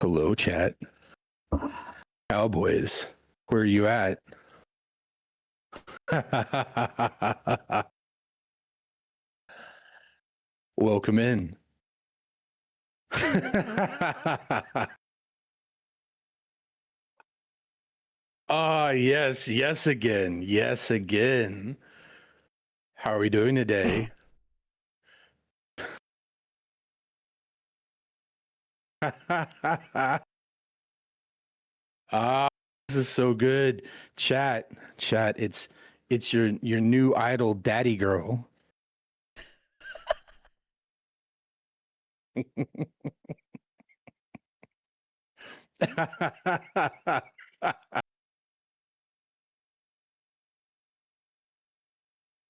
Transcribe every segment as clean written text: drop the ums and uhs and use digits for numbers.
Hello, chat. Cowboys, where are you at? Welcome in. Ah, yes, yes again. Yes again. How are we doing today? Ah, this is so good. Chat, it's your new idol, Daddy Girl.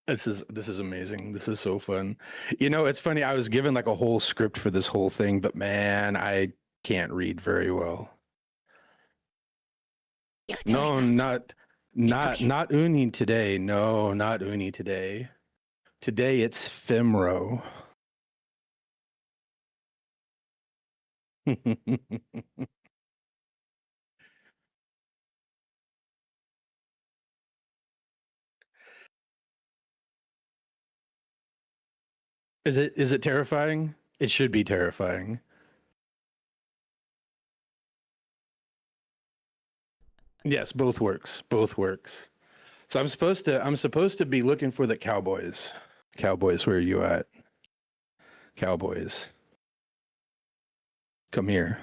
This is amazing. This is so fun. You know, it's funny. I was given like a whole script for this whole thing, but man, I can't read very well. No, not Uni today. No, not Uni today. Today it's Femro. Is it terrifying? It should be terrifying. Yes, both works. Both works. So I'm supposed to be looking for the Cowboys. Cowboys, where are you at? Cowboys. Come here.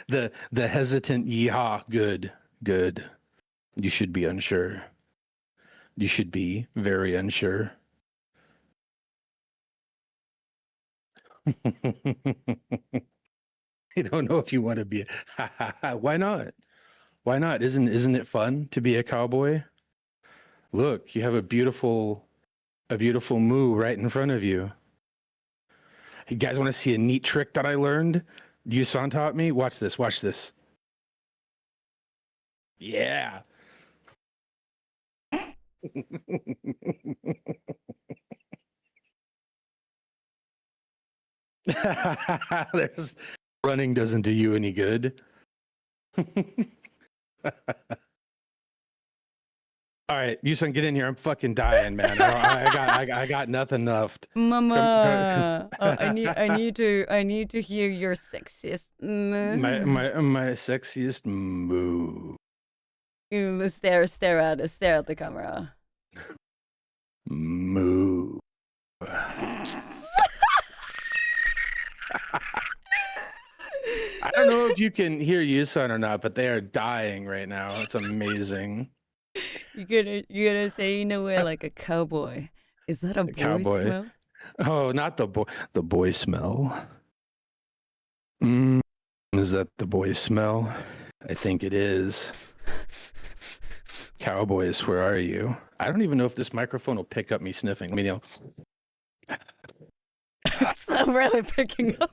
the hesitant yeehaw. Good. You should be unsure. You should be very unsure. I don't know if you want to be. Why not? Why not? Isn't it fun to be a cowboy? Look, you have a beautiful moo right in front of you. You guys want to see a neat trick that I learned? Yusan taught me. Watch this. Watch this. Yeah. There's running doesn't do you any good. All right, Yusan, get in here. I'm fucking dying, man. I got nothing left. Mama, I need to hear your sexiest. My sexiest moo. You stare at the camera. Moo. I don't know if you can hear Yusan or not, but they are dying right now. It's amazing. You're gonna say in a way like a cowboy. Is that a boy cowboy smell? Oh, not the boy smell. Is that the boy smell? I think it is. Cowboys, where are you? I don't even know if this microphone will pick up me sniffing. Let me know. It's not really picking up.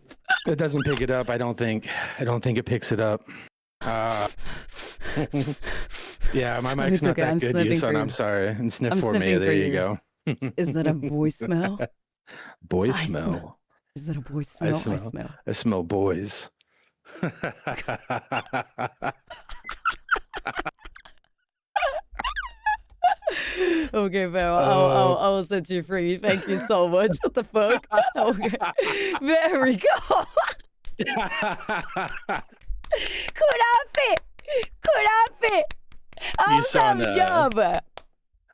It doesn't pick it up. I don't think it picks it up. Yeah, my mic's not that good, Yusan. I'm sorry. And sniff for me. There you go. Is that a boy smell? Boy smell. Is that a boy smell? I smell boys. Okay, Val, I will set you free. Thank you so much. What the fuck? Okay. There we go. Kurapi! Awesome job!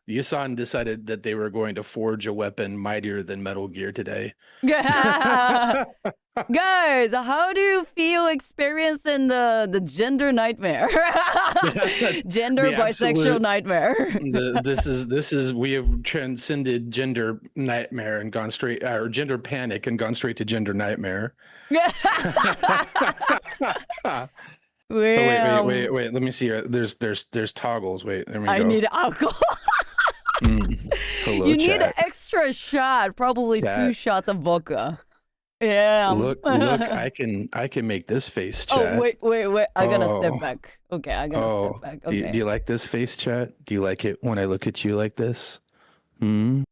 Yusan decided that they were going to forge a weapon mightier than Metal Gear today. Guys, how do you feel experiencing the gender nightmare? Gender bisexual nightmare. This is we have transcended gender nightmare and gone straight, or gender panic and gone straight to gender nightmare. Well, so wait. Let me see here. There's toggles. Wait, there we go. I need alcohol. Hello, You need an chat. extra shot, probably 2 Chat. shots of vodka. Yeah. Look, I can make this face, Oh, chat. wait. I gotta step Oh, back. Okay, I gotta step oh. back. Do Okay. you like this face, chat? Do you like it when I look at you like this? Hmm?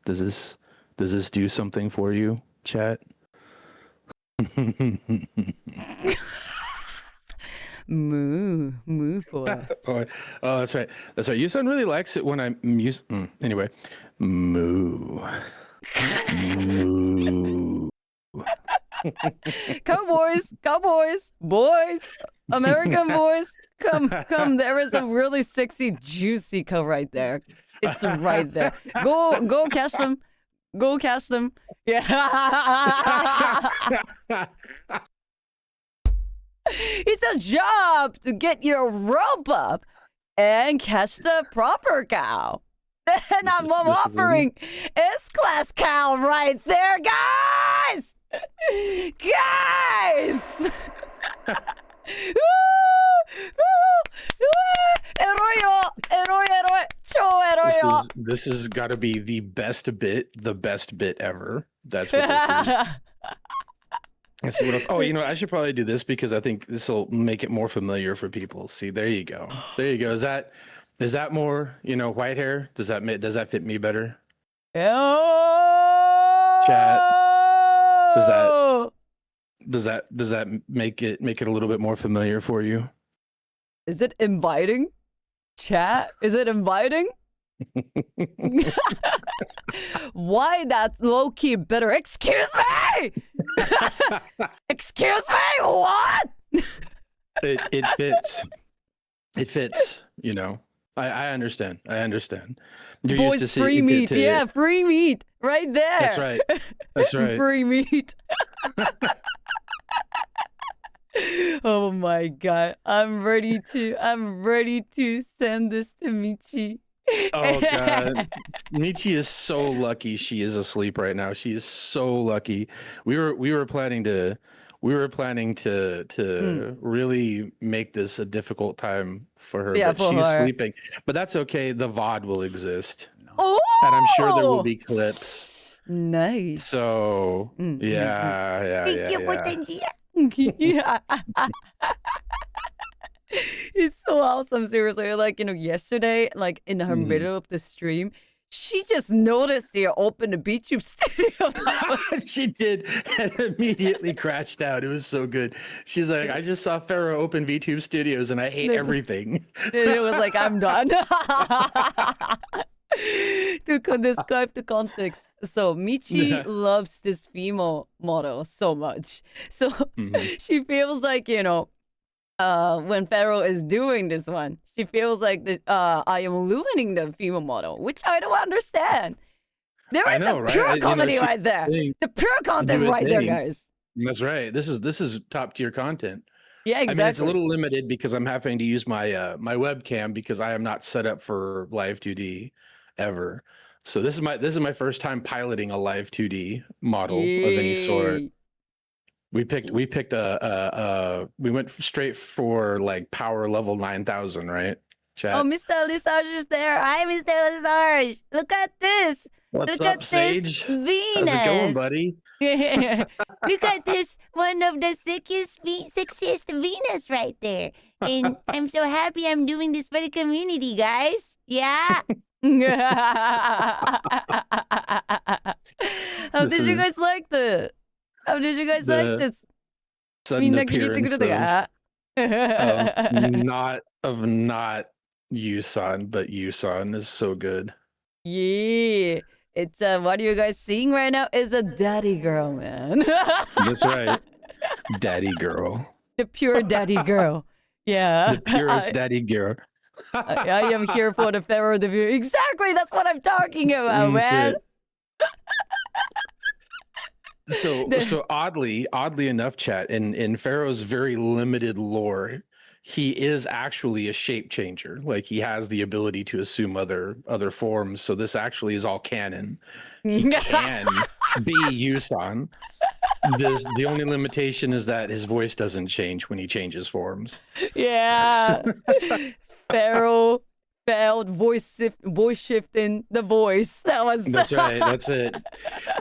Does this do something for you, chat? Moo for us. Oh, oh, that's right. That's right. Your son really likes it when I'm anyway. Moo. Moo. Cowboys, boys, American boys, come. There is a really sexy, juicy cow right there. It's right there. Go catch them. Go catch them. Yeah. It's a job to get your rope up and catch the proper cow. And I'm offering S-class cow right there, guys! Guys! 에로이, 초 This has got to be the best bit ever. That's what this is. Let's see what else. Oh, I should probably do this because I think this will make it more familiar for people. See, there you go. There you go. Is that more, white hair? Does that fit me better? Chat. Does that make it a little bit more familiar for you? Is it inviting? Chat? Is it inviting? Why that low-key bitter? Excuse me! Excuse me? What? It fits. It fits, I understand. You're Boys, used to free meat. Yeah, free meat. Right there. That's right. That's right. Free meat. Oh my god. I'm ready to send this to Michi. Oh god. Michi is so lucky she is asleep right now. She is so lucky. We were planning to really make this a difficult time for her, but she's sleeping. But that's okay. The VOD will exist. Oh! And I'm sure there will be clips. Nice. So yeah. Yeah. It's so awesome, seriously. Like, yesterday, like in her middle of the stream, she just noticed they opened the BTube studio. She did, and immediately crashed out. It was so good. She's like, I just saw Pharaoh open VTube Studios, and I hate everything. It was like, I'm done. To describe the context. So Michi loves this female model so much. So she feels like, when Pharaoh is doing this one, she feels like I am ruining the female model, which I don't understand. There is the pure comedy right there. The pure content right there, guys. That's right. This is top tier content. Yeah, exactly. I mean, it's a little limited because I'm having to use my my webcam because I am not set up for live 2D ever. So this is my first time piloting a live 2D model of any sort. We went straight for like power level 9,000, right? Chat. Oh, Mr. Lizarge is there. Hi, Mr. Lizarge. Look at this. What's Look up, at Sage? This Venus. How's it going, buddy? Look at this, one of the sexiest Venus right there. And I'm so happy I'm doing this for the community, guys. Yeah. How did you guys like this? How did you guys like this? Sudden appearance of not Yusan, but Yusan is so good. Yeah. It's what are you guys seeing right now is a daddy girl, man. That's right. Daddy girl. The pure daddy girl. Yeah. The purest daddy girl. I am here for the Pharaoh debut. Exactly, that's what I'm talking about, man. So oddly enough, chat, in Pharaoh's very limited lore, he is actually a shape changer. Like he has the ability to assume other forms. So this actually is all canon. He can be Yusan. The only limitation is that his voice doesn't change when he changes forms. Yeah. Pharaoh failed voice shifting the voice. That was. That's right. That's it.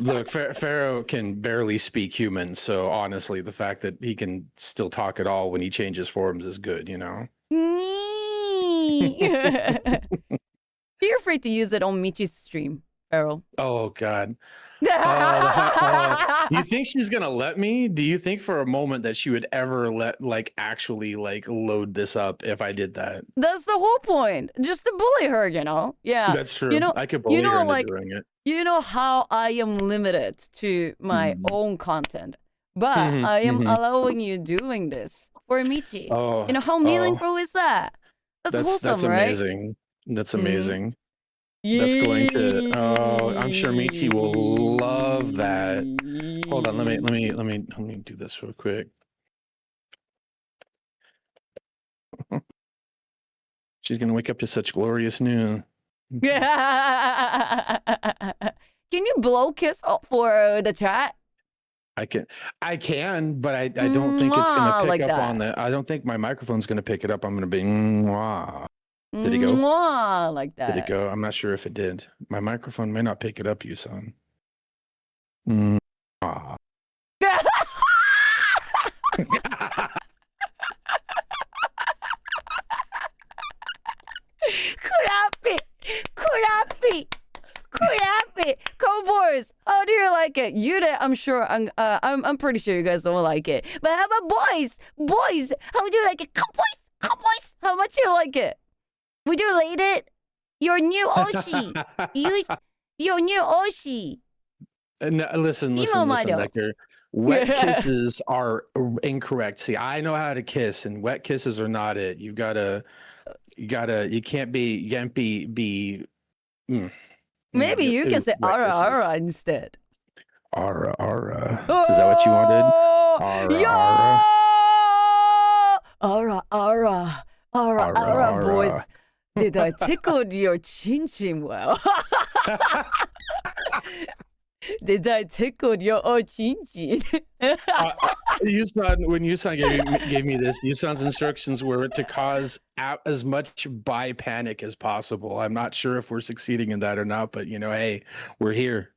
Look, Pharaoh can barely speak human, so honestly, the fact that he can still talk at all when he changes forms is good, you know. Be afraid to use it on Michi's stream, Pharaoh. Oh God. Do you think she's gonna let me? Do you think for a moment that she would ever actually load this up if I did that? That's the whole point. Just to bully her, you know? Yeah. That's true. I could bully her into doing it. You know how I am limited to my own content, but I am allowing you doing this for Michi. Oh, you know how meaningful is that? That's wholesome, that's amazing. Right? That's amazing. That's going to. Oh, I'm sure Michi will love that. Hold on, let me do this real quick. She's gonna wake up to such glorious news. Yeah. Can you blow kiss for the chat? I can, but I don't think it's gonna pick up on that. I don't think my microphone's gonna pick it up. I'm gonna be mwah. Did it go? Mwah, like that. Did it go? I'm not sure if it did. My microphone may not pick it up, Yusan. Mwah. Crappy. Cowboys, how do you like it? I'm sure. I'm pretty sure you guys don't like it. But how about boys? Boys, how do you like it? Cowboys, how much you like it? Would you rate it? Your new Oshi. Your new Oshi. No, listen, Nectar. Wet kisses are incorrect. See, I know how to kiss, and wet kisses are not it. You can't be. Maybe you can say ara instead. Ara. Is that what you wanted? Ara, boys. Did I tickle your chin chin well? Did I tickle your chin chin? When Yusan gave me this, Yusan's instructions were to cause as much bi panic as possible. I'm not sure if we're succeeding in that or not, but hey, we're here.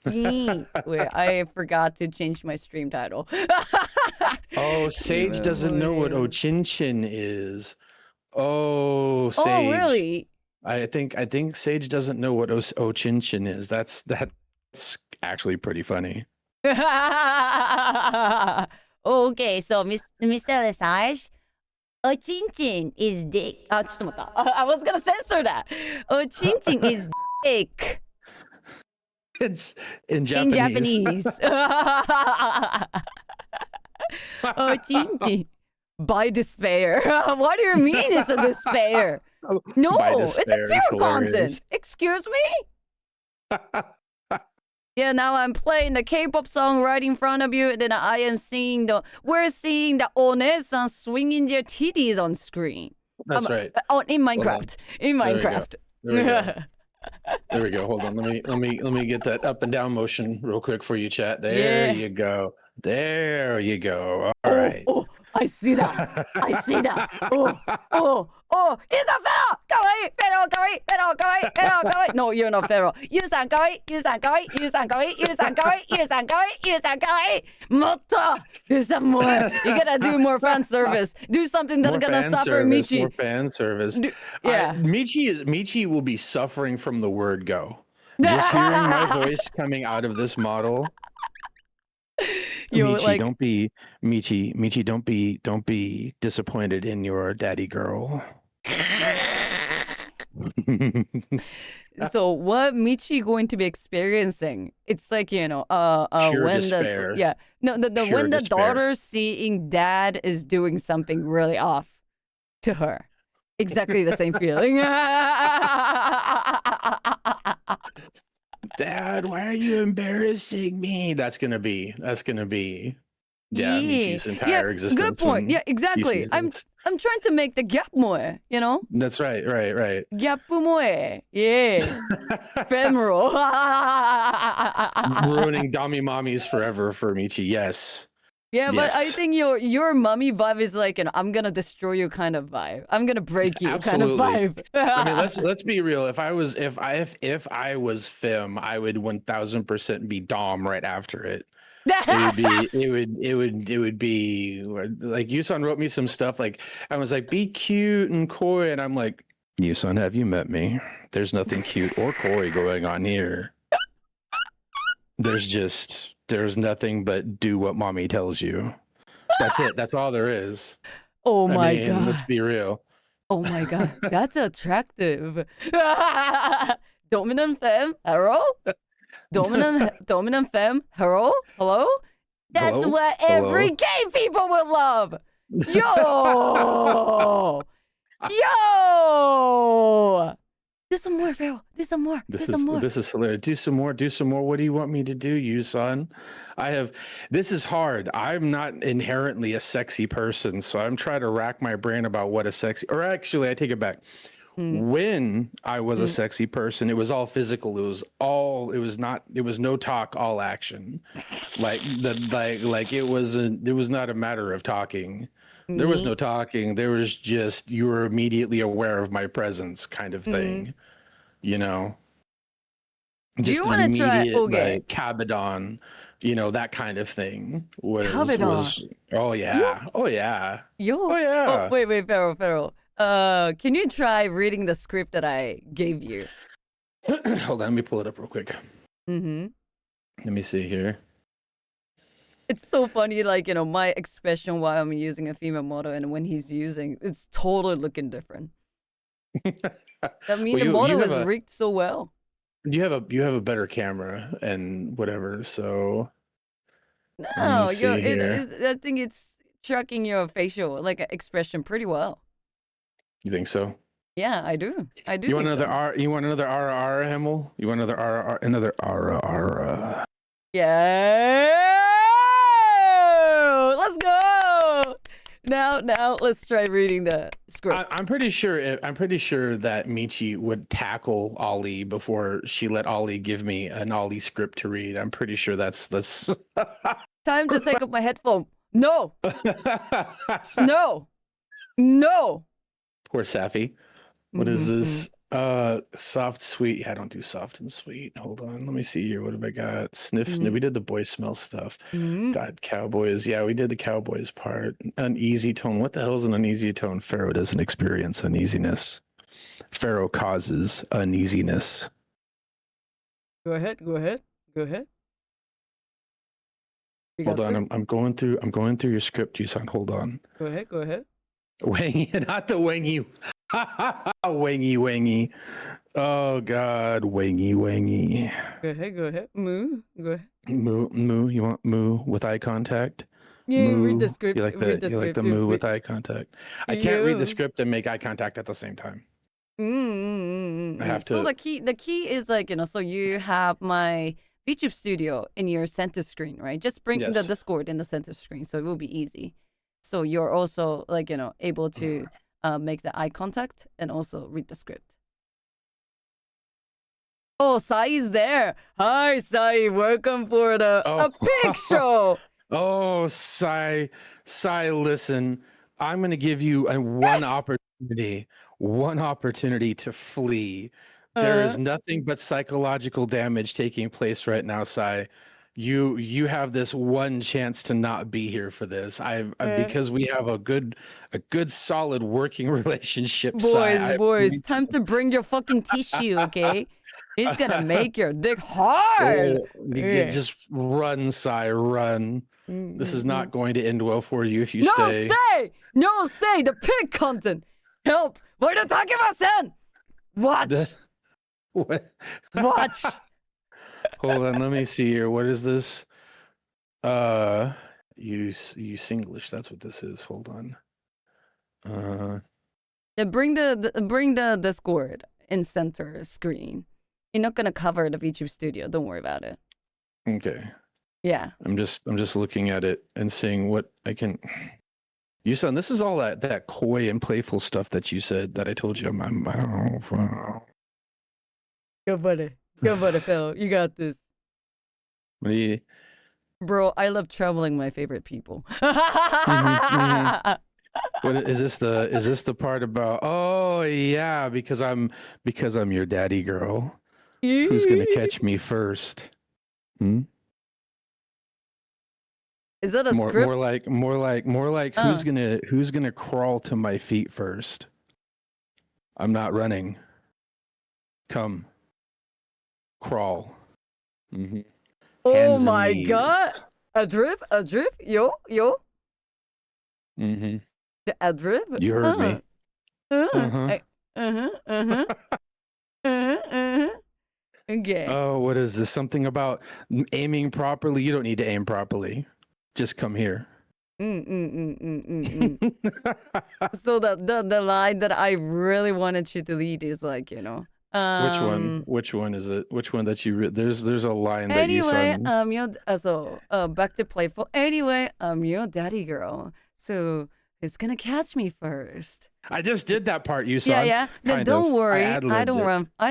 Wait, I forgot to change my stream title. Oh, Sage doesn't know what Ochinchin is. Oh, Sage. Oh, really? I think Sage doesn't know what Ochinchin is. That's actually pretty funny. Okay, so Mr. Lesage, Ochinchin is dick. I was gonna censor that. Ochinchin is dick. It's in Japanese. Ochinchin. By despair. What do you mean it's a despair? No, it's a pure content. Excuse me? Yeah, now I'm playing the K-pop song right in front of you, and then we're seeing the One-san swinging their titties on screen. That's right. In Minecraft. There we go. Hold on. Let me get that up and down motion real quick for you, chat. There you go. All right. Oh, I see that. Oh, it's a Pharaoh. No, you're not Pharaoh. Yusan, Motto. Do some more. You gotta do more fan service. Do something that's gonna suffer Michi. More fan service. Yeah. Michi will be suffering from the word go. Just hearing my voice coming out of this model. Michi, don't be disappointed in your daddy girl. So what Michi going to be experiencing? It's like, pure when despair. when the daughter seeing dad is doing something really off to her. Exactly the same feeling. Dad, why are you embarrassing me? That's gonna be Michi's entire existence. Good point. Yeah, exactly. I'm trying to make the gap more, That's right. Gap more. Yeah. Femoral. Ruining Dami mommies forever for Michi. Yes. Yeah, but I Yes, think your mommy vibe is like, I'm gonna destroy you kind of vibe. I'm gonna break you kind of absolutely. vibe. I mean, let's be real. If I was Fem, I would 1000% be Dom right after it. It would be like Yusan wrote me some stuff like I was like, be cute and coy, and I'm like, Yusan, have you met me? There's nothing cute or coy going on here. There's nothing but do what mommy tells you. That's it. That's all there is. Oh I my mean, let's god. be real. Oh my god. That's attractive. Dominant femme, hello? Dominant femme, hello? Hello? That's Hello? what Hello? every gay people would love. Yo! Yo! Do some more, Pharaoh. Do some more. Do some more. This is hilarious. Do some more. Do some more. What do you want me to do, you son? This is hard. I'm not inherently a sexy person, so I'm trying to rack my brain about what a sexy, or actually I take it back. Mm, When I was a mm, sexy person, it was all physical. It was no talk, all action. It was not a matter of talking. There was mm, no talking. There was just, you were immediately aware of my presence kind of mm. thing, you know, Do you just an want to try? immediate Okay. like cabadon, that kind of thing Kabedon. oh Yo, yeah. Oh yeah. yo. Oh Oh, yeah. wait, Pharaoh. Can you try reading the script that I gave you? Hold on, let me pull it up real quick. Mm-hmm. Let me see here. It's so funny, like, my expression while I'm using a female model and when he's using, it's totally looking different. I mean, Well, the you model have is a rigged so well. you have a better camera and whatever. So let me No, see here. I think it's tracking your facial, like, expression pretty well. You think so? Yeah, I do. I do You want think another so. R? You want another R Himmel? You want another R? Yeah. Let's go. Now, let's try reading the script. I'm pretty sure. I'm pretty sure that Michi would tackle Ollie before she let Ollie give me an Ollie script to read. I'm pretty sure that's. Time to take off my headphone. No, no, no. Poor Safi. What is Mm-hmm, this? Soft, sweet. Yeah, I don't do soft and sweet. Hold on. Let me see here. What have I got? Sniff. mm-hmm, We did the boy smell stuff. mm-hmm. God, Cowboys. Yeah, we did the Cowboys part. Uneasy tone. What the hell is an uneasy tone? Pharaoh doesn't experience uneasiness. Pharaoh causes uneasiness. Go ahead. You Hold got on. this. I'm going through. I'm going through your script, Yusan. Hold on. Go ahead. Wangy, not the wangy. Wangy. Oh God, wangy. Go ahead. Moo. Go ahead. Moo. You want moo with eye contact? Yeah, read the Moo. script. Read the You like script. the moo with eye contact. I can't read the You. script and make eye contact at the same time. I have So to. the key is like, so you have my VTube studio in your center screen, right? Just bring the Yes. Discord in the center screen, so it will be easy. So you're also like, able to make the eye contact and also read the script. Oh, Sai is there. Hi, Sai. Welcome for a pig show. Oh, Sai, listen, I'm going to give you one opportunity to flee. There is nothing but psychological damage taking place right now, Sai. You have this one chance to not be here for this. Because we have a good solid working relationship, Sai. Boys, time to bring your fucking tissue, okay? He's gonna make your dick hard. Oh, Okay. just run, Sai, run. This is not going to end well for you if you No, stay. stay! No, stay! The pig content! Help! What are you talking about, Sen? Watch! What? Watch! Hold on, let me see here. What is this? You Singlish. That's what this is. Hold on. Yeah, bring the Discord in center screen. You're not gonna cover the VTube studio. Don't worry about it. Okay. Yeah. I'm just looking at it and seeing what I can. Yusan, this is all that coy and playful stuff that you said that I told you. I don't know. Go buddy, Phil. You got this. What do you? Bro, I love troubling my favorite people. What is this? The part about? Oh yeah, because I'm your daddy girl. Who's gonna catch me first? Hmm? Is that a More script? like who's gonna crawl to my feet first? I'm not running. Come, crawl. Mm-hmm. Oh Hands and my knees. god. A drip? Yo. Mm-hmm. The adrib? You heard me. Uh-huh. Okay. Oh, what is this? Something about aiming properly? You don't need to aim properly. Just come here. So the line that I really wanted you to lead is like, Which one? Which one is it? Which one that you? There's a line that you anyway, saw. back to playful. Anyway, I'm your daddy girl. So who's gonna catch me first? I just did that part you saw. Yeah. Then don't worry. I ad-libbed it.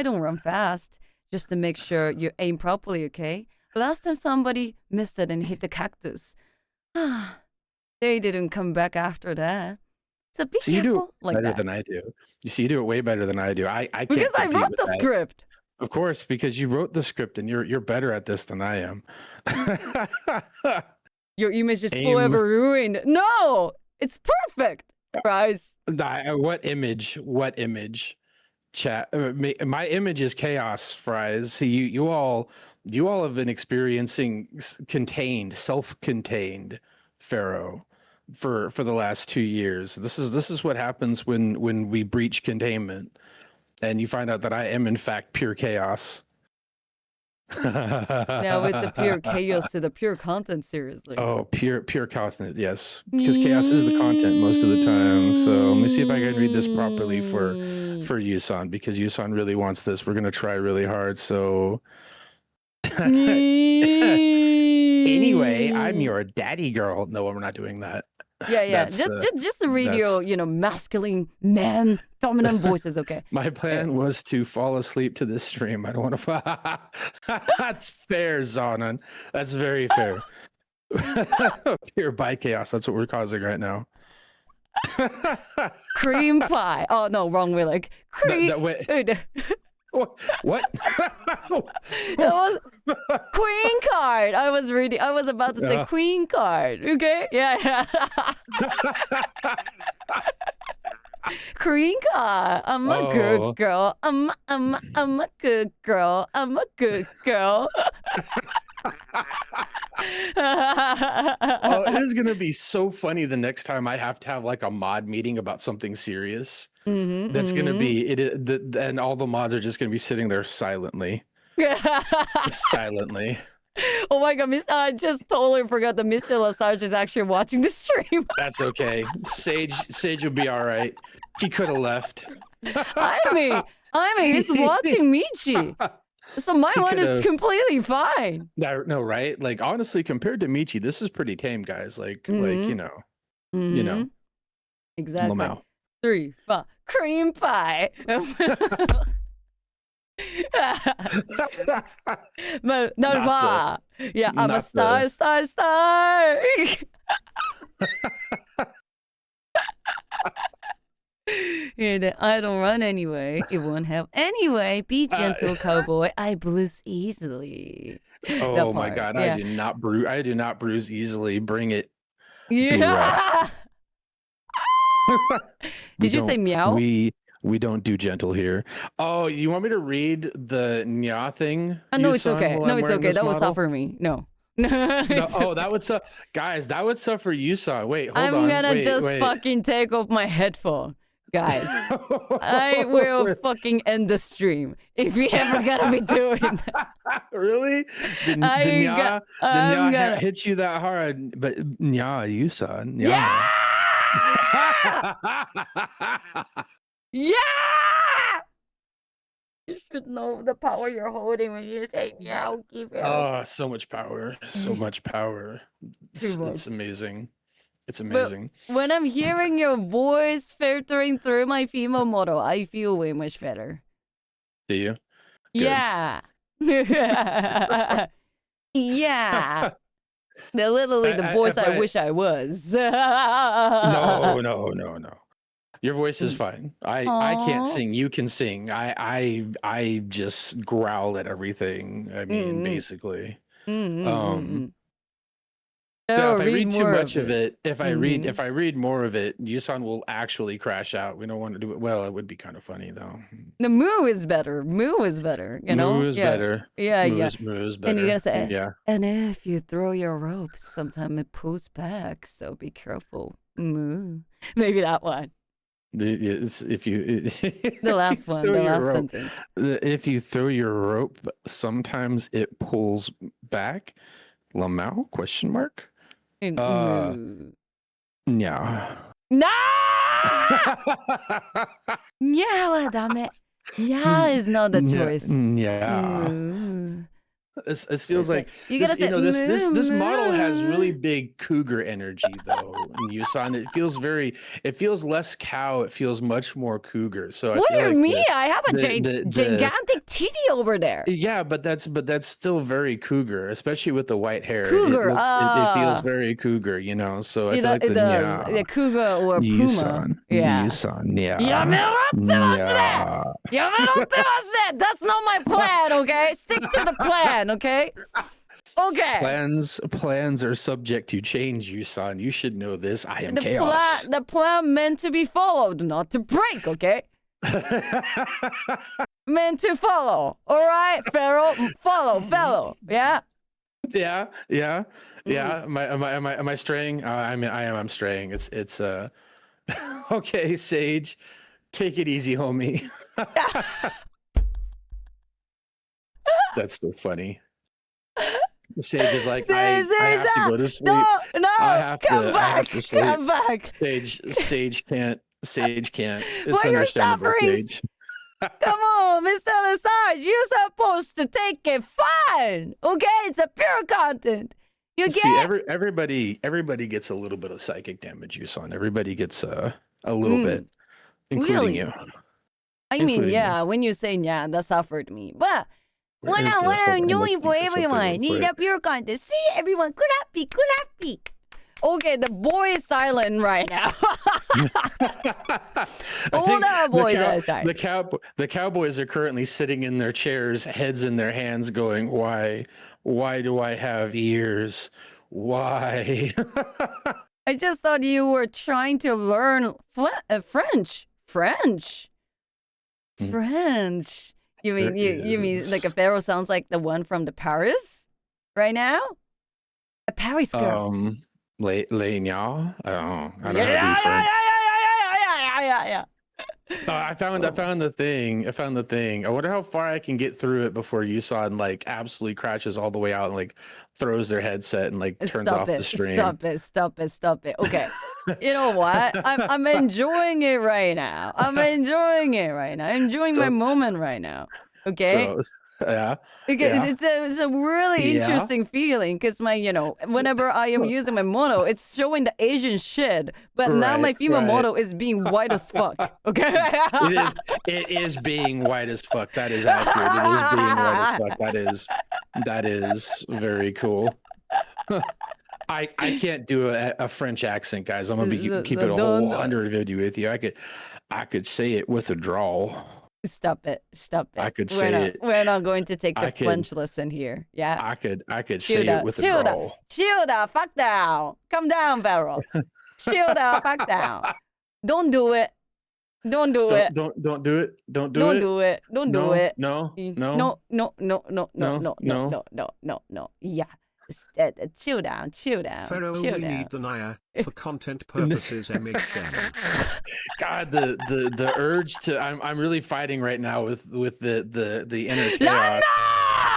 don't run fast. Just to make sure you aim properly, okay? Last time somebody missed it and hit the cactus. They didn't come back after that. So be So you careful do it like better that. than I do. You see, you do it way better than I do. I can't Because I compete wrote with the that. script. Of course, because you wrote the script and you're better at this than I am. Your image is Aim. forever ruined. No, it's perfect, guys. What image? What image? Chat. My image is chaos. Fries. See, you all have been experiencing self-contained Pharaoh for the last 2 years. This is what happens when we breach containment, and you find out that I am in fact pure chaos. Now it's a pure chaos to the pure content, seriously. Oh, pure content, yes. Because chaos is the content most of the time. So let me see if I can read this properly for Yusan, because Yusan really wants this. We're gonna try really hard. So anyway, I'm your daddy girl. No, we're not doing that. Yeah. Just to read your, masculine man dominant voices, okay? My plan was to fall asleep to this stream. I don't want to. That's fair, Zonan. That's very fair. Pure by chaos. That's what we're causing right now. Cream pie. Oh no, wrong way. Like cream. What? That was queen card. I was about to say queen card. Okay. Yeah. Queen card. I'm a good girl. I'm a good girl. I'm a good girl. Oh, it is gonna be so funny the next time I have to have like a mod meeting about something serious. That's gonna be it. And all the mods are just gonna be sitting there silently. Silently. Oh my god, I just totally forgot that Mr. Lesage is actually watching the stream. That's okay. Sage will be all right. He could have left. I mean, he's watching Michi. So my one is completely fine. No, right? Like honestly, compared to Michi, this is pretty tame, guys. Like you know. Exactly. Lamau. 3, 5, cream pie. But no, yeah, I'm a star. Yeah, I don't run anyway. It won't help. Anyway, be gentle, cowboy. I bruise easily. Oh my god, yeah. I do not bruise easily. Bring it. Yeah. Did you say meow? We don't do gentle here. Oh, you want me to read the nya thing? No, it's okay. No, it's okay. That was not for me. No. Oh, that would suck. Guys, that would suck for Yusan. Wait, hold on. I'm gonna just fucking take off my headphone. Guys, I will fucking end the stream if you ever gonna be doing that. Really? The nya hits you that hard, but nya, Yusan. Yeah! Yeah! You should know the power you're holding when you say meow. Oh, so much power. So much power. It's amazing. It's amazing. But when I'm hearing your voice filtering through my female model, I feel way much better. Do you? Good. Yeah. Yeah. They're literally the voice if I wish I was. No, no, no, no. Your voice is fine. I can't Aw. sing. You can sing. I just growl at everything. I mean, Mm-mm. basically. Mm-mm-mm-mm. Now, Oh, if I read read too more much of of it. it, Mm-hmm. if I read more of it, Yusan will actually crash out. We don't want to do it. Well, it would be kind of funny though. The moo is better. Moo is better, you Moo know? is Yeah. better. Yeah, yeah. Moo is And you better. gotta say, Yeah. and if you throw your rope, sometime it pulls back, so be careful. Moo. Maybe that one. If you The last one, throw the your last rope, sentence. if you throw your rope, sometimes it pulls back. Lamau? Question mark. Moo. Yeah. No! Yeah はダメ. Yeah is not the choice. Yeah. Moo. It feels like you this, gotta say this moo, model has really moo. big cougar energy though. In Yusan, it feels less cow. It feels much more cougar. So I What feel do you like mean? I have a the gigantic titty over there. yeah, but that's still very cougar, especially with the white hair. Cougar. It feels very cougar, you know. So I feel like It does. yeah, The cougar or puma. Yeah. Yusan, yeah, やめろってますね! yeah. やめろってますね! That's not my plan, okay? Stick to the plan, okay? Okay. Plans are subject to change, Yusan. You should know this. I am chaos. The plan meant to be followed, not to break, okay? Meant to follow. All right, Pharaoh? Follow, yeah? Yeah. Am I straying? I'm straying. It's okay, Sage. Take it easy, homie. That's so funny. Sage is like, I have to go to sleep. No, I have to sleep. Come back. Sage can't. It's But you're understandable, suffering. Sage. Come on, Mr. Lesage. You're supposed to take it fun. Okay? It's a pure content. You get? See, everybody gets a little bit of psychic damage, Yusan. Everybody gets a little bit, including Really? you. I mean, yeah, when you say yeah, that suffered me. But Where when is the- hold on, I'm annoying looking for for something everyone, real need quick. a pure content. See everyone, good happy. Okay, the boy is silent right now. All the boys are silent. The Cowboys are currently sitting in their chairs, heads in their hands, going, "Why do I have ears? Why?" I just thought you were trying to learn French. French. You mean you mean like a pharaoh sounds like the one from the Paris right now? A Paris girl. Leignal? I don't know how to do French. Yeah. I found the thing. I wonder how far I can get through it before Yusan like absolutely crashes all the way out and like throws their headset and like turns off the stream. Stop it. Okay. You know what? I'm enjoying it right now. I'm enjoying my moment right now. Okay. So yeah. Because it's a really interesting feeling because whenever I am using my mono, it's showing the Asian shit, but now my female mono is being white as fuck. Okay. It is being white as fuck. That is accurate. It is being white as fuck. That is very cool. I can't do a French accent, guys. I'm gonna keep it a whole 150 with you. I could say it with a drawl. Stop it. I could say it. We're not going to take the French lesson here. Yeah. I could say it with a drawl. Chill the fuck down. Come down, Barrel. Chill the fuck down. Don't do it. Don't do it. Don't do it. Don't do it. Don't do it. No. Yeah. Chill down. Pharaoh, we need the Naya for content purposes. God, the urge to I'm really fighting right now with the inner chaos.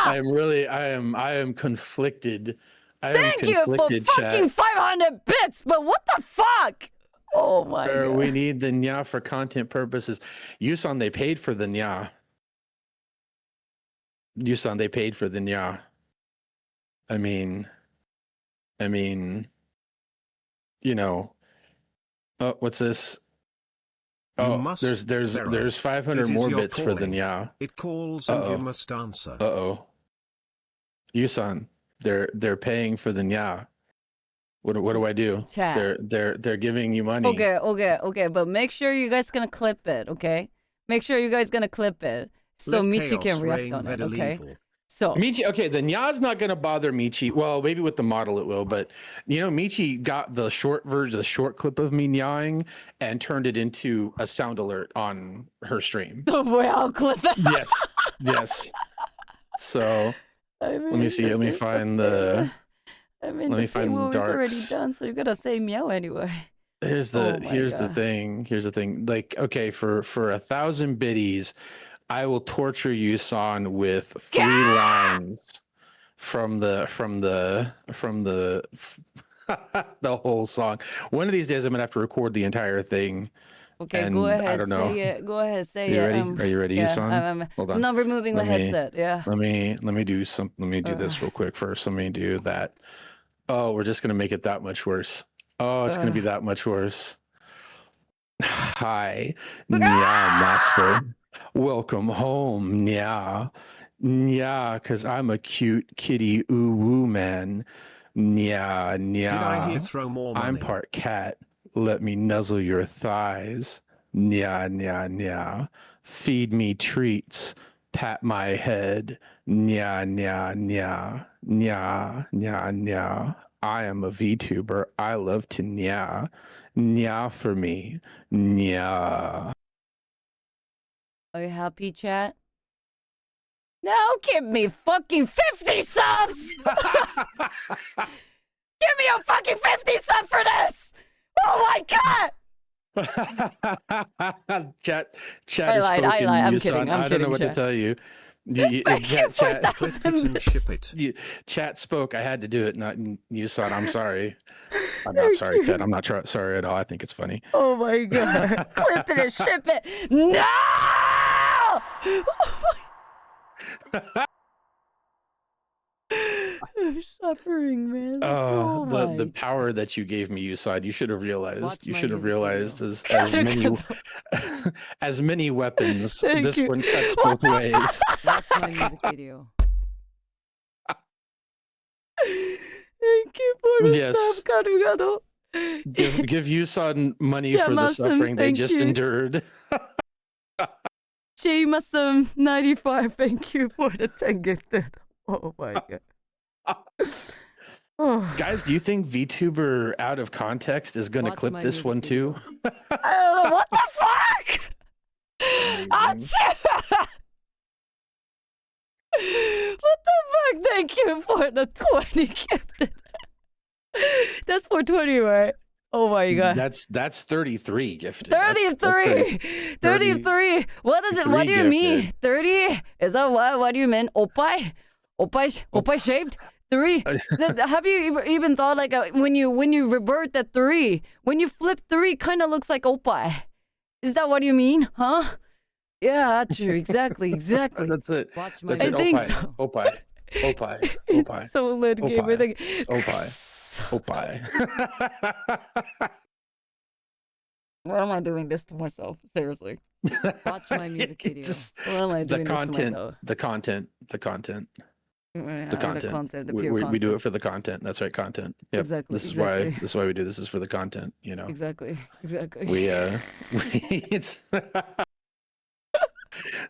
I am conflicted. Thank you for fucking 500 bits, but what the fuck? Oh my God. We need the nya for content purposes. Yusan, they paid for the nya. Yusan, they paid for the nya. I mean, oh, what's this? Oh, there's 500 more bits for the nya. It calls and you must answer. Yusan, they're paying for the nya. What do I do? Chat. They're giving you money. Okay. But make sure you guys gonna clip it, okay? Make sure you guys gonna clip it so Let Michi chaos can react reign, on it, Vedal okay? evil. So Michi, okay, the Nya's not gonna bother Michi. Well, maybe with the model it will, but you know, Michi got the short version, the short clip of me nyawing, and turned it into a sound alert on her stream. the way I'll clip it. Yes. So I mean, let me see. Let me find the. I mean, let the me find paywall is already Darks. done, so you gotta say meow anyway. Here's Oh the my here's the God. thing. Here's the thing. Like, okay, for 1,000 biddies, I will torture you, San, with 3 lines from the the whole song. One of these days, I'm gonna have to record the entire thing. Okay, And go I ahead, don't know. say it. Go ahead, say Are you it. ready? Are you ready, Yeah, Yusan? Hold on. I'm not removing my headset. Yeah. Let me do some. Let me do this real quick first. Let me do that. Oh, we're just gonna make it that much worse. Oh, it's gonna be that much worse. Hi, Nya Master. Welcome home, Nya. Nya, because I'm a cute kitty woo man. Nya, Nya. Did I hear throw more money? I'm part cat. Let me nuzzle your thighs. Nya, nya, nya. Feed me treats. Pat my head. Nya, nya, nya. Nya, nya, nya. I am a VTuber. I love to nya. Nya for me. Nya. Are you happy, chat? Now give me fucking 50 subs! Give me a fucking 50 sub for this! Oh my God! chat I is lied, spoken. I'm Yusan. kidding, I'm I don't know kidding, what chat. to tell you. Clip it and ship it. Chat spoke. I had to do it. Not Yusan. I'm sorry. I'm not sorry, Chat. I'm not sorry at all. I think it's funny. Oh my God. Clip it and ship it. No! Oh my... I'm suffering, man. Oh the my... power that you gave me, Yusan. You should have realized. Watch You my should have music realized video. as many as many weapons. Thank This you. one cuts What both the ways. Watch my music video. Thank you for the Yes. stuff, Karugado. Give Yusan money Yeah, for the Mason, suffering they thank just you. endured. Jameson 95, thank you for the 10 gifted. Oh my God. Oh. Guys, do you think VTuber out of context is going to Watch clip my this music one video. too? I don't know, what the fuck? Amazing. What the fuck? Thank you for the 20 gifted. That's for 20, right? Oh my God. That's 33 gifted. 33! 33! What is it? What do you mean? 30? Is that what do you mean? Oppai? Oppai shaped? 3? Have you even thought like when you revert the 3, when you flip 3 kind of looks like oppai. Is that what you mean? Huh? Yeah, true. Exactly. That's it. Watch That's it. I think Oppai. so. Oppai. Oppai. It's Oppai. so lit game. I think. Oppai. What am I doing this to myself? Seriously. Watch my music video. What am I doing this to myself? The content. The content. The pure We content. do it for the content. That's right, content. Yep. Exactly. This is why we do this. Is for the content, you know. Exactly. It's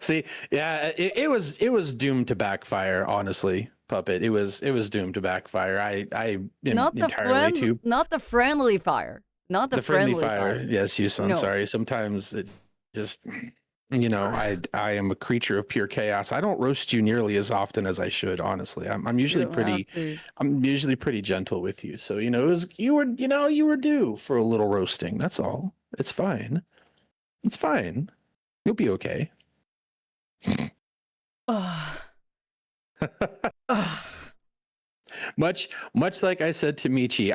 see, yeah, it was doomed to backfire, honestly, Puppet. It was doomed to backfire. I am entirely too not the friendly fire. Not the friendly fire. Yes, Yusan, No. sorry. Sometimes it just, you know, I am a creature of pure chaos. I don't roast you nearly as often as I should, honestly. I'm usually pretty gentle with you. So, you know, you were due for a little roasting. That's all. It's fine. It's fine. You'll be okay. Much like I said to Michi,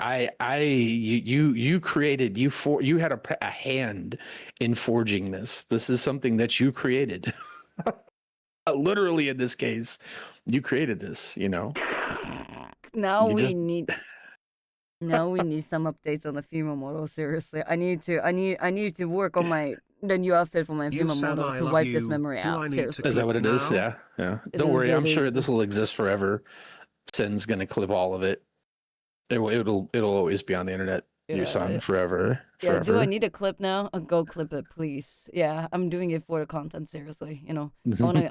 you had a hand in forging this. This is something that you created. Literally, in this case, you created this, you know. Now we need some updates on the female model. Seriously, I need to work on the new outfit for my female model to wipe this memory out. Seriously. Is that what it is? Yeah. Don't worry. I'm sure this will exist forever. Sen's gonna clip all of it. It'll always be on the internet, Yusan, forever. Yeah, do I need a clip now? Go clip it, please. Yeah, I'm doing it for the content. Seriously, I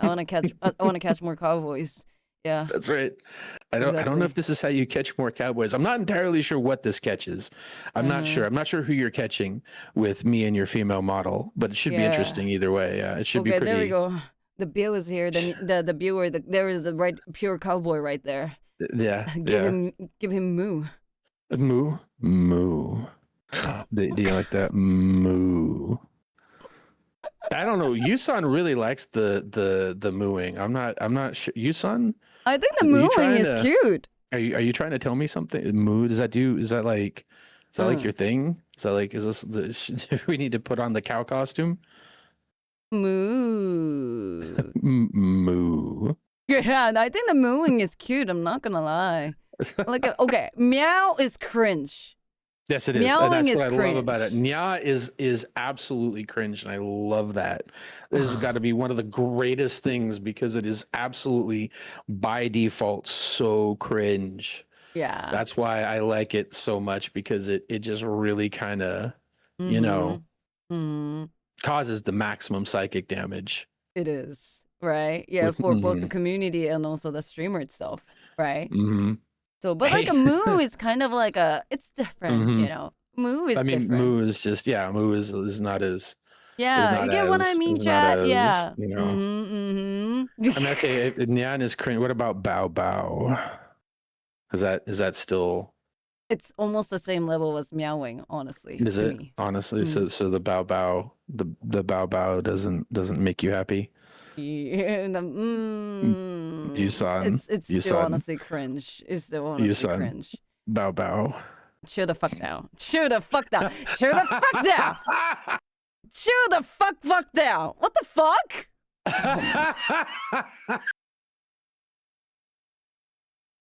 wanna catch more cowboys. Yeah, That's right. I don't know if this is how you catch more cowboys. I'm not entirely sure what this catches. I'm not sure. I'm not sure who you're catching with me and your female model, but it should be interesting either way. Yeah, it should be pretty. There we go. The bill is here. The viewer. There is the right pure cowboy right there. Yeah. Give him moo. Moo. Do you like that? Moo. I don't know. Yusan really likes the mooing. I'm not sure. Yusan? I think the mooing is cute. Are you trying to tell me something? Moo? Is that like your thing? Is this we need to put on the cow costume? Moo. Moo. Yeah, I think the mooing is cute. I'm not gonna lie. Okay, meow is cringe. Yes, it is. Meowing and that's what I cringe. love about it. Nya is absolutely cringe, and I love that. This has got to be one of the greatest things because it is absolutely by default so cringe. Yeah. That's why I like it so much because it just really kind of, causes the maximum psychic damage. It is, right? Yeah, for both the community and also the streamer itself, right? Mm-hmm. So, but like a moo is kind of like it's different, Moo is different. Moo is just, moo is not as... Yeah, you get what I mean, chat? Yeah. I mean, okay, Nyan is cringe. What about Bow Bow? Is that still... It's almost the same level as meowing, honestly. Is it? Honestly? So the Bow Bow, the Bow Bow doesn't make you happy? Yeah, Yusan. It's still honestly cringe. It's still honestly cringe. Bow Bow. Chill the fuck down. Chill the fuck down. Chill the fuck down. Chill the fuck down. What the fuck?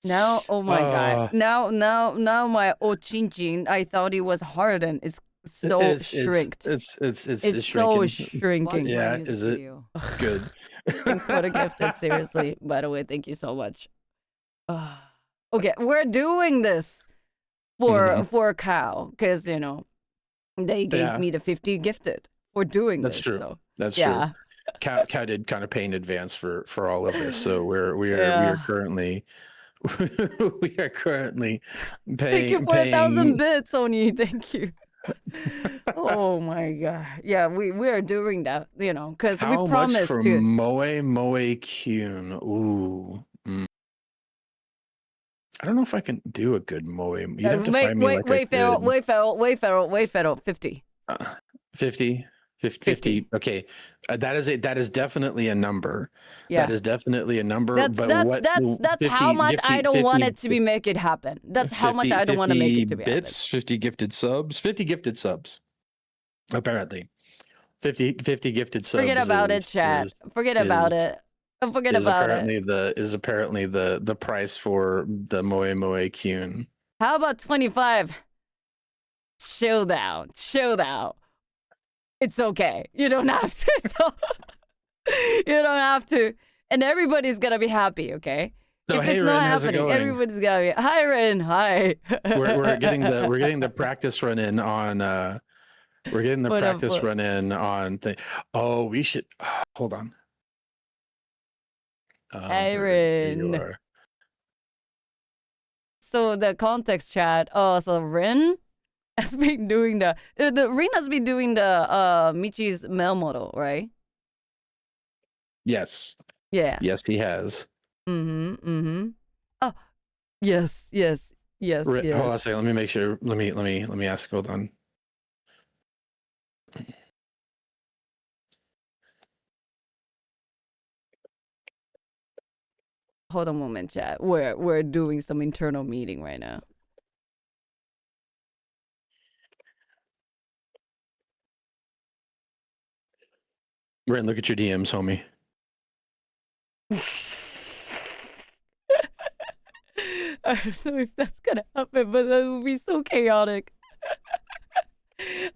Now, oh my god. Now my ochinchin, I thought it was hardened. It's so shrinked. It's so shrinking. Yeah, is it? Good. Thanks for the gifted, seriously. By the way, thank you so much. Okay, we're doing this for a cow because they gave me the 50 gifted for doing this. True. So, That's true. Cow did kind of pay in advance for all of this, so we are currently paying. Thank you for 1,000 bits, Oni. Thank you. Oh my god. Yeah, we are doing that, because we promised for to. Moe Kyun. Ooh. I don't know if I can do a good Moe. You have to find me like wait, Feral. 50. 50. Okay. That is definitely a number. Yeah. That is definitely a number. That's how much I don't want it to make it happen. That's how much I don't want to make it to be bits, 50 gifted subs. 50 gifted subs. Apparently. 50 gifted subs. Forget about it, chat. Forget about it. Forget about it. Is apparently the price for the Moe Kyun. How about 25? Chill down. It's okay. You don't have to. You don't have to. And everybody's gonna be happy, okay? So, if it's not happening, everybody's gonna be. Hi, Rin. Hi. we're getting the practice run in on. We're getting the practice run in on thing. Oh, we should hold on. Hi, Rin. So the context chat. Oh, so Rin has been doing the Rin has been doing the Michi's male model, right? Yes. Yeah. Yes, he has. Oh, yes. Hold on a second. Let me make sure. Let me ask. Hold on. Hold on a moment, chat. We're doing some internal meeting right now. Ren, look at your DMs, homie. I don't know if that's gonna happen, but that would be so chaotic.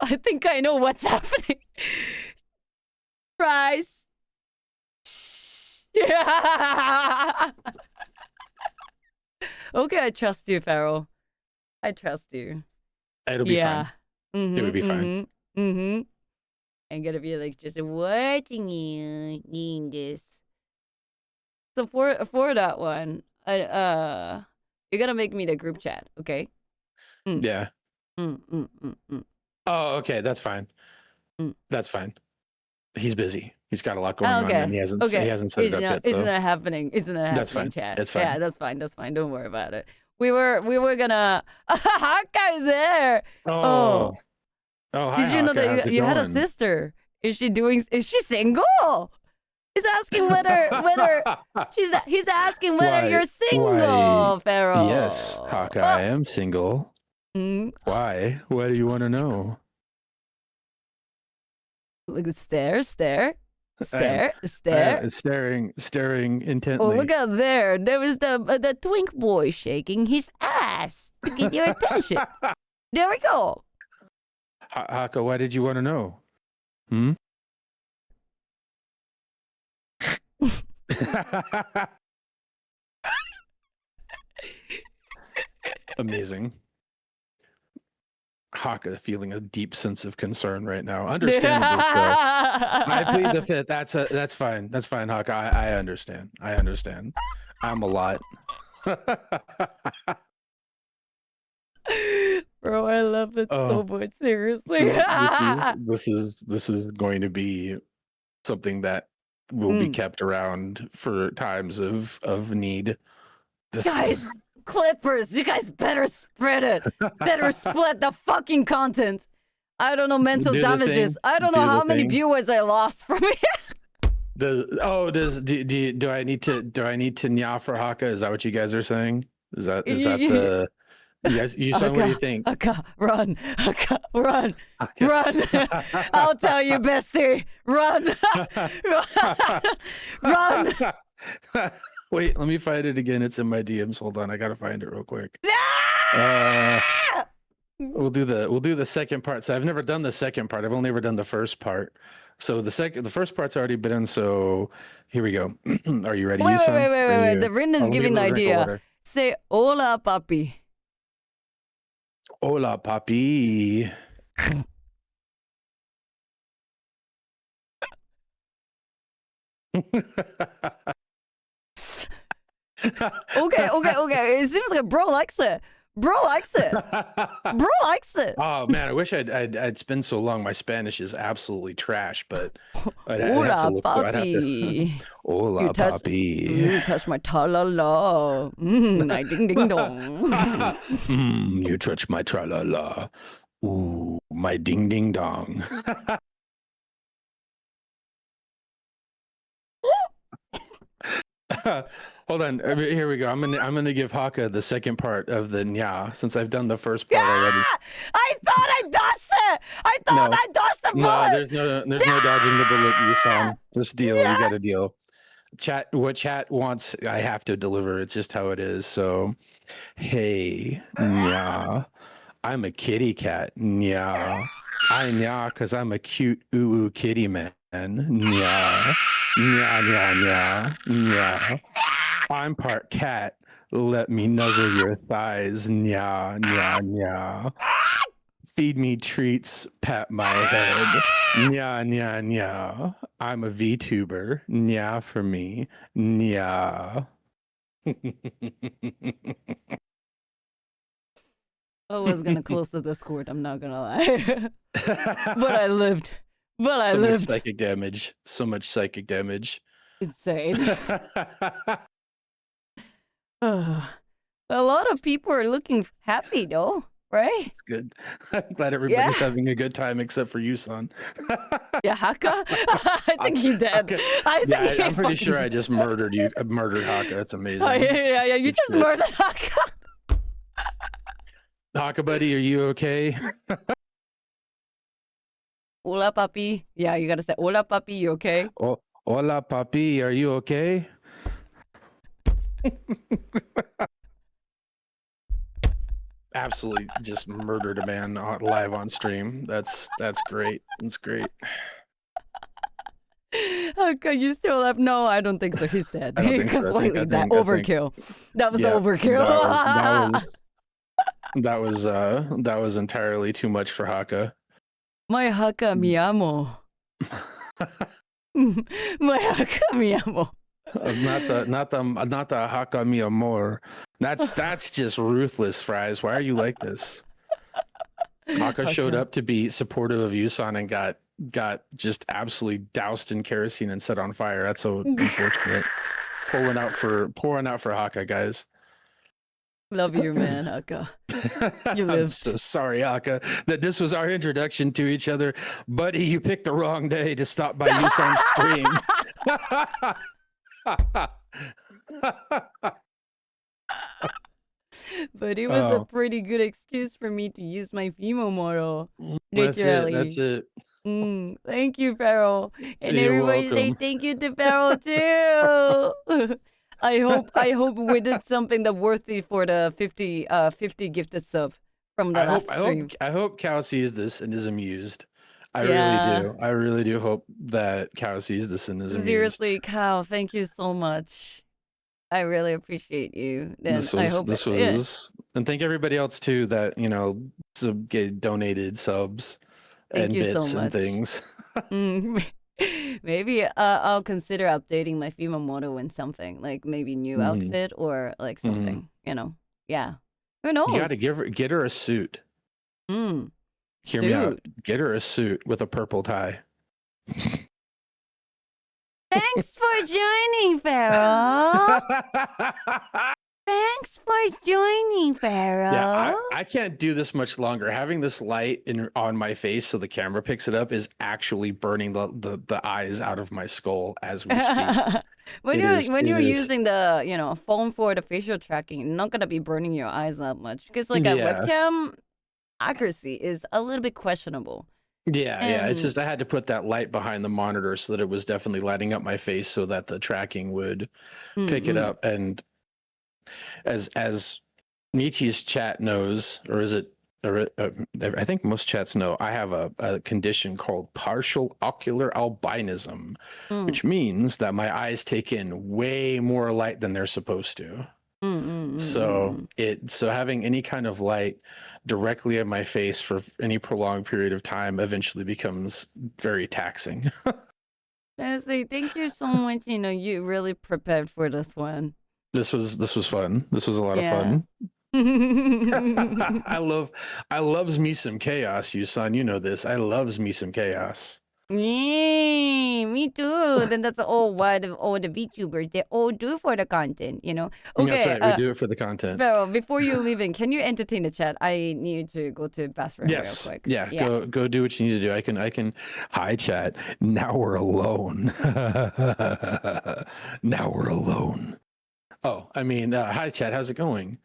I think I know what's happening. Price. Yeah. Okay, I trust you, Farrell. I trust you. It'll be fine. It would be fine. I'm gonna be like just watching you doing this. So for that one, you're gonna make me the group chat, okay? Yeah. Oh, okay. That's fine. That's fine. He's busy. He's got a lot going on, and he hasn't set it up yet. It's So not happening. It's not happening. that's fine. Chat. It's fine. Yeah, that's fine. That's fine. Don't worry about it. We were gonna. Hawkeye's there. Oh, hi, Did you know Hawkeye. that you had a sister? Is she single? He's asking whether he's asking whether you're single, Pharaoh. Yes, Hawkeye, I am single. Why? What do you want to know? Look, stare. Staring intently. Oh, look out there! There was the twink boy shaking his ass to get your attention. There we go. Haka, why did you want to know? Amazing. Haka feeling a deep sense of concern right now. Understandable. I plead the fifth. That's fine. That's fine, Haka. I understand. I'm a lot. Bro, I love it so much. Seriously. This is going to be something that will be kept around for times of need. Guys, Clippers, you guys better spread it. Better split the fucking content. I don't know mental damages. I don't know how many viewers I lost from it. Do I need to nya for Haka? Is that what you guys are saying? Is that the you son, what do you think? Haka, run. Run. I'll tell you, bestie. Run. Run. Wait, let me find it again. It's in my DMs. Hold on, I gotta find it real quick. We'll do the second part. So I've never done the second part. I've only ever done the first part. So the first part's already been done. So here we go. Are you ready? Wait. The Rin is giving an idea. Say hola, papi. Hola, papi. Okay. It seems like bro likes it. Bro likes it. Oh man, I wish I'd spent so long. My Spanish is absolutely trash, but Hola, papi. Hola, papi. You touch my tra-la-la. Ding dong. You touch my tra-la-la. Ooh, my ding dong. Hold on. Here we go. I'm gonna give Haka the second part of the nya since I've done the first part already. I thought I dodged it. I dodged the bullet. No, there's no dodging the bullet, Yusan. Just deal. You got to deal. What chat wants, I have to deliver. It's just how it is. So, hey, nya, I'm a kitty cat. Nya, I nya because I'm a cute kitty man. Nya. I'm part cat. Let me nuzzle your thighs. Nya. Feed me treats. Pat my head. Nya. I'm a VTuber. Nya for me. Nya. I was gonna close the Discord. I'm not gonna lie, but I lived. So much psychic damage. Insane. A lot of people are looking happy though, right? It's good. I'm glad everybody's having a good time except for you, son. Yeah, Haka? I think he did. I'm pretty sure I just murdered you. Murdered Haka. It's amazing. Oh, yeah. You just murdered Haka. Haka, buddy, are you okay? Hola, papi. Yeah, you gotta say, hola, papi, you okay? Oh, hola, papi, are you okay? Absolutely just murdered a man live on stream. That's great. That's great. Okay, you still have no, I don't think so. He's dead. I don't think so. Completely dead. Overkill. That was overkill. That was entirely too much for Haka. My Haka mi amo. My Haka mi amo. Not the Haka mi amor. That's just ruthless, Fries. Why are you like this? Haka showed up to be supportive of Yusan and got just absolutely doused in kerosene and set on fire. That's so unfortunate. Pouring out for Haka, guys. Love you, man, Haka. You live. I'm so sorry, Haka, that this was our introduction to each other. Buddy, you picked the wrong day to stop by Yusan's stream. But it was a pretty good excuse for me to use my Fimo model. Literally. That's it. Thank you, Farrell. And You're everybody welcome. say thank you to Farrell too. I hope we did something that worthy for the 50 gifted sub from the last stream. I hope Cal sees this and is amused. I really do hope that Cal sees this and is amused. Seriously, Cal, thank you so much. I really appreciate you. And and thank everybody else too that get donated subs and bits and things. Maybe I'll consider updating my female model in something like maybe new outfit or like something. Yeah. Who knows? You got to get her a suit. Hear me out. Get her a suit with a purple tie. Thanks for joining, Farrell. Thanks for joining, Farrell. Yeah, I can't do this much longer. Having this light on my face so the camera picks it up is actually burning the eyes out of my skull as we speak. when you're using the phone for the facial tracking, you're not gonna be burning your eyes that much because like a webcam accuracy is a little bit questionable. Yeah. It's just I had to put that light behind the monitor so that it was definitely lighting up my face so that the tracking would pick it up. And as Michi's chat knows, I think most chats know, I have a condition called partial ocular albinism, which means that my eyes take in way more light than they're supposed to. So having any kind of light directly in my face for any prolonged period of time eventually becomes very taxing. Honestly, thank you so much. You really prepared for this one. This was fun. This was a lot of fun. I loves me some chaos, Yusan. You know this. I loves me some chaos. Yeah, me too. Then that's all the VTubers, they all do for the content, Okay, that's right. We do it for the content. Farrell, before you leaving, can you entertain the chat? I need to go to the bathroom real quick. Yeah. Go do what you need to do. I can. Hi, chat. Now we're alone. Now we're alone. Oh, I mean, hi, chat. How's it going?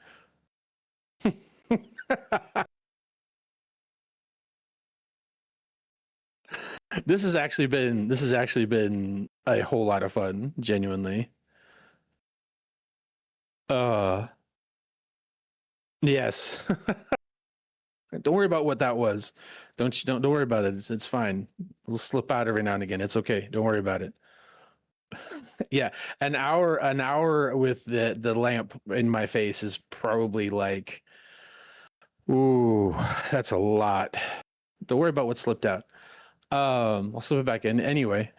This has actually been a whole lot of fun, genuinely. Yes. Don't worry about what that was. Don't worry about it. It's fine. It'll slip out every now and again. It's okay. Don't worry about it. Yeah, an hour with the lamp in my face is probably like, ooh, that's a lot. Don't worry about what slipped out. I'll slip it back in anyway.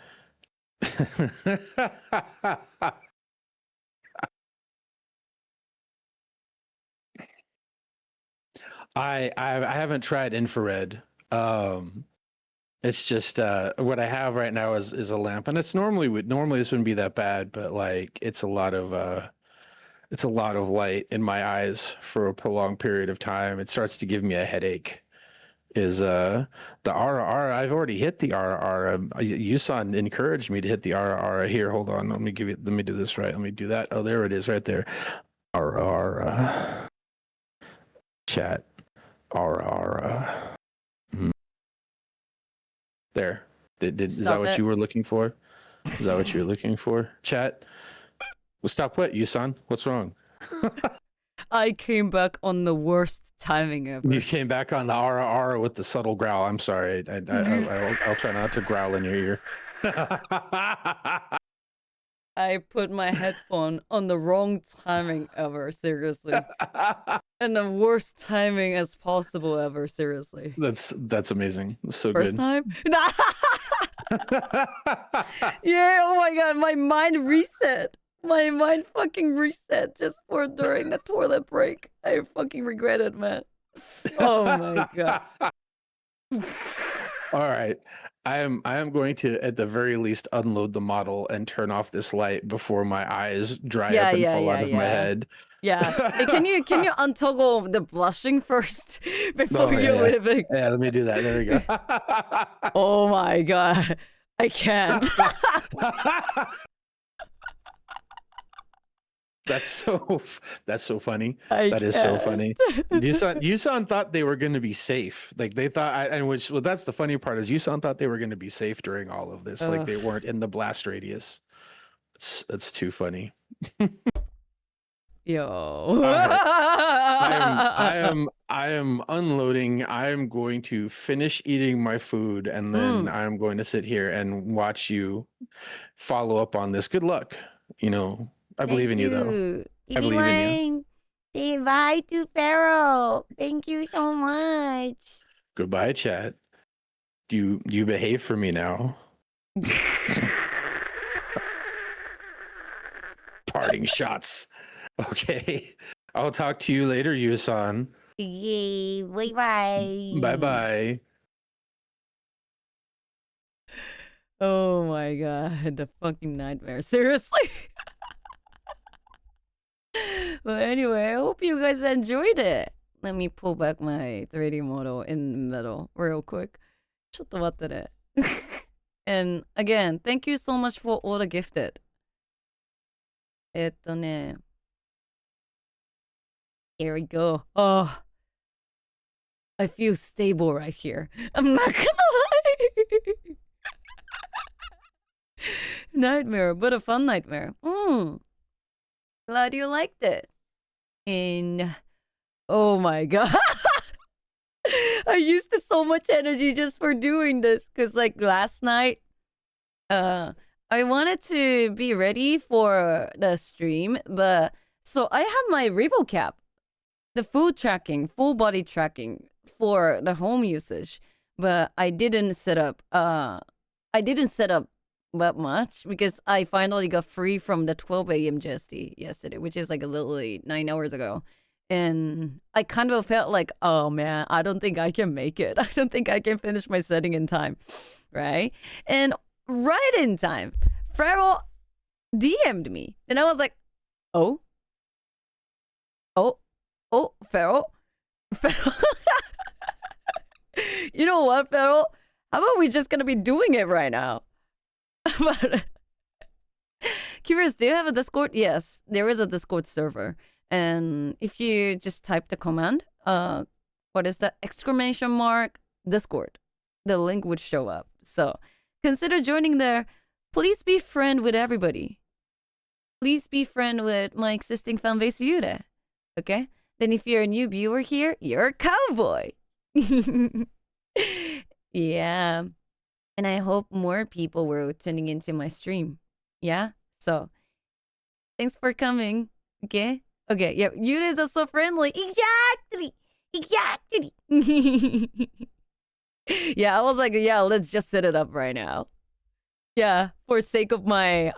I haven't tried infrared. It's just what I have right now is a lamp, and it's normally this wouldn't be that bad, but like it's a lot of light in my eyes for a prolonged period of time. It starts to give me a headache. Is the RR? I've already hit the RR. Yusan encouraged me to hit the RR. Here, hold on. Let me do this right. Let me do that. Oh, there it is, right there. RR. Chat. RR. There. Is that what you were looking for? Is that what you were looking for? Chat. Well, stop what, Yusan? What's wrong? I came back on the worst timing ever. You came back on the RR with the subtle growl. I'm sorry. I'll try not to growl in your ear. I put my headphone on the wrong timing ever, seriously. And the worst timing as possible ever, seriously. That's amazing. That's so First good. time? Yeah, oh my god, my mind reset. My mind fucking reset just for during the toilet break. I fucking regret it, man. Oh my god. All right. I am going to at the very least unload the model and turn off this light before my eyes dry up and fall out of my head. Yeah. Hey, can you untoggle the blushing first before Oh, you yeah. leaving? Yeah, let me do that. There we go. Oh my god. I can't. That's so funny. I That is so can't. funny. Yusan thought they were going to be safe. Like they thought, that's the funny part is Yusan thought they were going to be safe during all of this. Like they weren't in the blast radius. It's too funny. Yo. I am unloading. I am going to finish eating my food and then I'm going to sit here and watch you follow up on this. Good luck. I believe in you though. I believe in you. Say bye to Pharaoh. Thank you so much. Goodbye, chat. You behave for me now. Parting shots. Okay. I'll talk to you later, Yusan. Yay, bye. Bye. Oh my god, the fucking nightmare. Seriously? Well, anyway, I hope you guys enjoyed it. Let me pull back my 3D model in the middle real quick. ちょっと待ってね。And again, thank you so much for all the gifted. ね。Here we go. Oh, I feel stable right here. I'm not gonna lie. Nightmare, but a fun nightmare. Glad you liked it. And oh my god. I used so much energy just for doing this because like last night I wanted to be ready for the stream, but so I have my Revo cap, the food tracking, full body tracking for the home usage, but I didn't set up that much because I finally got free from the 12 a.m. GST yesterday, which is like literally 9 hours ago. And I kind of felt like, oh man, I don't think I can make it. I don't think I can finish my setting in time, right? And right in time, Pharaoh DM'd me. And I was like, oh, Pharaoh? You know what, Pharaoh? How about we just gonna be doing it right now? But curious, do you have a Discord? Yes, there is a Discord server. And if you just type the command, what is the exclamation mark Discord, the link would show up. So consider joining there. Please be friend with everybody. Please be friend with my existing fan base, Yure. Okay? Then if you're a new viewer here, you're a cowboy. Yeah. And I hope more people were tuning into my stream. Yeah? So thanks for coming. Okay? Okay, yeah, you guys are so friendly. Exactly. Yeah, I was like, yeah, let's just set it up right now. Yeah, for sake of my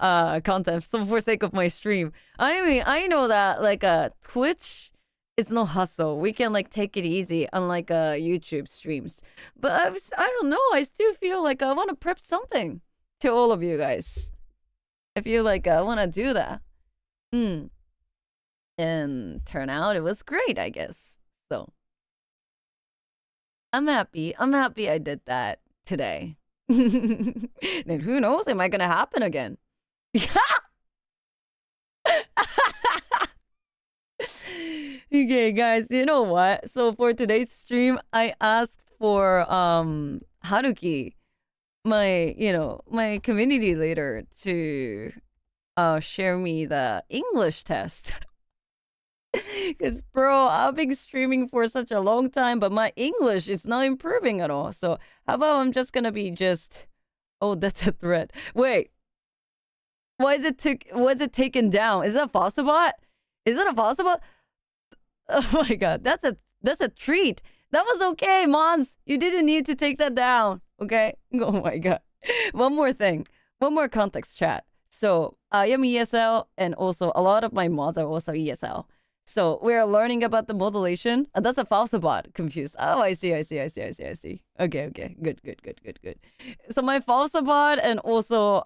content, so for sake of my stream. I mean, I know that like Twitch is no hustle. We can like take it easy unlike YouTube streams. But I don't know, I still feel like I want to prep something to all of you guys. If you like want to do that. And turn out it was great, I guess. So I'm happy I did that today. Then who knows, it might gonna happen again. Okay, guys, you know what? So for today's stream, I asked for Haruki, my community leader, to share me the English test. Because, bro, I've been streaming for such a long time, but my English is not improving at all. So how about I'm just gonna be oh, that's a threat. Wait. Was it taken down? Is it a false bot? Is it a false bot? Oh my god, that's a treat. That was okay, Mons. You didn't need to take that down. Okay? Oh my god. One more thing. One more context, chat. So I am ESL, and also a lot of my mods are also ESL. So we're learning about the modulation. That's a false bot. Confused. Oh, I see. Okay. Good. So my false bot and also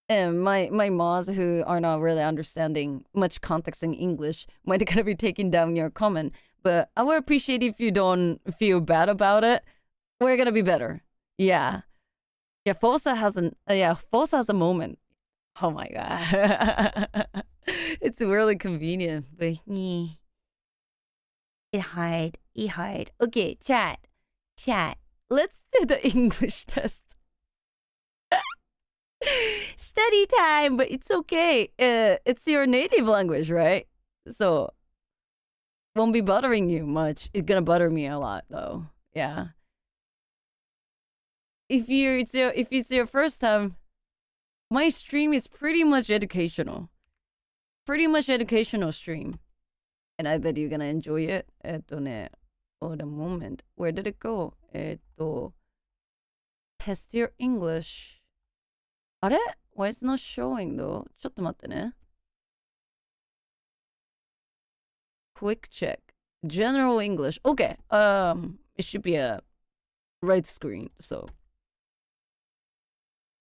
and my mods who are not really understanding much context in English might gonna be taking down your comment. But I would appreciate if you don't feel bad about it. We're gonna be better. Yeah. Yeah, Fosa has a moment. Oh my god. It's really convenient. But it hide. Okay, chat. Let's do the English test. Study time, but it's okay. It's your native language, right? So won't be bothering you much. It's gonna bother me a lot though. Yeah. If it's your first time, my stream is pretty much educational. Pretty much educational stream. And I bet you're gonna enjoy it. Oh, the moment. Where did it go? Test your English. あれ? Why is it not showing though? ちょっと待ってね. Quick check. General English. Okay. It should be a right screen. So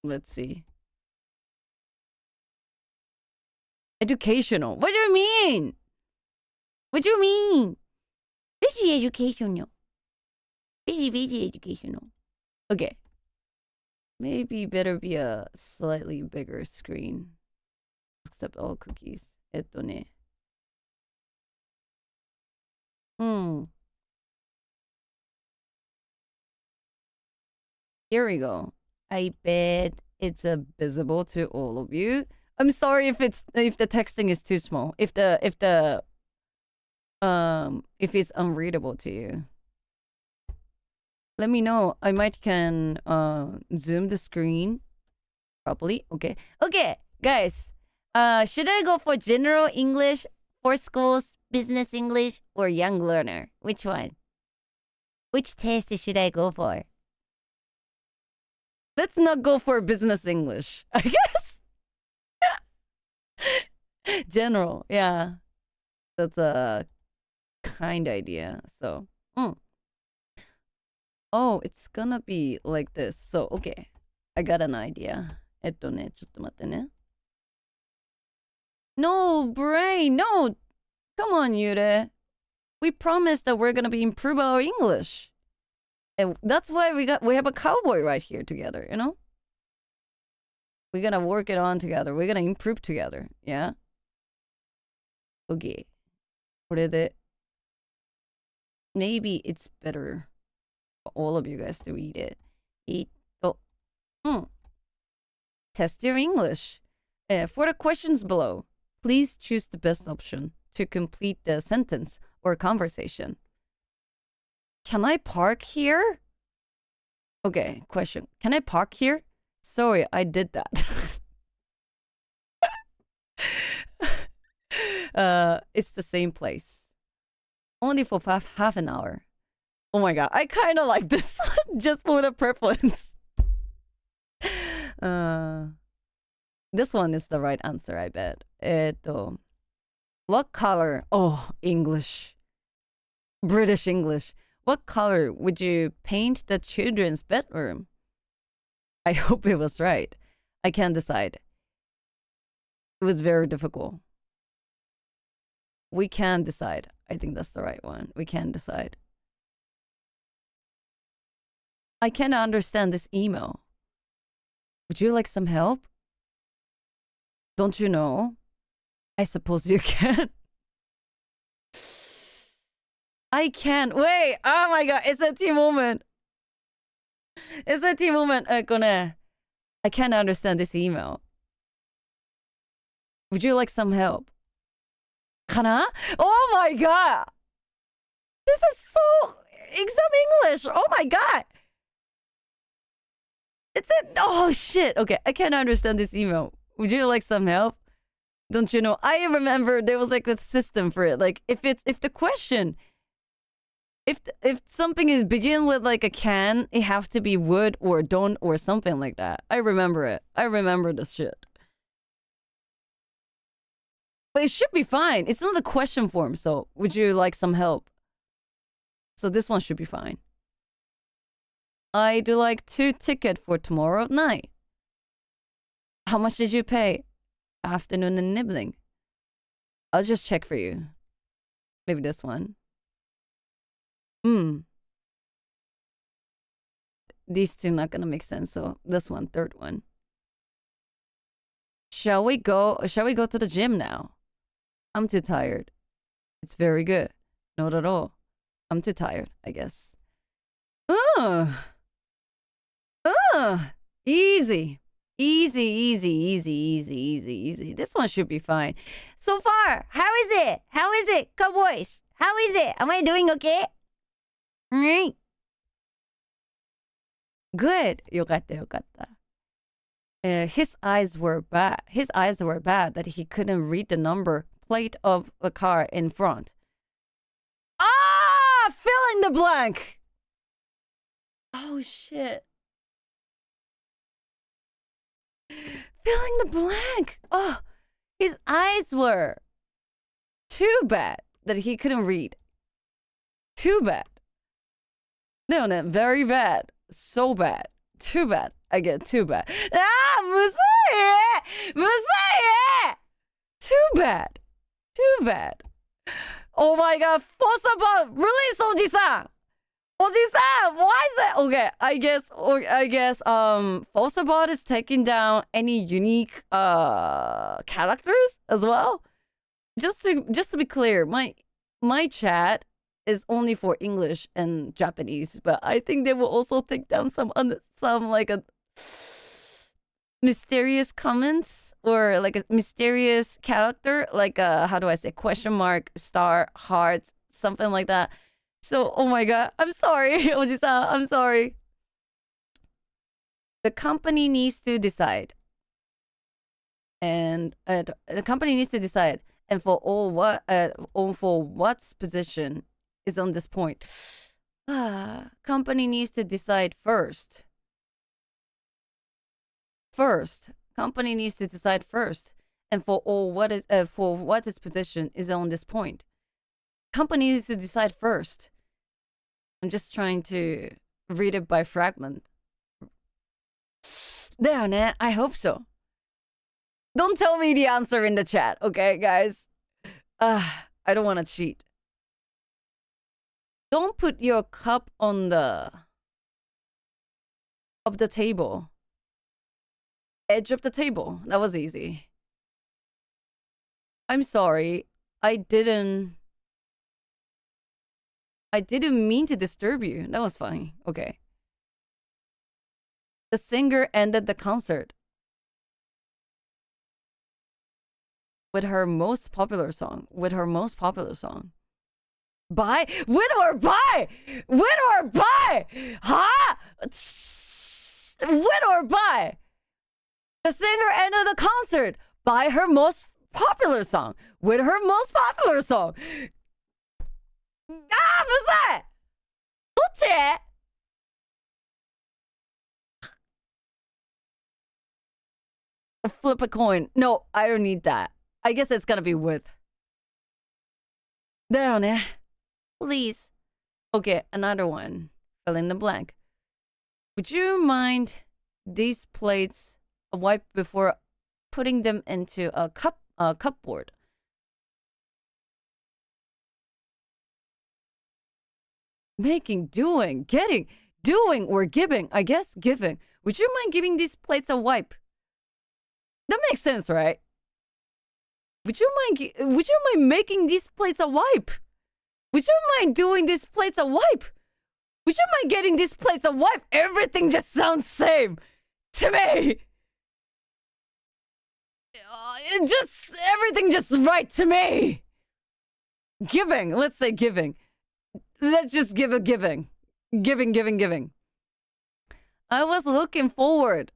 let's see. Educational. What do you mean? Very educational. Very educational. Okay. Maybe better be a slightly bigger screen. Accept all cookies. Here we go. I bet it's visible to all of you. I'm sorry if the texting is too small. If it's unreadable to you. Let me know. I might can zoom the screen properly. Okay. Okay, guys. Should I go for general English, for schools, business English, or young learner? Which one? Which test should I go for? Let's not go for business English, I guess. General, yeah. That's a kind idea. So, oh, it's gonna be like this. So, okay. I got an idea. ちょっと待ってね. No, brain, no. Come on, Yure. We promised that we're gonna be improve our English. And that's why we have a cowboy right here together, you know? We're gonna work it on together. We're gonna improve together, yeah? Okay. これで maybe it's better for all of you guys to read it. Test your English. For the questions below, please choose the best option to complete the sentence or conversation. Can I park here? Okay, question. Can I park here? Sorry, I did that. It's the same place. Only for half an hour. Oh my god, I kind of like this just for the preference. This one is the right answer, I bet. What color? Oh, English. British English. What color would you paint the children's bedroom? I hope it was right. I can't decide. It was very difficult. We can decide. I think that's the right one. We can decide. I cannot understand this email. Would you like some help? Don't you know? I suppose you can. I can. Wait. Oh my god. It's a tea moment. It's a tea moment. I can't understand this email. Would you like some help? Kana? Oh my god. This is so exam English. Oh my god. It's a oh shit. Okay, I can't understand this email. Would you like some help? Don't you know? I remember there was like a system for it. Like if the question, if something is begin with like a can, it have to be would or don't or something like that. I remember it. I remember this shit. But it should be fine. It's not a question form. So would you like some help? So this one should be fine. I'd like 2 tickets for tomorrow night. How much did you pay? Afternoon and nibbling. I'll just check for you. Maybe this one. These two not gonna make sense, so this one, third one. Shall we go to the gym now? I'm too tired. It's very good. Not at all. I'm too tired, I guess. Easy. Easy. This one should be fine. So far, how is it? How is it, cowboys? How is it? Am I doing okay? Right. Good. よかったよかった。His eyes were bad. His eyes were bad that he couldn't read the number plate of a car in front. Ah! Fill in the blank! Oh, shit. Filling the blank. Oh, his eyes were too bad that he couldn't read. Too bad. No, very bad. So bad. Too bad. I get too bad. Ah, 무서워! Too bad. Too bad. Oh my god. First of all, release Oji-san. Oji-san, why is it? Okay, I guess Falsabot is taking down any unique characters as well. Just to be clear, my chat is only for English and Japanese, but I think they will also take down some like a mysterious comments or like a mysterious character, like a how do I say question mark, star, heart, something like that. So, oh my god, I'm sorry, Oji-san, I'm sorry. The company needs to decide. And the company needs to decide. And for what's position is on this point. Company needs to decide first. Company needs to decide first. And for what its position is on this point. Company needs to decide first. I'm just trying to read it by fragment. There, I hope so. Don't tell me the answer in the chat, okay, guys? I don't want to cheat. Don't put your cup on the table. Edge of the table. That was easy. I'm sorry. I didn't mean to disturb you. That was fine. Okay. The singer ended the concert with her most popular song. Buy? Win or buy? Huh? Win or buy? The singer ended the concert by her most popular song. With her most popular song. Ah, むずい! どっち? Flip a coin. No, I don't need that. I guess it's gonna be with. だよね. Please. Okay, another one. Fill in the blank. Would you mind these plates wiped before putting them into a cupboard? Making, doing, getting, doing, or giving. I guess giving. Would you mind giving these plates a wipe? That makes sense, right? Would you mind making these plates a wipe? Would you mind doing these plates a wipe? Would you mind getting these plates a wipe? Everything just sounds same to me. Everything just right to me. Giving. Let's say giving. Let's just give a giving. Giving. I was looking forward.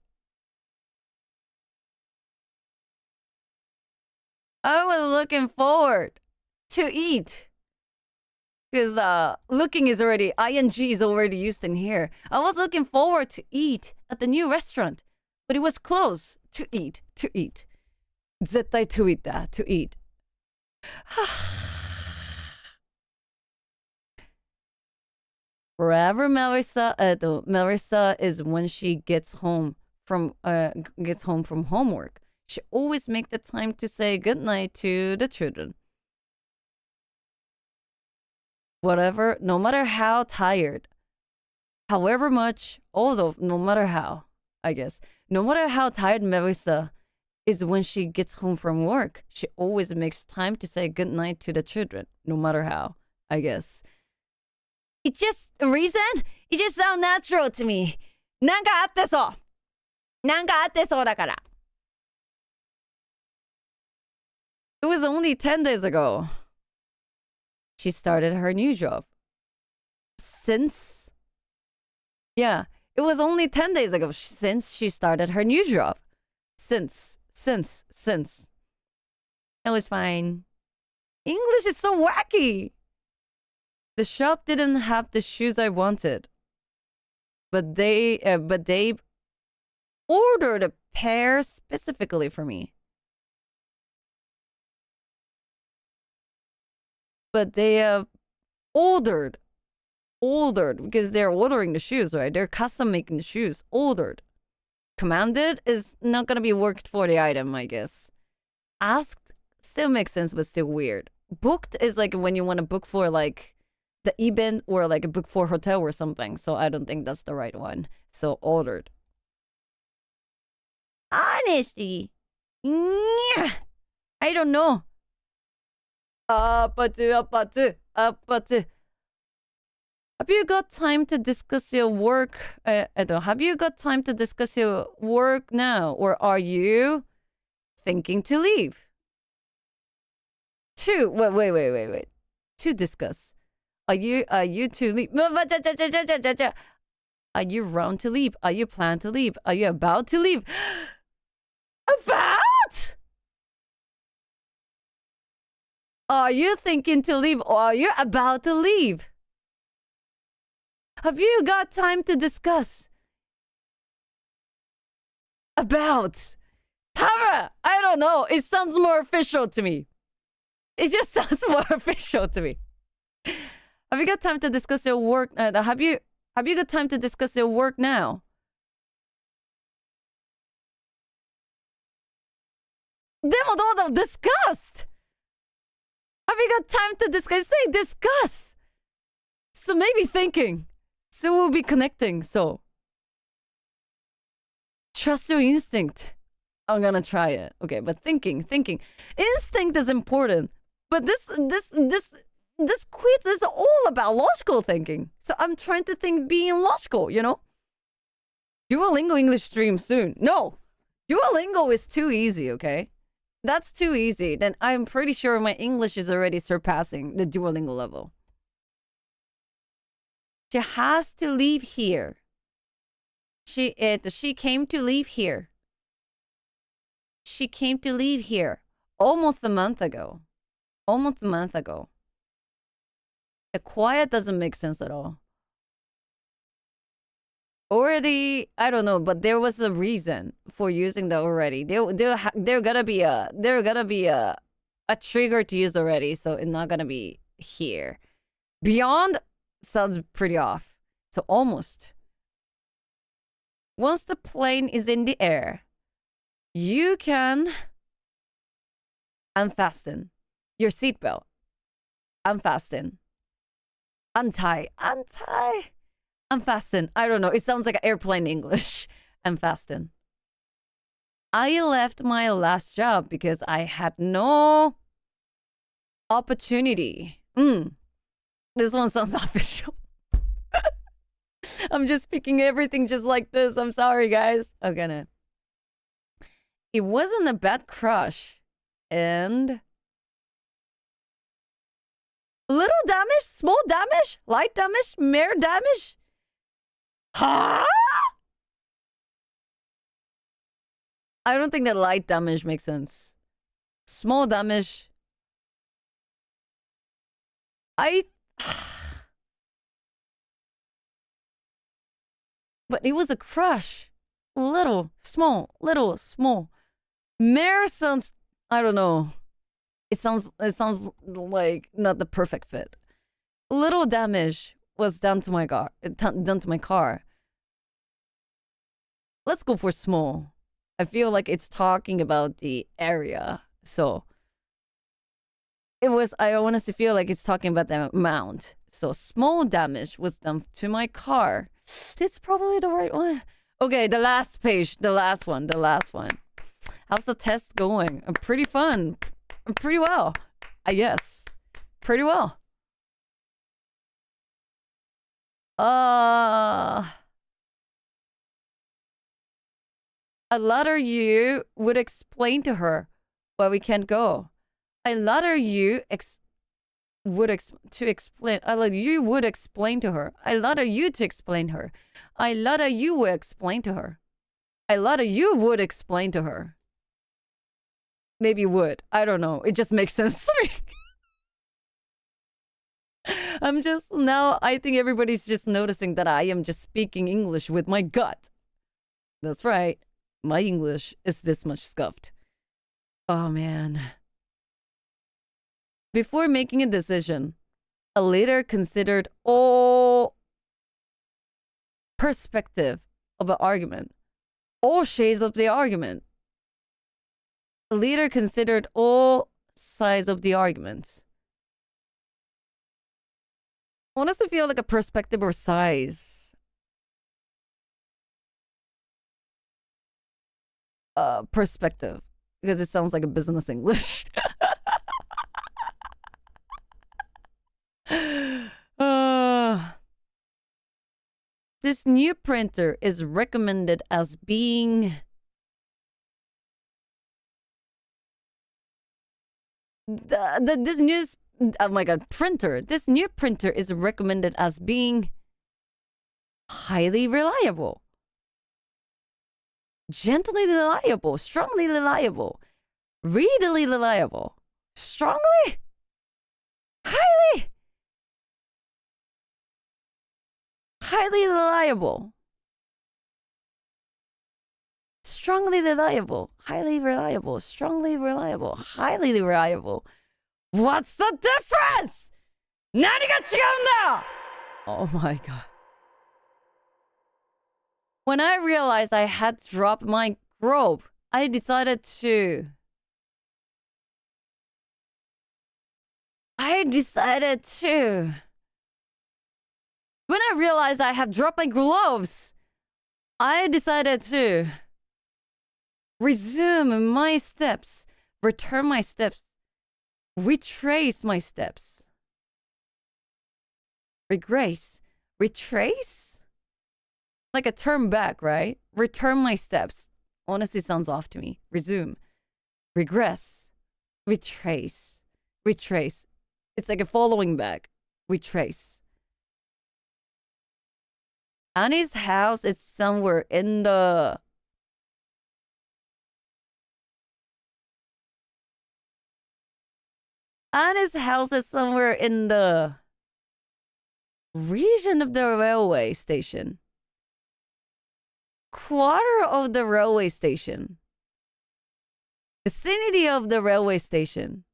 I was looking forward to eat. Because looking is already, ing is already used in here. I was looking forward to eat at the new restaurant. But it was closed. To eat. 絶対 to eat だ。to eat. Forever Melissa, Melissa is when she gets home from homework. She always make the time to say goodnight to the children. Whatever, no matter how tired, however much, although no matter how, I guess, no matter how tired Melissa is when she gets home from work, she always makes time to say goodnight to the children, no matter how, I guess. It just sounds natural to me. なんかあってそう。だから。It was only 10 days ago. She started her new job. Yeah, it was only 10 days ago since she started her new job. Since. It was fine. English is so wacky. The shop didn't have the shoes I wanted. But they ordered a pair specifically for me. But they ordered because they're ordering the shoes, right? They're custom making the shoes. Ordered. Commanded is not gonna be worked for the item, I guess. Asked still makes sense, but still weird. Booked is like when you want to book for like the event or like a book for hotel or something. So I don't think that's the right one. So ordered. Honestly, I don't know. But have you got time to discuss your work? Have you got time to discuss your work now, or are you thinking to leave? Wait. To discuss. Are you to leave? Are you round to leave? Are you plan to leave? Are you about to leave? About? Are you thinking to leave, or are you about to leave? Have you got time to discuss? About? Tara! I don't know. It sounds more official to me. It just sounds more official to me. Have you got time to discuss your work? Have you got time to discuss your work now? Discussed! Have you got time to discuss? Say discuss! So maybe thinking. So we'll be connecting, so. Trust your instinct. I'm gonna try it. Okay, but thinking. Instinct is important. But this quiz is all about logical thinking. So I'm trying to think being logical, you know? Duolingo English stream soon. No! Duolingo is too easy, okay? That's too easy. Then I'm pretty sure my English is already surpassing the Duolingo level. She has to leave here. She came to leave here. She came to leave here almost a month ago. The quiet doesn't make sense at all. Already, I don't know, but there was a reason for using that already. There gotta be a trigger to use already, so it's not gonna be here. Beyond sounds pretty off. So almost. Once the plane is in the air, you can unfasten your seatbelt. Unfasten. Untie. Unfasten. I don't know. It sounds like airplane English. Unfasten. I left my last job because I had no opportunity. This one sounds official. I'm just picking everything just like this. I'm sorry, guys. Okay. It wasn't a bad crush. And little damage, small damage, light damage, mere damage. Huh? I don't think that light damage makes sense. Small damage. But it was a crush. Little, small. Mare sounds, I don't know. It sounds like not the perfect fit. Little damage was done to my car. Let's go for small. I feel like it's talking about the area. So I want us to feel like it's talking about the amount. So small damage was done to my car. That's probably the right one. Okay, the last page, the last one. How's the test going? Pretty fun. Pretty well, I guess. Pretty well. A letter U would explain to her where we can't go. A letter U would explain to her. A letter U to explain her. A letter U would explain to her. A letter U would explain to her. Maybe would. I don't know. It just makes sense to me. I think everybody's just noticing that I am just speaking English with my gut. That's right. My English is this much scuffed. Oh, man. Before making a decision, a leader considered all perspective of an argument, all shades of the argument. A leader considered all sides of the arguments. I want us to feel like a perspective or size. Perspective. Because it sounds like a business English. This new printer is recommended as being this new printer is recommended as being highly reliable, gently reliable, strongly reliable, readily reliable, strongly, highly reliable, strongly reliable, highly reliable, strongly reliable, highly reliable. What's the difference? 何が違うんだ? Oh my god. When I realized I had dropped my robe, I decided to when I realized I had dropped my gloves, I decided to resume my steps, return my steps, retrace my steps. Retrace? Like a turn back, right? Return my steps. Honestly, sounds off to me. Resume. Regress. Retrace. It's like a following back. Retrace. Annie's house is somewhere in the... Annie's house is somewhere in the region of the railway station. Quarter of the railway station. Vicinity of the railway station.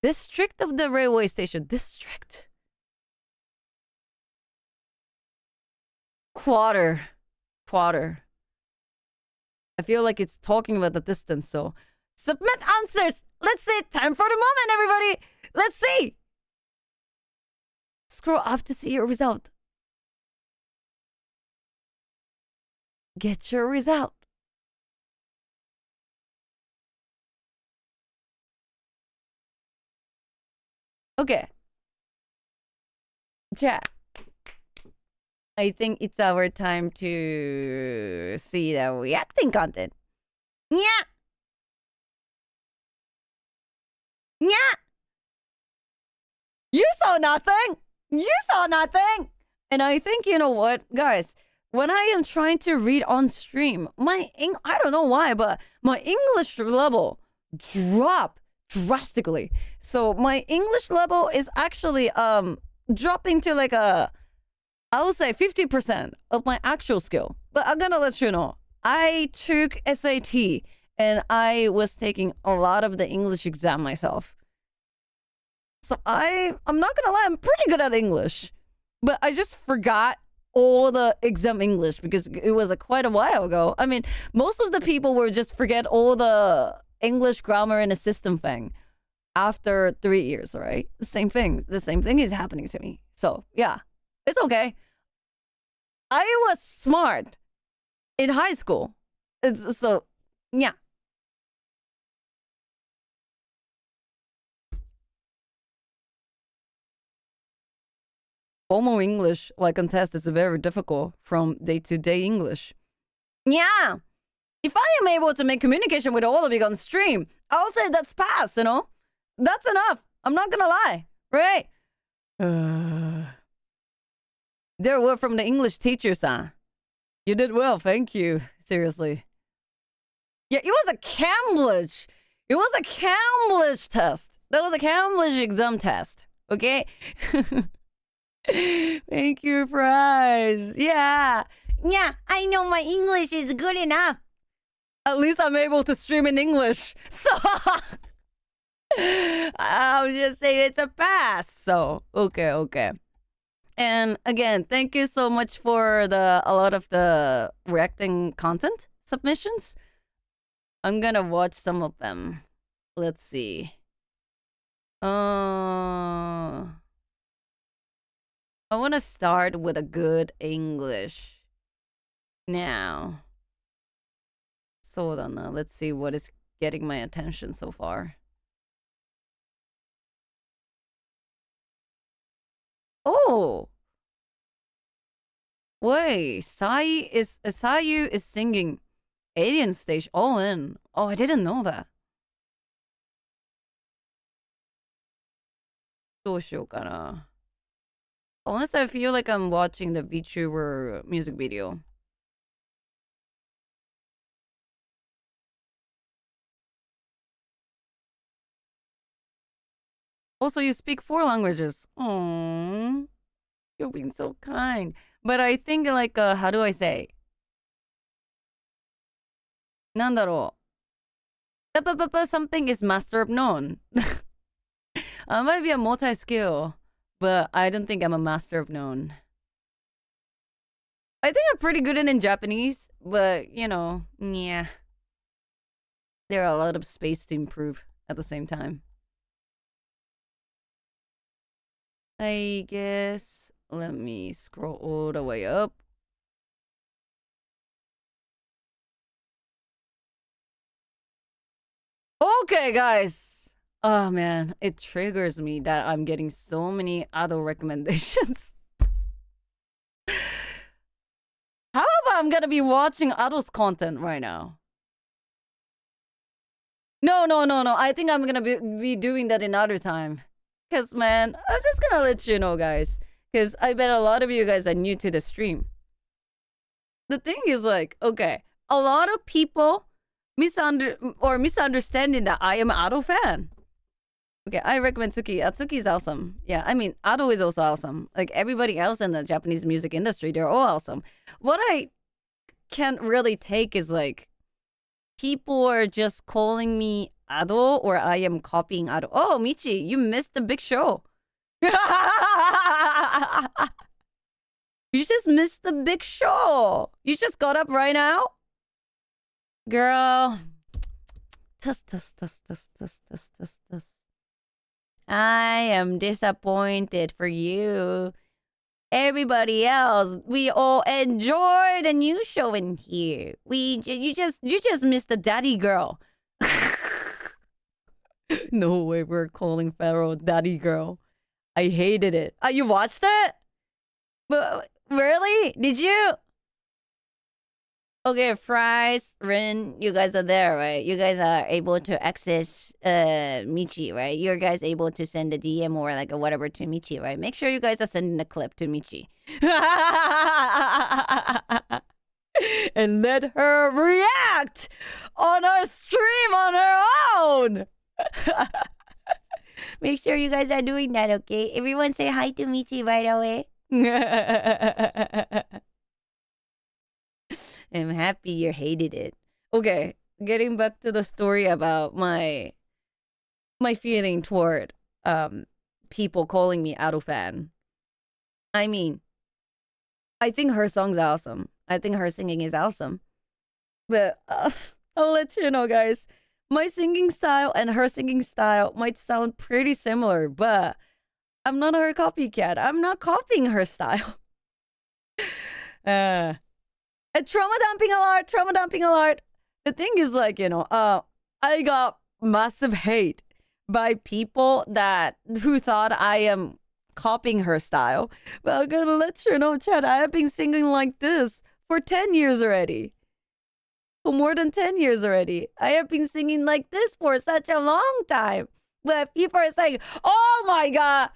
District of the railway station. District. Quarter. I feel like it's talking about the distance, so submit answers. Let's see. Time for the moment, everybody. Let's see. Scroll up to see your result. Get your result. Okay. Chat. I think it's our time to see the reacting content. Yeah. You saw nothing. And I think, you know what, guys, when I am trying to read on stream, I don't know why, but my English level dropped drastically. So my English level is actually dropping to like I would say 50% of my actual skill. But I'm gonna let you know, I took SAT and I was taking a lot of the English exam myself. So I'm not gonna lie, I'm pretty good at English. But I just forgot all the exam English because it was quite a while ago. I mean, most of the people will just forget all the English grammar and the system thing after 3 years, right? The same thing is happening to me. So yeah, it's okay. I was smart in high school. So yeah. Formal English, like contest, is very difficult from day-to-day English. Yeah. If I am able to make communication with all of you on stream, I'll say that's pass, you know? That's enough. I'm not gonna lie, right? There were from the English teachers, huh? You did well, thank you. Seriously. Yeah, it was a Cambridge. It was a Cambridge test. That was a Cambridge exam test, okay? Thank you, Fries. Yeah. Yeah, I know my English is good enough. At least I'm able to stream in English. So I'll just say it's a pass. So, okay. And again, thank you so much for a lot of the reacting content submissions. I'm gonna watch some of them. Let's see. I want to start with a good English. Now. So let's see what is getting my attention so far. Oh! Wait, Sayu is singing Alien Stage All In. Oh, I didn't know that. どうしようかな. Unless I feel like I'm watching the VTuber music video. Also, you speak 4 languages. Aww. You're being so kind. But I think like, how do I say? なんだろう. Something is master of none. I might be a multi-skill, but I don't think I'm a master of none. I think I'm pretty good in Japanese, but, you know, yeah. There are a lot of space to improve at the same time. I guess, let me scroll all the way up. Okay, guys. Oh, man. It triggers me that I'm getting so many adult recommendations. How about I'm gonna be watching adult content right now? No. I think I'm gonna be doing that another time. Because, man, I'm just gonna let you know, guys. Because I bet a lot of you guys are new to the stream. The thing is, like, okay, a lot of people misunderstanding that I am an Ado fan. Okay, I recommend Tsuki. Tsuki is awesome. Yeah, I mean, Ado is also awesome. Like, everybody else in the Japanese music industry, they're all awesome. What I can't really take is, like, people are just calling me Ado or I am copying Ado. Oh, Michi, you missed the big show. You just missed the big show. You just got up right now? Girl. Tuss. I am disappointed for you. Everybody else, we all enjoy the new show in here. You just missed the daddy girl. No way we're calling Pharaoh daddy girl. I hated it. You watched it? But really? Did you? Okay, Fries, Rin, you guys are there, right? You guys are able to access Michi, right? You're guys able to send a DM or like a whatever to Michi, right? Make sure you guys are sending the clip to Michi. And let her react on our stream on her own. Make sure you guys are doing that, okay? Everyone say hi to Michi right away. I'm happy you hated it. Okay, getting back to the story about my feeling toward people calling me Ado fan. I mean, I think her song's awesome. I think her singing is awesome. But I'll let you know, guys. My singing style and her singing style might sound pretty similar, but I'm not her copycat. I'm not copying her style. Trauma dumping alert. The thing is, like, I got massive hate by people who thought I am copying her style. But I'm gonna let you know, Chad, I have been singing like this for 10 years already. For more than 10 years already. I have been singing like this for such a long time. But people are saying, oh my god,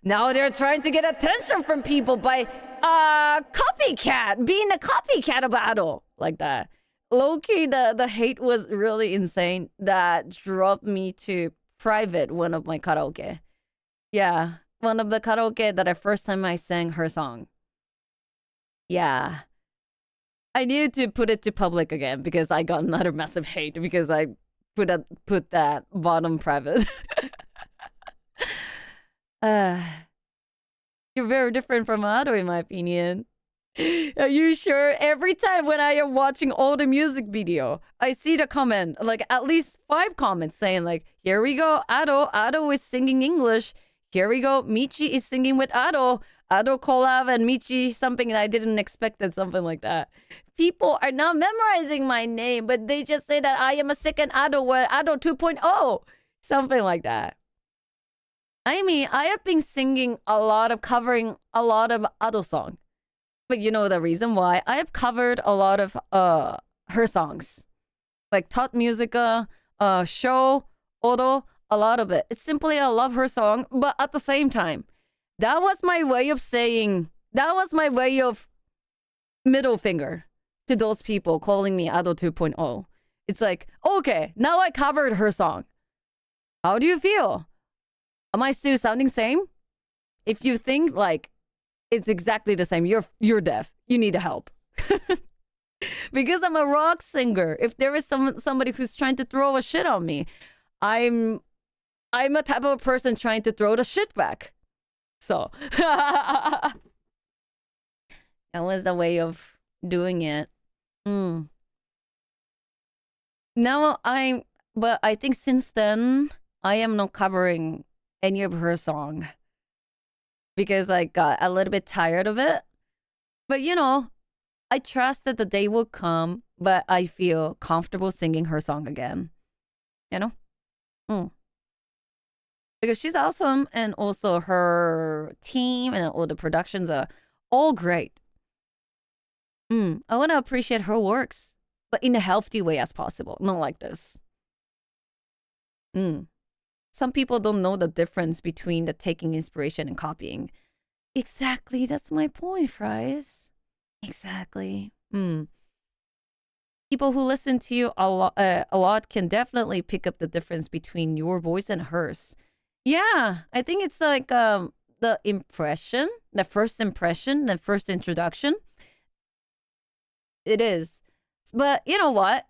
now they're trying to get attention from people by being a copycat of Ado, like that. Low-key, the hate was really insane. That dropped me to private one of my karaoke. Yeah, one of the karaoke that the first time I sang her song. Yeah. I needed to put it to public again because I got another massive hate because I put that bottom private. You're very different from Ado, in my opinion. Are you sure? Every time when I am watching all the music video, I see the comment, like at least 5 comments saying like, here we go, Ado is singing English. Here we go, Michi is singing with Ado collab and Michi something that I didn't expect, it, something like that. People are not memorizing my name, but they just say that I am a second Ado, or Ado 2.0, something like that. I mean, I have been covering a lot of Ado songs. But you know the reason why? I have covered a lot of her songs. Like Tot Musica, Show, Odo, a lot of it. It's simply I love her song, but at the same time, that was my way of middle finger to those people calling me Ado 2.0. It's like, okay, now I covered her song. How do you feel? Am I still sounding same? If you think like it's exactly the same, you're deaf. You need help. Because I'm a rock singer. If there is somebody who's trying to throw a shit on me, I'm a type of person trying to throw the shit back. So that was the way of doing it. Now but I think since then I am not covering any of her song because I got a little bit tired of it. But I trust that the day will come, but I feel comfortable singing her song again. Because she's awesome, and also her team and all the productions are all great. I want to appreciate her works, but in a healthy way as possible, not like this. Some people don't know the difference between the taking inspiration and copying. Exactly, that's my point, Fries. Exactly. People who listen to you a lot can definitely pick up the difference between your voice and hers. Yeah, I think it's like the first impression, the first introduction. It is. But you know what?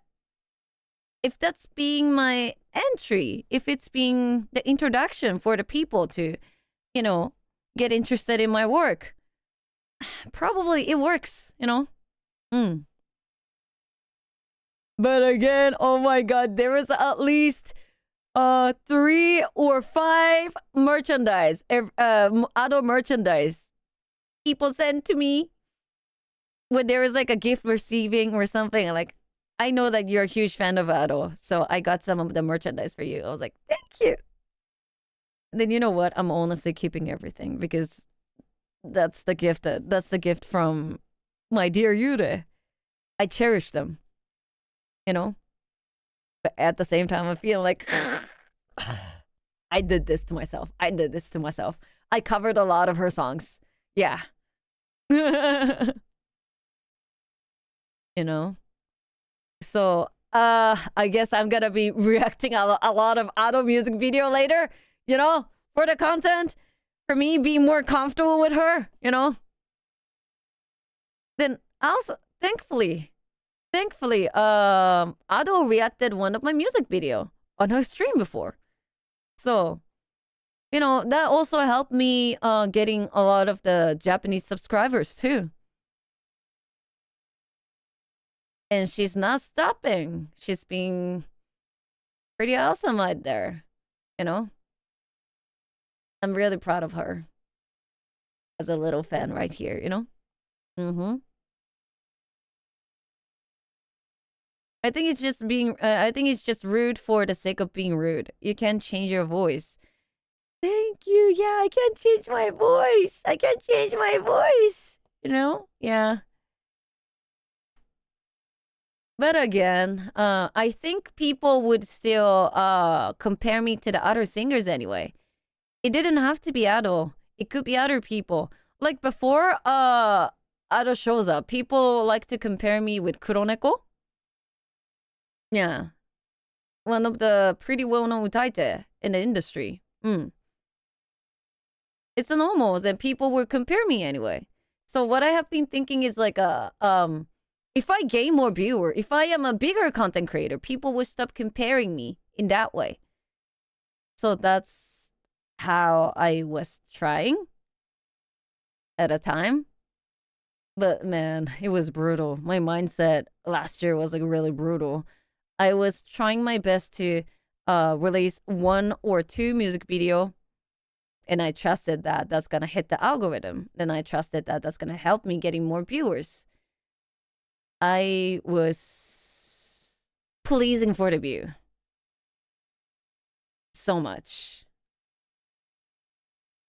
If that's being my entry, if it's being the introduction for the people to, get interested in my work, probably it works, But again, oh my god, there was at least 3 or 5 merchandise, Ado merchandise people sent to me when there was like a gift receiving or something. Like, I know that you're a huge fan of Ado, so I got some of the merchandise for you. I was like, thank you. Then you know what? I'm honestly keeping everything because that's the gift from my dear Yure. I cherish them, you know? But at the same time, I feel like I did this to myself. I did this to myself. I covered a lot of her songs. Yeah. You know? So, I guess I'm gonna be reacting a lot of Ado music video later, you know, for the content, for me being more comfortable with her, you know? Then also, thankfully, Ado reacted one of my music video on her stream before. So, you know, that also helped me getting a lot of the Japanese subscribers too. And she's not stopping. She's being pretty awesome out there, you know? I'm really proud of her as a little fan right here, you know? Mm-hmm. I think it's just being, I think it's just rude for the sake of being rude. You can't change your voice. Thank you. Yeah, I can't change my voice. I can't change my voice. You know? Yeah. But again, I think people would still compare me to the other singers anyway. It didn't have to be Ado. It could be other people. Like before Ado shows up, people like to compare me with Kuroneko. Yeah. One of the pretty well-known utaite in the industry. It's a normal that people would compare me anyway. So what I have been thinking is like if I gain more viewers, if I am a bigger content creator, people will stop comparing me in that way. So that's how I was trying at a time. But man, it was brutal. My mindset last year was like really brutal. I was trying my best to release 1 or 2 music video, and I trusted that that's gonna hit the algorithm. Then I trusted that that's gonna help me getting more viewers. I was pleasing for the view so much.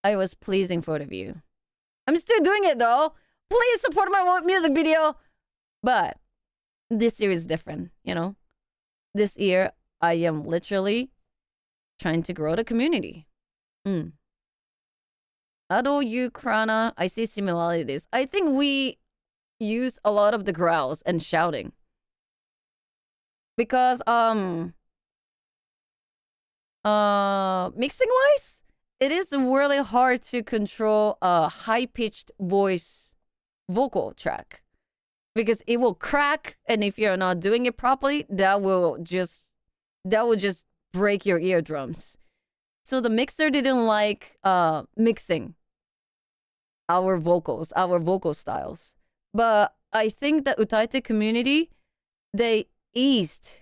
I was pleasing for the view. I'm still doing it though. Please support my music video. But this year is different, you know? This year, I am literally trying to grow the community. Ado, you, Krana, I see similarities. I think we use a lot of the growls and shouting. Because, mixing-wise, it is really hard to control a high-pitched voice vocal track. Because it will crack, and if you're not doing it properly, that will just break your eardrums. So the mixer didn't like mixing our vocals, our vocal styles. But I think the utaite community, they eased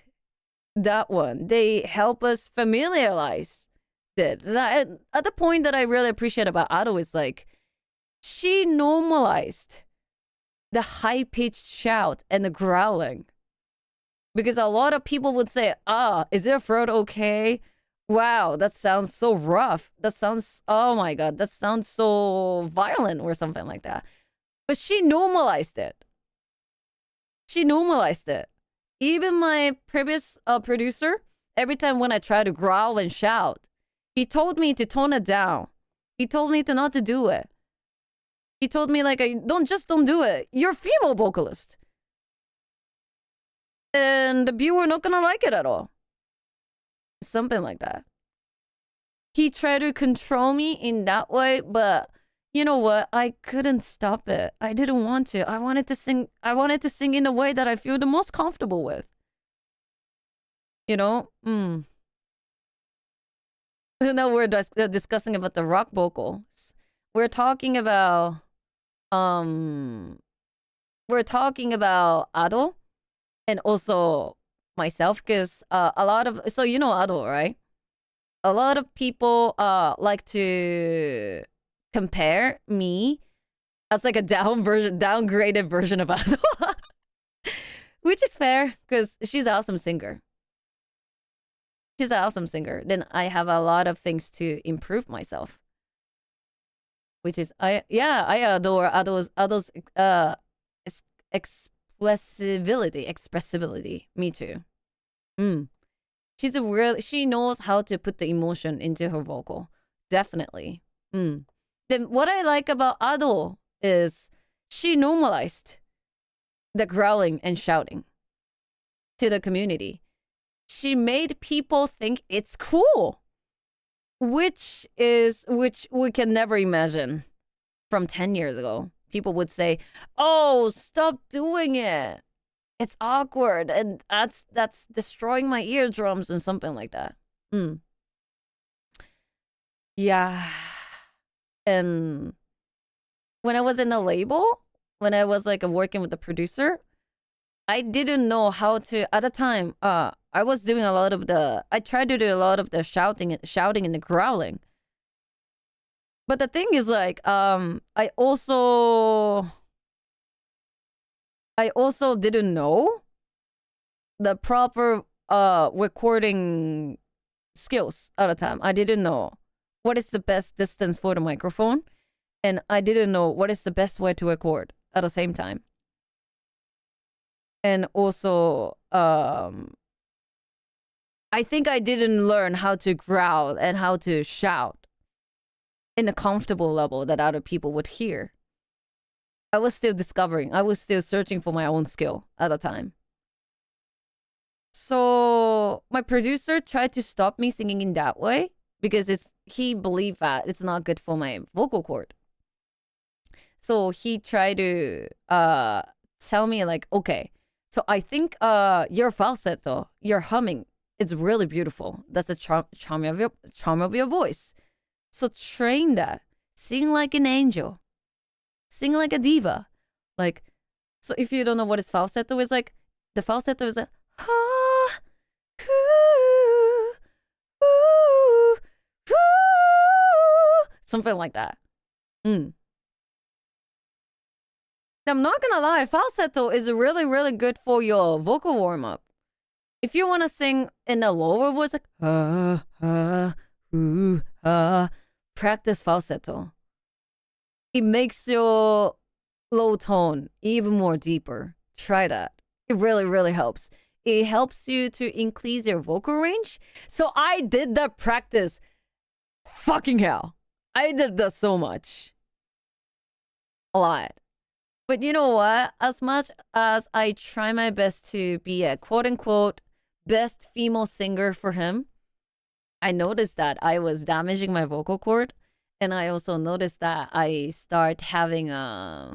that one. They help us familiarize it. At the point that I really appreciate about Ado is like, she normalized the high-pitched shout and the growling. Because a lot of people would say, is your throat okay? Wow, that sounds so rough. That sounds, oh my god, that sounds so violent or something like that. But she normalized it. She normalized it. Even my previous producer, every time when I try to growl and shout, he told me to tone it down. He told me to not to do it. He told me like, don't do it. You're a female vocalist. And the viewer not gonna like it at all. Something like that. He tried to control me in that way, but you know what? I couldn't stop it. I didn't want to. I wanted to sing in a way that I feel the most comfortable with. You know? Now we're discussing about the rock vocals. We're talking about Ado and also myself, because a lot of, so you know Ado, right? A lot of people like to compare me as like a downgraded version of Ado. Which is fair, because she's an awesome singer. She's an awesome singer. Then I have a lot of things to improve myself. Which is, I adore Ado's expressibility. Me too. She knows how to put the emotion into her vocal. Definitely. Then what I like about Ado is she normalized the growling and shouting to the community. She made people think it's cool, which we can never imagine from 10 years ago. People would say, "Oh, stop doing it. It's awkward, and that's destroying my eardrums," and something like that. Yeah. And when I was in the label, when I was like working with the producer, I didn't know how to, at the time, I was doing I tried to do a lot of the shouting and the growling. But the thing is like, I also didn't know the proper recording skills at the time. I didn't know what is the best distance for the microphone, and I didn't know what is the best way to record at the same time. And also, I think I didn't learn how to growl and how to shout in a comfortable level that other people would hear. I was still discovering. I was still searching for my own skill at the time. So my producer tried to stop me singing in that way because he believed that it's not good for my vocal cord. So he tried to tell me like, okay, so I think your falsetto, your humming, is really beautiful. That's the charm of your voice. So train that. Sing like an angel. Sing like a diva. Like, so if you don't know what is falsetto is like, the falsetto is like, ha, coo, ooh, ooh, something like that. I'm not gonna lie, falsetto is really, really good for your vocal warm-up. If you want to sing in a lower voice, like, practice falsetto. It makes your low tone even more deeper. Try that. It really, really helps. It helps you to increase your vocal range. So I did that practice. Fucking hell. I did that so much. A lot. But you know what? As much as I try my best to be a quote-unquote best female singer for him, I noticed that I was damaging my vocal cord. And I also noticed that I start having a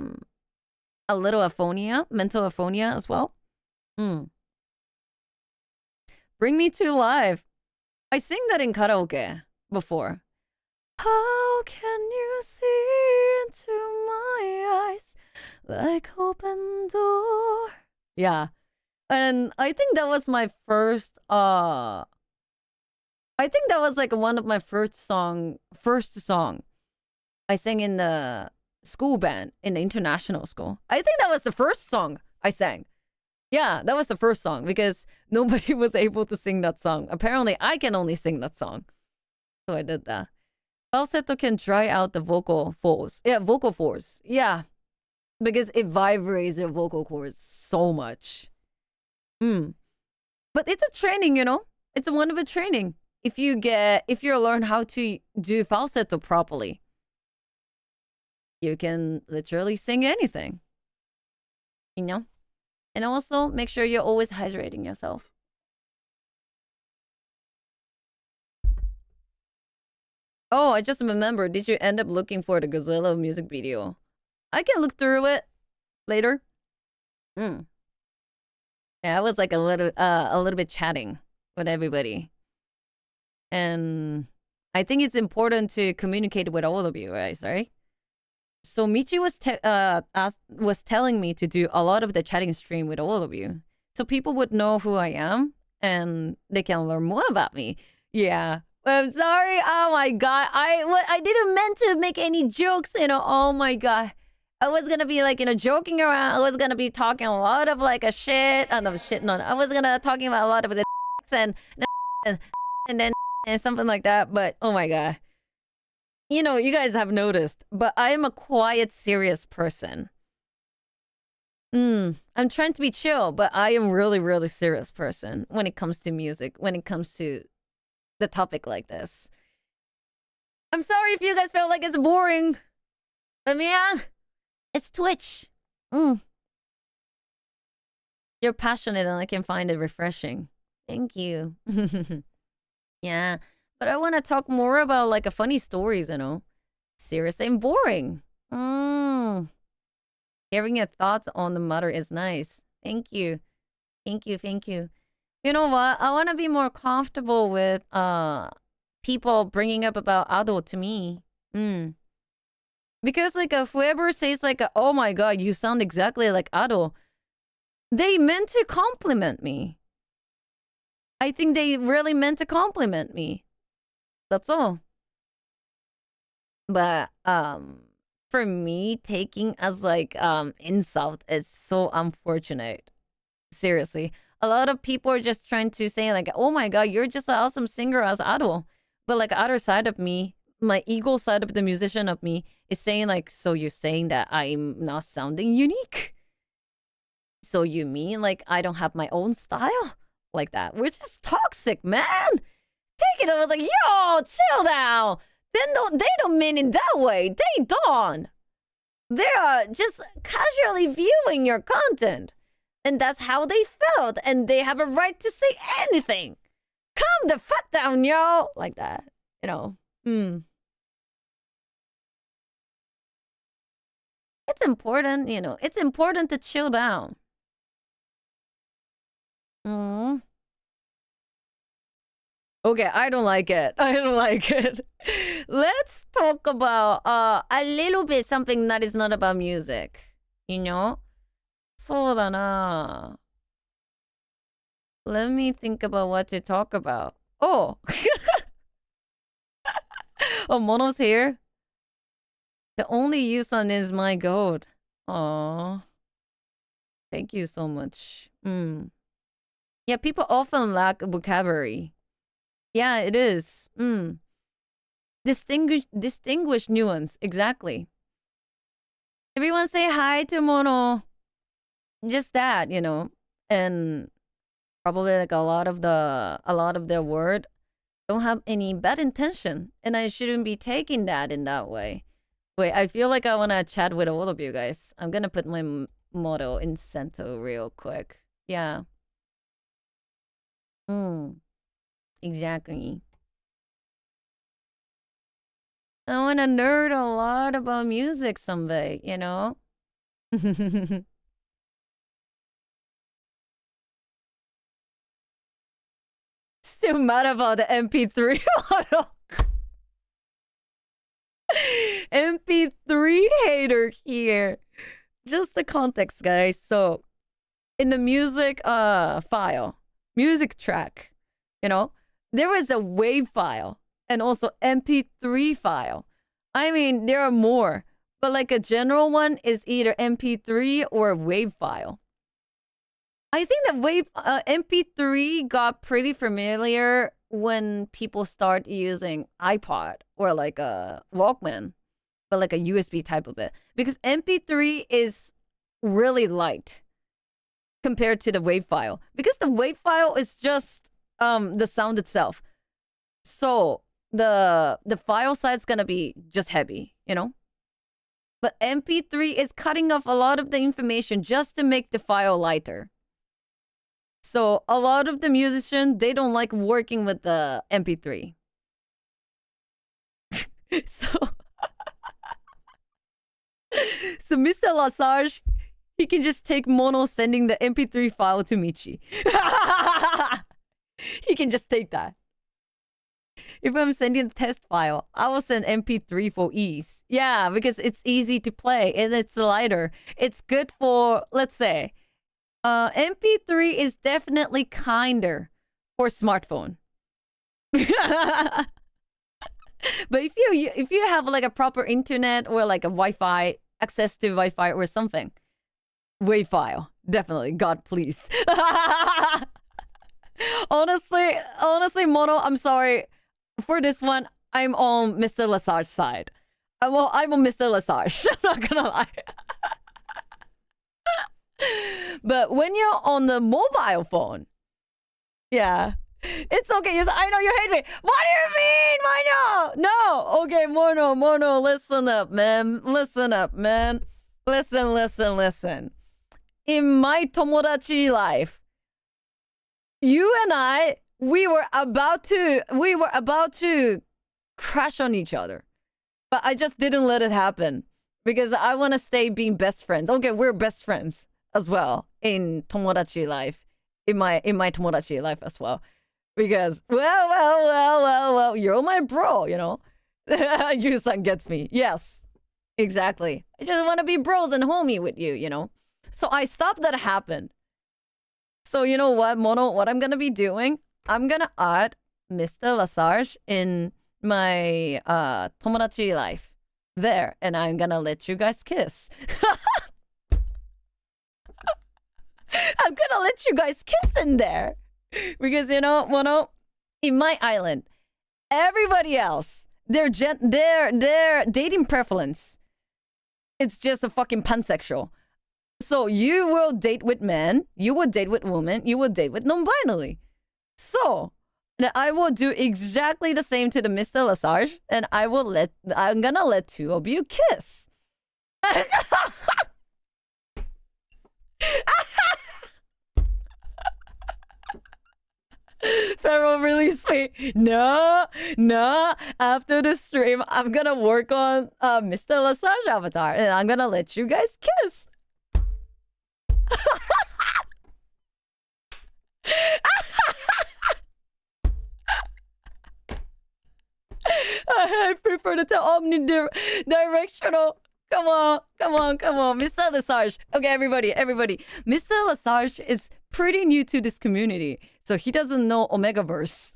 little aphonia, mental aphonia as well. Bring Me to Life. I sing that in karaoke before. How can you see into my eyes like open door? Yeah. And I think that was my first I think that was like one of my first song I sang in the school band in the international school. I think that was the first song I sang. Yeah, that was the first song because nobody was able to sing that song. Apparently, I can only sing that song. So I did that. Falsetto can dry out the vocal folds. Yeah, vocal folds. Yeah, because it vibrates your vocal cords so much. But it's a training, you know? It's a wonderful training. If you learn how to do falsetto properly, you can literally sing anything, you know? And also make sure you're always hydrating yourself. Oh, I just remembered. Did you end up looking for the Godzilla music video? I can look through it later. Yeah, I was like a little bit chatting with everybody. And I think it's important to communicate with all of you guys, right? So Michi was telling me to do a lot of the chatting stream with all of you, so people would know who I am and they can learn more about me. Yeah, I'm sorry. Oh my god, I didn't meant to make any jokes. You know, oh my god, I was gonna be like, you know, joking around. I was gonna be talking a lot of like a shit. I was gonna talking about a lot of the and then something like that. But oh my god. You know, you guys have noticed, but I am a quiet, serious person. I'm trying to be chill, but I am really, really serious person when it comes to music, when it comes to the topic like this. I'm sorry if you guys feel like it's boring. But man, it's Twitch. You're passionate and I can find it refreshing. Thank you. Yeah. But I want to talk more about like a funny stories, you know. Serious and boring. Hearing your thoughts on the matter is nice. Thank you. Thank you. Thank you. You know what? I want to be more comfortable with people bringing up about Ado to me. Because like whoever says like, oh my god, you sound exactly like Ado, they meant to compliment me. I think they really meant to compliment me. That's all. But for me, taking as like insult is so unfortunate. Seriously. A lot of people are just trying to say like, oh my god, you're just an awesome singer as Ado. But like other side of me, my ego side of the musician of me is saying like, so you're saying that I'm not sounding unique? So you mean like I don't have my own style? Like that. We're just toxic, man. Take it. I was like, yo, chill down. They don't mean it that way. They don't. They are just casually viewing your content. And that's how they felt. And they have a right to say anything. Calm the fuck down, yo. Like that. You know. It's important, you know. It's important to chill down. Okay, I don't like it. I don't like it. Let's talk about a little bit something that is not about music. You know? そうだな. Let me think about what to talk about. Oh! Oh, Mono's here? The only Yusan is my goat. Aww. Thank you so much. Yeah, people often lack vocabulary. Yeah, it is. Distinguish nuance. Exactly. Everyone say hi to Mono. Just that, you know. And probably like a lot of their word don't have any bad intention. And I shouldn't be taking that in that way. Wait, I feel like I want to chat with all of you guys. I'm going to put my motto in Sento real quick. Yeah. Exactly. I want to nerd a lot about music someday, you know? Still mad about the MP3 model. MP3 hater here. Just the context, guys. So, in the music file, music track, you know, there was a WAV file and also MP3 file. I mean, there are more, but like a general one is either MP3 or a WAV file. I think that WAV MP3 got pretty familiar when people start using iPod or like a Walkman, but like a USB type of it, because MP3 is really light compared to the WAV file, because the WAV file is just the sound itself. So the file size is gonna be just heavy, you know. But MP3 is cutting off a lot of the information just to make the file lighter. So a lot of the musicians, they don't like working with the MP3. So Mr. Lasage, he can just take Mono sending the MP3 file to Michi. He can just take that. If I'm sending the test file, I will send MP3 for ease. Yeah, because it's easy to play and it's lighter. It's good for, let's say, MP3 is definitely kinder for smartphone. But if you have like a proper internet or like a Wi-Fi, access to Wi-Fi or something, WAV file, definitely, God please. honestly, Mono, I'm sorry. For this one, I'm on Mr. Lasage's side. I'm on Mr. Lasage. I'm not gonna lie. But when you're on the mobile phone, yeah, it's okay. I know you hate me. What do you mean? Why no? No. Okay, Mono, listen up, man. Listen up, man. Listen. In my tomodachi life, you and I, we were about to crash on each other. But I just didn't let it happen because I want to stay being best friends. Okay, we're best friends as well in tomodachi life, in my tomodachi life as well. Because, well, you're my bro, you know? Yu-san gets me. Yes, exactly. I just want to be bros and homie with you, you know? So I stopped that happen. So you know what, Mono, what I'm going to be doing? I'm going to add Mr. Lesage in my tomodachi life there, and I'm going to let you guys kiss. I'm going to let you guys kiss in there. Because, you know, Mono, in my island, everybody else, their dating preference, it's just a fucking pansexual. So you will date with men, you will date with women, you will date with non-binary. So I will do exactly the same to the Mr. Lesage, and I'm gonna let two of you kiss. Pharaoh, release me. No. After the stream, I'm gonna work on Mr. Lesage avatar, and I'm gonna let you guys kiss. I prefer to tell omnidirectional. Come on. Mr. Lesage. Okay, everybody. Mr. Lesage is pretty new to this community, so he doesn't know Omegaverse.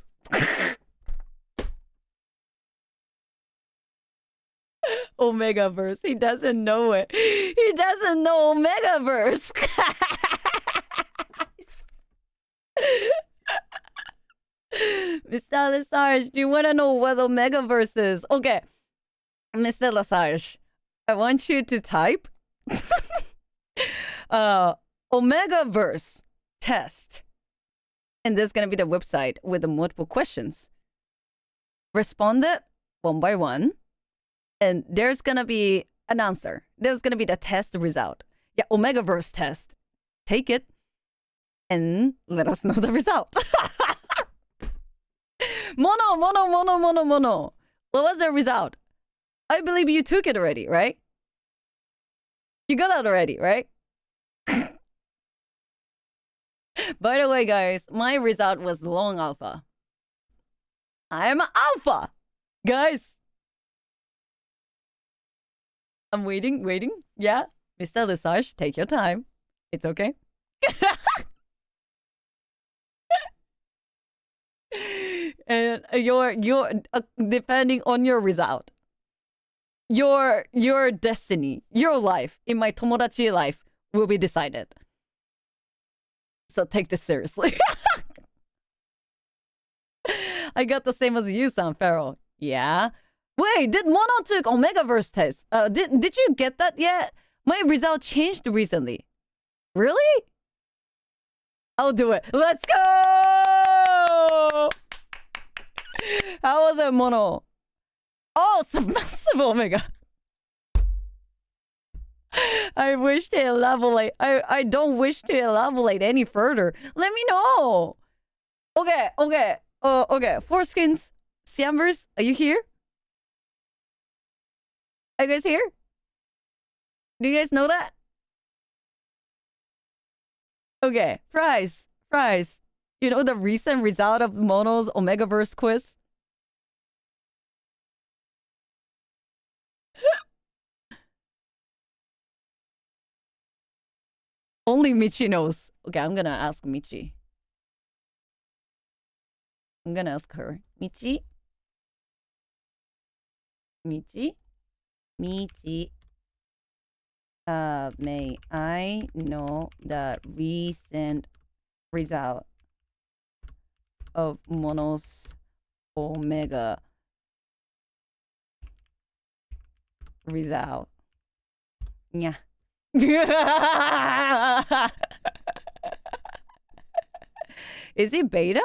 Omegaverse. He doesn't know it. He doesn't know Omegaverse. Mr. Lesage, do you want to know what Omegaverse is? Okay. Mr. Lesage, I want you to type Omegaverse test. And there's going to be the website with the multiple questions. Respond it one by one. And there's going to be an answer. There's going to be the test result. Yeah, Omegaverse test. Take it and let us know the result. Mono. What was the result? I believe you took it already, right? You got it already, right? By the way, guys, my result was long alpha. I'm alpha, guys. I'm waiting. Yeah, Mr. Lesage, take your time. It's okay. And you're depending on your result, your destiny, your life in my tomodachi life will be decided. So take this seriously. I got the same as you, San Pharaoh. Yeah. Wait, did Mono took Omegaverse test? Did you get that yet? My result changed recently. Really? I'll do it. Let's go! How was it, Mono? Oh, submassive Omega. I wish to elaborate. I don't wish to elaborate any further. Let me know. Okay. Foreskins, Siambers, are you here? Are you guys here? Do you guys know that? Okay, fries. You know the recent result of Mono's Omegaverse quiz? Only Michi knows. Okay, I'm gonna ask Michi. I'm gonna ask her. Michi? May I know the recent result of Mono's Omega result? Yeah. Is he beta?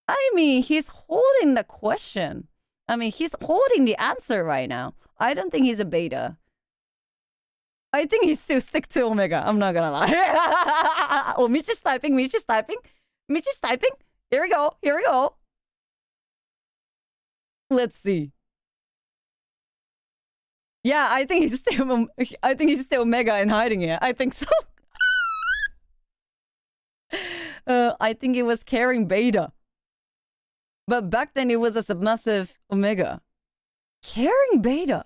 I mean, he's holding the question. I mean, he's holding the answer right now. I don't think he's a beta. I think he still stick to Omega. I'm not gonna lie. Oh, Michi's typing. Michi's typing. Michi's typing. Here we go. Here we go. Let's see. Yeah, I think he's still Omega and hiding it. I think so. I think it was carrying beta. But back then it was a submissive Omega. Carrying beta.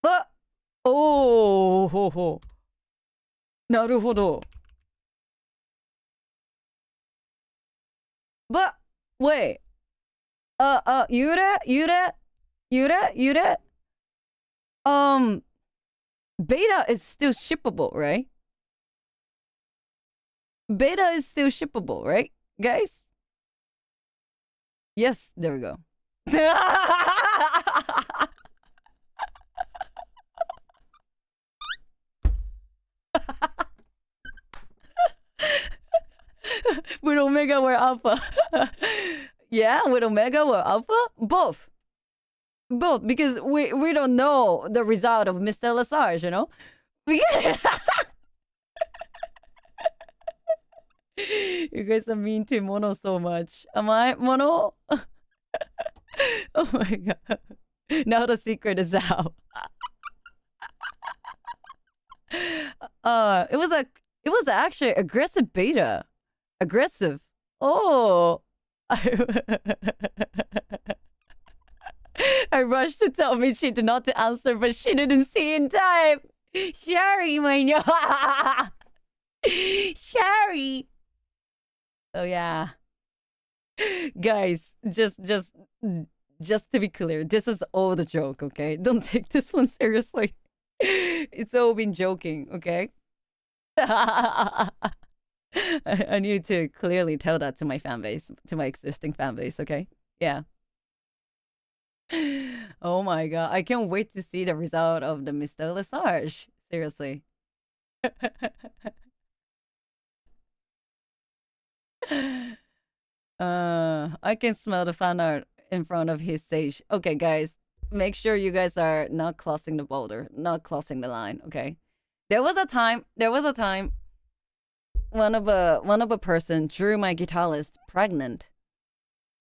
But oh, ho, ho. なるほど. But wait. Yure. Beta is still shippable, right? Beta is still shippable, right, guys? Yes, there we go. With Omega or Alpha. Yeah, with Omega or Alpha? Both. Both, because we don't know the result of Mr. Lesage, you know? You guys are mean to Mono so much. Am I, Mono? Oh my god. Now the secret is out. It was actually aggressive beta. Aggressive. Oh. I rushed to tell Michi not to answer, but she didn't see in time. Sorry, my no. Sorry. Oh yeah. Guys, just to be clear, this is all the joke, okay? Don't take this one seriously. It's all been joking, okay? I need to clearly tell that to my fan base, to my existing fan base, okay? Yeah. Oh my god, I can't wait to see the result of the Mr. Lesage. Seriously. I can smell the fan art in front of his stage. Okay, guys, make sure you guys are not crossing the border, not crossing the line, okay? There was a time one of a person drew my guitarist pregnant,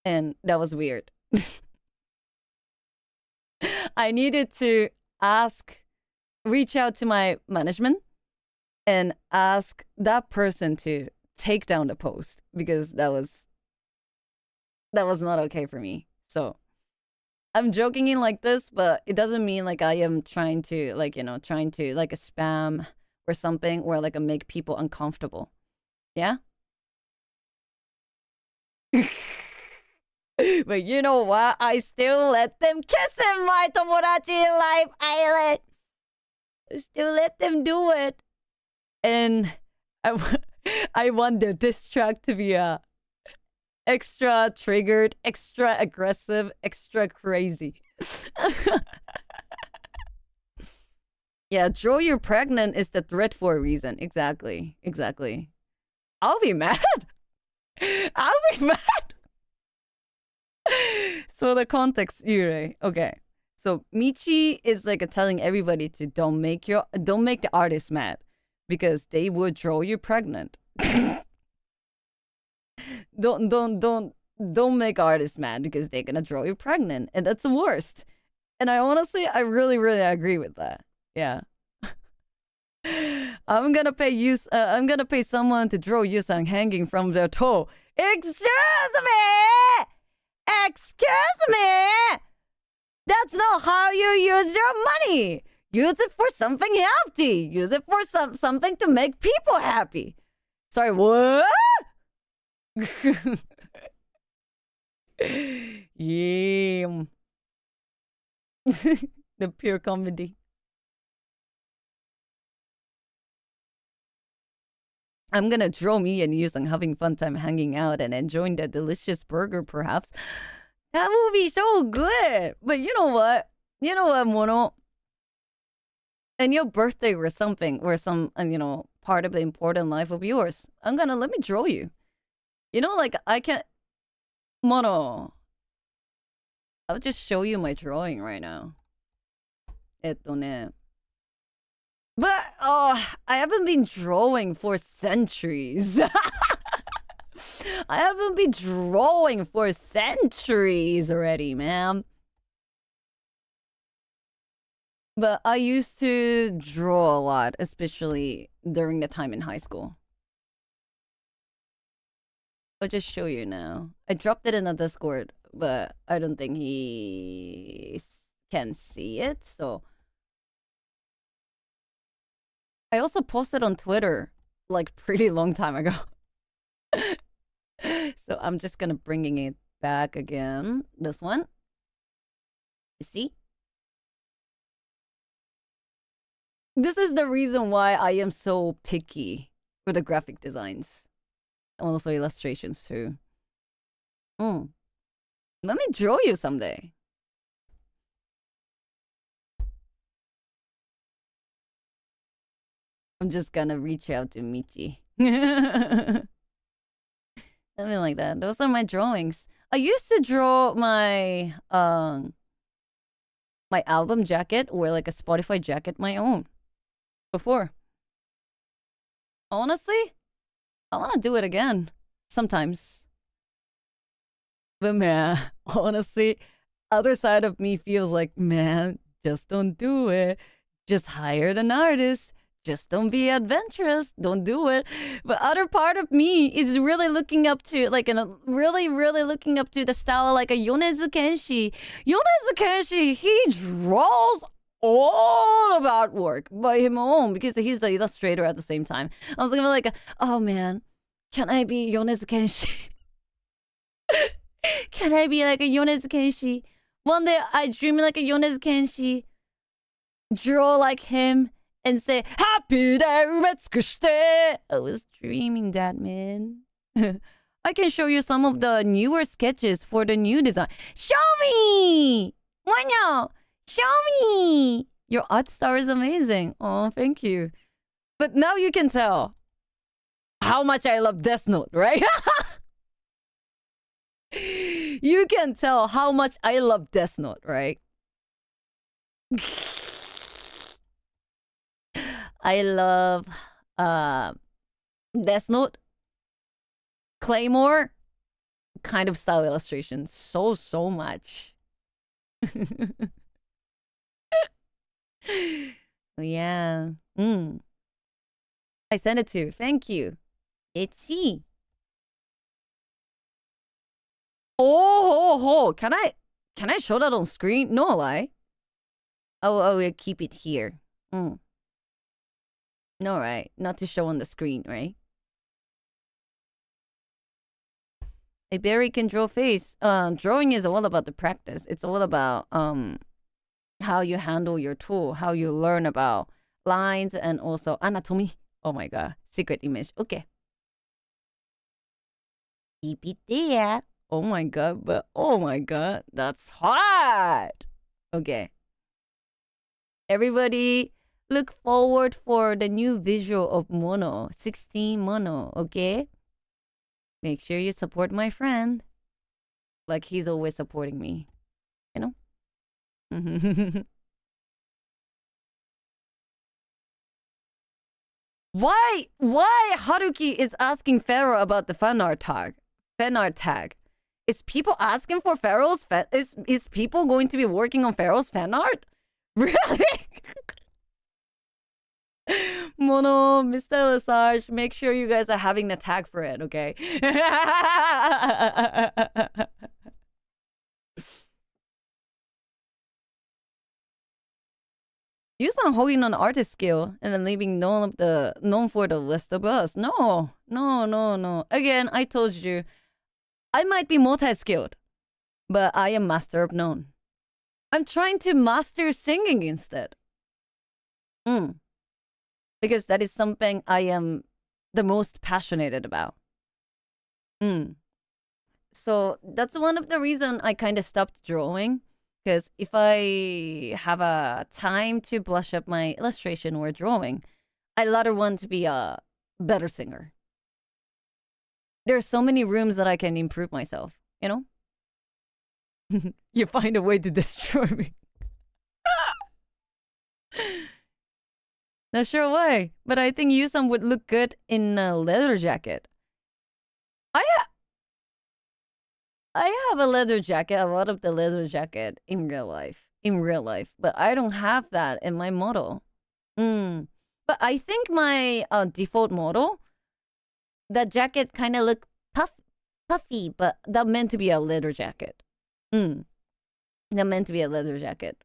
and that was weird. I needed to reach out to my management and ask that person to take down the post, because that was not okay for me. So I'm joking in like this, but it doesn't mean like I am trying to like spam or something, or like make people uncomfortable. Yeah. But you know what? I still let them kiss in my Tomodachi Life Island. I still let them do it. And I want the diss track to be extra triggered, extra aggressive, extra crazy. Yeah, draw you're pregnant is the threat for a reason. Exactly. I'll be mad. I'll be mad. So the context, Yurei. Okay. So Michi is like telling everybody to don't make the artist mad, because they would draw you pregnant. Don't make artists mad, because they're gonna draw you pregnant, and that's the worst. And I really agree with that. Yeah. I'm gonna pay someone to draw Yusang hanging from their toe. Excuse me! That's not how you use your money. Use it for something healthy. Use it for something to make people happy. Sorry, what? Yeah. The pure comedy. I'm gonna draw me and Yusang having fun time hanging out and enjoying that delicious burger, perhaps. That would be so good. But you know what? Mono? And your birthday or something, or some, part of the important life of yours. Let me draw you. You know, like I can, Mono. I'll just show you my drawing right now. But I haven't been drawing for centuries. I haven't been drawing for centuries already, man. But I used to draw a lot, especially during the time in high school. I'll just show you now. I dropped it in the Discord, but I don't think he can see it, so... I also posted on Twitter, like, pretty long time ago. So I'm just gonna bringing it back again. This one. You see? This is the reason why I am so picky for the graphic designs. And also illustrations too. Let me draw you someday. I'm just gonna reach out to Michi. Something like that. Those are my drawings. I used to draw my my album jacket or like a Spotify jacket my own before. Honestly, I want to do it again sometimes. But man, honestly, other side of me feels like, man, just don't do it. Just hire an artist. Just don't be adventurous. Don't do it. But other part of me is really looking up to, like, really looking up to the style like a Yonezu Kenshi. Yonezu Kenshi, he draws all about work by him own because he's the illustrator at the same time. I was like, oh man, can I be Yonezu Kenshi? Can I be like a Yonezu Kenshi? One day I dream like a Yonezu Kenshi, draw like him, and say, Happy day, umetsukushite. I was dreaming that, man. I can show you some of the newer sketches for the new design. Show me! Wanyo! Show me! Your art style is amazing. Oh, thank you. But now you can tell how much I love Death Note, right? You can tell how much I love Death Note, right? I love Death Note, Claymore kind of style illustration so much. Yeah. I sent it to you. Thank you. It's he. Oh, can I show that on screen? No lie. Oh, we'll keep it here. No, right? Not to show on the screen, right? A berry can draw face. Drawing is all about the practice. It's all about how you handle your tool, how you learn about lines and also anatomy. Oh my god, secret image. Okay. Keep it there. Oh my god, that's hot. Okay. Everybody, look forward for the new visual of Mono, 16 Mono, okay? Make sure you support my friend. Like he's always supporting me, you know? Why Haruki is asking Pharaoh about the fan art tag? Is people asking for Pharaoh's is people going to be working on Pharaoh's fan art? Really? Mono, Mr. Lesage, make sure you guys are having the tag for it, okay? Yusan holding an artist skill and then leaving known for the rest of us. No. Again, I told you, I might be multi-skilled, but I am master of none. I'm trying to master singing instead. Because that is something I am the most passionate about. So that's one of the reasons I kind of stopped drawing. Because if I have a time to brush up my illustration or drawing, I later want to be a better singer. There are so many rooms that I can improve myself, you know? You find a way to destroy me. Not sure why, but I think Yusam would look good in a leather jacket. I have a leather jacket, a lot of the leather jacket in real life, but I don't have that in my model. But I think my default model, that jacket kind of look puffy, but that meant to be a leather jacket. That meant to be a leather jacket.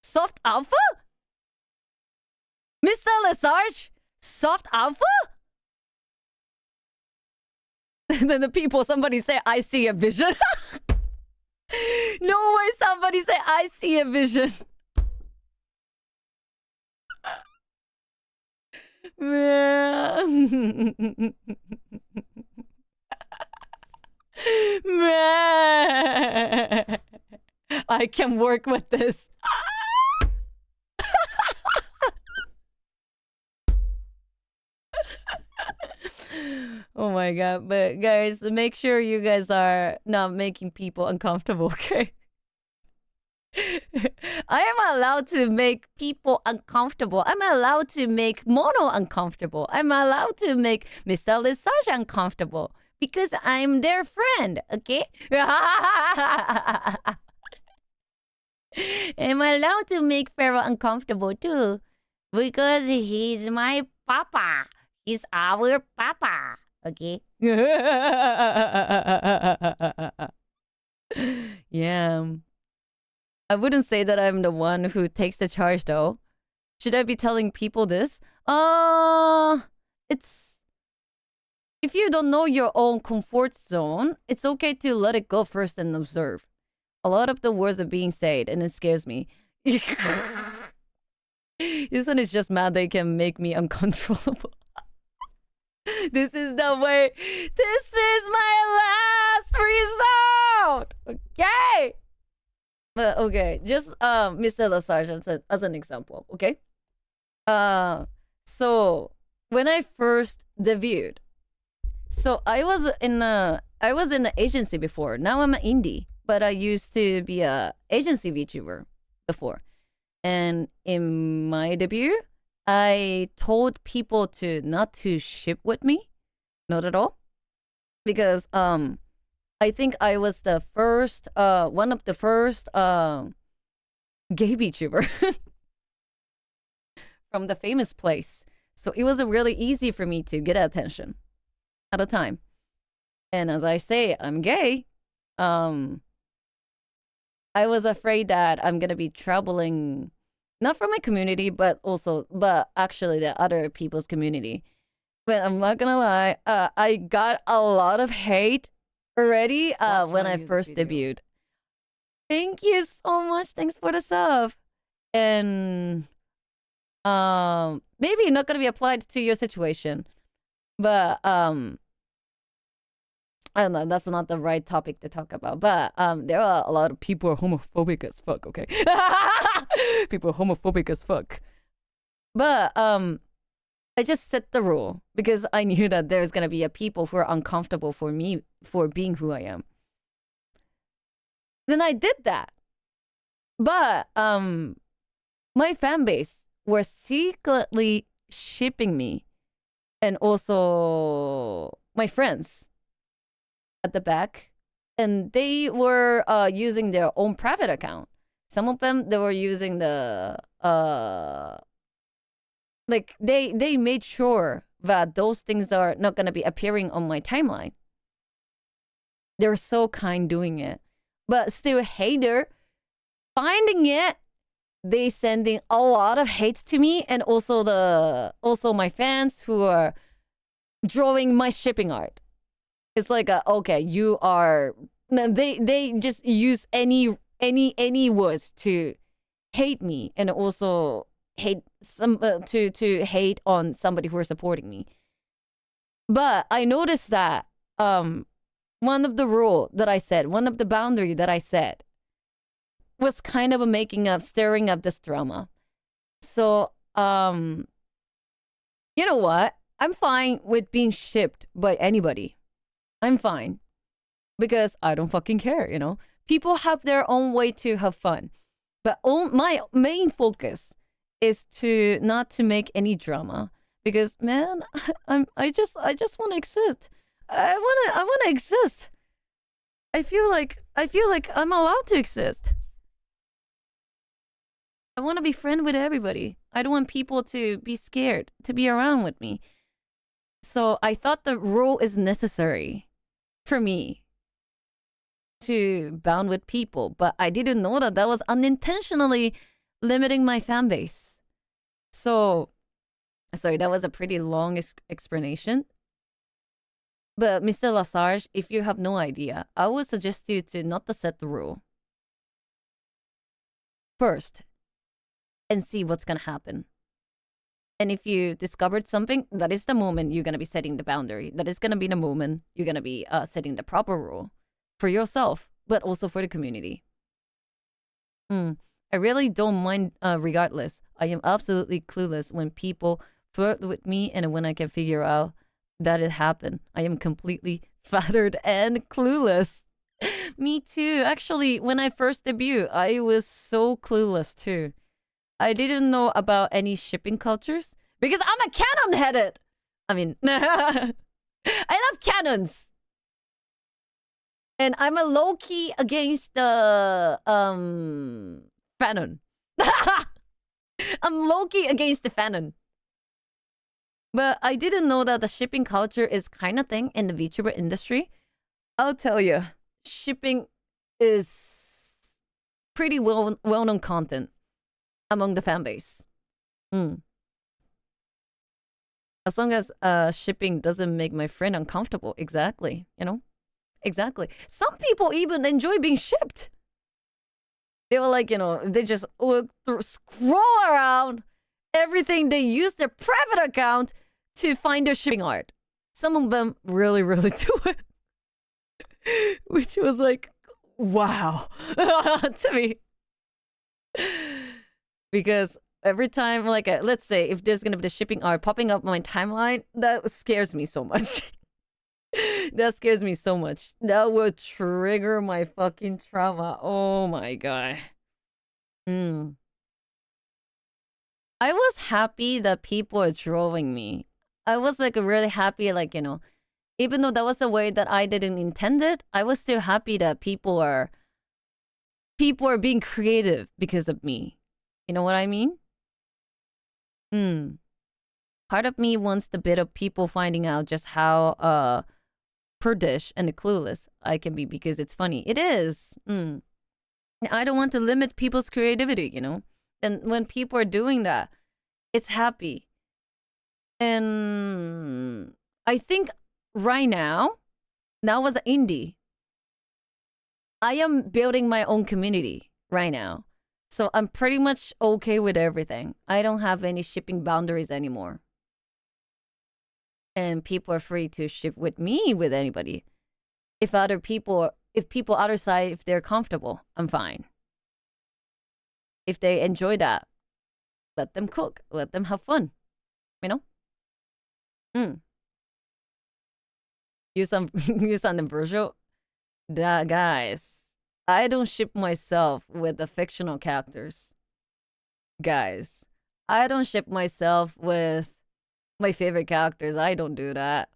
Soft alpha? Mr. Lesarge? Soft alpha? Then the people, somebody say, I see a vision. No way somebody say, I see a vision. Man. Man. I can work with this. Oh my god. But guys, make sure you guys are not making people uncomfortable, okay? I am allowed to make people uncomfortable. I'm allowed to make Mono uncomfortable. I'm allowed to make Mr. Lesage uncomfortable because I'm their friend, okay? I'm allowed to make Pharaoh uncomfortable too because he's my papa. He's our papa, okay? Yeah. I wouldn't say that I'm the one who takes the charge though. Should I be telling people this? It's... If you don't know your own comfort zone, it's okay to let it go first and observe. A lot of the words are being said and it scares me. Yusun is just mad they can make me uncontrollable. This is the way. This is my last result! Okay! But okay, just Mr. Lesage as an example, okay? So when I first debuted, so I was in the agency before. Now I'm an indie, but I used to be a agency VTuber before. And in my debut, I told people to not to ship with me, not at all, because I think I was the first, one of the first gay VTuber from the famous place. So it was really easy for me to get attention at a time. And as I say, I'm gay. I was afraid that I'm gonna be troubling, not from my community, but actually the other people's community. But I'm not gonna lie, I got a lot of hate already when I first debuted. Thank you so much. Thanks for the sub. And maybe not gonna be applied to your situation, but I don't know. That's not the right topic to talk about. But there are a lot of people are homophobic as fuck. Okay, people are homophobic as fuck. But I just set the rule because I knew that there's gonna be a people who are uncomfortable for me for being who I am. Then I did that. But my fan base were secretly shipping me, and also my friends at the back, and they were using their own private account. Some of them, they were using the like they made sure that those things are not gonna be appearing on my timeline. They're so kind doing it, but still hater finding it. They sending a lot of hate to me, and also my fans who are drawing my shipping art. It's like okay, you are. They just use any words to hate me, and also hate some to hate on somebody who are supporting me. But I noticed that one of the rule that I said, one of the boundary that I set, was kind of stirring up this drama. So, you know what? I'm fine with being shipped by anybody. I'm fine. Because I don't fucking care, you know? People have their own way to have fun. But my main focus is to not to make any drama. Because, man, I just want to exist. I want to exist. I feel like I'm allowed to exist. I want to be friends with everybody. I don't want people to be scared to be around with me. So I thought the rule is necessary for me to bond with people, but I didn't know that that was unintentionally limiting my fan base. So, sorry, that was a pretty long explanation. But Mr. Lesage, if you have no idea, I would suggest you to not to set the rule first and see what's gonna happen. And if you discovered something, that is the moment you're gonna be setting the boundary. That is gonna be the moment you're gonna be setting the proper rule for yourself, but also for the community. I really don't mind regardless. I am absolutely clueless when people flirt with me and when I can figure out that it happened. I am completely flattered and clueless. Me too. Actually, when I first debuted, I was so clueless too. I didn't know about any shipping cultures because I'm a canon-headed. I mean, I love canons. And I'm a low-key against the fanon. I'm low-key against the fanon. But I didn't know that the shipping culture is kind of thing in the VTuber industry. I'll tell you, shipping is pretty well-known content among the fan base. As long as shipping doesn't make my friend uncomfortable. Exactly, you know? Exactly. Some people even enjoy being shipped. They were like, you know, they just look through, scroll around everything. They use their private account to find their shipping art. Some of them really, really do it. Which was like, wow. To me. Because every time, like, let's say if there's gonna be the shipping art popping up on my timeline, that scares me so much. That scares me so much. That would trigger my fucking trauma. Oh my god. I was happy that people are drawing me. I was like really happy, like, you know, even though that was the way that I didn't intend it, I was still happy that people are being creative because of me. You know what I mean? Part of me wants the bit of people finding out just how prudish and clueless I can be because it's funny. It is. I don't want to limit people's creativity, you know? And when people are doing that, it's happy. And I think right now was an indie. I am building my own community right now. So I'm pretty much okay with everything. I don't have any shipping boundaries anymore. And people are free to ship with me with anybody. If people other side, if they're comfortable, I'm fine. If they enjoy that, let them cook, let them have fun. You know? Use on the virtual. Guys, I don't ship myself with the fictional characters. Guys, I don't ship myself with my favorite characters. I don't do that.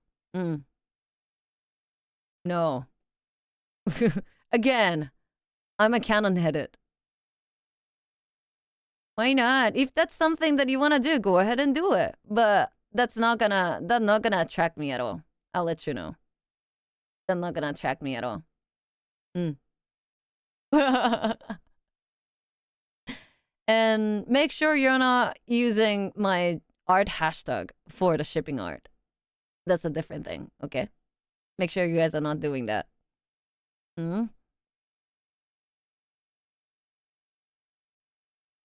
No. Again, I'm a canon-headed. Why not? If that's something that you want to do, go ahead and do it. But that's not gonna attract me at all. I'll let you know. That's not gonna attract me at all. And make sure you're not using my art hashtag for the shipping art. That's a different thing, okay? Make sure you guys are not doing that. Can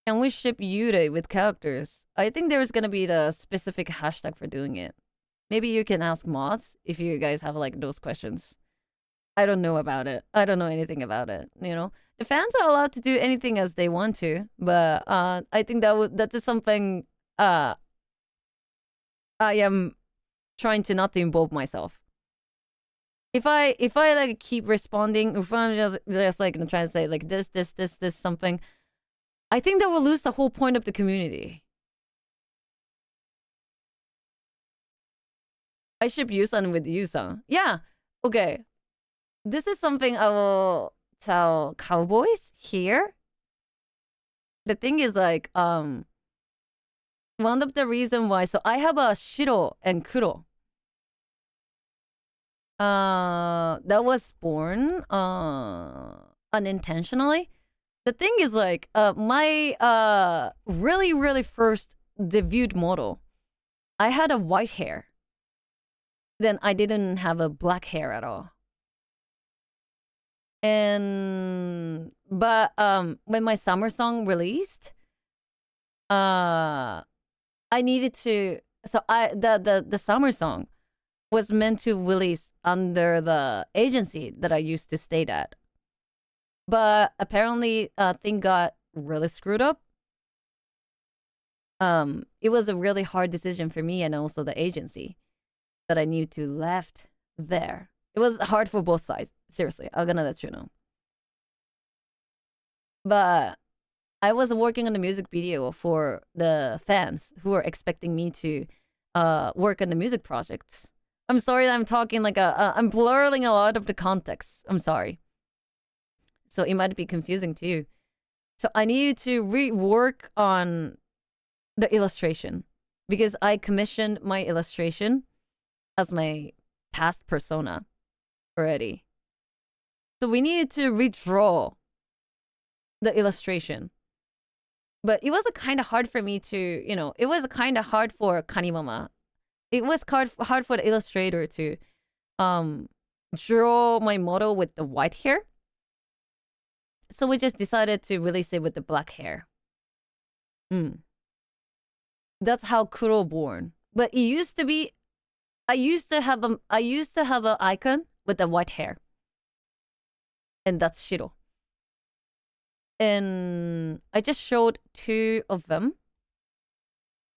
we ship Yurei with characters? I think there's gonna be the specific hashtag for doing it. Maybe you can ask mods if you guys have like those questions. I don't know about it. I don't know anything about it. The fans are allowed to do anything as they want to, but I think that is something I am trying to not to involve myself. If I like keep responding, if I'm just like trying to say like this something, I think that will lose the whole point of the community. I ship Yusan with Yusan. Yeah. Okay. This is something I will tell cowboys here. The thing is like one of the reason why, so I have a Shiro and Kuro. That was born unintentionally. The thing is like my really first debuted model, I had a white hair. Then I didn't have a black hair at all. But when my summer song released, I needed to, so the summer song was meant to release under the agency that I used to stay at. But apparently thing got really screwed up. It was a really hard decision for me and also the agency that I knew to left there. It was hard for both sides. Seriously, I'm gonna let you know. But I was working on a music video for the fans who were expecting me to work on the music projects. I'm sorry that I'm talking like I'm blurring a lot of the context. I'm sorry. So it might be confusing to you. So I needed to rework on the illustration because I commissioned my illustration as my past persona already. So we needed to redraw the illustration. But it was kind of hard for me to, it was kind of hard for Kanimama. It was hard for the illustrator to draw my model with the white hair. So we just decided to release it with the black hair. That's how Kuro born. But it used to be, I used to have an icon with the white hair. And that's Shiro. And I just showed 2 of them.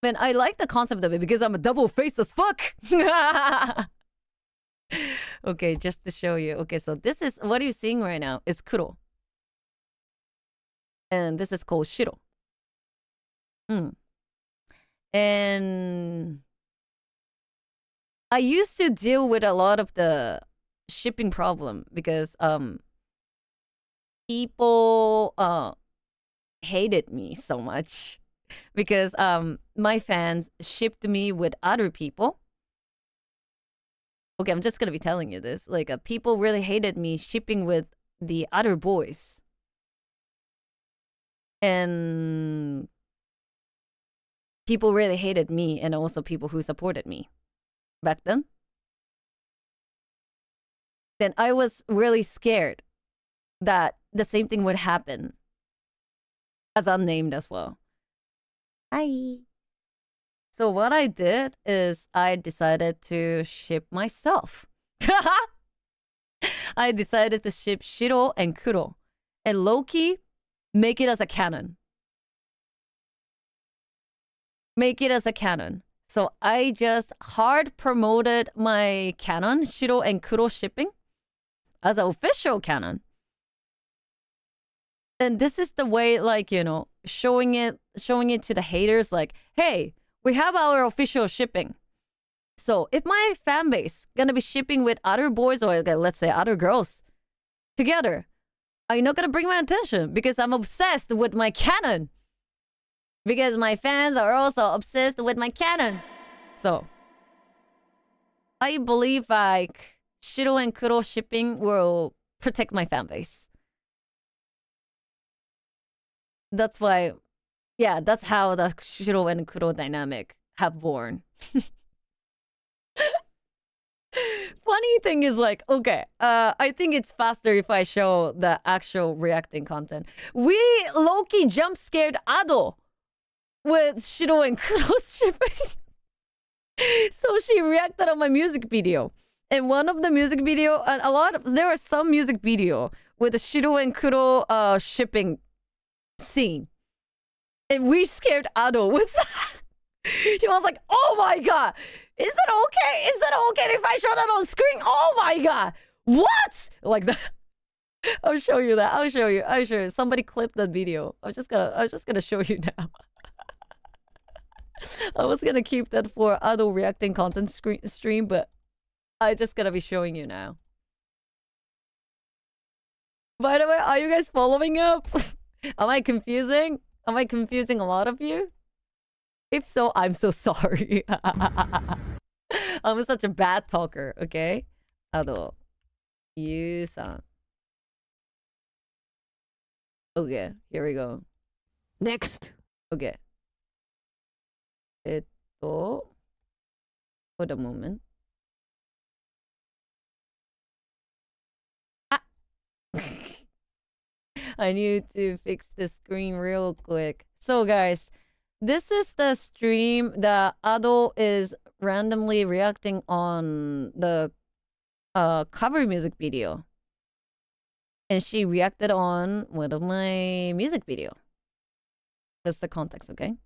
And I like the concept of it because I'm a double face as fuck. Okay, just to show you. Okay, so this is what you're seeing right now is Kuro. And this is called Shiro. And I used to deal with a lot of the shipping problem because people hated me so much because my fans shipped me with other people. Okay, I'm just gonna be telling you this. Like people really hated me shipping with the other boys. And people really hated me and also people who supported me back then. Then I was really scared that the same thing would happen as unnamed as well. Hi. So what I did is I decided to ship myself. I decided to ship Shiro and Kuro. And Loki, make it as a canon. Make it as a canon. So I just hard promoted my canon, Shiro and Kuro shipping, as an official canon. And this is the way, like, showing it to the haters, like, hey, we have our official shipping. So if my fan base gonna be shipping with other boys or let's say other girls together, I'm not gonna bring my attention because I'm obsessed with my canon. Because my fans are also obsessed with my canon. So I believe like Shiro and Kuro shipping will protect my fan base. That's why, yeah, that's how the Shiro and Kuro dynamic have born. Funny thing is like, okay, I think it's faster if I show the actual reacting content. We low-key jump scared Ado with Shiro and Kuro's shipping. So she reacted on my music video. in one of the music video, and there are some music video with the Shiro and Kuro shipping scene, and we scared Ado with that. He was like, "Oh my god, is that okay? Is that okay if I show that on screen? Oh my god, what?" Like that. I'll show you that. I'll show you. Somebody clipped that video. I'm just gonna show you now. I was gonna keep that for other reacting content stream, but I just gotta be showing you now. By the way, are you guys following up? Am I confusing? Am I confusing a lot of you? If so, I'm so sorry. I'm such a bad talker, okay? Yu-san. Okay, here we go. Next. Okay. Hold a moment. Ah! I need to fix the screen real quick. So guys, this is the stream that Ado is randomly reacting on the cover music video. And she reacted on one of my music video. That's the context, okay?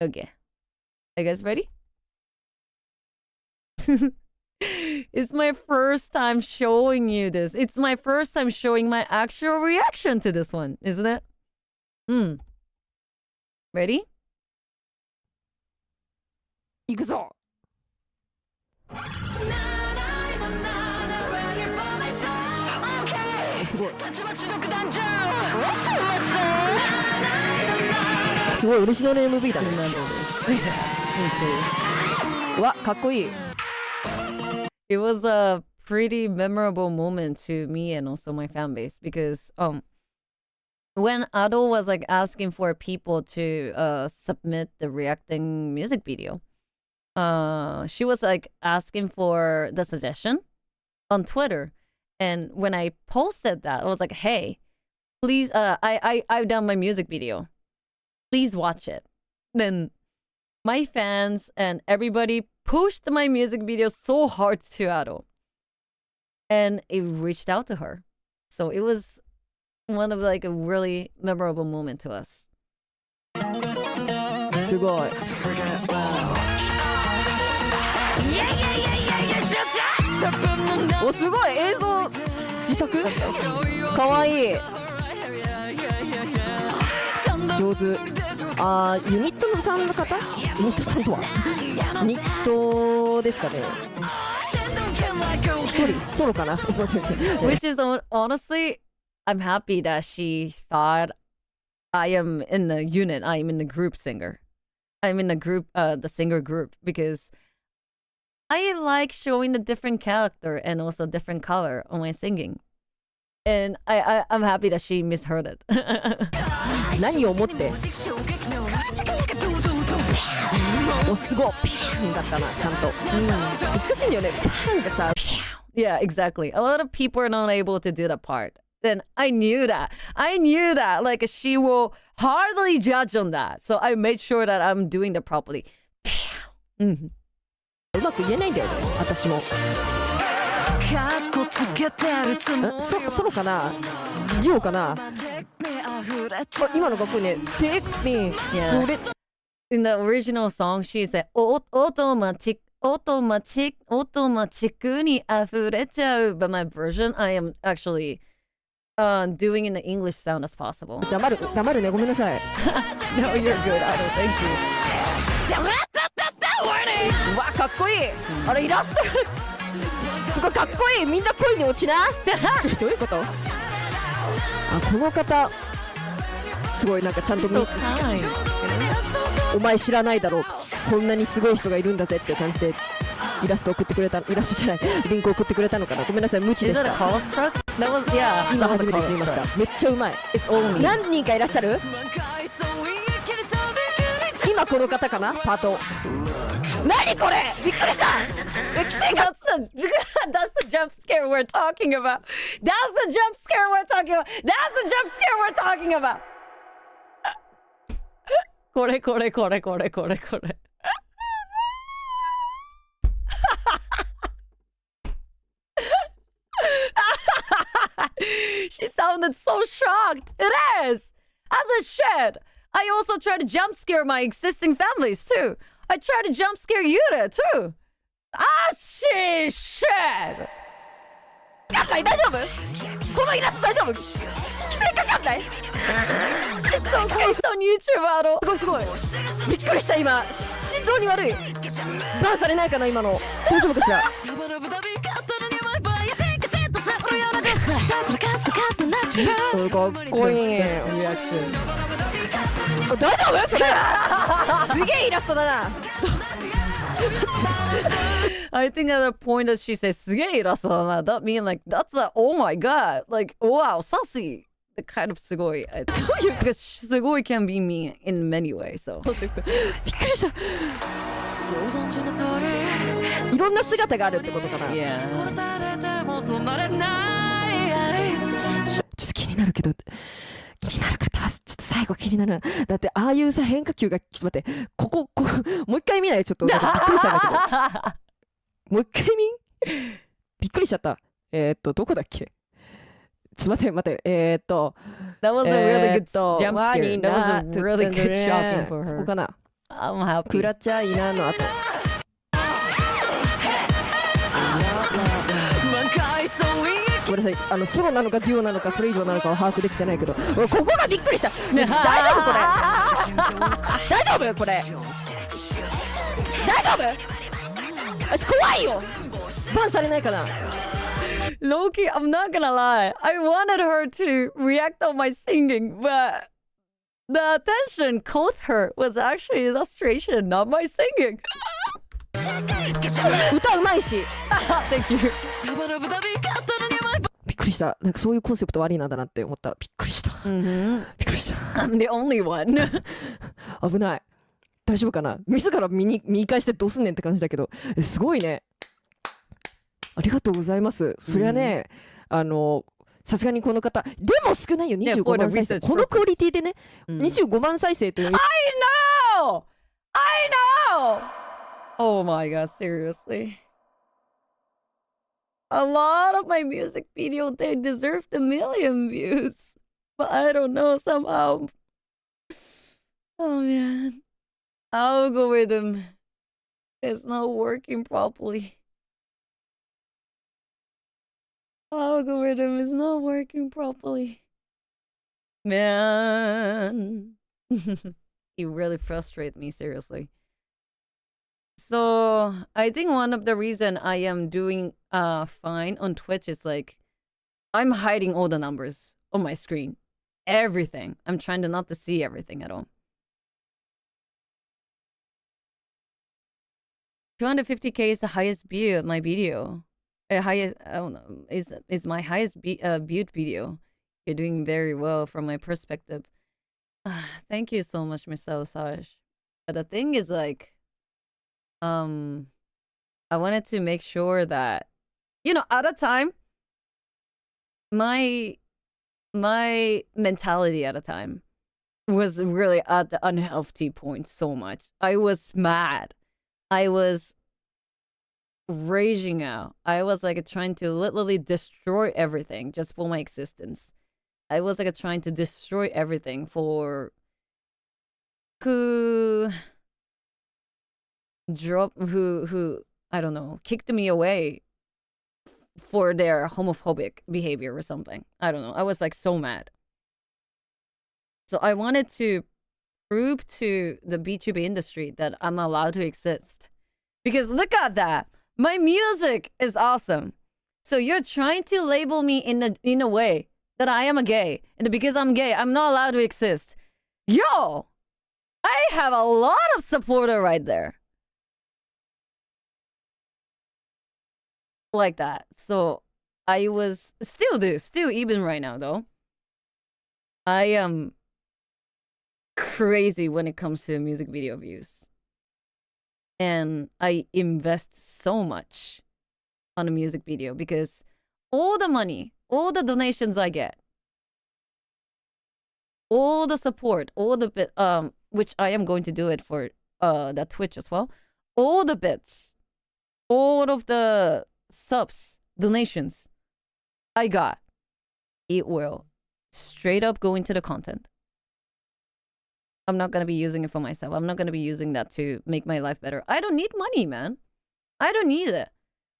Okay. Are you guys ready? It's my first time showing you this. It's my first time showing my actual reaction to this one, isn't it? Ready? 行くぞ。すごい。すごいオリジナル MV だね。わ、かっこいい。It was a pretty memorable moment to me and also my fan base because when Ado was like asking for people to submit the reacting music video, she was like asking for the suggestion on Twitter. And when I posted that, I was like, "Hey, please, I've done my music video. Please watch it." Then my fans and everybody pushed my music video so hard to Ado, and it reached out to her. So it was one of like a really memorable moment to us. すごい。お、すごい映像自作かわいい上手。ユニットさんの方、ユニットさんとはユニットですかね。一人ソロかな。Which is honestly, I'm happy that she thought I am in the unit. I'm in the group singer. I'm in the group, the singer group, because I like showing the different character and also different color on my singing. And I'm happy that she misheard it. 何を思って？お、すごいピャンだったな、ちゃんと。難しいんだよね。パンがさ。Yeah, exactly. A lot of people are not able to do that part. Then I knew that. Like she will hardly judge on that. So I made sure that I'm doing that properly. うまく言えないんだよね、私も。ソロかな、デュオかな。今のかっこいいね。Take me. Yeah. In the original song, she said, オーマチックに溢れちゃう. But my version, I am actually doing in the English sound as possible. 黙るね、ごめんなさい。No, you're good. I don't thank you. うわ、かっこいい。あれイラストすごいかっこいい。みんな恋に落ちな。どういうこと？この方すごいなんかちゃんとお前知らないだろう、こんなにすごい人がいるんだぜって感じでイラスト送ってくれた、イラストじゃない、リンク送ってくれたのかな。ごめんなさい、無知でした。今初めて知りました。めっちゃうまい。何人かいらっしゃる？今この方かな、パート。何これ、びっくりした。That's the jump scare we're talking about. That's the jump scare we're talking about. That's the jump scare we're talking about. これ。She sounded so shocked. It is. As a shit. I also try to jump scare my existing families too. I try to jump scare Yuta too. Ah, shit. かんない大丈夫このイラスト大丈夫規制かかんない It's so based on YouTube battle. すごいびっくりした今心臓に悪いバンされないかな今の大丈夫かしらかっこいいリアクション大丈夫それすげえイラストだなI think at the point that she says "sugei rasana," that mean like that's a oh my god, like wow, sassy. The kind of sugoi. Because sugoi can be me in many ways. So. びっくりしたいろんな姿があるってことかな Yeah. ちょっと気になるけど気になる方はちょっと最後気になるだってああいうさ変化球がちょっと待ってここもう一回見ないちょっとなんかびっくりしたんだけどもう一回びっくりしちゃったどこだっけちょっと待ってThat was a really good jump scare. That was a really good shocking for ここ her. かな I'm happy. クラチャイナの後ごめんなさいソロなのかデュオなのかそれ以上なのかは把握できてないけど俺ここがびっくりした大丈夫これ大丈夫これ大丈夫私怖いよバンされないかな Loki, I'm not gonna lie. I wanted her to react on my singing, but the attention caught her was actually illustration, not my singing. 歌うまいし Thank you. びっくりしたなんかそういうコンセプトはありなんだなって思ったびっくりした、びっくりした I'm the only one. 危ない大丈夫かな自ら見返してどうすんねんって感じだけどすごいねありがとうございますそりゃね、さすがにこの方でも少ないよ25万再生このクオリティでね、25万再生という I know! Oh my god, seriously. A lot of my music video, they deserved 1 million views. But I don't know, somehow. Oh man. Algorithm is not working properly. Algorithm is not working properly. Man. You really frustrate me, seriously. So I think one of the reason I am doing fine on Twitch is like I'm hiding all the numbers on my screen. Everything. I'm trying to not to see everything at all. 250k is the highest view of my video. Highest, I don't know, is my highest viewed video. You're doing very well from my perspective. Thank you so much, Mr. Lasage. But the thing is like, I wanted to make sure that, at a time, my mentality at a time was really at the unhealthy point so much. I was mad. I was raging out. I was like trying to literally destroy everything just for my existence. I was like trying to destroy everything for who I don't know, kicked me away for their homophobic behavior or something. I don't know. I was like so mad. So I wanted to prove to the B2B industry that I'm allowed to exist. Because look at that. My music is awesome. So you're trying to label me in a way that I am a gay. And because I'm gay, I'm not allowed to exist. Yo! I have a lot of supporter right there. Like that. So I was still even right now though. I am crazy when it comes to music video views. And I invest so much on a music video because all the money, all the donations I get, all the support, all the bit, which I am going to do it for the Twitch as well, all the bits, all of the subs, donations I got it will straight up go into the content. I'm not going to be using it for myself. I'm not going to be using that to make my life better. I don't need money, man. I don't need it.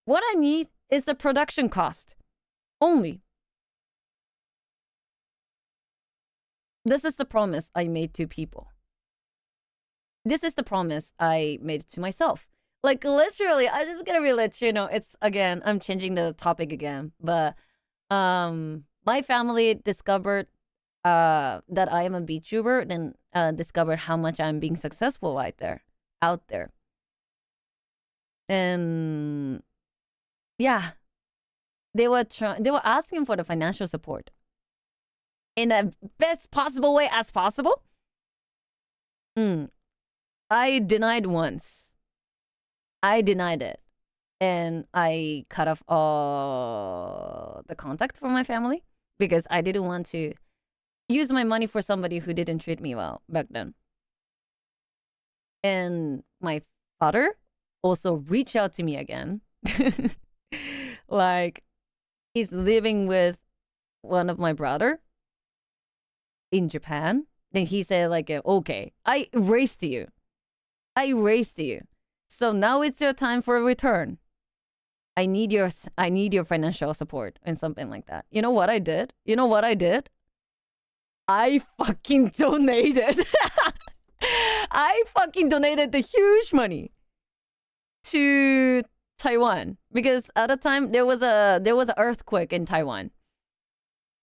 What I need is the production cost only. This is the promise I made to people. This is the promise I made to myself. Like, literally, I just gotta be let you know. It's, again, I'm changing the topic again. But my family discovered that I am a VTuber, and discovered how much I'm being successful out there. And yeah, they were asking for the financial support in the best possible way as possible. I denied once. I denied it. And I cut off all the contact from my family because I didn't want to use my money for somebody who didn't treat me well back then. And my father also reached out to me again. Like, he's living with one of my brother in Japan. Then he said, like, okay, I raised you. So now it's your time for a return. I need your financial support and something like that. You know what I did? I fucking donated. I fucking donated the huge money to Taiwan because at the time there was an earthquake in Taiwan.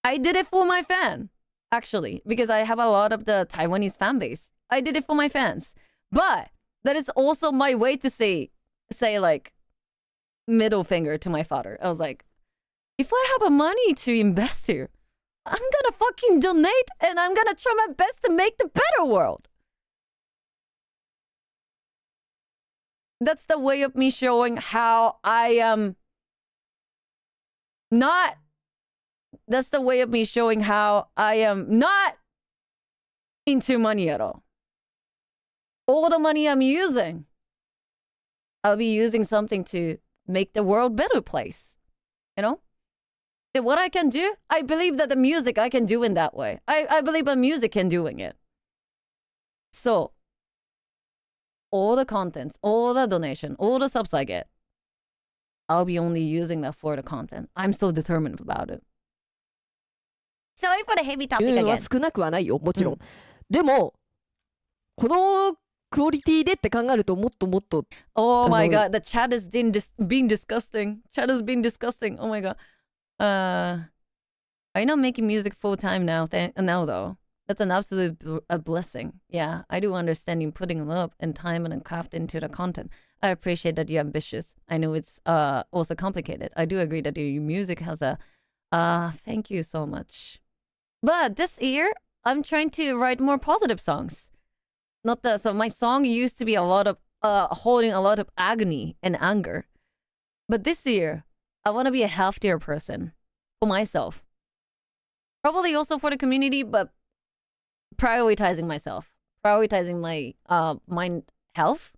I did it for my fan, actually, because I have a lot of the Taiwanese fan base. I did it for my fans. But that is also my way to say like middle finger to my father. I was like, if I have a money to invest here, I'm gonna fucking donate and I'm gonna try my best to make the better world. That's the way of me showing how I am not. That's the way of me showing how I am not into money at all. All the money I'm using, I'll be using something to make the world a better place. You know? And what I can do, I believe that the music I can do in that way. I believe the music can doing it. So, all the contents, all the donation, all the subs I get, I'll be only using that for the content. I'm so determined about it. Sorry for the heavy topic again. は少なくはないよ、もちろん。でも、このクオリティでって考えるともっともっと。Oh my god, the chat is being disgusting. Chat is being disgusting. Oh my god. I'm not making music full time now though. That's an absolute blessing. Yeah, I do understand you putting love and time and craft into the content. I appreciate that you're ambitious. I know it's also complicated. I do agree that your music has a thank you so much. But this year, I'm trying to write more positive songs. So my song used to be a lot of holding a lot of agony and anger. But this year, I want to be a healthier person for myself. Probably also for the community, but prioritizing myself, prioritizing my mind health.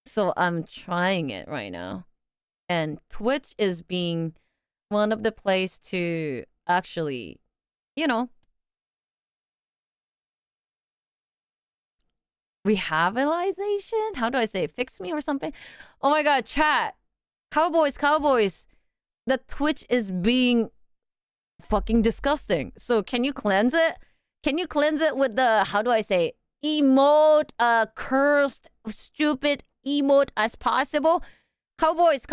So I'm trying it right now. And Twitch is being one of the places to actually, you know, rehabilitation? How do I say it? Fix me or something? Oh my god, chat. Cowboys. The Twitch is being fucking disgusting. So can you cleanse it? Can you cleanse it with the, how do I say, emote, cursed, stupid emote as possible? Cowboys.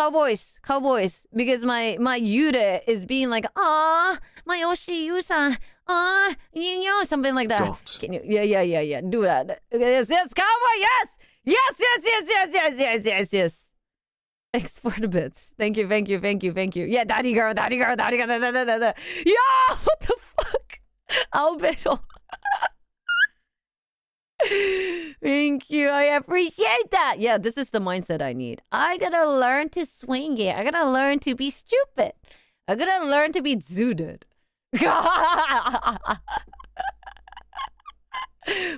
Because my Yude is being like, ah, my Oshi Yu-san, something like that. Dot. Can you, yeah, do that. Yes, cowboy, yes. Thanks for the bits. Thank you. Yeah, daddy girl. Yo, what the fuck? Albedo. Thank you. I appreciate that. Yeah, this is the mindset I need. I gotta learn to swing it. I gotta learn to be stupid. I gotta learn to be zooted.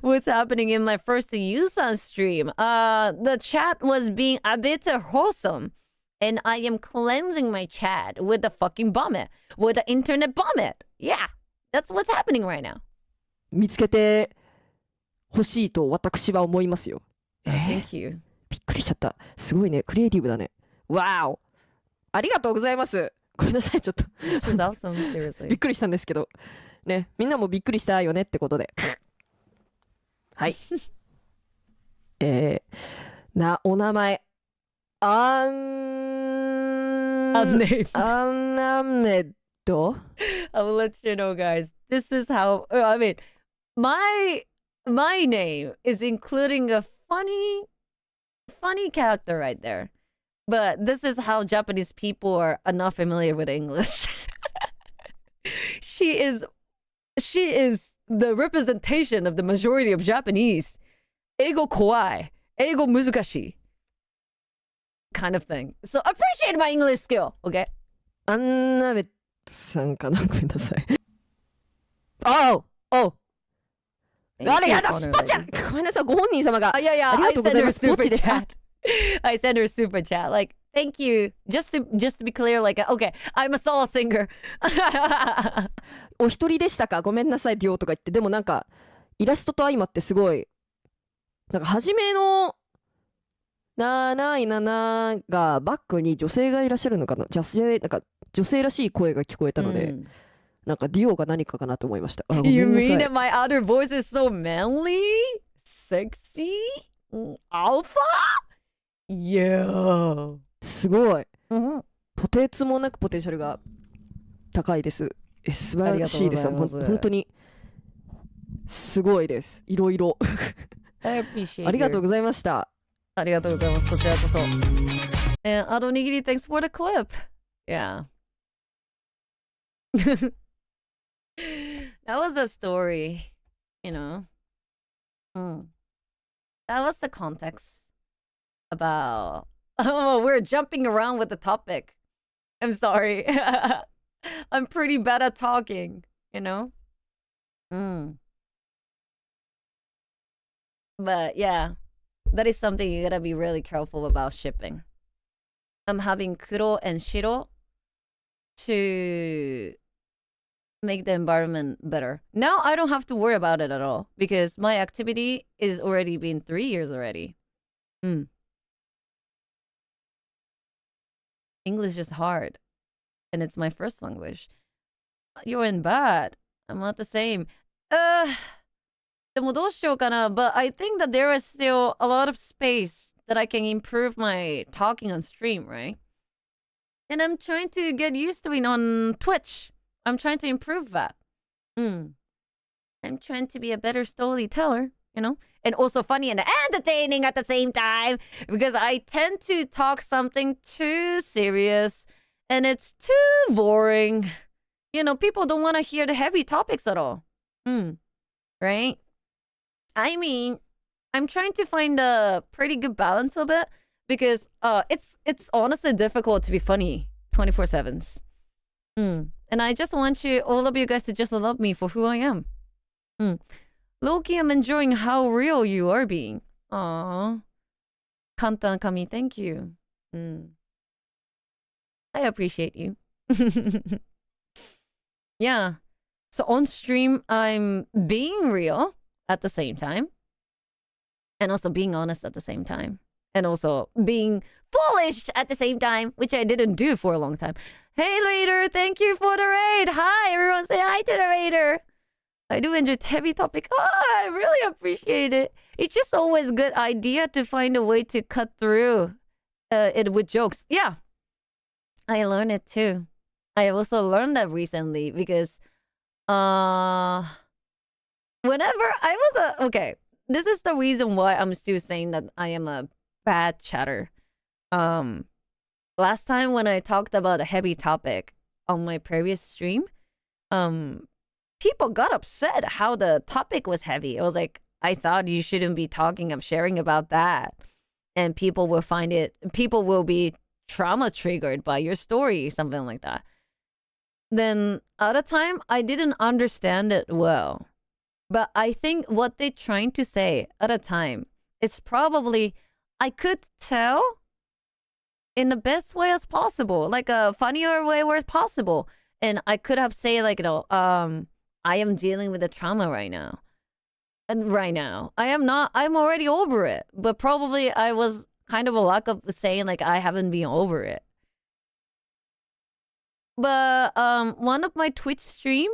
What's happening in my first Yusan stream? The chat was being a bit wholesome and I am cleansing my chat with the fucking vomit, with the internet vomit. Yeah, that's what's happening right now. 見つけて欲しいと私は思いますよ。Thank you. びっくりしちゃった。すごいね。クリエイティブだね。わお。ありがとうございます。ごめんなさい、ちょっと。She's awesome, びっ seriously. くりしたんですけど。ね、みんなもびっくりしたよねってことで。はい。お名前。Unnamed. アンナメド I will let you know, guys. This is how. I mean, my name is including a funny character right there. But this is how Japanese people are not familiar with English. She is the representation of the majority of Japanese. Eigo kowai, eigo muzukashi. Kind of thing. So appreciate my English skill, okay? アンナメさんかな、ごめんなさい。おうおう。あれやだ、スポちゃん、ごめんなさい、ご本人様が。Yeah, ありがとうございます。スポッチですか？ I sent her a super chat. Like, thank you. Just to be clear, like, okay, I'm a solo singer. お一人でしたか？ごめんなさい、ディオとか言って。でもなんか、イラストと相まってすごい、なんか初めの、なないなながバックに女性がいらっしゃるのかな？なんか女性らしい声が聞こえたので、なんかディオが何かかなと思いました。You mean that my other voice is so manly? Sexy? Alpha? Yeah. すごい。とてつもなくポテンシャルが高いです。素晴らしいです。本当にすごいです。いろいろ。I appreciate it. ありがとうございました。ありがとうございます。こちらこそ。And Adonigiri, thanks for the clip. Yeah. That was a story, you know. That was the context about. Oh, we're jumping around with the topic. I'm sorry. I'm pretty bad at talking, you know. But yeah, that is something you gotta be really careful about shipping. I'm having kuro and shiro to make the environment better. Now I don't have to worry about it at all because my activity is already been 3 years already. English is hard and it's my first language. You're in bad. I'm not the same. でもどうしようかな? But I think that there is still a lot of space that I can improve my talking on stream, right? And I'm trying to get used to it on Twitch. I'm trying to improve that. I'm trying to be a better storyteller, you know? And also funny and entertaining at the same time. Because I tend to talk something too serious. And it's too boring. You know, people don't want to hear the heavy topics at all. Right? I mean, I'm trying to find a pretty good balance of it. Because it's honestly difficult to be funny 24/7s. And I just want all of you guys to just love me for who I am. Loki, I'm enjoying how real you are being. Aww. Kantan Kami, thank you. I appreciate you. Yeah. So on stream, I'm being real at the same time. And also being honest at the same time. And also being foolish at the same time, which I didn't do for a long time. Hey, Raider, thank you for the raid. Hi, everyone say hi to the Raider. I do enjoy heavy topic. Oh, I really appreciate it. It's just always a good idea to find a way to cut through it with jokes. Yeah, I learned it too. I also learned that recently because whenever I was okay, this is the reason why I'm still saying that I am a bad chatter. Last time when I talked about a heavy topic on my previous stream, people got upset how the topic was heavy. It was like, I thought you shouldn't be sharing about that. And people will be trauma triggered by your story, something like that. Then at a time, I didn't understand it well. But I think what they're trying to say at a time is probably, I could tell in the best way as possible, like a funnier way where possible. And I could have said like, I am dealing with a trauma right now. And right now, I am not, I'm already over it. But probably I was kind of a lack of saying like, I haven't been over it. But one of my Twitch stream,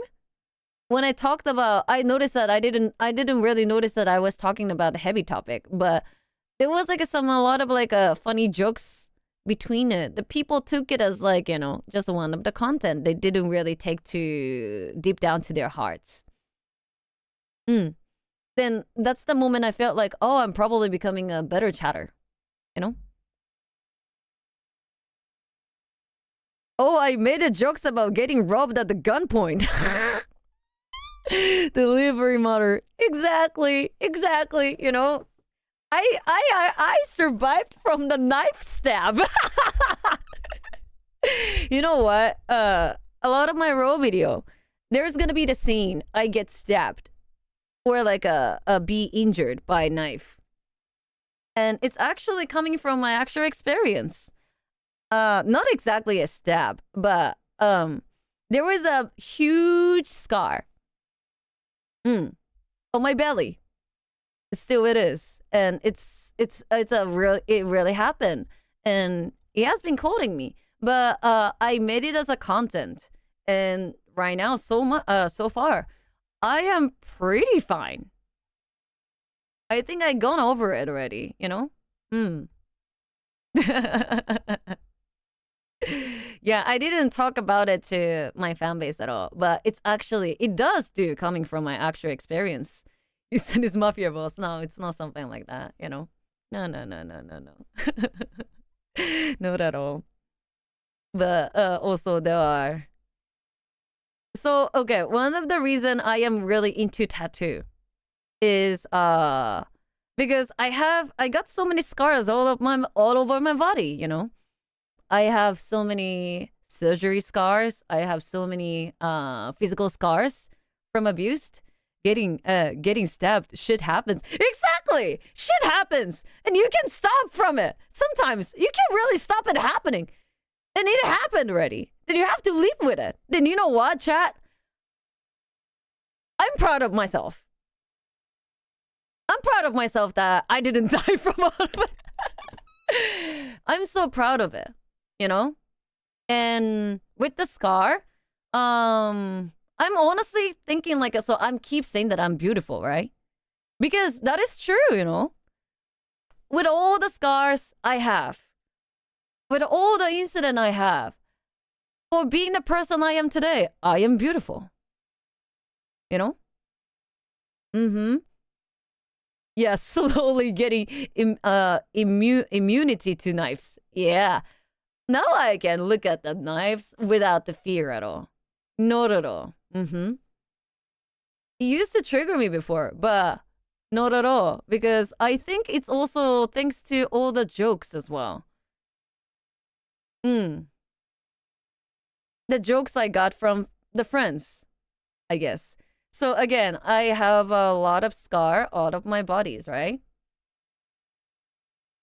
when I talked about, I noticed that I didn't really notice that I was talking about a heavy topic, but there was like a lot of like funny jokes between it. The people took it as like, just one of the content. They didn't really take too deep down to their hearts. Then that's the moment I felt like, oh, I'm probably becoming a better chatter, Oh, I made a jokes about getting robbed at the gunpoint. Delivery mother. Exactly. I survived from the knife stab. You know what? A lot of my raw video, there's gonna be the scene I get stabbed or like be injured by a knife. And it's actually coming from my actual experience. Not exactly a stab, but there was a huge scar on my belly. Still it is. And it really happened. And he has been quoting me. But I made it as a content. And right now, so far, I am pretty fine. I think I've gone over it already, Yeah, I didn't talk about it to my fan base at all, but it does do coming from my actual experience. You said it's mafia boss. No, it's not something like that, No. Not at all. But also there are. So, okay, one of the reason I am really into tattoo is because I got so many scars all over my body, I have so many surgery scars. I have so many physical scars from abuse. Getting stabbed. Shit happens. Exactly. Shit happens, and you can stop from it. Sometimes you can't really stop it happening, and it happened already. Then you have to live with it. Then you know what, chat? I'm proud of myself. I'm proud of myself that I didn't die from all of it. I'm so proud of it. And with the scar, I'm honestly thinking like, so I'm keep saying that I'm beautiful, right? Because that is true, With all the scars I have, with all the incident I have, for being the person I am today, I am beautiful. Yeah, slowly getting immunity to knives. Yeah. Now I can look at the knives without the fear at all. Not at all. It used to trigger me before, but not at all. Because I think it's also thanks to all the jokes as well. The jokes I got from the friends, I guess. So again, I have a lot of scar out of my bodies, right?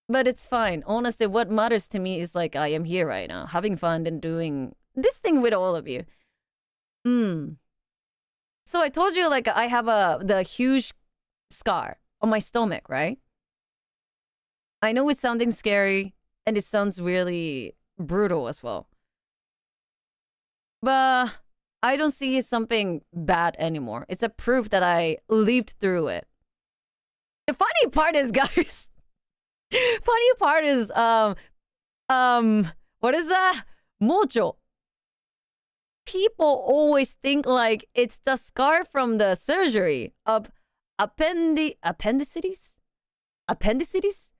But it's fine. Honestly, what matters to me is like I am here right now, having fun and doing this thing with all of you. So I told you like I have the huge scar on my stomach, right? I know it's sounding scary and it sounds really brutal as well. But I don't see it something bad anymore. It's a proof that I lived through it. The funny part is, guys, funny part is, what is that? Mojo. People always think like it's the scar from the surgery of appendicitis? Appendicitis?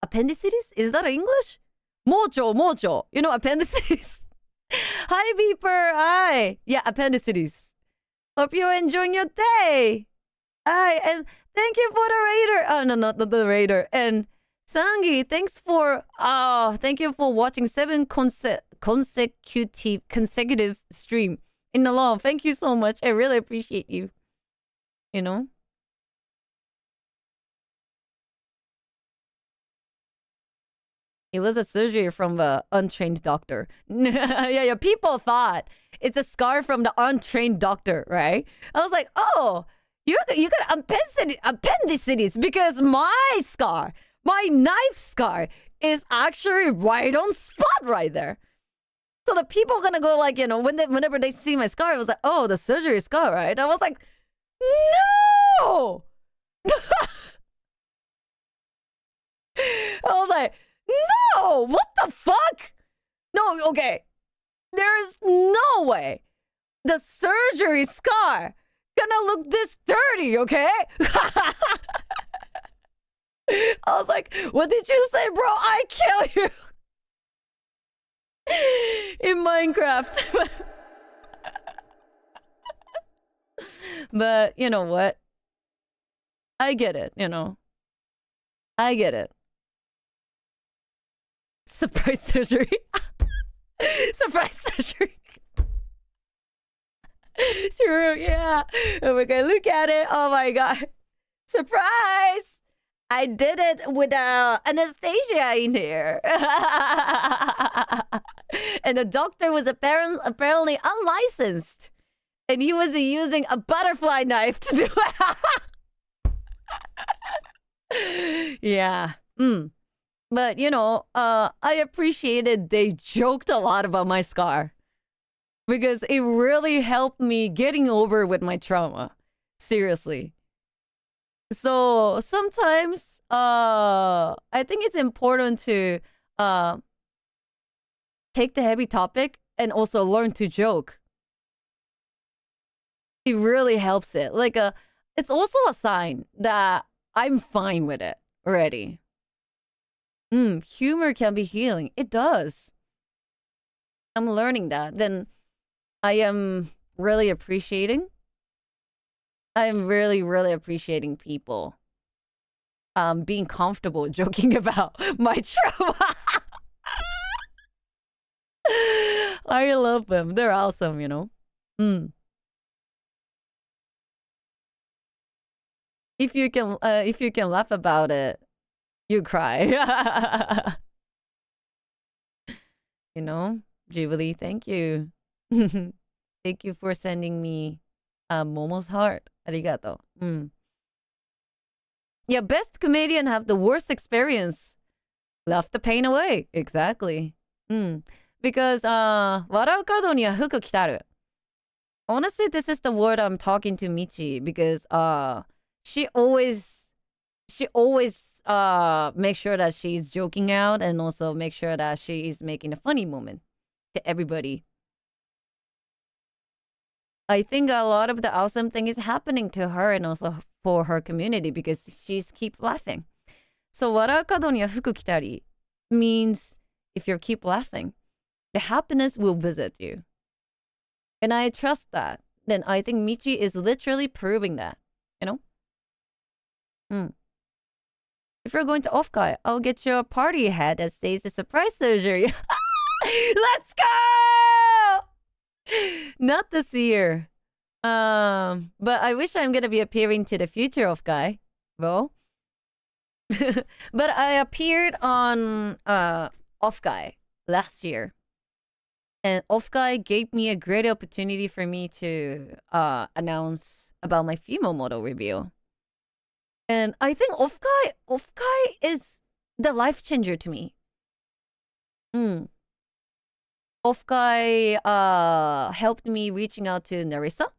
Appendicitis? Is that English? Mojo. Appendicitis. Hi, Beeper. Hi. Yeah, appendicitis. Hope you're enjoying your day. Hi, and thank you for the raider. Oh, no, not the raider. And Sangi, thank you for watching 7 consecutive stream in the long. Thank you so much. I really appreciate you. It was a surgery from an untrained doctor. Yeah. People thought it's a scar from the untrained doctor, right? I was like, oh, you got appendicitis because my scar, my knife scar, is actually right on spot right there. So the people are gonna go like, whenever they see my scar, it was like, oh, the surgery scar, right? I was like, no. I was like, no, what the fuck? No, okay. There's no way the surgery scar gonna look this dirty, okay? I was like, what did you say, bro? I kill you. In Minecraft. But you know what? I get it, I get it. Surprise surgery. Surprise surgery. True, yeah. Oh my god, look at it. Oh my god. Surprise! I did it without anesthesia in here. And the doctor was apparently unlicensed. And he was using a butterfly knife to do it. Yeah. But, I appreciated they joked a lot about my scar. Because it really helped me getting over with my trauma. Seriously. So sometimes I think it's important to take the heavy topic and also learn to joke. It really helps it. Like it's also a sign that I'm fine with it already. Humor can be healing. It does. I'm learning that. Then I am really appreciating. I'm really, really appreciating people being comfortable joking about my trauma. I love them. They're awesome, If you can laugh about it, you cry. Jubilee, thank you. Thank you for sending me Momo's heart. Arigato. Yeah, best comedian have the worst experience. Left the pain away. Exactly. Because 笑う角には福来たる. Honestly, this is the word I'm talking to Michi because she always make sure that she's joking out and also make sure that she is making a funny moment to everybody. I think a lot of the awesome thing is happening to her and also for her community because she's keep laughing. So 笑う角には福来たり means if you keep laughing, the happiness will visit you. And I trust that. Then I think Michi is literally proving that, If you're going to Offkai, I'll get you a party hat that says the surprise surgery. Let's go! Not this year. But I wish I'm gonna be appearing to the future Offkai, bro. But I appeared on Offkai last year. And Offkai gave me a great opportunity for me to announce about my female model review. And I think Offkai is the life changer to me. Offkai helped me reaching out to Narissa.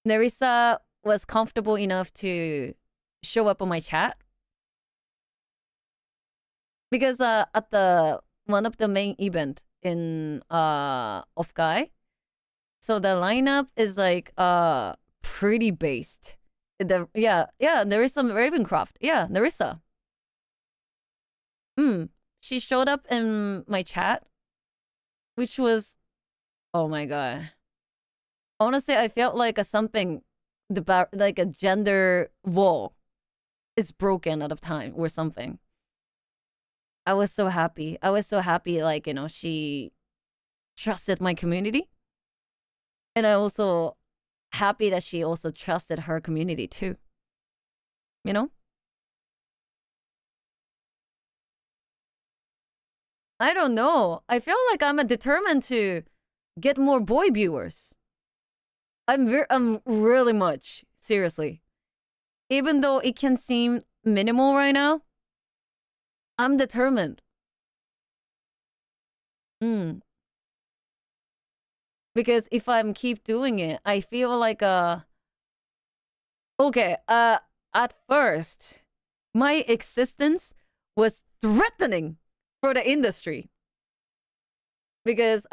Narissa was comfortable enough to show up on my chat. Because at the one of the main event in Offkai, so the lineup is like pretty based. Narissa Ravencroft. Yeah, Narissa. She showed up in my chat, which was, oh my god. Honestly, I felt like like a gender wall is broken at a time or something. I was so happy. Like, she trusted my community. And I also happy that she also trusted her community too. I don't know. I feel like I'm determined to get more boy viewers. I'm really much, seriously. Even though it can seem minimal right now, I'm determined. Because if I'm keep doing it, I feel like okay, at first, my existence was threatening for the industry. Because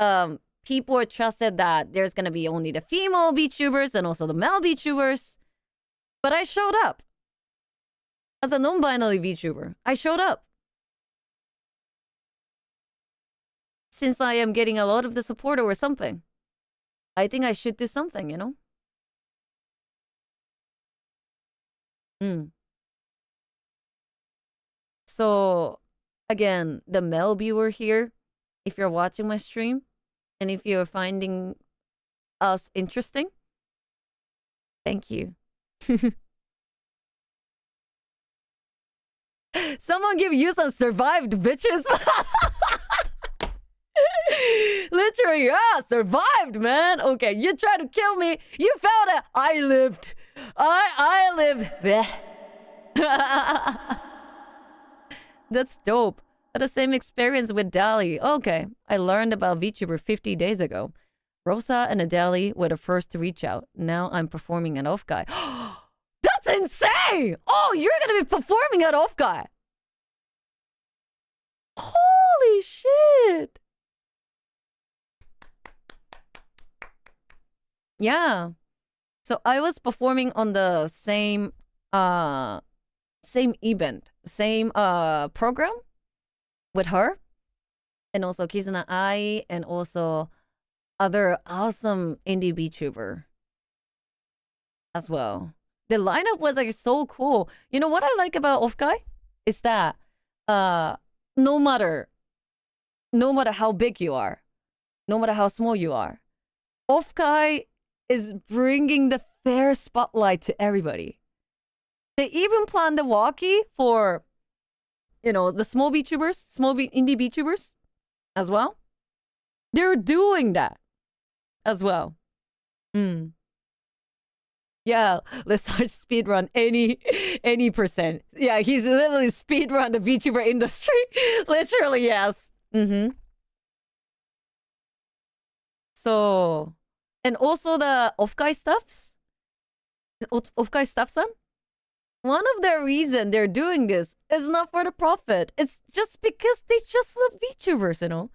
people trusted that there's gonna be only the female VTubers and also the male VTubers. But I showed up. As a non-binary VTuber, I showed up. Since I am getting a lot of the support or something, I think I should do something, you know? So, again, the male viewer here, if you're watching my stream, and if you're finding us interesting, thank you. Someone give you some survived, bitches. Literally, yeah, survived, man. Okay, you tried to kill me. You found it. I lived. I lived. That's dope. I had the same experience with Dali. Okay, I learned about VTuber 50 days ago. Rosa and Adele were the first to reach out. Now I'm performing at Off Guy. That's insane! Oh, you're gonna be performing at Off Guy. Holy shit! Yeah. So I was performing on the same event, same program with her, and also Kizuna Ai, and also other awesome indie VTuber as well. The lineup was like so cool. You know what I like about Off Guy is that no matter how big you are, no matter how small you are, Off Guy is bringing the fair spotlight to everybody. They even plan the walkie for, you know, the small VTubers, indie VTubers as well. They're doing that as well. Yeah, let's start speedrun any percent. Yeah, he's literally speedrun the VTuber industry. Literally, yes. So, and also the Off-Guy stuffs. Off-Guy stuffs. One of the reason they're doing this is not for the profit. It's just because they just love VTubers, you know?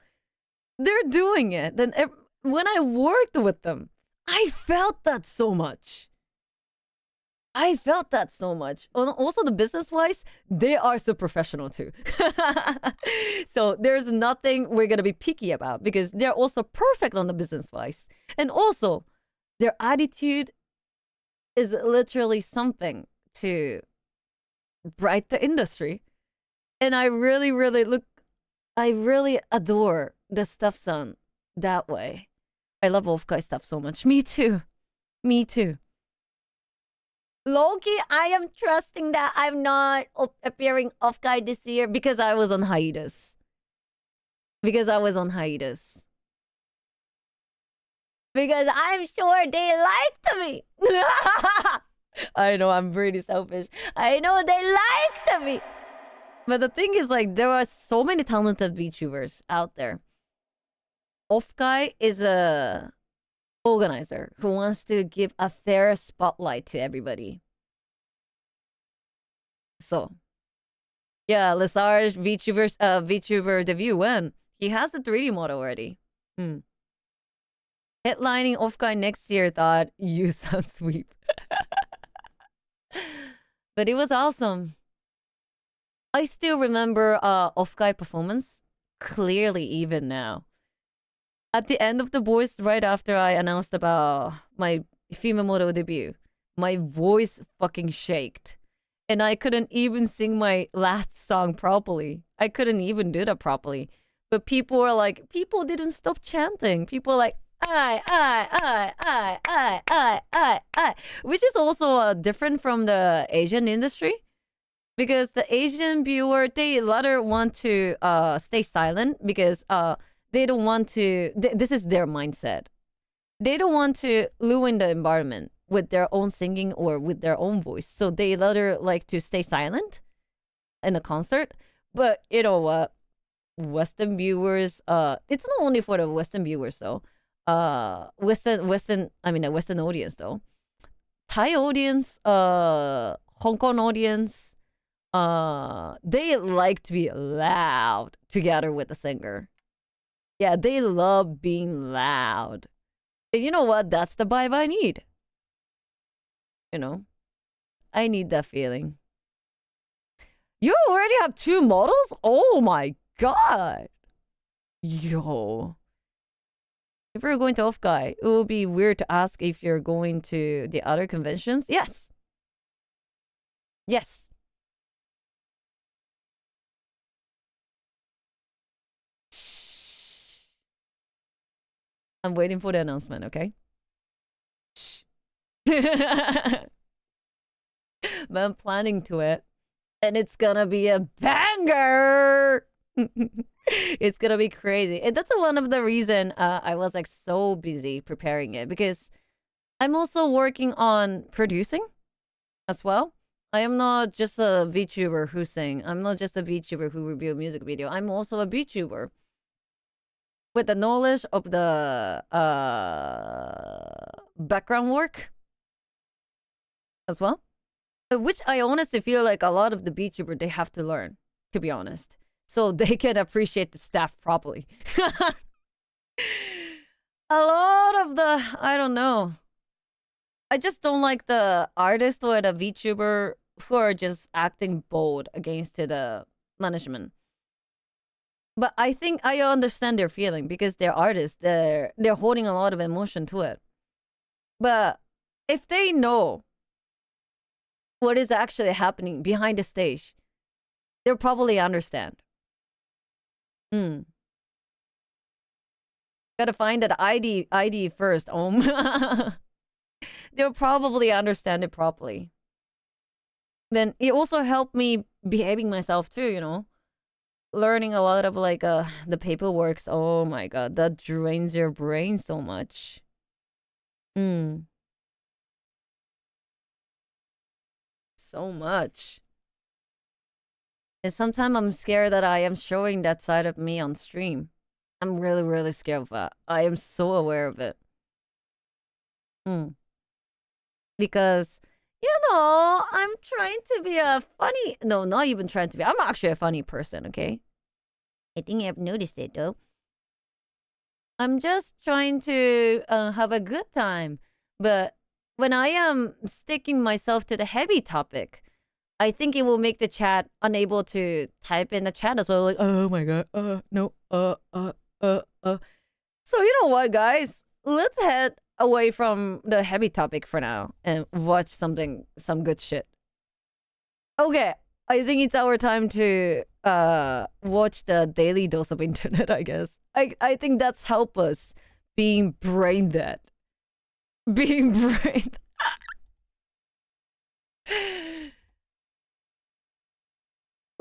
They're doing it. Then when I worked with them, I felt that so much. Also, the business-wise, they are so professional too. So there's nothing we're gonna be picky about because they're also perfect on the business-wise. And also, their attitude is literally something to bright the industry. And I really adore the stuff-san that way. I love Off-Guy stuff so much. Me too. Loki, I am trusting that I'm not appearing Off-Guy this year because I was on hiatus. Because I'm sure they liked me. I know, I'm pretty selfish. I know they liked me. But the thing is, like, there are so many talented VTubers out there. Off-Guy is a organizer who wants to give a fair spotlight to everybody. So, yeah, Lesarge VTuber debut when? He has the 3D model already. Headlining Off-Guy next year, thought you sound sweep. But it was awesome. I still remember Off-Guy performance clearly even now. At the end of the voice, right after I announced about my female model debut, my voice fucking shaked. And I couldn't even sing my last song properly. I couldn't even do that properly. But people were like, people didn't stop chanting. People were like, I, which is also different from the Asian industry. Because the Asian viewer, they rather want to stay silent because they don't want to. This is their mindset. They don't want to ruin the environment with their own singing or with their own voice. So they rather like to stay silent in a concert. But you know what? Western viewers, it's not only for the Western viewers though. Western audience though. Thai audience, Hong Kong audience, they like to be loud together with the singer. Yeah, they love being loud. And you know what? That's the vibe I need. You know, I need that feeling. You already have 2 models? Oh my god. Yo. If we're going to Off-Guy, it would be weird to ask if you're going to the other conventions. Yes. Yes. I'm waiting for the announcement, okay? Shh. But I'm planning to it. And it's gonna be a banger! It's gonna be crazy. And that's one of the reason I was like so busy preparing it. Because I'm also working on producing as well. I am not just a VTuber who sing. I'm not just a VTuber who review a music video. I'm also a VTuber with the knowledge of the background work as well. Which I honestly feel like a lot of the VTuber, they have to learn, to be honest. So they can appreciate the staff properly. A lot of the, I don't know. I just don't like the artist or the VTuber who are just acting bold against the management. But I think I understand their feeling because they're artists. They're holding a lot of emotion to it. But if they know what is actually happening behind the stage, they'll probably understand. Gotta find that ID first. They'll probably understand it properly. Then it also helped me behaving myself too, you know. Learning a lot of like the paperwork. Oh my god, that drains your brain so much. So much. And sometimes I'm scared that I am showing that side of me on stream. I'm really, really scared of that. I am so aware of it. Because, you know, I'm trying to be a funny... No, not even trying to be. I'm actually a funny person, okay? I think I've noticed it, though. I'm just trying to have a good time. But when I am sticking myself to the heavy topic, I think it will make the chat unable to type in the chat as well. Like, oh my god, no, So you know what, guys? Let's head away from the heavy topic for now and watch some good shit. Okay, I think it's our time to watch the Daily Dose of Internet, I guess. I think that's help us being brain dead. Being brain.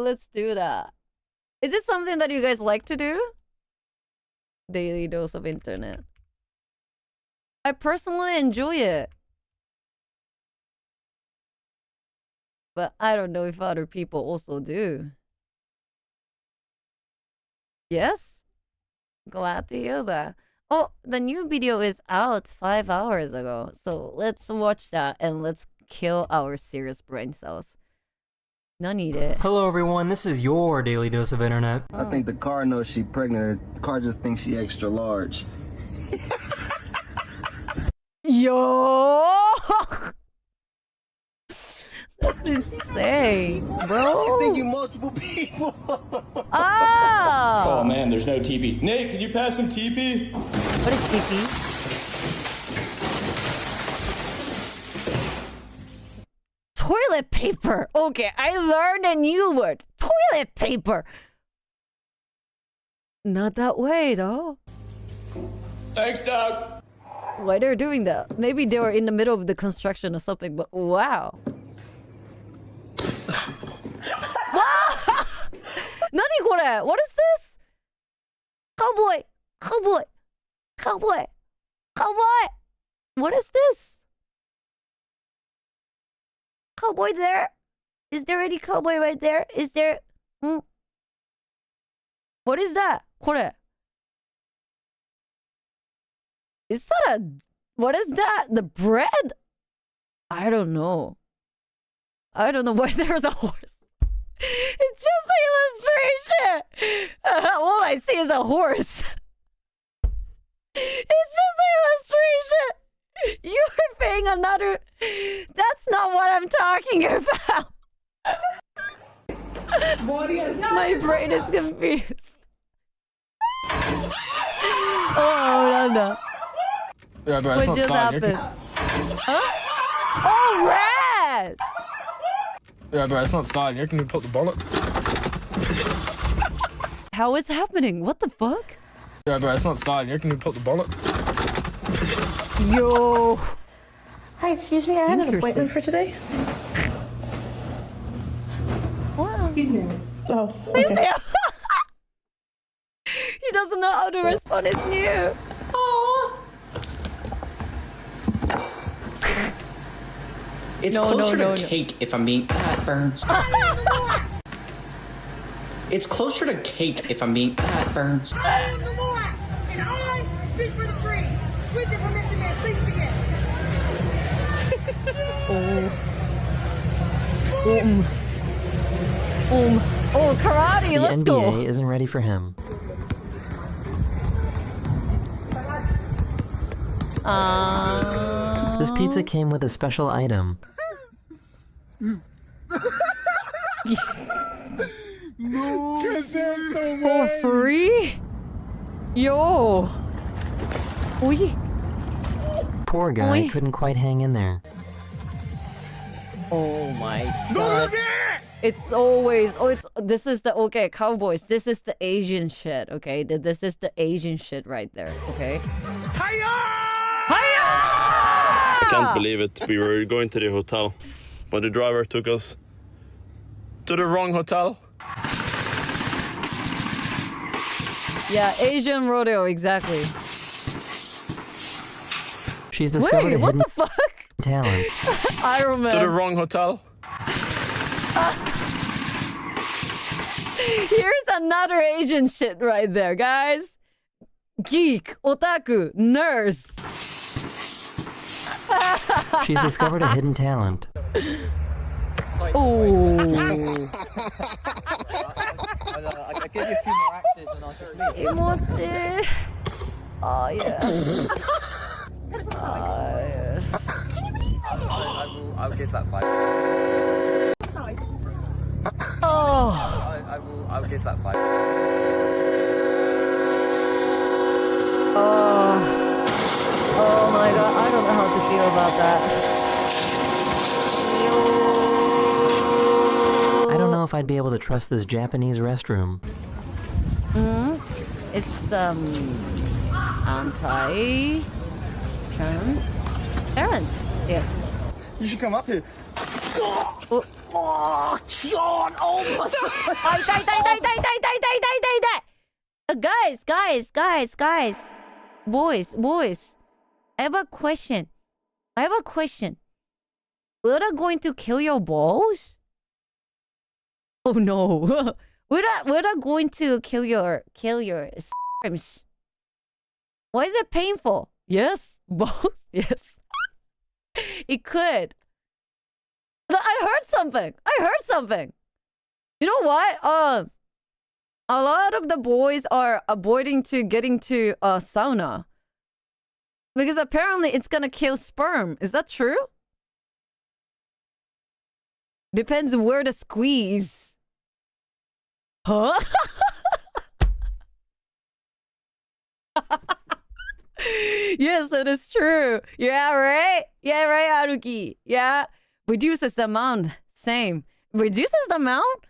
Let's do that. Is this something that you guys like to do? Daily Dose of Internet. I personally enjoy it. But I don't know if other people also do. Yes? Glad to hear that. Oh, the new video is out 5 hours ago. So let's watch that and let's kill our serious brain cells. Not needed. Hello everyone, this is your Daily Dose of Internet. I think the car knows she pregnant. The car just thinks she extra large. Yo! That's insane, bro. I think you multiple people. Ah! Oh man, there's no TP. Nate, can you pass some TP? What is TP? Toilet paper. Okay, I learned a new word. Toilet paper. Not that way, though. Thanks, Doc. Why they're doing that? Maybe they were in the middle of the construction or something, but wow. これ What is this? Cowboy. Cowboy. Cowboy. Cowboy. What is this? Cowboy there? Is there any cowboy right there? Is there... What is that? これ Is that a... What is that? The bread? I don't know. I don't know why there's a horse. It's just an illustration. All I see is a horse. It's just an illustration. You're paying another... That's not what I'm talking about. My brain is confused. Oh, no, no. Yeah, bro, What just happened? Huh? Oh, red! Yeah, bro, it's not sliding. You can put the bullet. How is happening? What the fuck? Yeah, bro, it's not sliding. You can put the bullet. Yo. Hi, excuse me, I had an appointment for today. Wow. He's new. Oh, He's okay. new. He doesn't know how to respond. It's new. It's No, closer no, to no. cake if I'm being... Ah, it burns. It's closer to cake if I'm being... Ah, it burns. And I speak for the tree. With your permission, man, please begin. Oh, karate, The let's NBA go. isn't ready for him. This pizza came with a special item. For free? Yo. Oi. Poor guy Oi. couldn't quite hang in there. Oh my god. It's always this is the okay cowboys. This is the Asian shit. Okay, this is the Asian shit right there. Okay. I can't believe it. We were going to the hotel, but the driver took us to the wrong hotel. Yeah, Asian rodeo exactly. She's discovered Wait, a what hidden the fuck? talent. Iron Man. To the wrong hotel. Here's another Asian shit right there, guys. Geek, otaku, nurse. She's discovered a hidden talent. Oh. I'll give you a few more axes and I'll just leave. Emoji. Oh yes. Oh yes. I'll give that 5. Oh. I'll give that 5. Oh. Oh my god, I don't know how to feel about that. I don't know if I'd be able to trust this Japanese restroom. It's anti-transparent. Yes. You should come up here. Oh, John, oh my God. Guys. Boys. I have a question. Would I going to kill your balls? Oh no. Would I going to kill your sperms? Why is it painful? Yes. Balls? Yes. It could. I heard something. You know what? A lot of the boys are avoiding to getting to a sauna. Because apparently it's gonna kill sperm. Is that true? Depends where to squeeze. Huh? Yes, that is true. Yeah, right, Haruki. Yeah. Reduces the amount. Same. Reduces the amount?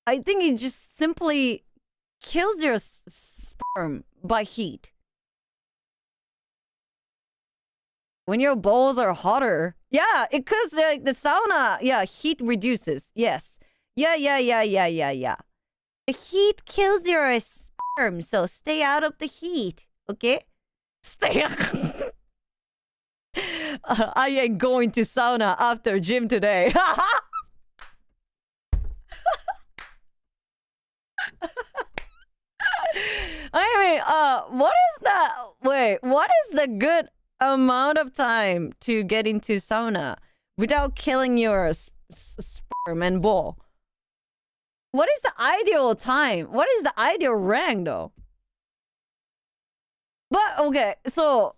I think it just simply kills your sperm by heat. When your balls are hotter. Yeah, because the sauna, yeah, heat reduces. Yes. Yeah. The heat kills your sperm, so stay out of the heat, okay? Stay out. I ain't going to sauna after gym today. I mean, what is that? Wait, what is the good amount of time to get into sauna without killing your sperm and ball? What is the ideal time? What is the ideal rank, though? But, okay, so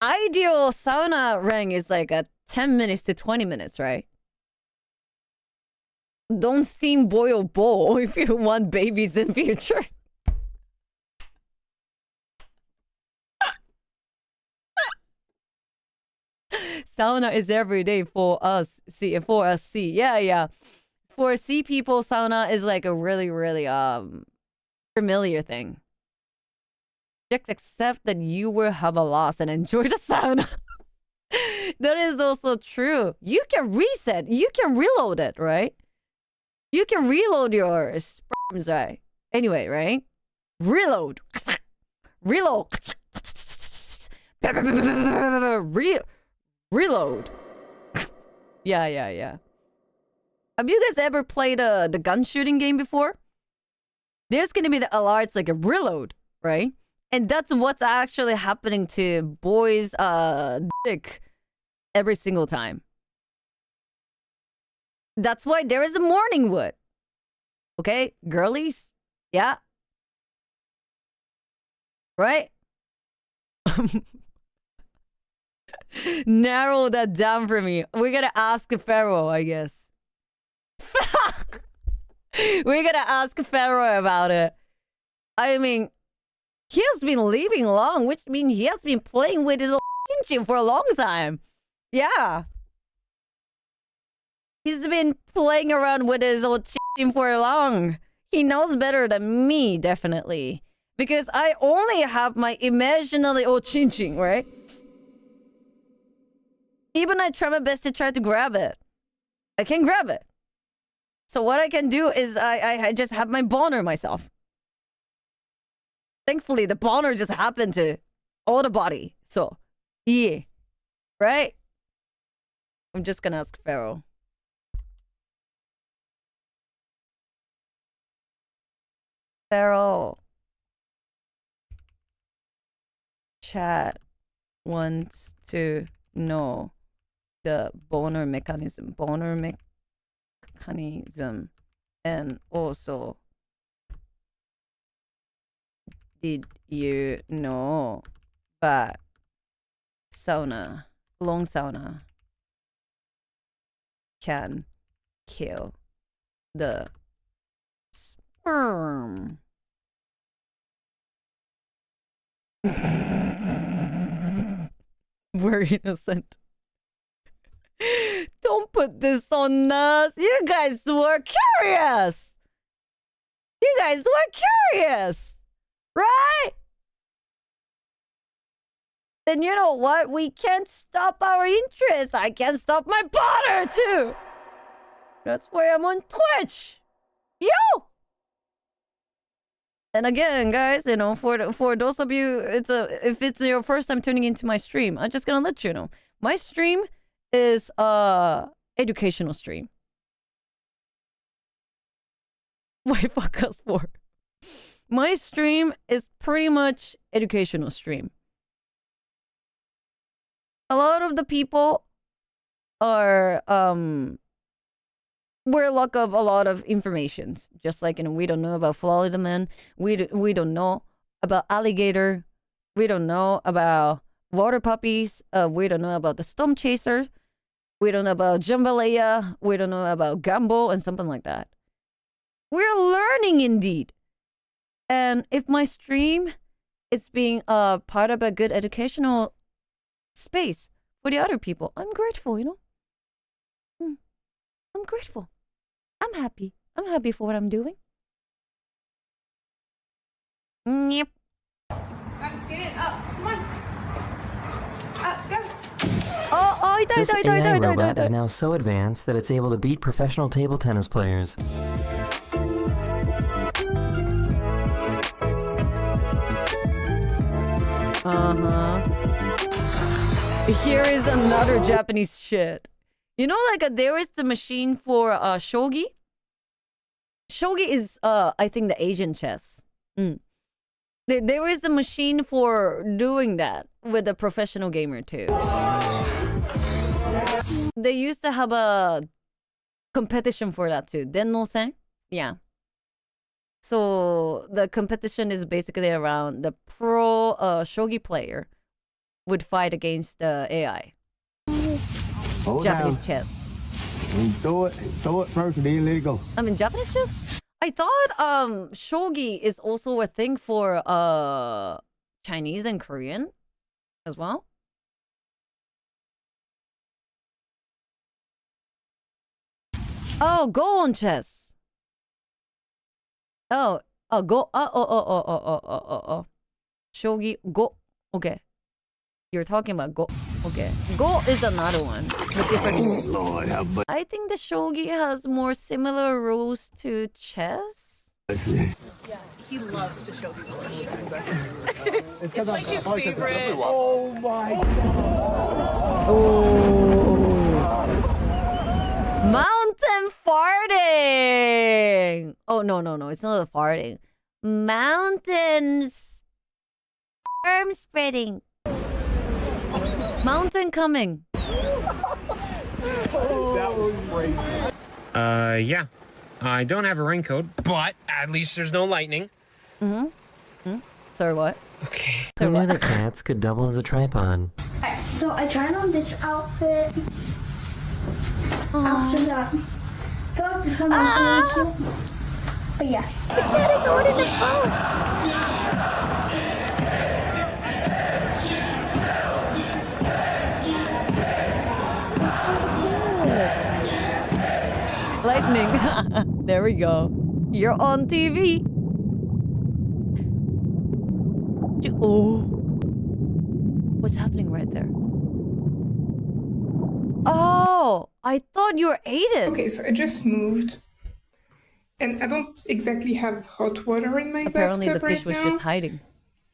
ideal sauna rank is like a 10 minutes to 20 minutes, right? Don't steam boil bowl if you want babies in future. Sauna is every day for us. See, for us, see. Yeah. For C people, sauna is like a really, really familiar thing. Just accept that you will have a loss and enjoy the sauna. That is also true. You can reset. You can reload it, right? You can reload your sperms, right? Anyway, right? Reload. Reload. Reload. Yeah. Have you guys ever played the gun shooting game before? There's gonna be the alerts like a reload, right? And that's what's actually happening to boys' dick every single time. That's why there is a morning wood. Okay, girlies? Yeah. Right? Narrow that down for me. We gotta ask Pharaoh, I guess. We gotta ask Pharaoh about it. I mean, he has been living long, which means he has been playing with his own engine for a long time. Yeah. He's been playing around with his old engine for long. He knows better than me, definitely. Because I only have my imaginary old chinchin, right? Even I try my best to try to grab it. I can't grab it. So what I can do is I just have my boner myself. Thankfully, the boner just happened to all the body. So, yeah. Right? I'm just gonna ask Pharaoh. Pharaoh. Chat wants to know the boner mechanism. And also, did you know that long sauna can kill the sperm? We're innocent. Don't put this on us. You guys were curious. Right? Then you know what? We can't stop our interest. I can't stop my boner too. That's why I'm on Twitch. Yo! And again, guys, you know, for those of you, if it's your first time tuning into my stream, I'm just gonna let you know. My stream is educational stream. Why fuck us for? My stream is pretty much educational stream. A lot of the people are we're lack of a lot of information. Just like, you know, we don't know about Florida man. We don't know about alligator. We don't know about water puppies. We don't know about the storm chaser. We don't know about jambalaya. We don't know about gumbo and something like that. We're learning indeed. And if my stream is being part of a good educational space for the other people, I'm grateful, you know? I'm grateful. I'm happy. I'm happy for what I'm doing. Yep. Guys, get in. Up. Come on. Go. This AI robot is now so advanced that it's able to beat professional table tennis players. Here is another Japanese shit. You know, like there is the machine for shogi. Shogi is I think the Asian chess. There is the machine for doing that with a professional gamer too. They used to have a competition for that too. Denno-sen? Yeah. So the competition is basically around the pro shogi player would fight against the AI. Japanese chess. Throw it first, then let it go. I mean, Japanese chess? I thought shogi is also a thing for Chinese and Korean as well. Oh, go on chess. Go. Shogi, go. Okay. You're talking about go. Okay. Go is another one. With different... Lord, I think the shogi has more similar rules to chess. Yeah, he loves to shogi board. It's like his favorite. Oh my God. Oh. Mountain farting. Oh, no. It's not a farting. Mountains. Arm spreading. Mountain coming. That was crazy. Yeah. I don't have a raincoat, but at least there's no lightning. Sorry, what? Okay. Who knew that cats could double as a tripod? Alright, so I tried on this outfit. After that, I feel like this one was really cute. But yeah. The cat is holding the phone. Lightning. There we go. You're on TV. Oh. What's happening right there? Oh, I thought you were Aiden. Okay, so I just moved. And I don't exactly have hot water in my Apparently bathtub the fish right was now. just hiding.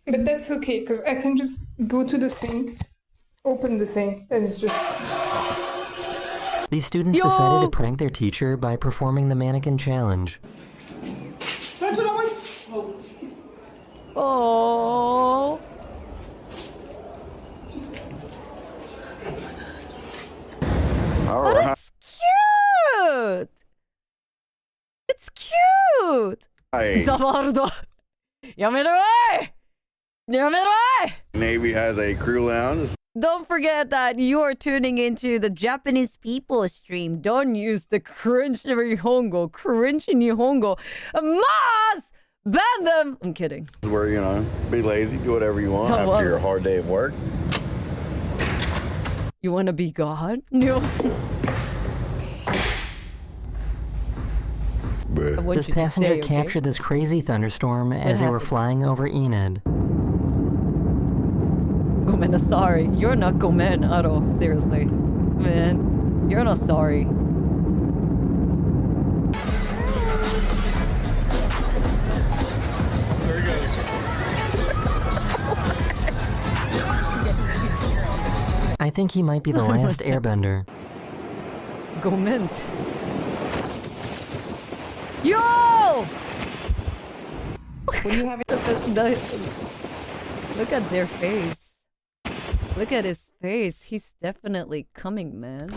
But that's okay, because I can just go to the sink, open the sink, and it's just... These students decided to prank their teacher by performing the mannequin challenge. Oh. But it's cute. It's cute. Zavaldo. Yameroi. Navy has a crew lounge. Don't forget that you are tuning into the Japanese people stream. Don't use the cringe Nihongo. Cringe Nihongo. Mas! Ban them! I'm kidding. Where, you know, be lazy, do whatever you want after your hard day at work. You want to be God? No. This passenger captured this crazy thunderstorm as they were flying over Enid. Gomen, sorry. You're not Gomen at all. Seriously. Man, you're not sorry. There he goes. I think he might be the last airbender. Gomen. Yo! What do you have? Look at their face. Look at his face. He's definitely coming, man.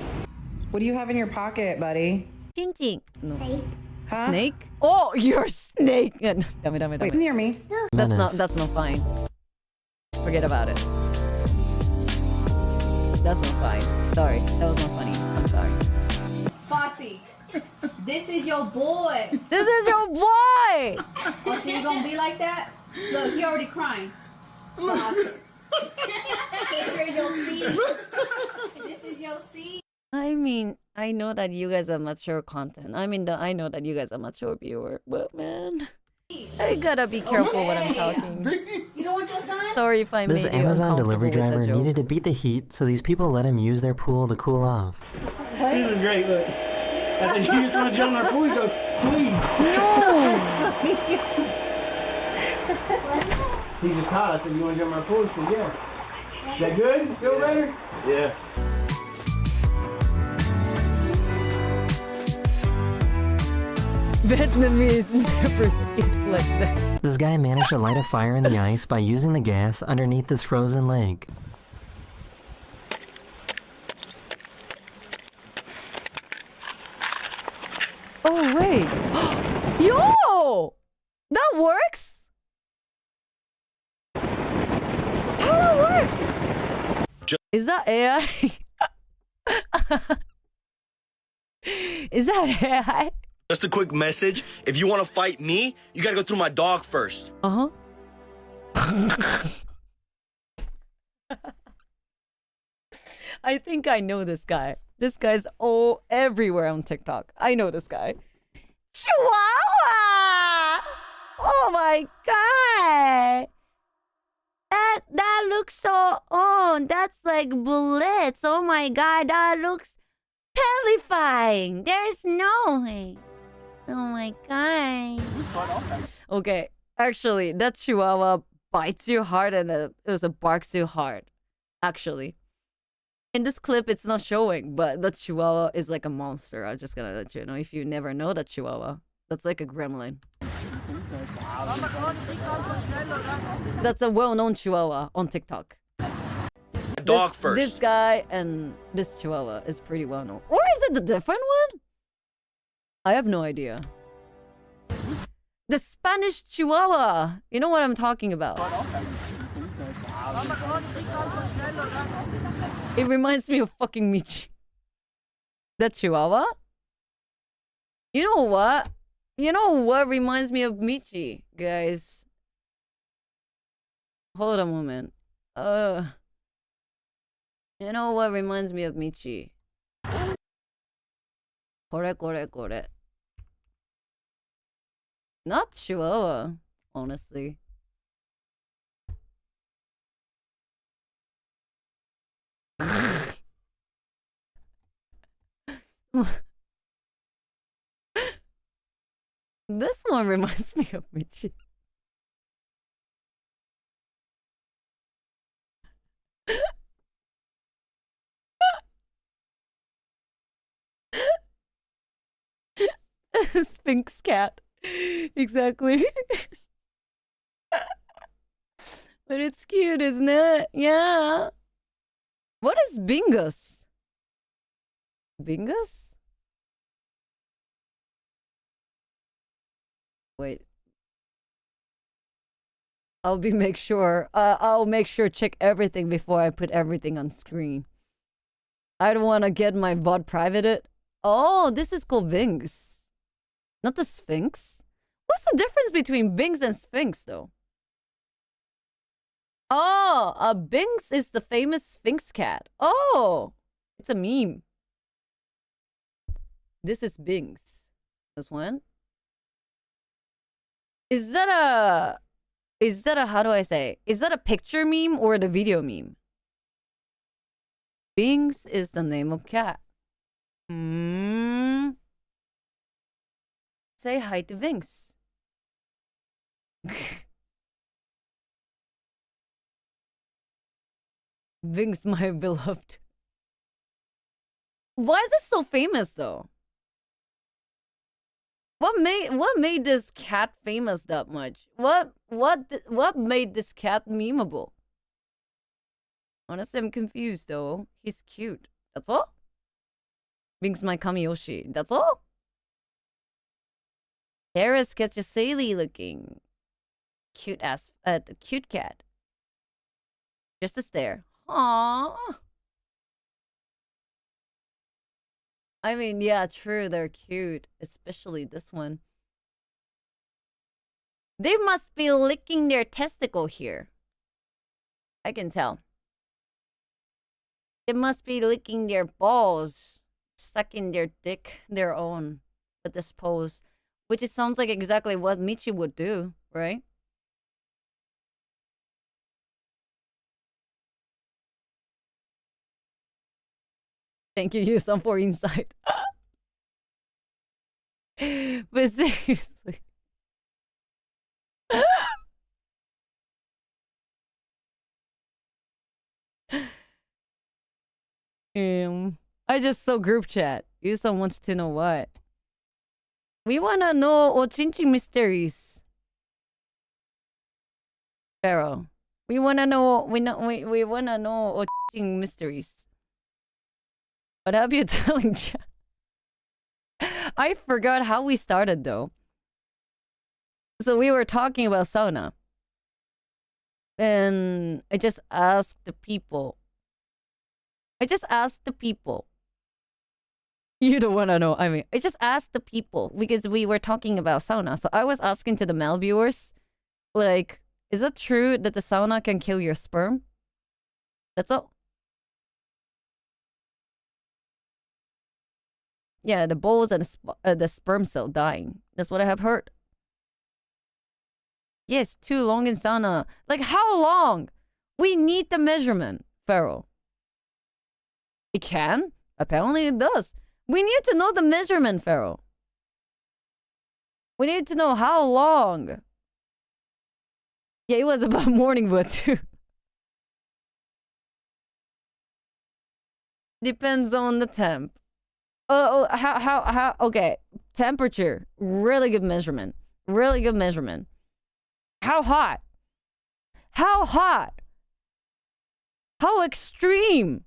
What do you have in your pocket, buddy? Ching ching. No. Snake. Huh? Snake? Oh, you're a snake. Dame. Wait, near me. That's not fine. Forget about it. That's not fine. Sorry. That was not funny. I'm sorry. Foxy, this is your boy. This is your boy! Oh, so you gonna be like that? Look, he already crying. Foxy. Here, your seat. This is your seat. I mean, I know that you guys are mature content. I mean, I know that you guys are mature viewer, but man, I gotta be careful when I'm talking. You don't want your son? Sorry if I made This you Amazon delivery uncomfortable with driver the joke. needed to beat the heat, so these people let him use their pool to cool off. This is great, look. I think you just want to jump in our pool. He goes, please. No! He just caught us and you want to jump in our pool? He said, yeah. Is that good? Feel better? Yeah. Vietnamese never skip like that. This guy managed to light a fire in the ice by using the gas underneath this frozen lake. Oh, wait. Yo! That works? How that works? Is that AI? Is that AI? Just a quick message. If you want to fight me, you gotta go through my dog first. Uh-huh. I think I know this guy. This guy's everywhere on TikTok. I know this guy. Chihuahua! Oh my god! That looks so... Oh, that's like bullets. Oh my god, that looks terrifying. There's no way. Oh my god. Okay, actually, that Chihuahua bites you hard and it also barks you hard. Actually. In this clip, it's not showing, but that Chihuahua is like a monster. I'm just gonna let you know if you never know that Chihuahua. That's like a gremlin. That's a well-known Chihuahua on TikTok. Dog first. This guy and this Chihuahua is pretty well-known. Or is it the different one? I have no idea. The Spanish Chihuahua. You know what I'm talking about. It reminds me of fucking Michi. That Chihuahua? You know what? You know what reminds me of Michi, guys? Hold a moment. You know what reminds me of Michi? Kore. Not Chihuahua, honestly. This one reminds me of Michi. Sphinx cat. Exactly. But it's cute, isn't it? Yeah. What is Bingus? Bingus? Wait. I'll make sure check everything before I put everything on screen. I don't want to get my VOD privated. Oh, this is called Bingus. Not the Sphinx? What's the difference between Binks and Sphinx, though? Oh, Binks is the famous Sphinx cat. Oh, it's a meme. This is Binks. This one. Is that a, how do I say? Is that a picture meme or the video meme? Binks is the name of cat. Say hi to Binks. Binks, my beloved. Why is this so famous though? What made this cat famous that much? What made this cat memeable? Honestly, I'm confused though. He's cute. That's all? Binks my Kamiyoshi. That's all? Harris gets your silly looking. Cute ass cute cat. Just a stare. Aww. I mean, yeah, true, they're cute. Especially this one. They must be licking their testicle here. I can tell. They must be licking their balls. Sucking their dick, their own. With this pose. Which it sounds like exactly what Michi would do, right? Thank you, Yusan, for insight. But seriously. I just saw group chat. Yusan wants to know what. We wanna know Ochinchi mysteries. Pharaoh. We wanna know we wanna know Ochinchi mysteries. What have you telling chat? I forgot how we started though. So we were talking about sauna. And I just asked the people. You don't want to know. I mean, I just asked the people because we were talking about sauna. So I was asking to the male viewers, like, is it true that the sauna can kill your sperm? That's all. Yeah, the balls and the sperm cell dying. That's what I have heard. Yes, too long in sauna. Like, how long? We need the measurement, Pharaoh. It can? Apparently it does. We need to know the measurement, Pharaoh. We need to know how long. Yeah, it was about morning wood too. Depends on the temp. How, okay. Temperature. Really good measurement. Really good measurement. How hot? How hot? How extreme?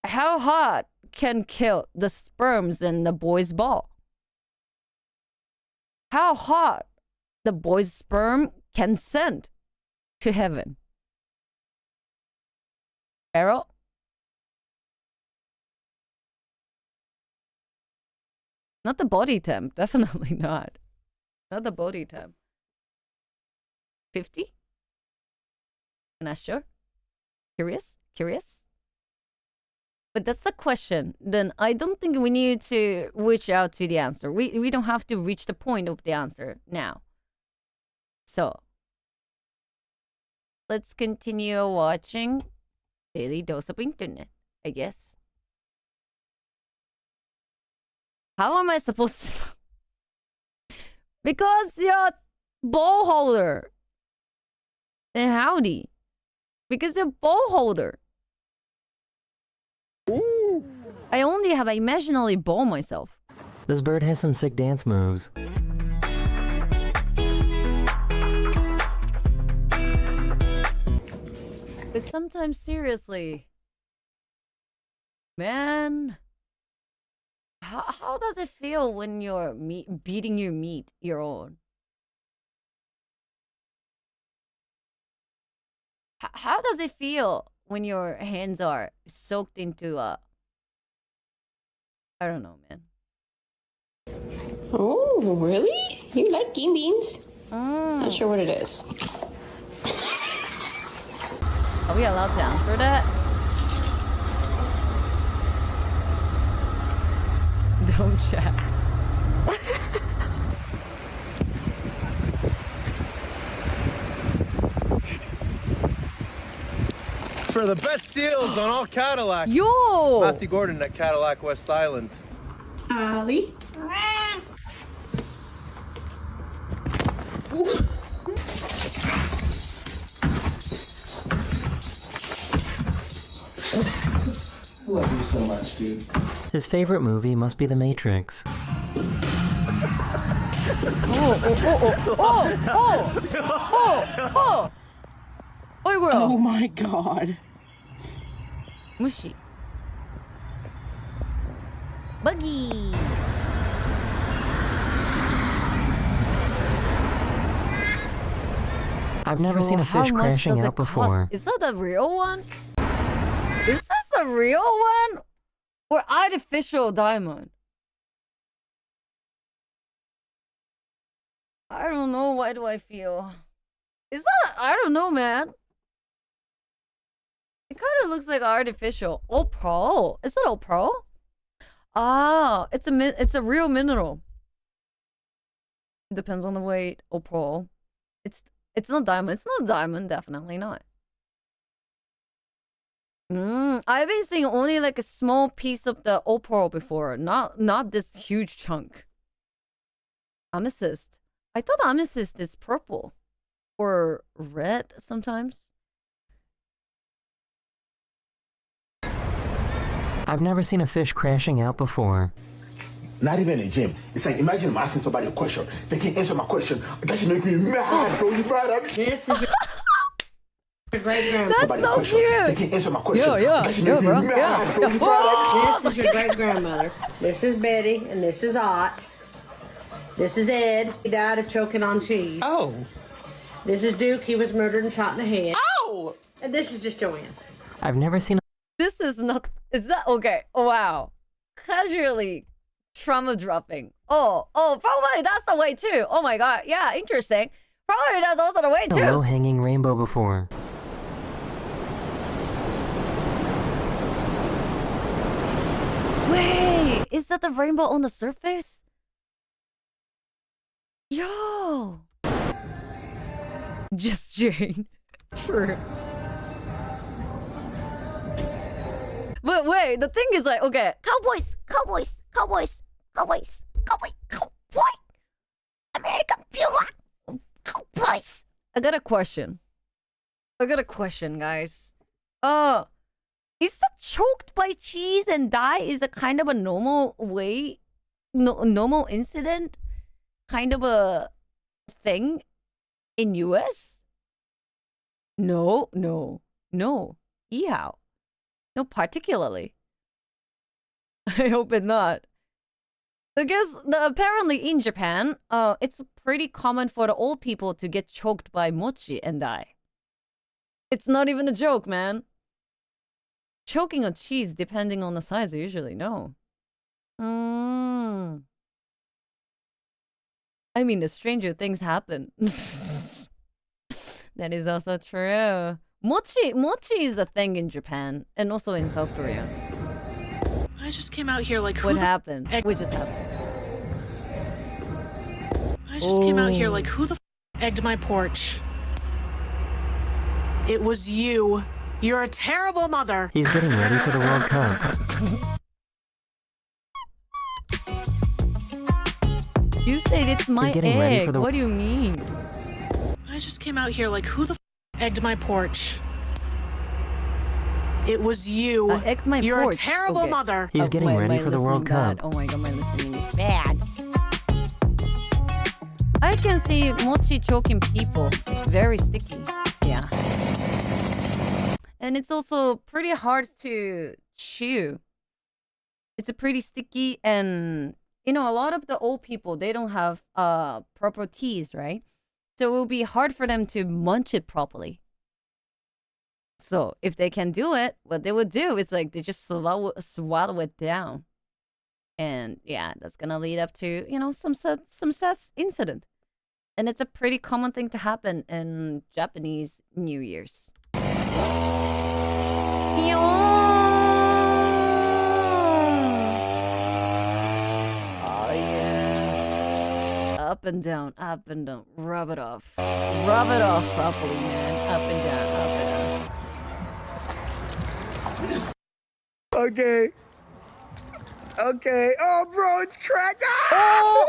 How hot can kill the sperms in the boy's ball? How hot the boy's sperm can send to heaven? Errol? Not the body temp, definitely not. Not the body temp. 50? I'm not sure. Curious? But that's the question. Then I don't think we need to reach out to the answer. We don't have to reach the point of the answer now. So let's continue watching Daily Dose of Internet, I guess. How am I supposed to? Because you're ball holder. And howdy. Because you're ball holder. Ooh. I only have imaginary ball myself. This bird has some sick dance moves. But sometimes, seriously, man, how does it feel when you're beating your meat your own? How does it feel when your hands are soaked into I don't know, man. Oh, really? You like green beans? Not sure what it is. Are we allowed to answer that? Don't chat. For the best deals on all Cadillacs. Yo! Matthew Gordon at Cadillac West Island. Ali? Love you so much, dude. His favorite movie must be The Matrix. Oh my god. Mushi. Buggy. I've never seen a fish crashing out before. Is that the real one? Is this a real one? Or artificial diamond? I don't know. Why do I feel? Is that? I don't know, man. It kind of looks like artificial. Oh, pearl. Is that all pearl? Ah, it's a real mineral. Depends on the weight. Oh, pearl. It's not diamond. It's not diamond. Definitely not. I've been seeing only like a small piece of the opal before, not this huge chunk. Amethyst. I thought amethyst is purple or red sometimes. I've never seen a fish crashing out before. Not even in a gym. It's like, imagine I'm asking somebody a question. They can't answer my question. That should make me mad, bro. You mad? This is your great grandmother. That's so cute. They can't answer my question. Yeah, that should make me bro. mad, bro. You mad? This is your great grandmother. This is Betty, and this is Ott. This is Ed. He died of choking on cheese. Oh. This is Duke. He was murdered and shot in the head. Oh. And this is just Joanne. I've never seen. This is not. Is that okay? Wow. Casually trauma dropping. Oh, probably that's the way too. Oh my god. Yeah, interesting. Probably that's also the way A too. low-hanging rainbow before. Wait, is that the rainbow on the surface? Yo. Just Jane. True. But wait, the thing is like, okay, cowboys, American pure cowboys. I got a question, guys. Is that choked by cheese and die is a kind of a normal way, normal incident, kind of a thing in US? No. Yeehaw. No, particularly. I hope it not. I guess apparently in Japan, it's pretty common for the old people to get choked by mochi and die. It's not even a joke, man. Choking on cheese, depending on the size, usually no. I mean, the stranger things happen. That is also true. Mochi is a thing in Japan and also in South Korea. I just came out here like, what happened? What just happened? I just came out here like, who the egged my porch? It was you. You're a terrible mother. He's getting ready for the World Cup. You said it's my getting ready for egg. the- What do you mean? I just came out here like, who the egged my porch? It was you. Egged my You're porch. a terrible Okay. mother. He's getting my ready for the World listening Cup. bad. Oh my god, my listening is bad. I can see mochi choking people. It's very sticky. Yeah. And it's also pretty hard to chew. It's a pretty sticky and, you know, a lot of the old people, they don't have proper teeth, right? So it will be hard for them to munch it properly. So if they can do it, what they would do is like they just swallow it down. And yeah, that's gonna lead up to, you know, some sad incident. And it's a pretty common thing to happen in Japanese New Year's. Oh yes. Up and down, rub it off properly, man. Up and down. Okay. Oh, bro, it's cracked. Oh!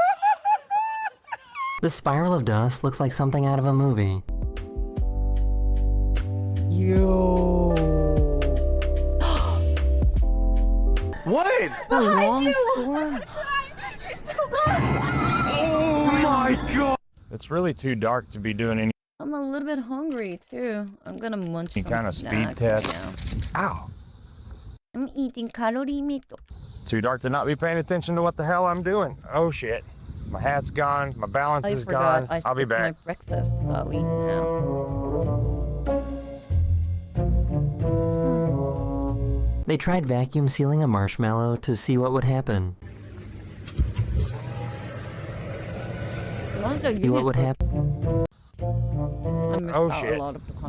The spiral of dust looks like something out of a movie. Yo. What? The long storm. Oh my god. It's really too dark to be doing any I'm a little bit hungry too. I'm gonna munch some kind of speed snack. test. Yeah. Ow. I'm eating calorie meat. Too dark to not be paying attention to what the hell I'm doing. Oh shit. My hat's gone. My balance is gone. I'll be back. My breakfast, so I'll eat now. They tried vacuum sealing a marshmallow to see what would happen. See what would happen. Oh shit.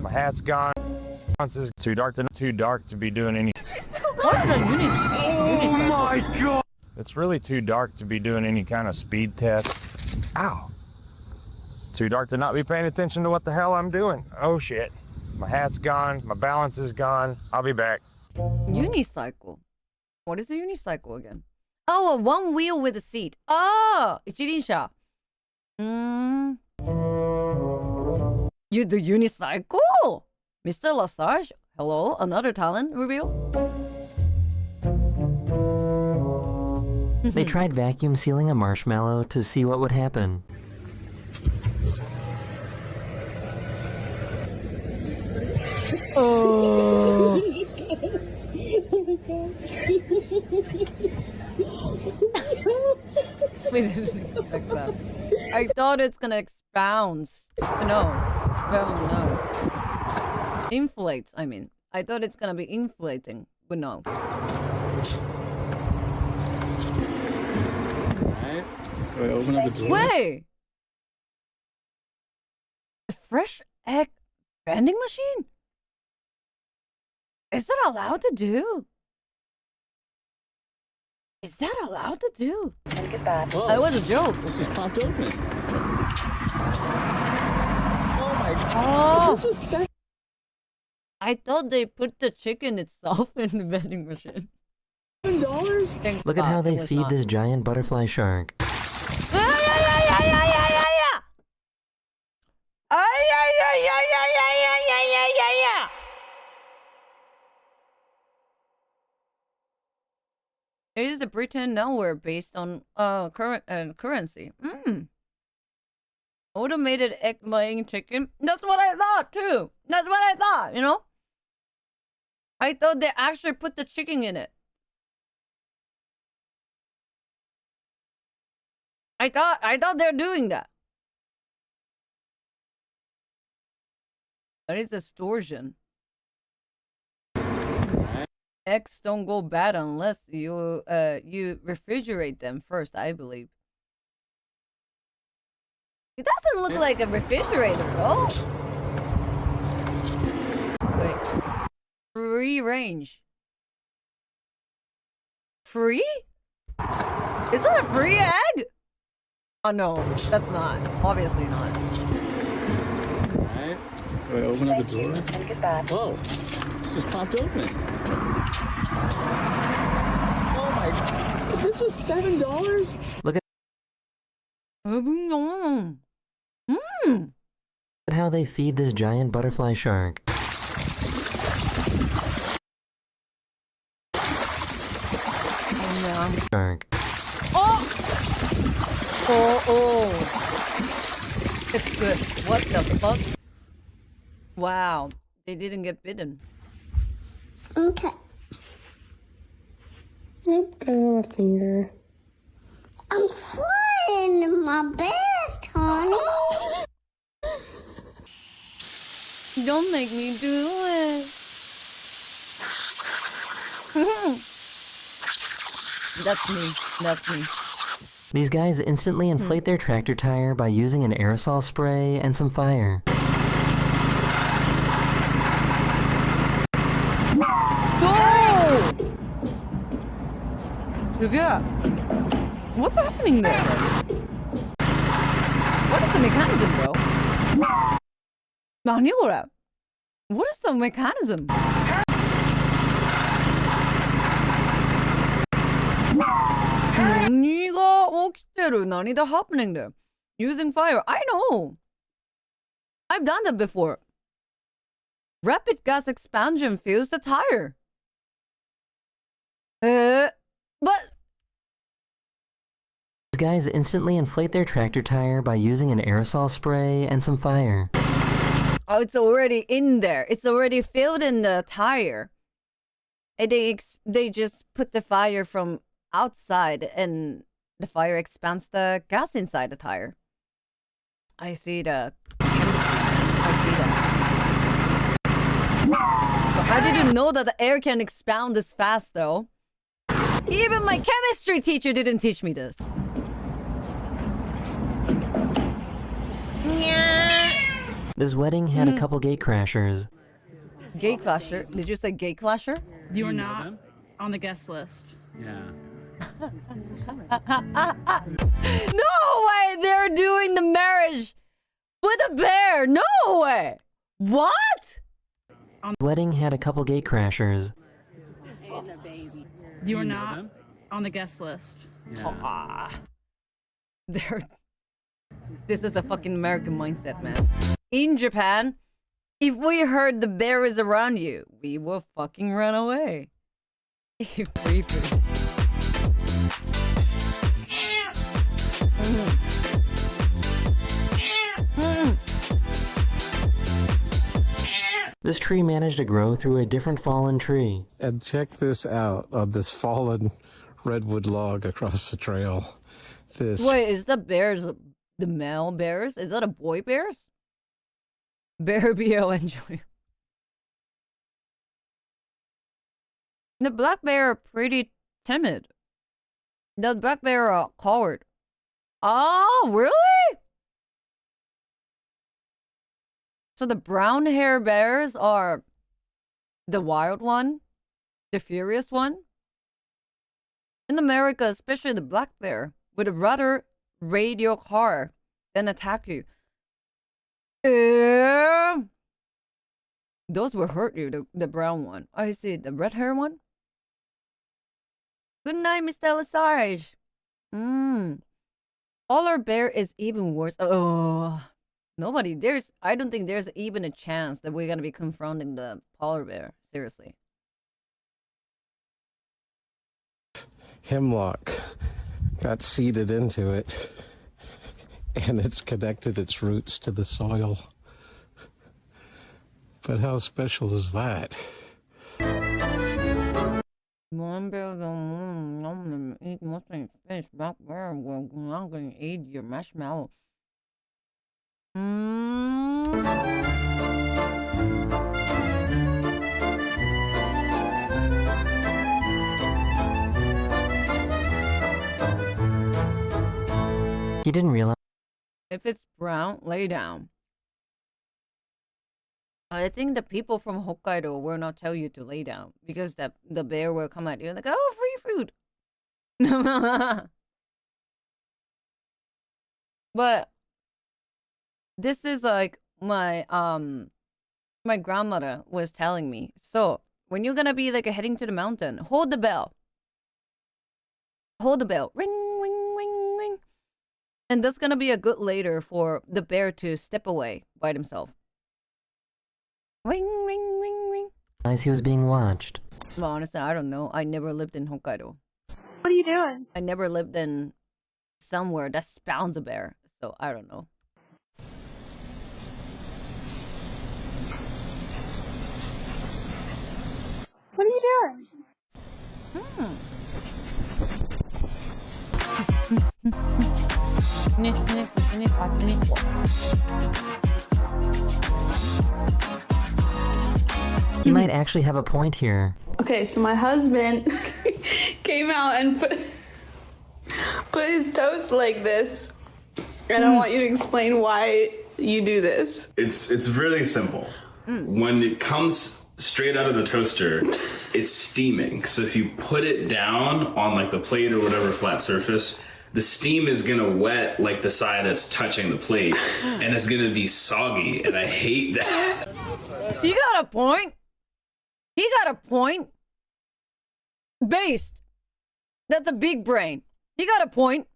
My hat's gone. Balance is too dark to be doing any. Oh my god. It's really too dark to be doing any kind of speed test. Ow. Too dark to not be paying attention to what the hell I'm doing. Oh shit. My hat's gone. My balance is gone. I'll be back. Unicycle. What is a unicycle again? Oh, a one wheel with a seat. Oh, 一輪車. You do unicycle? Mr. Lesage? Hello, another talent reveal? They tried vacuum sealing a marshmallow to see what would happen. Oh. We didn't expect that. I thought it's gonna expound. No. No. Inflate, I mean. I thought it's gonna be inflating, but no. Alright. Go open up the door. Wait! A fresh egg vending machine? Is that allowed to do? Is that allowed to do? Look at that. That was a joke. This just popped open. Oh my god. Oh. This was so... I thought they put the chicken itself in the vending machine. $7? Look at how they feed this giant butterfly shark. It is a pretend nowhere based on currency. Automated egg laying chicken. That's what I thought too. That's what I thought, you know? I thought they actually put the chicken in it. I thought they're doing that. That is extortion. Eggs don't go bad unless you refrigerate them first, I believe. It doesn't look like a refrigerator, though. Wait. Free range. Free? Is that a free egg? Oh no, that's not. Obviously not. Alright. Go open up the door. Look at that. Whoa. This just popped open. Oh my god. This was $7? Look at how they feed this giant butterfly shark. Shark. Oh. It's good. What the fuck? Wow. They didn't get bitten. Okay. I've got my finger. I'm trying my best, honey. Don't make me do it. That's me. That's me. These guys instantly inflate their tractor tire by using an aerosol spray and some fire. No! Sugar. What's happening there? What is the mechanism, bro? What is the mechanism? What's happening there? Using fire. I know. I've done that before. Rapid gas expansion fills the tire. But These guys instantly inflate their tractor tire by using an aerosol spray and some fire. oh, it's already in there. It's already filled in the tire. And they just put the fire from outside, and the fire expands the gas inside the tire. I see the chemistry. I see that. I didn't know that the air can expand this fast, though. Even my chemistry teacher didn't teach me this. This wedding had a couple gate crashers. Gate clasher? Did you say gate clasher? You are not on the guest list. Yeah. No way! They're doing the marriage with a bear! No way! What? Wedding had a couple gate crashers. And a baby. You are not on the guest list. Yeah. This is a fucking American mindset, man. In Japan, if we heard the bear is around you, we will fucking run away. Free food. This tree managed to grow through a different fallen tree. And check this out on this fallen redwood log across the trail. Wait, is the bears the male bears? Is that a boy bears? Bear B-O-N-J. The black bear are pretty timid. The black bear are coward. Oh, really? So the brown hair bears are the wild one? The furious one? In America, especially the black bear, would rather raid your car than attack you. Those will hurt you, the brown one. I see, the red hair one? Good night, Mr. Lesage. Polar bear is even worse. Oh, I don't think there's even a chance that we're gonna be confronting the polar bear. Seriously. Hemlock got seeded into it, and it's connected its roots to the soil. But how special is that? One bear don't eat mustard fish. Black bear will not gonna eat your marshmallow. He didn't realize. If it's brown, lay down. I think the people from Hokkaido will not tell you to lay down because the bear will come at you like, oh, free food. But this is like my grandmother was telling me. So when you're gonna be like heading to the mountain, hold the bell. Hold the bell. Ring, ring, ring, ring. And that's gonna be a good later for the bear to step away by himself. Ring, ring, ring, ring. Realized he was being watched. Well, honestly, I don't know. I never lived in Hokkaido. What are you doing? I never lived in somewhere that spawns a bear, so I don't know. What are you doing? He might actually have a point here. Okay, so my husband came out and put his toast like this, and I want you to explain why you do this. It's really simple. When it comes straight out of the toaster, it's steaming. So if you put it down on like the plate or whatever flat surface, the steam is gonna wet like the side that's touching the plate, and it's gonna be soggy, and I hate that. You got a point. He got a point. Based. That's a big brain. He got a point.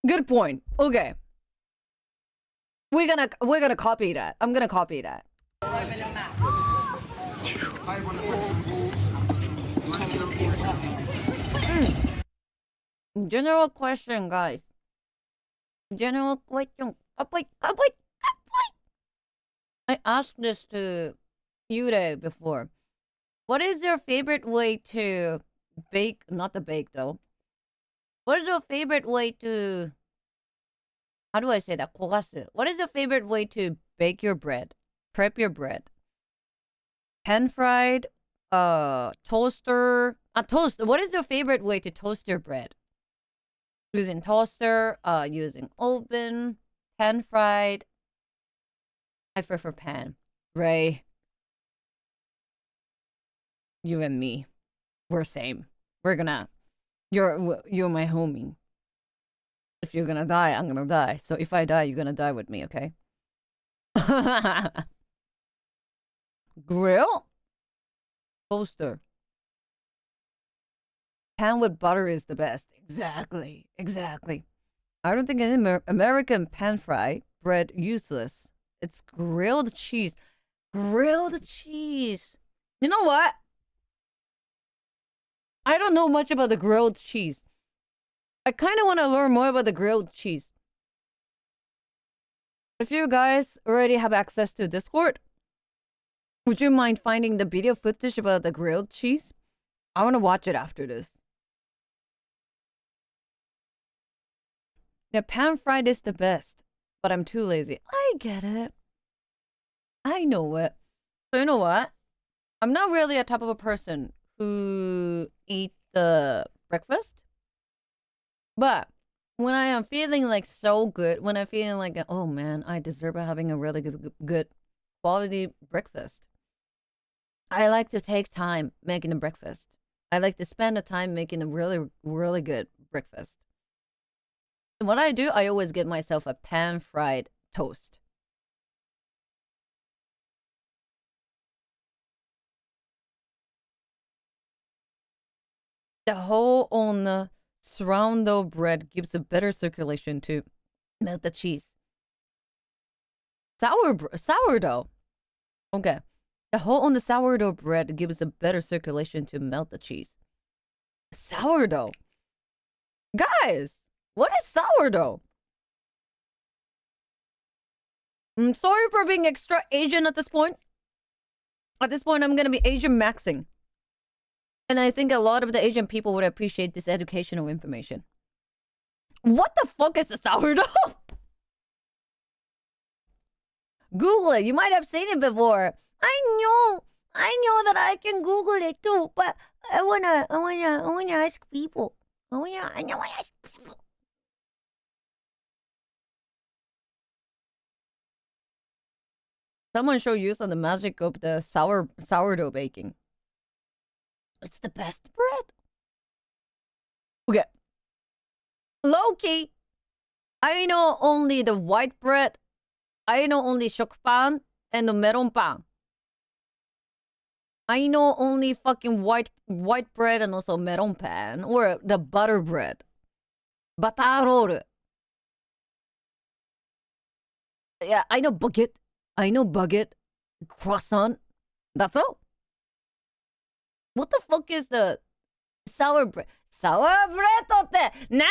Good point. Okay. We're gonna copy that. I'm gonna copy that. General question, guys. General question. I asked this to Yure before. What is your favorite way to bake? Not the bake though. What is your favorite way to? How do I say that? Kogasu. What is your favorite way to bake your bread? Prep your bread. Pan fried, toaster. Toast. What is your favorite way to toast your bread? Using toaster, using oven, pan fried. I prefer pan. Ray. You and me. We're same. We're gonna. You're my homie. If you're gonna die, I'm gonna die. So if I die, you're gonna die with me, okay? Grill? Toaster. Pan with butter is the best. Exactly. I don't think any American pan fry bread useless. It's grilled cheese. Grilled cheese. You know what? I don't know much about the grilled cheese. I kind of want to learn more about the grilled cheese. If you guys already have access to Discord, would you mind finding the video footage about the grilled cheese? I want to watch it after this. Yeah, pan fried is the best, but I'm too lazy. I get it. I know it. So you know what? I'm not really a type of a person who eat the breakfast. But when I am feeling like so good, when I'm feeling like, oh man, I deserve having a really good quality breakfast, I like to take time making a breakfast. I like to spend the time making a really good breakfast. And what I do, I always get myself a pan-fried toast. The hole on the sourdough bread gives a better circulation to melt the cheese. Sourdough. Okay. The hole on the sourdough bread gives a better circulation to melt the cheese. Sourdough. Guys, what is sourdough? I'm sorry for being extra Asian at this point. At this point, I'm going to be Asian maxing. And I think a lot of the Asian people would appreciate this educational information. What the fuck is a sourdough? Google it. You might have seen it before. I know that I can Google it too, but I wanna ask people. I wanna ask people. Someone show use on the magic of the sourdough baking. It's the best bread. Okay. Low-key, I know only the white bread. I know only shokpan and the meronpan. I know only fucking white bread and also meronpan or the butter bread. Butter roll. Yeah, I know baguette. Croissant. That's all. What the fuck is the sour bread? Sour bread って何?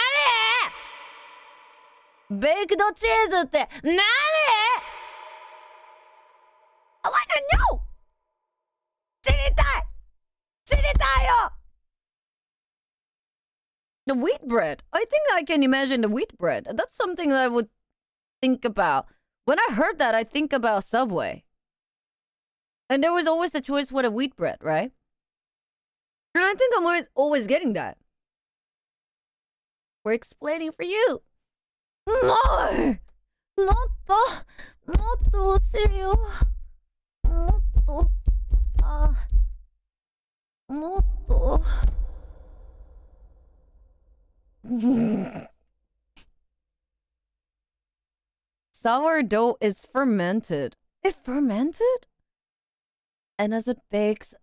Baked cheese って何? I wanna know! 知りたい! 知りたいよ! The wheat bread. I think I can imagine the wheat bread. That's something that I would think about. When I heard that, I think about Subway. And there was always the choice for the wheat bread, right? And I think I'm always getting that. We're explaining for you. More! もっと欲しいよ。もっと、もっと。Sourdough is fermented. It fermented? And as it bakes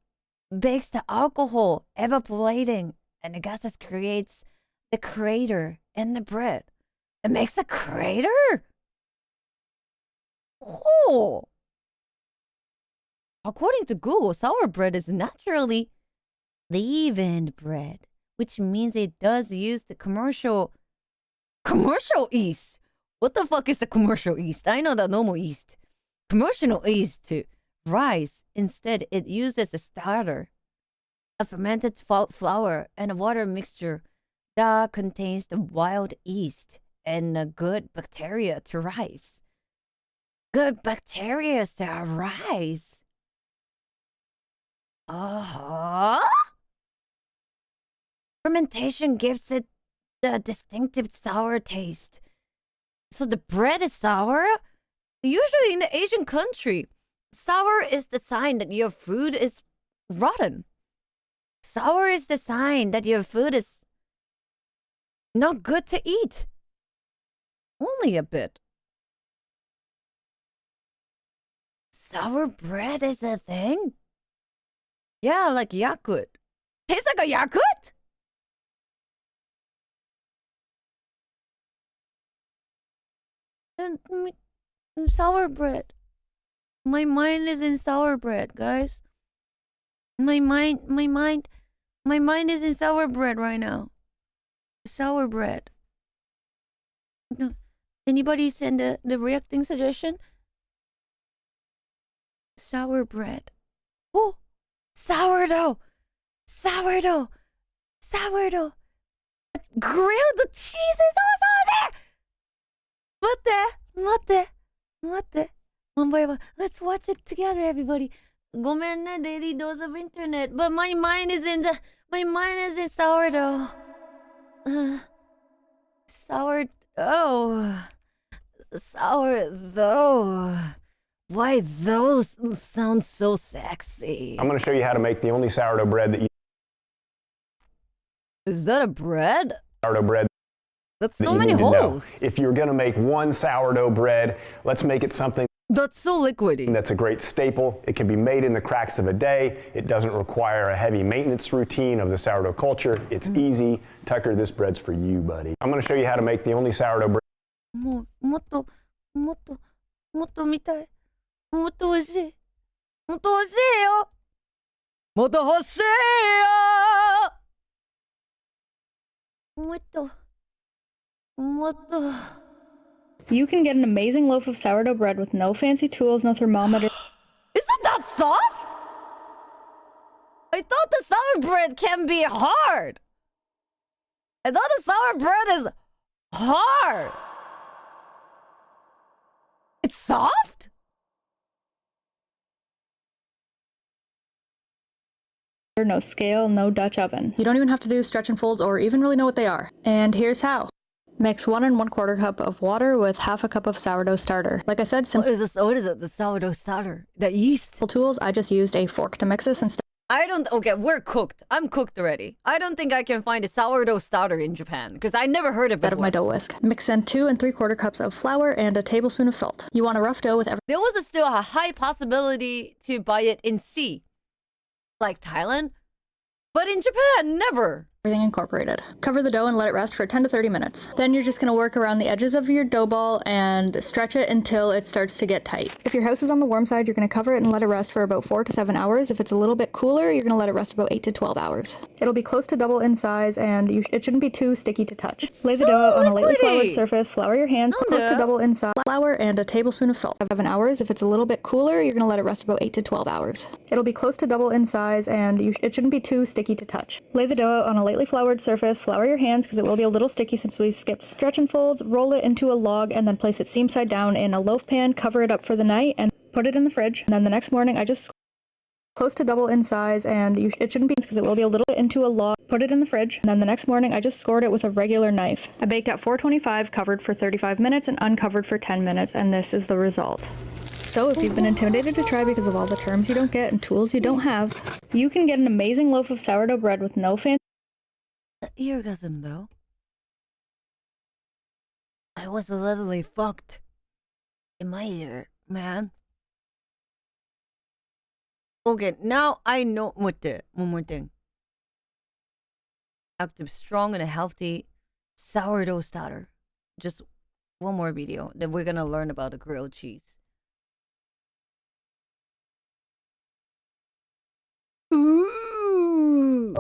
the alcohol evaporating, and the gases creates the crater in the bread. It makes a crater? Oh! According to Google, sour bread is naturally leavened bread, which means it does use the commercial yeast. What the fuck is the commercial yeast? I know the normal yeast. Commercial yeast to rise. Instead, it uses a starter, a fermented flour, and a water mixture that contains the wild yeast and a good bacteria to rise. Good bacteria to rise. Fermentation gives it the distinctive sour taste. So the bread is sour? Usually in the Asian country, sour is the sign that your food is rotten. Sour is the sign that your food is not good to eat. Only a bit. Sour bread is a thing? Yeah, like Yakult. Tastes like a Yakult? And sour bread. My mind is in sour bread, guys. My mind My mind is in sour bread right now. Sour bread. No. Anybody send the reacting suggestion? Sour bread. Oh! Sourdough! Sourdough! Sourdough! Grilled cheese is also there! What? One by one. Let's watch it together, everybody. ごめんね, daily dose of internet. But my mind is in sourdough. Sourdough. Why those sound so sexy? I'm going to show you how to make the only sourdough bread that you... Is that a bread? Sourdough bread. That's that so you many need to know. holes. If you're going to make one sourdough bread, let's make it something that's so liquidy. That's a great staple. It can be made in the cracks of a day. It doesn't require a heavy maintenance routine of the sourdough culture. It's easy. Tucker, this bread's for you, buddy. I'm going to show you how to make the only sourdough bread. もっと見たい。もっと欲しい。もっと欲しいよ。もっと欲しいよ。もっと。You can get an amazing loaf of sourdough bread with no fancy tools, no thermometer. Isn't that soft? I thought the sour bread can be hard. I thought the sour bread is hard. It's soft? No scale, no Dutch oven. You don't even have to do stretch and folds or even really know what they are. And here's how. Mix 1 1/4 cup of water with half a cup of sourdough starter. Like I said, What is this? What is it? The sourdough starter? The yeast? Tools, I just used a fork to mix this instead. Okay, we're cooked. I'm cooked already. I don't think I can find a sourdough starter in Japan because I never heard of it before. Of my dough whisk. Mix in 2 3/4 cups of flour and a tablespoon of salt. You want a rough dough with everything. There was still a high possibility to buy it in sea, like Thailand, but in Japan, never. Everything incorporated. Cover the dough and let it rest for 10 to 30 minutes. Then you're just going to work around the edges of your dough ball and stretch it until it starts to get tight. If your house is on the warm side, you're going to cover it and let it rest for about 4 to 7 hours. If it's a little bit cooler, you're going to let it rest about 8 to 12 hours. It'll be close to double in size and it shouldn't be too sticky to touch. Lay the dough on a lightly floured surface, flour your hands, close to double in size, flour and a tablespoon of salt. 7 hours. If it's a little bit cooler, you're going to let it rest about 8 to 12 hours. It'll be close to double in size and it shouldn't be too sticky to touch. Lay the dough on a lightly floured surface, flour your hands because it will be a little sticky since we skipped stretch and folds, roll it into a log and then place it seam side down in a loaf pan, cover it up for the night and put it in the fridge. And then the next morning I just close to double in size and it shouldn't be because it will be a little bit into a log, put it in the fridge. And then the next morning I just scored it with a regular knife. I baked at 425, covered for 35 minutes and uncovered for 10 minutes and this is the result. So if you've been intimidated to try because of all the terms you don't get and tools you don't have, you can get an amazing loaf of sourdough bread with no fancy Eargasm though. I was literally fucked in my ear, man. Okay, now I know what one more thing. Active, strong, and a healthy sourdough starter. Just one more video. Then we're gonna learn about the grilled cheese. Ooh.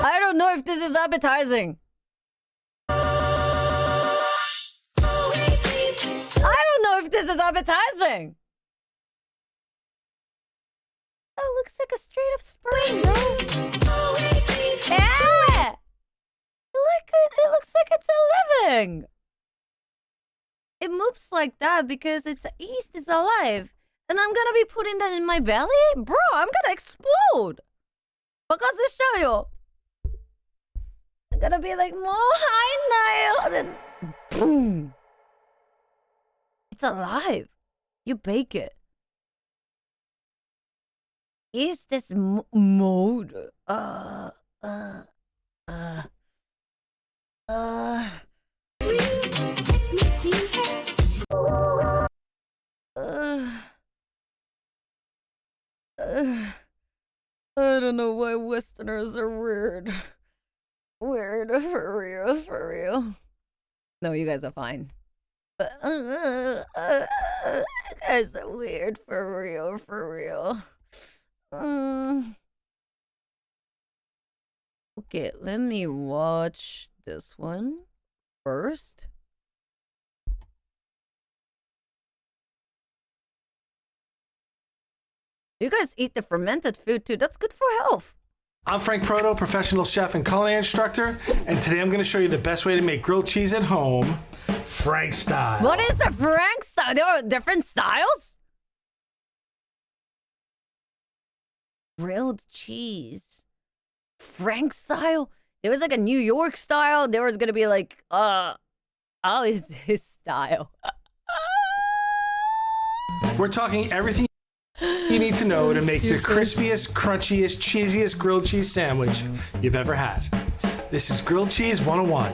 I don't know if this is appetizing. I don't know if this is appetizing. That looks like a straight up spring roll. Yeah! It looks like it's a living. It moves like that because its yeast is alive. And I'm gonna be putting that in my belly? Bro, I'm gonna explode. 박아주셔요. I'm gonna be like, 뭐 하있나요? Then boom. It's alive. You bake it. Is this mode? I don't know why Westerners are weird. Weird, for real, for real. No, you guys are fine. You guys are weird, for real, for real. Okay, let me watch this one first. You guys eat the fermented food too. That's good for health. I'm Frank Proto, professional chef and culinary instructor, and today I'm going to show you the best way to make grilled cheese at home, Frank style. What is the Frank style? There are different styles? Grilled cheese. Frank style? There was like a New York style. There was going to be like, how is his style? We're talking everything you need to know to make the crispiest, crunchiest, cheesiest grilled cheese sandwich you've ever had. This is Grilled Cheese 101.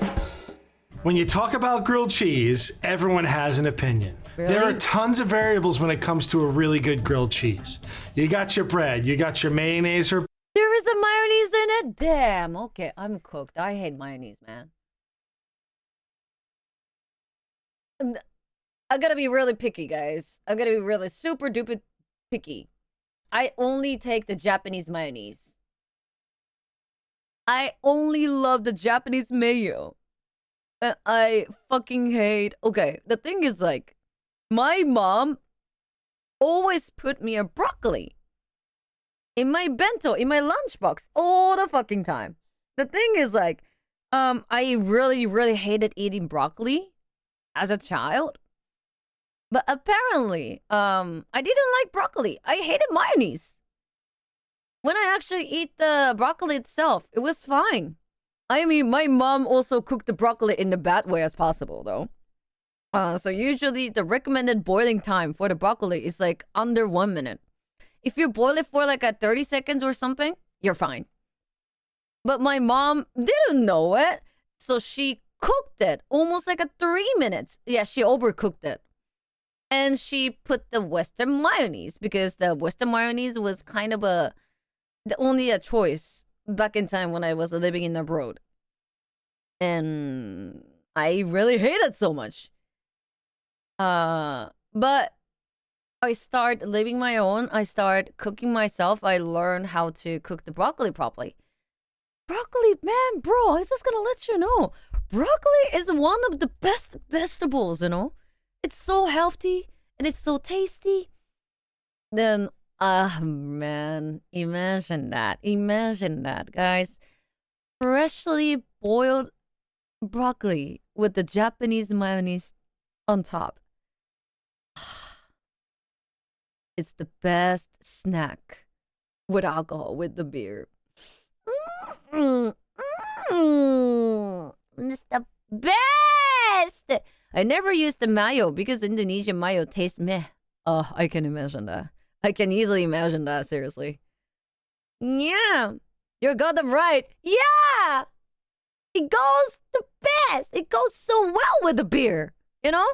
When you talk about grilled cheese, everyone has an opinion. Really? There are tons of variables when it comes to a really good grilled cheese. You got your bread, you got your mayonnaise or... There is a mayonnaise in it? Damn, okay, I'm cooked. I hate mayonnaise, man. I gotta be really picky, guys. I gotta be really super duper picky. I only take the Japanese mayonnaise. I only love the Japanese mayo. And I fucking hate... Okay, the thing is like, my mom always put me a broccoli in my bento, in my lunchbox, all the fucking time. The thing is like, I really, really hated eating broccoli as a child. But apparently, I didn't like broccoli. I hated mayonnaise. When I actually eat the broccoli itself, it was fine. I mean, my mom also cooked the broccoli in the bad way as possible, though. So usually the recommended boiling time for the broccoli is like under 1 minute. If you boil it for like 30 seconds or something, you're fine. But my mom didn't know it, so she cooked it almost like 3 minutes. Yeah, she overcooked it. And she put the Western mayonnaise because the Western mayonnaise was kind of the only a choice back in time when I was living in abroad. And I really hate it so much. But I start living my own. I start cooking myself. I learn how to cook the broccoli properly. Broccoli, man, bro, I'm just gonna let you know. Broccoli is one of the best vegetables, you know? It's so healthy and it's so tasty. Then, man, imagine that. Imagine that, guys. Freshly boiled broccoli with the Japanese mayonnaise on top. It's the best snack with alcohol, with the beer. It's the best! I never used the mayo because Indonesian mayo tastes meh. Oh, I can imagine that. I can easily imagine that, seriously. Yeah, you got them right. Yeah! It goes the best. It goes so well with the beer, you know?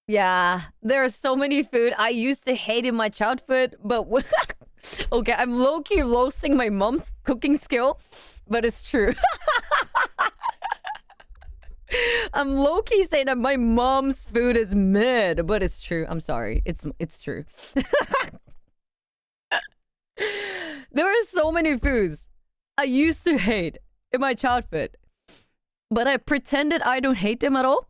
Yeah, there are so many food I used to hate in my childhood, but okay, I'm low-key roasting my mom's cooking skill, but it's true. I'm low-key saying that my mom's food is mid, but it's true. I'm sorry. It's true. There are so many foods I used to hate in my childhood, but I pretended I don't hate them at all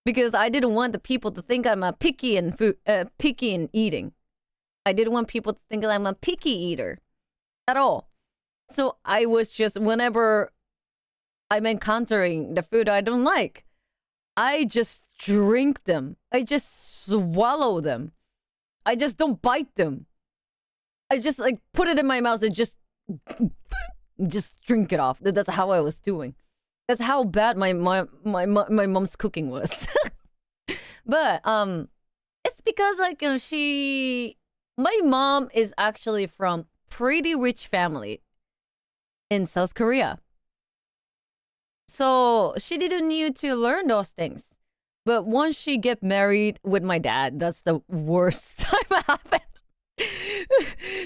because I didn't want the people to think I'm a picky in eating. I didn't want people to think that I'm a picky eater at all. So I was just, whenever I'm encountering the food I don't like, I just drink them. I just swallow them. I just don't bite them. I just like put it in my mouth and just drink it off. That's how I was doing. That's how bad my mom's cooking was. But it's because like my mom is actually from pretty rich family in South Korea. So she didn't need to learn those things. But once she get married with my dad, that's the worst time it happened.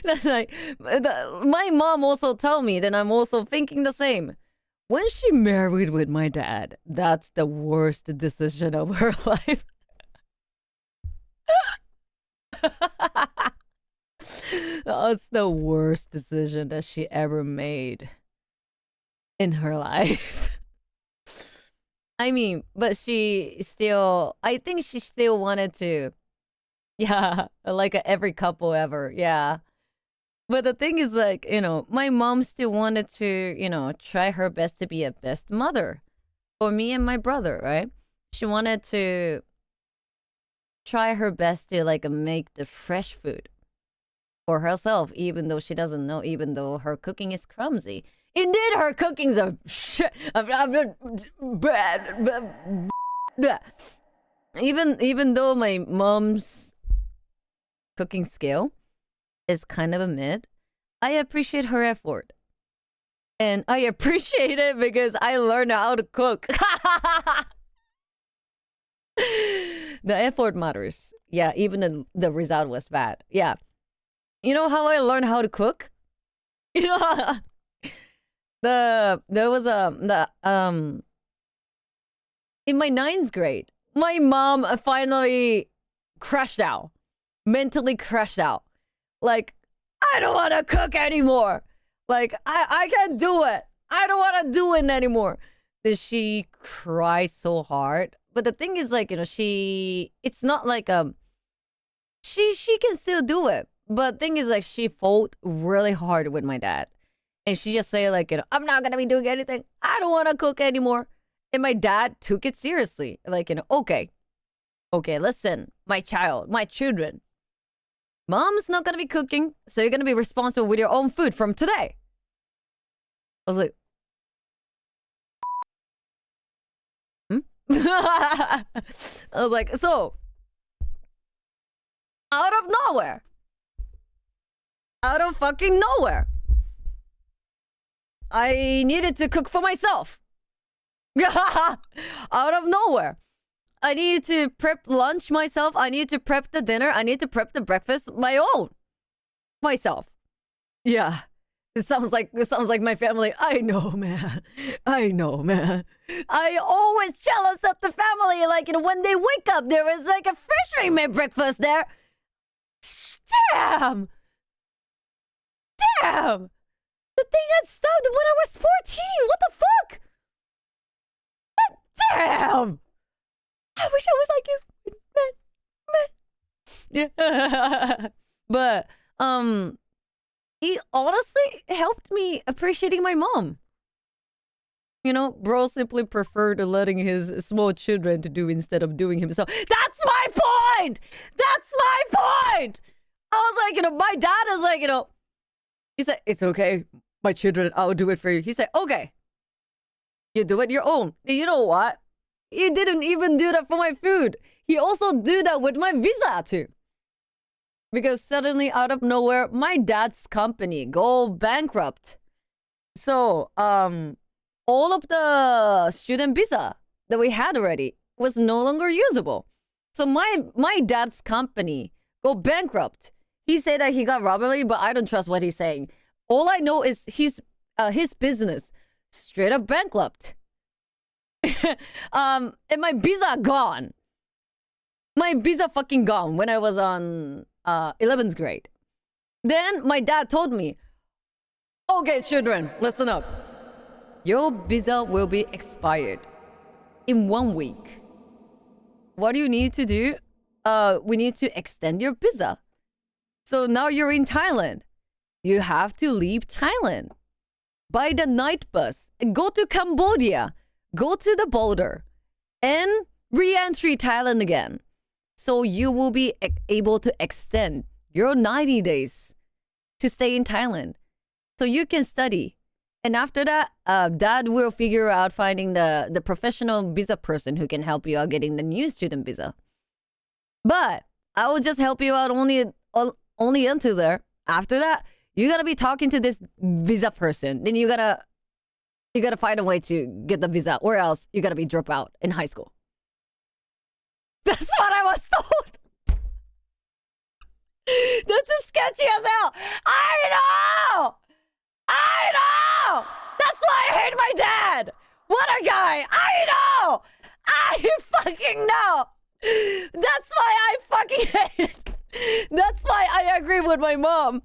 That's like, my mom also told me that I'm also thinking the same. When she married with my dad, that's the worst decision of her life. That's the worst decision that she ever made in her life. I mean, but she still, I think she still wanted to, yeah, like every couple ever, yeah. But the thing is, like, you know, my mom still wanted to, you know, try her best to be a best mother for me and my brother, right? She wanted to try her best to, like, make the fresh food for herself, even though she doesn't know, even though her cooking is clumsy. Indeed, her cooking's a shit. Even though my mom's cooking skill is kind of a mid, I appreciate her effort. And I appreciate it because I learned how to cook. The effort matters. Yeah, even the result was bad. Yeah. You know how I learned how to cook? You know, there was in my 9th grade, my mom finally crashed out, mentally crashed out. Like, I don't want to cook anymore. Like, I can't do it. I don't want to do it anymore. Then she cried so hard. But the thing is, like, you know, it's not like, she can still do it. But thing is, like, she fought really hard with my dad. And she just say, like, you know, I'm not going to be doing anything. I don't want to cook anymore. And my dad took it seriously. Like, you know, okay, listen, my child, my children. Mom's not going to be cooking, so you're going to be responsible with your own food from today. I was like, I was like, so, out of nowhere, out of fucking nowhere, I needed to cook for myself. Out of nowhere. I needed to prep lunch myself. I need to prep the dinner. I need to prep the breakfast my own. Myself. Yeah. It sounds like my family. I know, man. I know, man. I always jealous of the family. Like, you know, when they wake up, there is like a fresh made breakfast there. Damn. Damn. The thing had stopped when I was 14. What the fuck? Damn. I wish I was like you, man. Yeah. But he honestly helped me appreciating my mom. You know, bro simply preferred letting his small children to do instead of doing himself. That's my point. That's my point. I was like, you know, my dad is like, you know, he said, it's okay, my children, I'll do it for you. He said, okay, you do it your own. And you know what? He didn't even do that for my food. He also do that with my visa too. Because suddenly out of nowhere, my dad's company go bankrupt. So, all of the student visa that we had already was no longer usable. So my dad's company go bankrupt. He said that he got robbery, but I don't trust what he's saying. All I know is his business straight up bankrupt. And my visa gone. My visa fucking gone when I was on 11th grade. Then my dad told me, okay, children, listen up. Your visa will be expired in 1 week. What do you need to do? We need to extend your visa. So now you're in Thailand. You have to leave Thailand. By the night bus. Go to Cambodia. Go to the border. And re-entry Thailand again. So you will be able to extend your 90 days to stay in Thailand. So you can study. And after that, dad will figure out finding the professional visa person who can help you out getting the new student visa. But I will just help you out only until there. After that, you gotta be talking to this visa person. Then you gotta find a way to get the visa, or else you gotta be dropped out in high school. That's what I was told. That's as sketchy as hell. I know. That's why I hate my dad. What a guy. I know. I fucking know. That's why I fucking hate it. That's why I agree with my mom.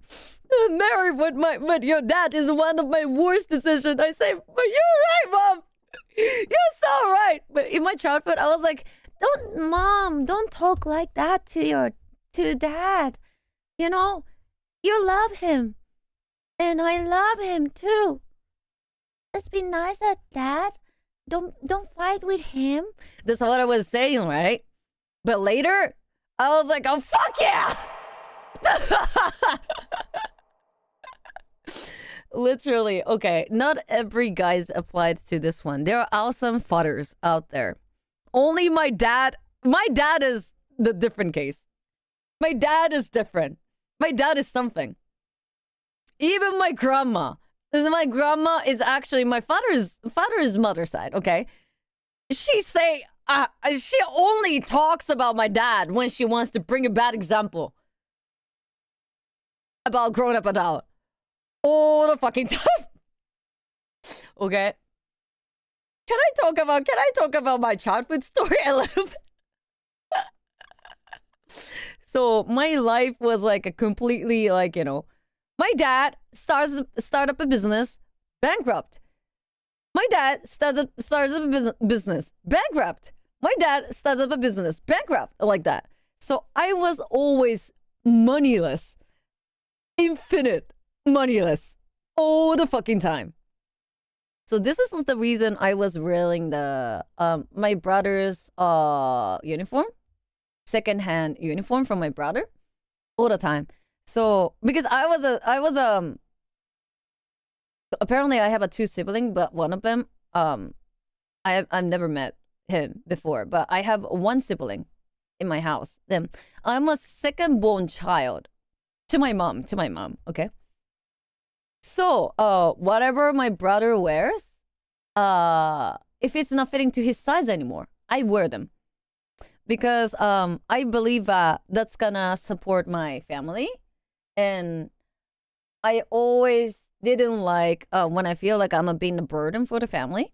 Marry with your dad is one of my worst decisions. I say, but you're right, mom. You're so right. But in my childhood, I was like, don't talk like that to dad. You know, you love him. And I love him too. Let's be nice at dad. Don't fight with him. That's what I was saying, right? But later, I was like, oh, fuck yeah! Literally, okay, not every guy's applied to this one. There are awesome fathers out there. Only my dad is the different case. My dad is different. My dad is something. Even my grandma. My grandma is actually my father's mother's side, okay? She only talks about my dad when she wants to bring a bad example about grown-up adult all the fucking time. Okay? Can I talk about my childhood story a little bit? So my life was like a completely like, you know, my dad start up a business, bankrupt. My dad starts up a business, bankrupt. My dad starts up a business, bankrupt, like that. So I was always moneyless, infinite moneyless, all the fucking time. So this is the reason I was wearing the my brother's uniform, secondhand uniform from my brother, all the time. So because I was apparently I have a two sibling, but one of them I've never met him before, but I have one sibling in my house. Then I'm a second born child to my mom, okay? So whatever my brother wears, if it's not fitting to his size anymore, I wear them. Because I believe that's gonna support my family. And I always didn't like when I feel like I'm being a burden for the family.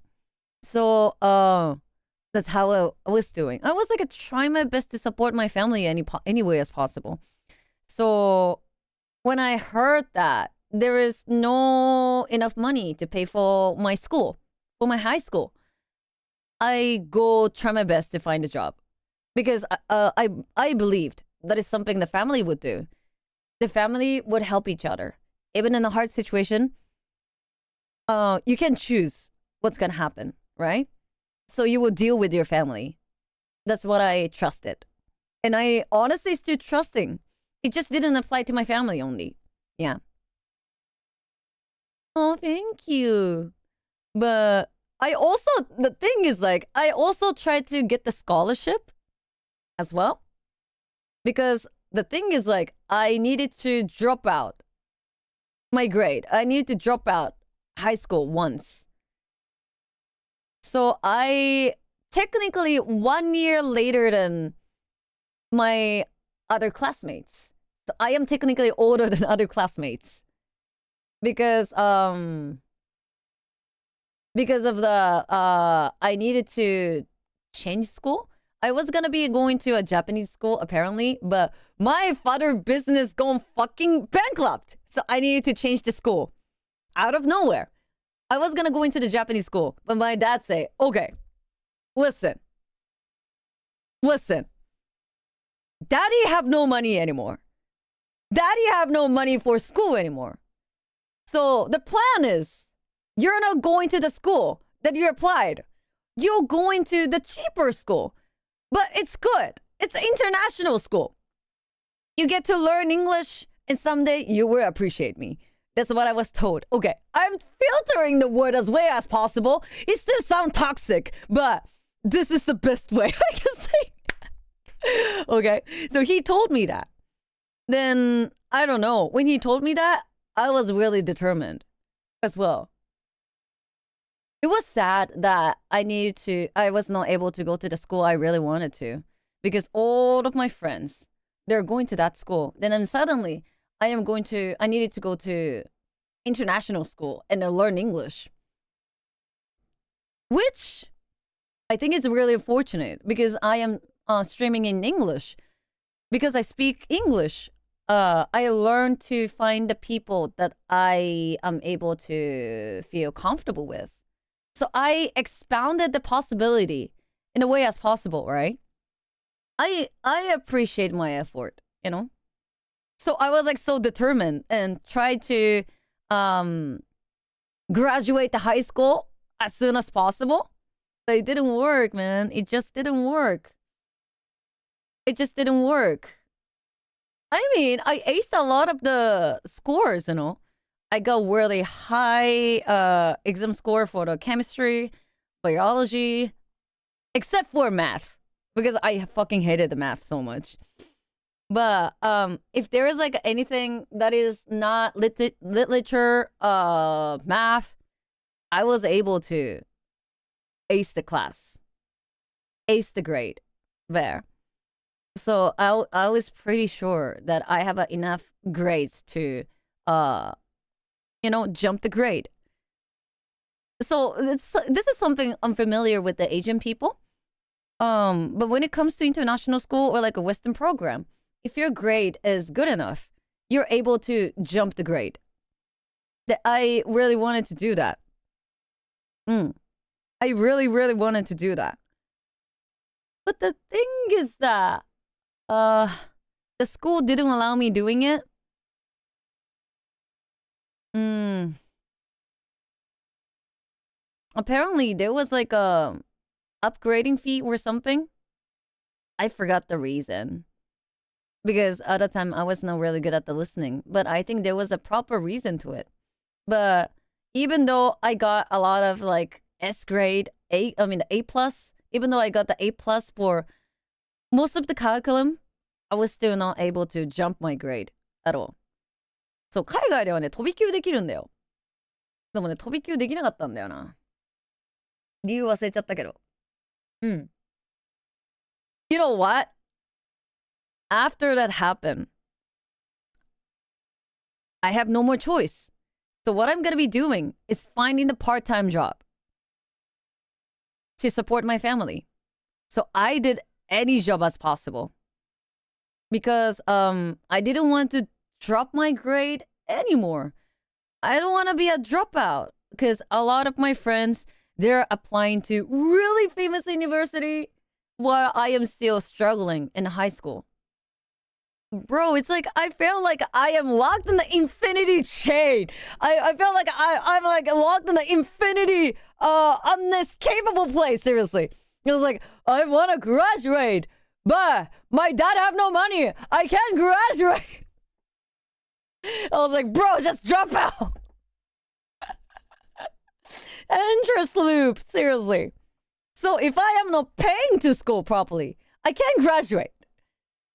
So that's how I was doing. I was like trying my best to support my family any way as possible. So when I heard that there is no enough money to pay for my school, for my high school, I go try my best to find a job. Because I believed that is something the family would do. The family would help each other. Even in a hard situation, you can choose what's going to happen, right? So you will deal with your family. That's what I trusted. And I honestly still trusting. It just didn't apply to my family only. Yeah. Oh, thank you. But I also, the thing is like, I also tried to get the scholarship as well. Because the thing is like, I needed to drop out my grade. I needed to drop out high school once. So I technically 1 year later than my other classmates. So I am technically older than other classmates. Because of the I needed to change school. I was gonna be going to a Japanese school apparently, but my father business gone fucking bankrupt. So I needed to change the school. Out of nowhere. I was gonna go into the Japanese school, but my dad say, okay, listen. Daddy have no money anymore. Daddy have no money for school anymore. So the plan is, you're not going to the school that you applied. You're going to the cheaper school. But it's good. It's an international school. You get to learn English, and someday you will appreciate me. That's what I was told. Okay, I'm filtering the word as way as possible. It still sounds toxic, but this is the best way I can say. Okay, so he told me that. Then, I don't know. When he told me that, I was really determined as well. It was sad that I was not able to go to the school I really wanted to. Because all of my friends, they're going to that school. Then suddenly, I needed to go to international school and learn English. Which I think is really fortunate because I am streaming in English. because I speak English, I learned to find the people that I am able to feel comfortable with. So I expounded the possibility in a way as possible, right? I appreciate my effort, you know? So I was like so determined and tried to graduate the high school as soon as possible. But it didn't work, man. It just didn't work. It just didn't work. I mean, I aced a lot of the scores, you know. I got really high exam score for the chemistry, biology, except for math, because I fucking hated the math so much. But if there is like anything that is not literature, math, I was able to ace the class, ace the grade there. So I was pretty sure that I have enough grades to, jump the grade. So this is something unfamiliar with the Asian people. But when it comes to international school or like a Western program, if your grade is good enough, you're able to jump the grade. That I really wanted to do that. I really, really wanted to do that. But the thing is that the school didn't allow me doing it. Apparently there was like a upgrading fee or something. I forgot the reason. Because at the time I was not really good at the listening. But I think there was a proper reason to it. But even though I got a lot of like S grade, A plus, even though I got the A plus for most of the curriculum, I was still not able to jump my grade at all. そう、海外ではね、飛び級できるんだよ。でもね、飛び級できなかったんだよな。理由忘れちゃったけど。You know what? After that happened, I have no more choice. So what I'm gonna be doing is finding the part-time job to support my family. So I did any job as possible. Because I didn't want to drop my grade anymore. I don't want to be a dropout. Because a lot of my friends, they're applying to really famous university while I am still struggling in high school. Bro, it's like I feel like I am locked in the infinity chain. I feel like I'm like locked in the infinity unescapable place, seriously. It was like, I want to graduate, but my dad have no money. I can't graduate. I was like, bro, just drop out. Interest loop, seriously. So if I am not paying to school properly, I can't graduate.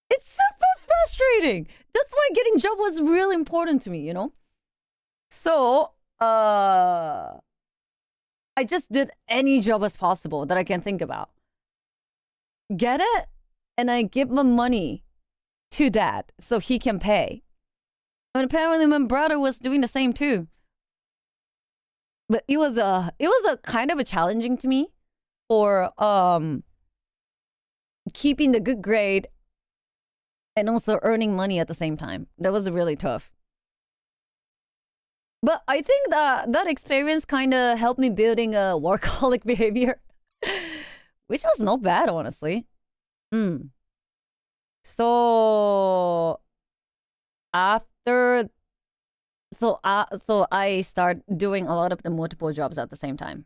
It's super frustrating. That's why getting job was really important to me, you know? So, I just did any job as possible that I can think about. Get it? And I give my money to dad so he can pay. And apparently my brother was doing the same too. But it was a kind of a challenging to me for keeping the good grade and also earning money at the same time. That was really tough. But I think that experience kind of helped me building a workaholic behavior, which was not bad, honestly. So after, so I start doing a lot of the multiple jobs at the same time,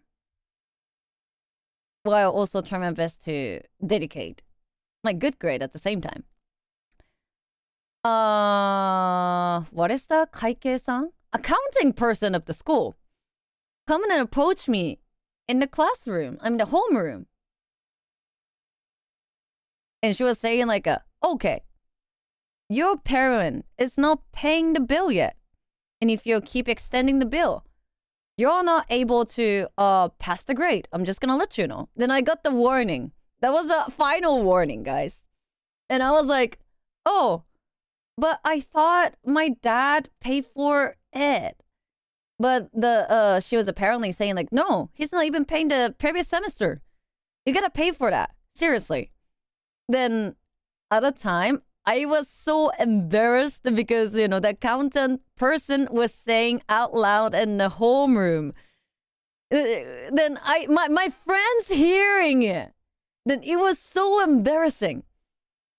while also trying my best to dedicate my good grade at the same time. What is that? Kaike-san? Accounting person of the school come and approach me in the classroom, I mean the homeroom. And she was saying like, okay, your parent is not paying the bill yet. And if you keep extending the bill, you're not able to pass the grade. I'm just gonna let you know. Then I got the warning. That was a final warning, guys. And I was like, oh, but I thought my dad paid for it. But she was apparently saying like, no, he's not even paying the previous semester. You gotta pay for that. Seriously. Then at a time, I was so embarrassed because, you know, the accountant person was saying out loud in the homeroom. Then my friends hearing it. Then it was so embarrassing.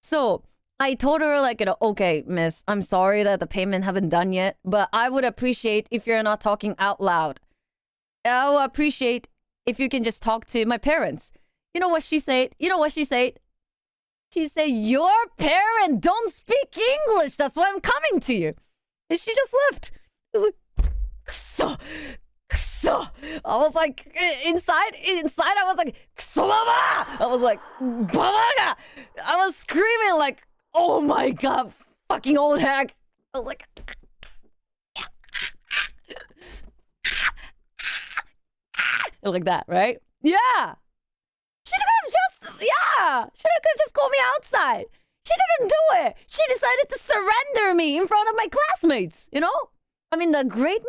So I told her, like, you know, okay, miss, I'm sorry that the payment haven't done yet, but I would appreciate if you're not talking out loud. I would appreciate if you can just talk to my parents. You know what she said? She said, your parent don't speak English. That's why I'm coming to you. And she just left. I was like, Kso. I was like, inside, I was like, Kso mama! I was like, Baba! I was screaming like, oh my God, fucking old hack. I was like, like that, right? Yeah. She could have just called me outside. She didn't do it. She decided to surrender me in front of my classmates, you know? I mean, the grade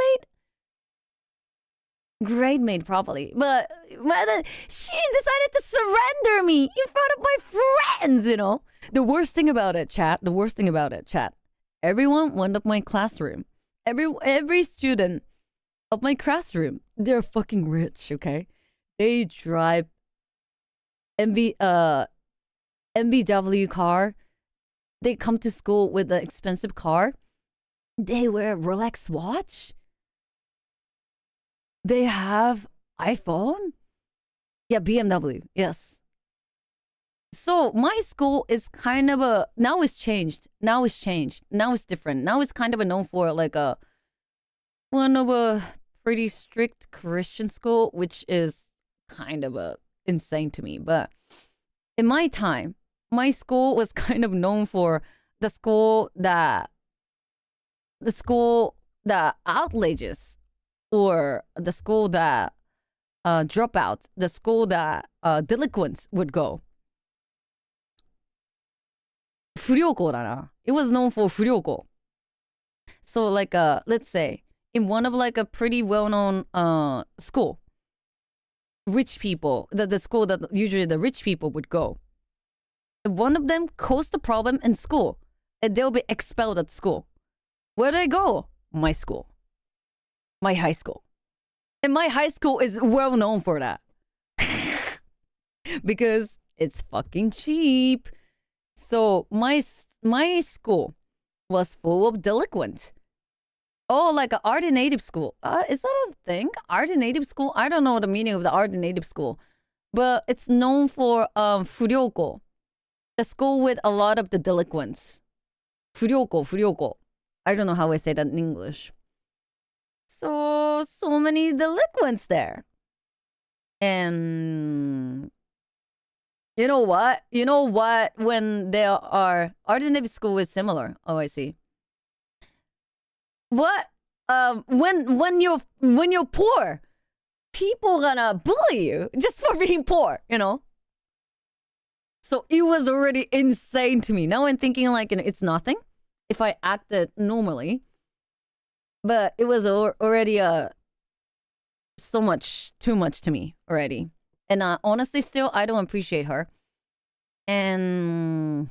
mate probably, but she decided to surrender me in front of my friends, you know? The worst thing about it, chat. Everyone went up my classroom. Every student of my classroom, they're fucking rich, okay? They drive MVW car. They come to school with an expensive car. They wear Rolex watch. They have iPhone. Yeah, BMW. Yes. So my school is kind of now it's changed. Now it's different. Now it's kind of known for like one of a pretty strict Christian school, which is kind of insane to me. But in my time, my school was kind of known for the school that outrages, or the school that dropouts, the school that delinquents would go. 不良校だな. It was known for 不良校. So like let's say in one of like a pretty well-known school, rich people, the school that usually the rich people would go, if one of them caused a problem in school, and they'll be expelled at school. Where do they go? My school. My high school. And my high school is well known for that. Because it's fucking cheap. So my school was full of delinquents. Oh, like an art and native school. Is that a thing? Art and native school? I don't know the meaning of the art and native school. But it's known for 不良校. The school with a lot of the delinquents. 不良校. I don't know how I say that in English. So many delinquents there. And you know what? When there are art and native school is similar. Oh, I see. What? When you're poor, people gonna bully you just for being poor, you know? So it was already insane to me. Now I'm thinking like, you know, it's nothing if I acted normally, but it was already so much too much to me already. And honestly, still, I don't appreciate her. And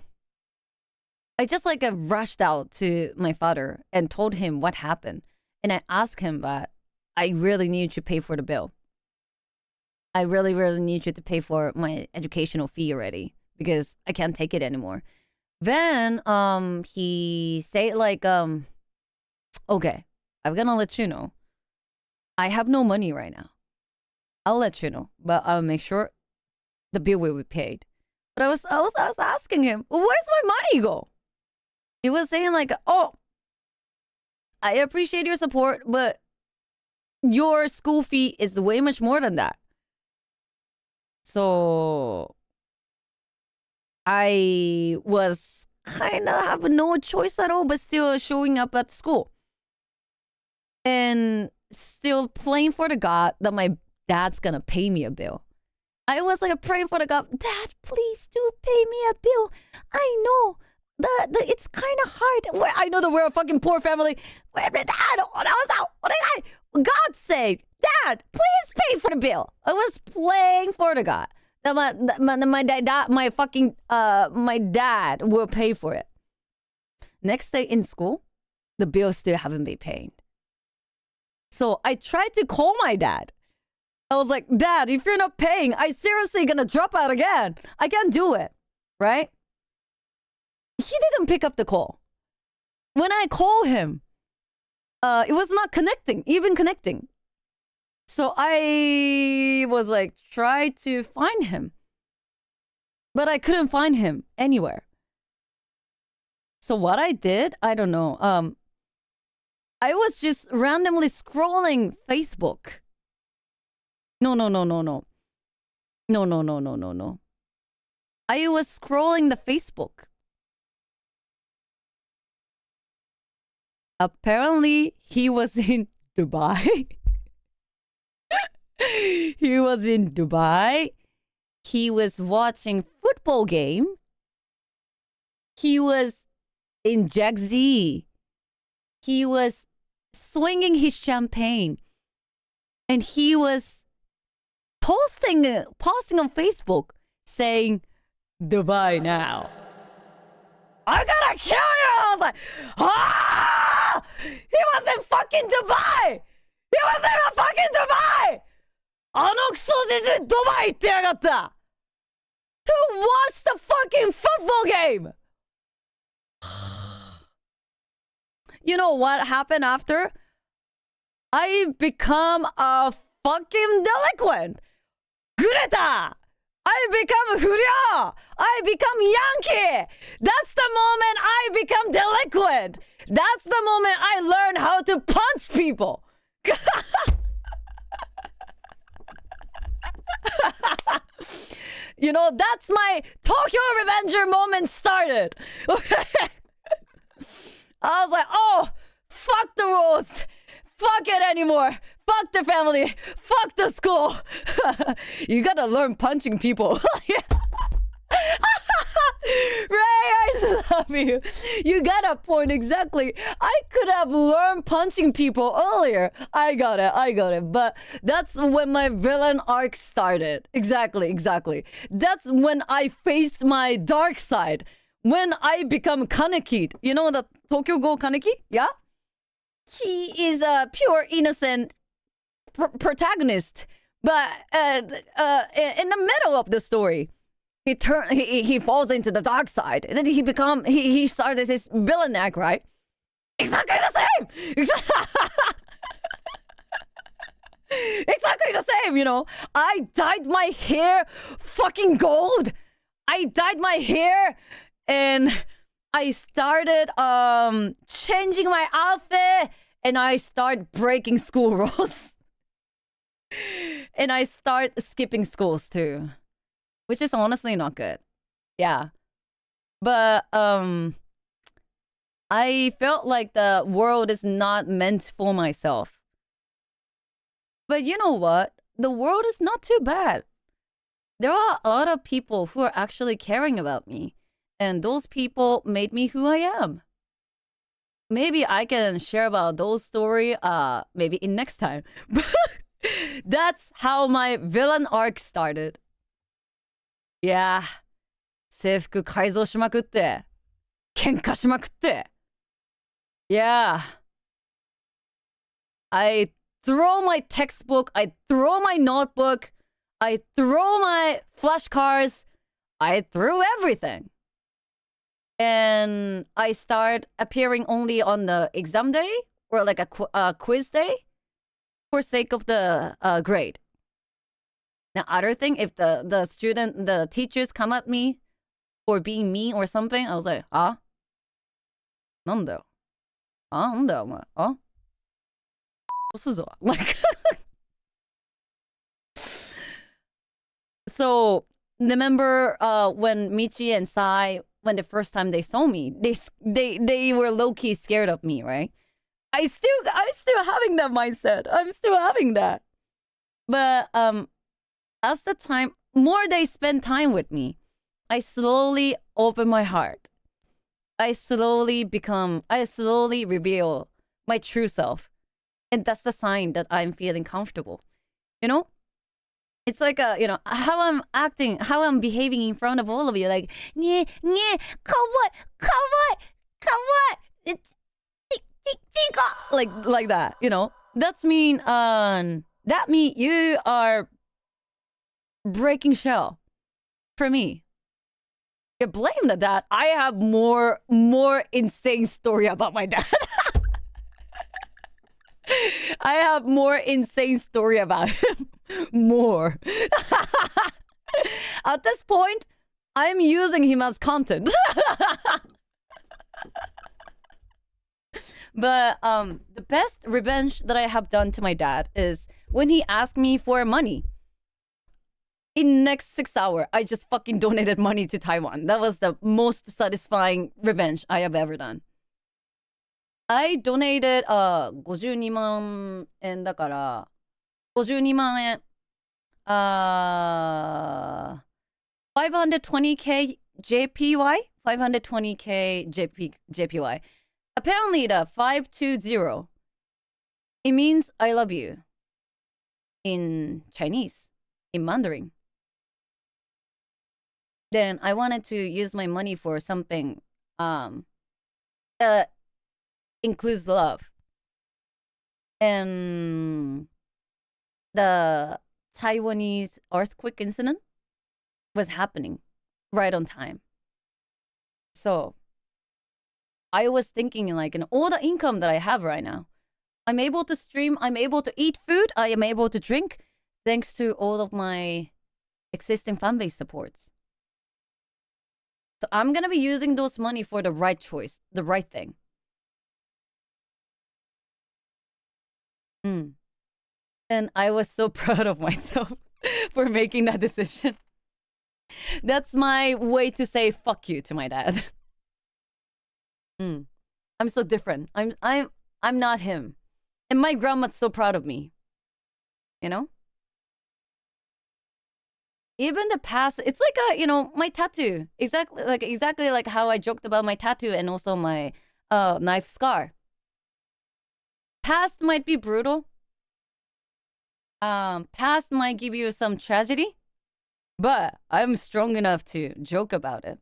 I just like rushed out to my father and told him what happened. And I asked him that I really need you to pay for the bill. I really, really need you to pay for my educational fee already because I can't take it anymore. Then he said like, okay, I'm gonna let you know. I have no money right now. I'll let you know, but I'll make sure the bill will be paid. But I was asking him, where's my money go? He was saying like, oh, I appreciate your support, but your school fee is way much more than that. So I was kind of have no choice at all, but still showing up at school. And still praying for the God that my dad's gonna pay me a bill. I was like praying for the God, Dad, please do pay me a bill. I know it's kind of hard. I know that we're a fucking poor family. Dad, God's sake, Dad, please pay for the bill. I was praying for the God that my dad will pay for it. Next day in school, the bills still haven't been paid. So I tried to call my dad. I was like, Dad, if you're not paying, I seriously gonna drop out again. I can't do it, right? He didn't pick up the call. When I call him, it was not even connecting. So I was like, try to find him. But I couldn't find him anywhere. So what I did, I don't know. I was just randomly scrolling Facebook. No. I was scrolling the Facebook. Apparently, he was in Dubai. He was in Dubai. He was watching football game. He was in Jagzi. He was swinging his champagne. And he was posting on Facebook saying, Dubai now. I'm gonna kill you! I was like, ah! He was in fucking Dubai! He was in a fucking Dubai! あのクソじじいドバイ行ってやがった To watch the fucking football game! You know what happened after? I become a fucking delinquent! Greta! I become Furia! I become Yankee! That's the moment I become delinquent! That's the moment I learn how to punch people! You know, that's my Tokyo Revenger moment started! I was like, oh, fuck the rules! Fuck it anymore! Fuck the family! Fuck the school! You gotta learn punching people. Ray, I love you. You got a point, exactly. I could have learned punching people earlier. I got it. But that's when my villain arc started. Exactly. That's when I faced my dark side. When I become Kaneki. You know the Tokyo Ghoul Kaneki? Yeah? He is a pure innocent protagonist. But in the middle of the story, he falls into the dark side, and then he started his villain act, right? Exactly the same. Exactly the same, you know. I dyed my hair fucking gold. I dyed my hair, and I started changing my outfit, and I start breaking school rules, and I start skipping schools too. Which is honestly not good. Yeah. But I felt like the world is not meant for myself. But you know what? The world is not too bad. There are a lot of people who are actually caring about me. And those people made me who I am. Maybe I can share about those stories maybe in next time. That's how my villain arc started. いやー、制服改造しまくって、喧嘩しまくって。Yeah. I throw my textbook, I throw my notebook, I throw my flashcards, I threw everything. And I start appearing only on the exam day or like a quiz day for sake of the grade. Now, other thing, if the teachers come at me for being mean or something, I was like, なんだよ。なんだよ、お前。どうするぞ。Like, so, remember when Michi and Sai, when the first time they saw me, they were low-key scared of me, right? I'm still having that mindset. I'm still having that. But, as the time, more they spend time with me, I slowly open my heart. I slowly reveal my true self. And that's the sign that I'm feeling comfortable. You know? It's like, how I'm acting, how I'm behaving in front of all of you. Like, nye, kawaii, come on, it's like that, you know. That's mean. That mean you are breaking shell for me. You blame that. I have more insane story about my dad. I have more insane story about him. More. At this point, I'm using him as content. But the best revenge that I have done to my dad is when he asked me for money. In next 6 hours, I just fucking donated money to Taiwan. That was the most satisfying revenge I have ever done. I donated 52万円だから52万円 520k JPY 520k JPY. Apparently the 520 it means I love you in Chinese, in Mandarin. Then I wanted to use my money for something that includes love. And the Taiwanese earthquake incident was happening right on time. So I was thinking like in all the income that I have right now, I'm able to stream, I'm able to eat food, I am able to drink thanks to all of my existing fan base supports. So I'm gonna be using those money for the right choice, the right thing. And I was so proud of myself for making that decision. That's my way to say fuck you to my dad. I'm so different. I'm not him. And my grandma's so proud of me. You know? Even the past, it's like my tattoo. Exactly like how I joked about my tattoo and also my knife scar. Past might be brutal. Past might give you some tragedy, but I'm strong enough to joke about it.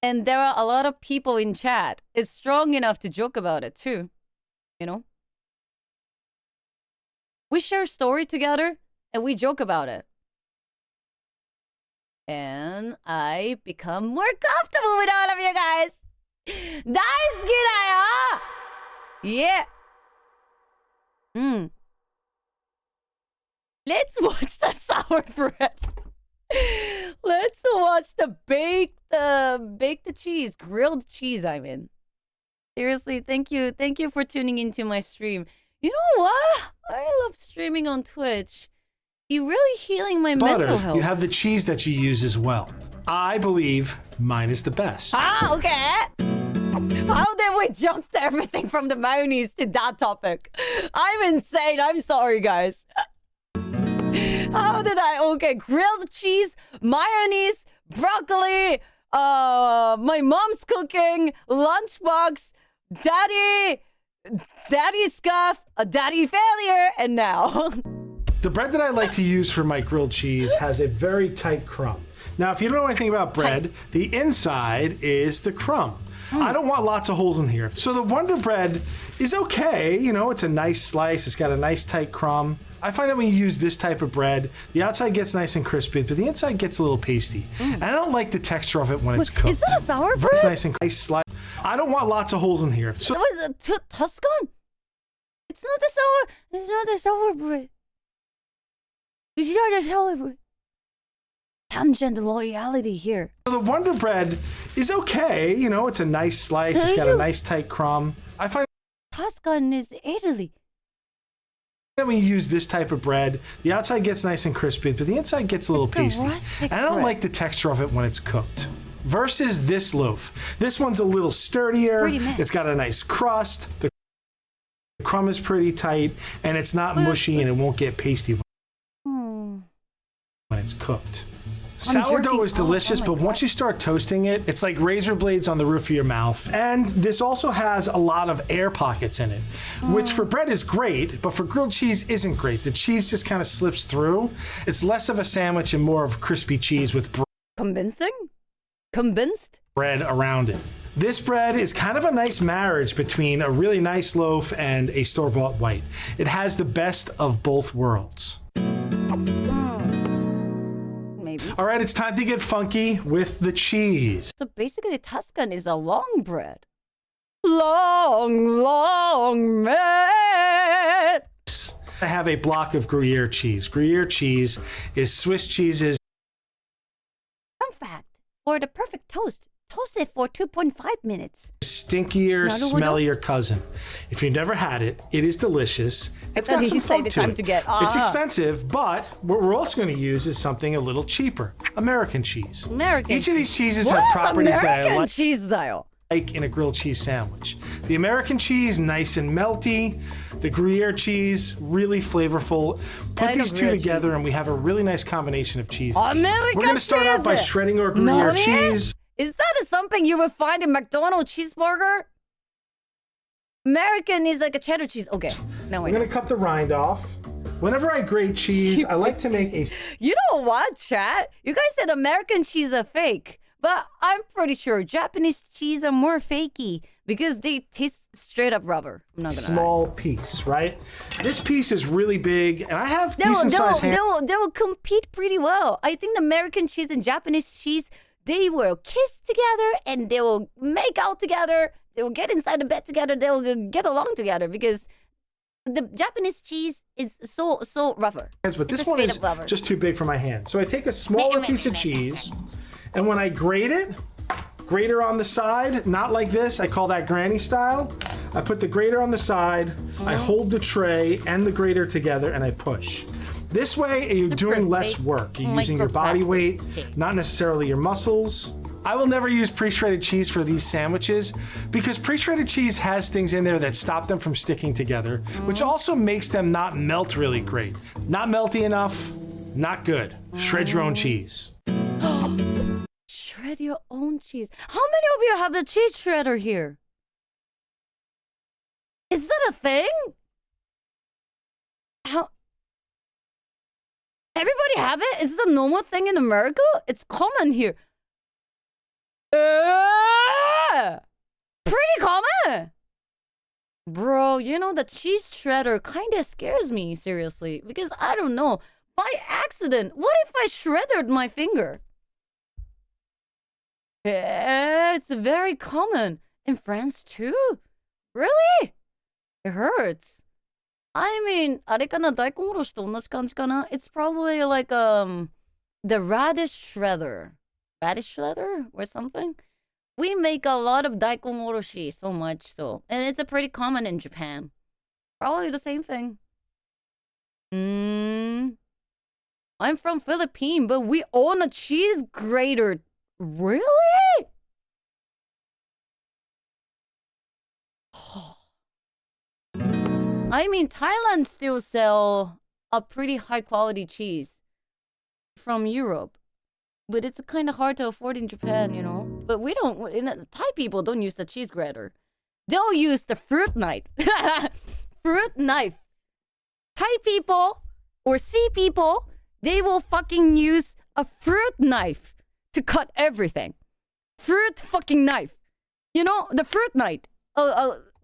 And there are a lot of people in chat is strong enough to joke about it too. You know? We share story together and we joke about it. And I become more comfortable with all of you guys. 大好きだよ! Yeah. Let's watch the sour bread. Let's watch the baked cheese, grilled cheese. I mean, seriously, thank you for tuning into my stream. You know what? I love streaming on Twitch. You're really healing my mental health. You have the cheese that you use as well. I believe mine is the best. Ah, okay. How did we jump to everything from the mayonnaise to that topic? I'm insane. I'm sorry, guys. How did I? Okay, grilled cheese, mayonnaise, broccoli, my mom's cooking, lunchbox, daddy scuff, a daddy failure, and now. The bread that I like to use for my grilled cheese has a very tight crumb. Now, if you don't know anything about bread, the inside is the crumb. I don't want lots of holes in here. So the Wonder Bread is okay. You know, it's a nice slice. It's got a nice tight crumb. I find that when you use this type of bread, the outside gets nice and crispy, but the inside gets a little pasty. And I don't like the texture of it when it's cooked. Is that a sour bread? It's nice and nice slice. I don't want lots of holes in here. So Tuscan? It's not the sour. It's not the sour bread. It's not the sour bread. Tangent loyalty here. So the Wonder Bread is okay. You know, it's a nice slice. It's got a nice tight crumb. I find Tuscan is Italy. that when you use this type of bread, the outside gets nice and crispy, but the inside gets a little pasty. And I don't like the texture of it when it's cooked. Versus this loaf. This one's a little sturdier. It's got a nice crust. The crumb is pretty tight, and it's not mushy, and it won't get pasty when it's cooked. Sourdough is delicious, but once you start toasting it, it's like razor blades on the roof of your mouth. And this also has a lot of air pockets in it, which for bread is great, but for grilled cheese isn't great. The cheese just kind of slips through. It's less of a sandwich and more of crispy cheese with Convincing? Convinced? bread around it. This bread is kind of a nice marriage between a really nice loaf and a store-bought white. It has the best of both worlds. Maybe. All right, it's time to get funky with the cheese. So basically, Tuscan is a long bread. Long man. I have a block of Gruyere cheese. Gruyere cheese is Swiss cheese's. Fun fact: for the perfect toast, toast it for 2.5 minutes. Stinkier, smellier cousin. If you've never had it, it is delicious. It's got some funk to it. It's expensive, but what we're also going to use is something a little cheaper. American cheese. American. Each of these cheeses have properties that I like. Cheese style. Like in a grilled cheese sandwich. The American cheese, nice and melty. The Gruyere cheese, really flavorful. Put these two together and we have a really nice combination of cheeses. American We're going to start out by shredding our Gruyere cheese. Is that something you would find in McDonald's cheeseburger? American is like a cheddar cheese. Okay, now I'm going to cut the rind off. Whenever I grate cheese, I like to make a... You know what, chat? You guys said American cheese are fake. But I'm pretty sure Japanese cheese are more fakey because they taste straight up rubber. I'm not gonna small piece, right? This piece is really big, and I have decent sized hands. They will compete pretty well. I think the American cheese and Japanese cheese, they will kiss together and they will make out together. They will get inside the bed together. They will get along together because the Japanese cheese is so rougher. But this one is just too big for my hand. So I take a smaller piece of cheese. And when I grate it, grater on the side, not like this, I call that granny style. I put the grater on the side, I hold the tray and the grater together, and I push. This way, you're doing less work. You're using your body weight, not necessarily your muscles. I will never use pre-shredded cheese for these sandwiches because pre-shredded cheese has things in there that stop them from sticking together, which also makes them not melt really great. Not melty enough, not good. Shred your own cheese. Shred your own cheese. How many of you have the cheese shredder here? Is that a thing? How? Everybody have it? Is it a normal thing in America? It's common here. Pretty common. Bro, you know, the cheese shredder kind of scares me, seriously. Because I don't know. By accident, what if I shredded my finger? It's very common. In France too? Really? It hurts. I mean, あれかな、大根おろしと同じ感じかな? It's probably like the radish shredder. Radish shredder or something? We make a lot of daikon oroshi, so much so. And it's a pretty common in Japan. Probably the same thing. I'm from Philippines, but we own a cheese grater. Really? I mean, Thailand still sell a pretty high quality cheese from Europe. But it's kind of hard to afford in Japan, you know? But we don't, Thai people don't use the cheese grater. They'll use the fruit knife. Fruit knife. Thai people or sea people, they will fucking use a fruit knife to cut everything. Fruit fucking knife. You know, the fruit knife.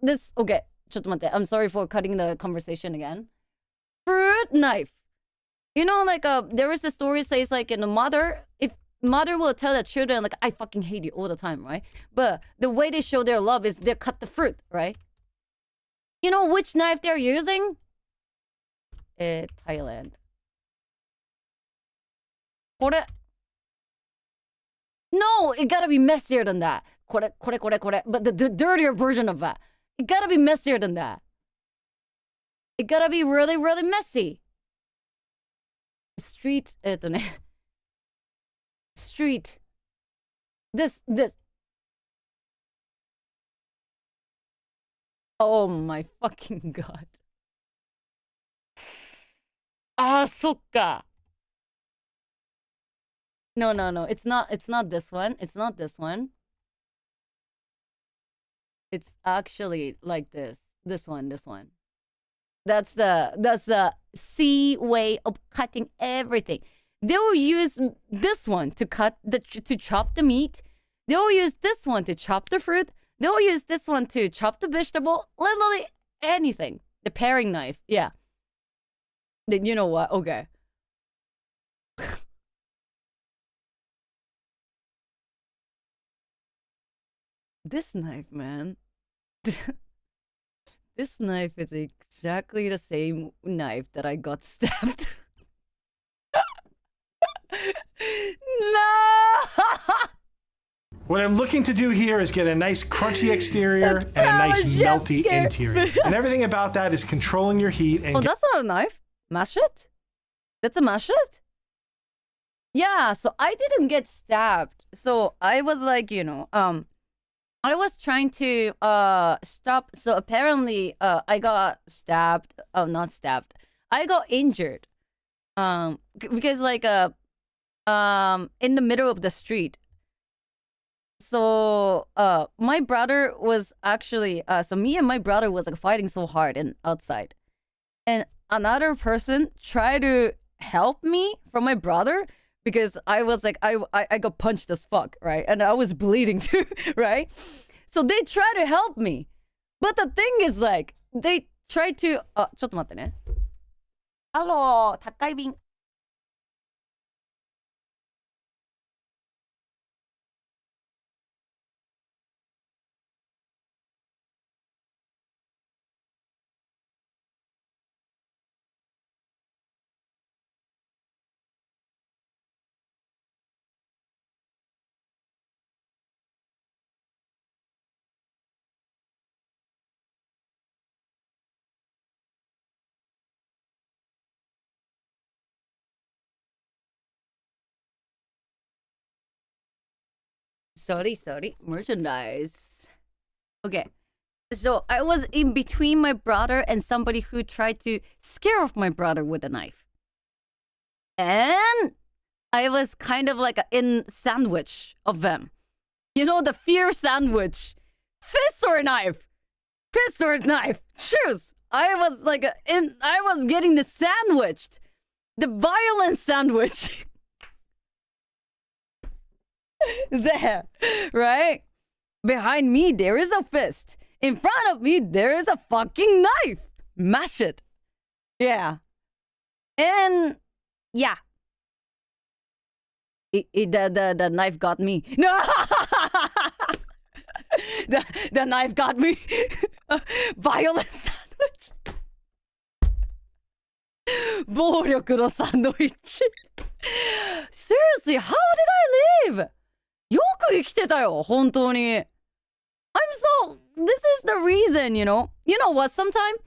This, okay. ちょっと待って. I'm sorry for cutting the conversation again. Fruit knife. You know, like, there is a story says, like, in a mother, if mother will tell the children, like, I fucking hate you all the time, right? But the way they show their love is they cut the fruit, right? You know which knife they're using? Thailand. これ. No, it gotta be messier than that. これ. But the dirtier version of that. It gotta be messier than that. It gotta be really, really messy. Street, Street. This. Oh my fucking god. Ah, そっか. No. It's not this one. It's not this one. It's actually like this. This one. That's the C way of cutting everything. They will use this one to cut to chop the meat. They'll use this one to chop the fruit. They'll use this one to chop the vegetable. Literally anything. The paring knife. Yeah. Then you know what? Okay. This knife, man. This knife is exactly the same knife that I got stabbed. No! What I'm looking to do here is get a nice crunchy exterior and a nice melty interior. And everything about that is controlling your heat and... Oh, that's not a knife. Machete? That's a machete? Yeah, so I didn't get stabbed. So I was like, you know, I was trying to stop. So apparently I got stabbed. Oh, not stabbed. I got injured. Because like in the middle of the street. So my brother was actually so me and my brother was like fighting so hard and outside. And another person tried to help me from my brother because I was like I got punched as fuck, right? And I was bleeding too, right? So they try to help me. But the thing is like they try to ちょっと待ってね。Hello, 宅配便. Sorry. Merchandise. Okay. So I was in between my brother and somebody who tried to scare off my brother with a knife. And I was kind of like in sandwich of them. You know, the fear sandwich. Fist or knife? Fist or knife? Choose. I was like I was getting the sandwiched. The violent sandwich. There, right? Behind me, there is a fist. In front of me, there is a fucking knife. Mash it. Yeah. And yeah. The knife got me. No! the knife got me. Violent sandwich. 暴力のサンドイッチ. Seriously, how did I live? よく生きてたよ、本当に. I'm so... This is the reason, you know? You know what, sometimes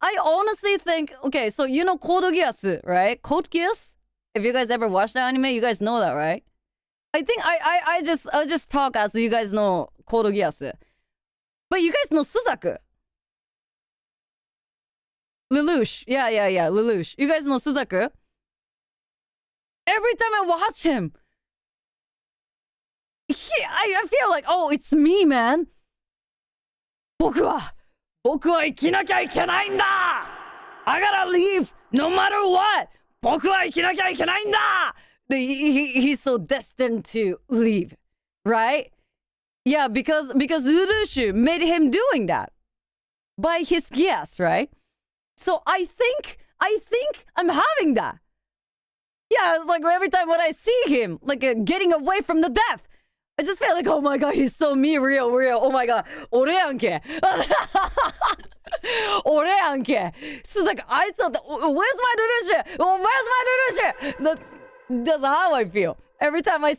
I honestly think... Okay, so you know Code Geass, right? Code Geass? If you guys ever watched the anime, you guys know that, right? I think I just talk as you guys know Code Geass. But you guys know Suzaku. Lelouch. Yeah, Lelouch. You guys know Suzaku? Every time I watch him... I feel like, oh, it's me, man. 僕は生きなきゃいけないんだ! I gotta leave no matter what! 僕は生きなきゃいけないんだ! He's so destined to leave, right? Yeah, because Lelouch made him doing that by his guess, right? So I think I'm having that. Yeah, it's like every time when I see him, like getting away from the death, I just feel like, oh my god, he's so me, real. Oh my god, 俺やんけ. 俺やんけ. So it's like, I thought, where's my Lelouch? Oh, where's my Lelouch? That's how I feel. Every time I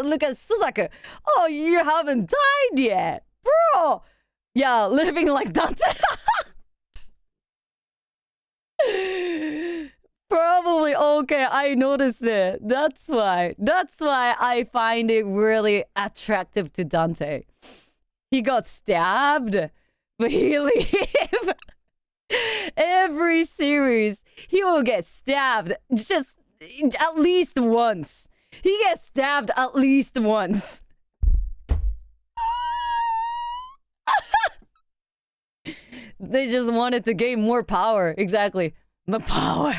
look at Suzaku, oh, you haven't died yet, bro. Yeah, living like Dante. Probably okay. I noticed it. That's why I find it really attractive to Dante. He got stabbed, but he live. Every series, he will get stabbed just at least once. He gets stabbed at least once. They just wanted to gain more power. Exactly. The power.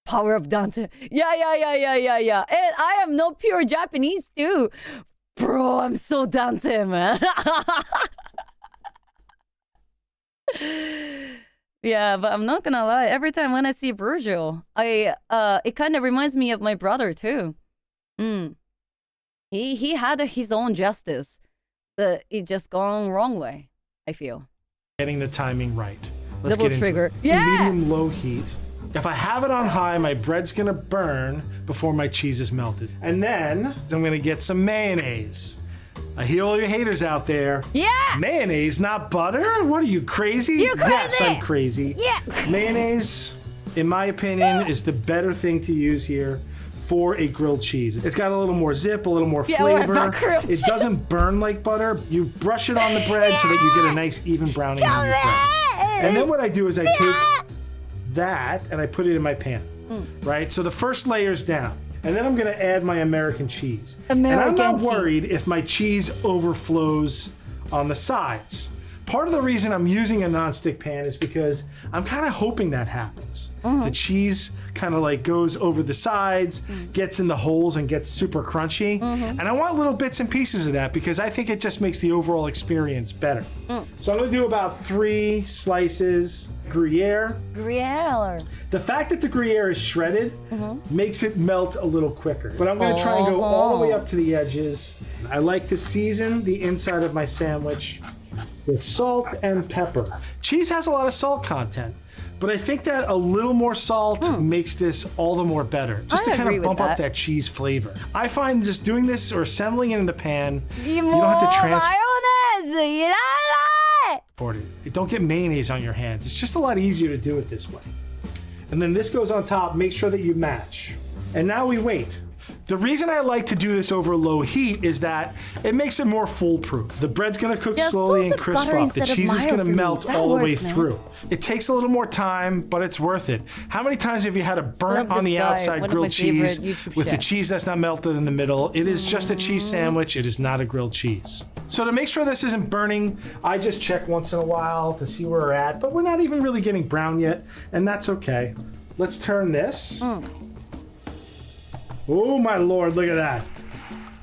Power of Dante. Yeah. And I am no pure Japanese too. Bro, I'm so Dante, man. Yeah, but I'm not gonna lie. Every time when I see Virgil, it kind of reminds me of my brother too. He had his own justice. It just gone wrong way, I feel. Getting the timing right. Let's Double get trigger. into it. Medium low heat. If I have it on high, my bread's gonna burn before my cheese is melted. And then I'm gonna get some mayonnaise. I hear all your haters out there. Yeah! Mayonnaise, not butter? What are you, crazy? You're crazy! Yes, I'm crazy. Yeah! Mayonnaise, in my opinion, is the better thing to use here for a grilled cheese. It's got a little more zip, a little more flavor. It doesn't burn like butter. You brush it on the bread so that you get a nice even browning on your bread. And then what I do is I take that and I put it in my pan, right? So the first layer's down. And then I'm gonna add my American cheese. And I'm not worried if my cheese overflows on the sides. Part of the reason I'm using a nonstick pan is because I'm kind of hoping that happens. The cheese kind of like goes over the sides, gets in the holes and gets super crunchy. And I want little bits and pieces of that because I think it just makes the overall experience better. So I'm gonna do about 3 slices Gruyere. Gruyere. The fact that the Gruyere is shredded makes it melt a little quicker. But I'm gonna try and go all the way up to the edges. I like to season the inside of my sandwich with salt and pepper. Cheese has a lot of salt content, but I think that a little more salt makes this all the more better, just to kind of bump up that cheese flavor. I find just doing this or assembling it in the pan, you don't have to transport it. Don't get mayonnaise on your hands. It's just a lot easier to do it this way. And then this goes on top, make sure that you match. And now we wait. The reason I like to do this over low heat is that it makes it more foolproof. The bread's gonna cook slowly and crisp up. The cheese is gonna melt all the way through. It takes a little more time, but it's worth it. How many times have you had a burnt on the outside grilled cheese with the cheese that's not melted in the middle? It is just a cheese sandwich. It is not a grilled cheese. So to make sure this isn't burning, I just check once in a while to see where we're at, but we're not even really getting brown yet, and that's okay. Let's turn this. Oh my Lord, look at that.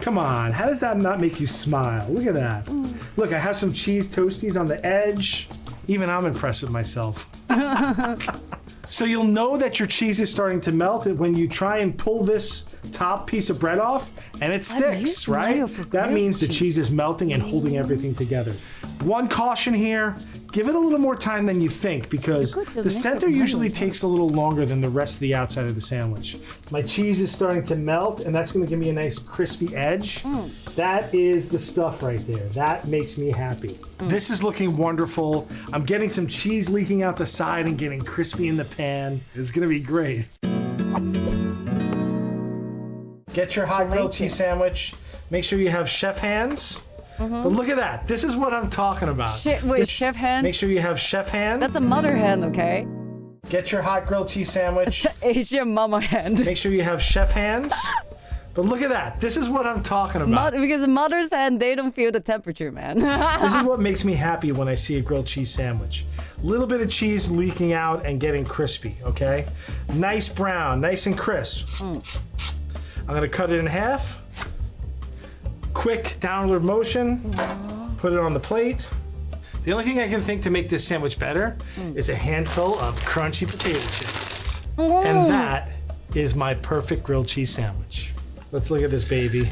Come on, how does that not make you smile? Look at that. Look, I have some cheese toasties on the edge. Even I'm impressed with myself. So you'll know that your cheese is starting to melt when you try and pull this top piece of bread off and it sticks, right? That means the cheese is melting and holding everything together. One caution here, give it a little more time than you think because the center usually takes a little longer than the rest of the outside of the sandwich. My cheese is starting to melt and that's gonna give me a nice crispy edge. That is the stuff right there. That makes me happy. This is looking wonderful. I'm getting some cheese leaking out the side and getting crispy in the pan. It's gonna be great. Get your hot grilled cheese sandwich. Make sure you have chef hands. But look at that. This is what I'm talking about. Chef hand? Make sure you have chef hand. That's a mother hand, okay? Get your hot grilled cheese sandwich. Asian mama hand. Make sure you have chef hands. But look at that. This is what I'm talking about. Because mother's hand, they don't feel the temperature, man. This is what makes me happy when I see a grilled cheese sandwich. A little bit of cheese leaking out and getting crispy, okay? Nice brown, nice and crisp. I'm gonna cut it in half. Quick downward motion, put it on the plate. The only thing I can think to make this sandwich better is a handful of crunchy potato chips. And that is my perfect grilled cheese sandwich. Let's look at this baby.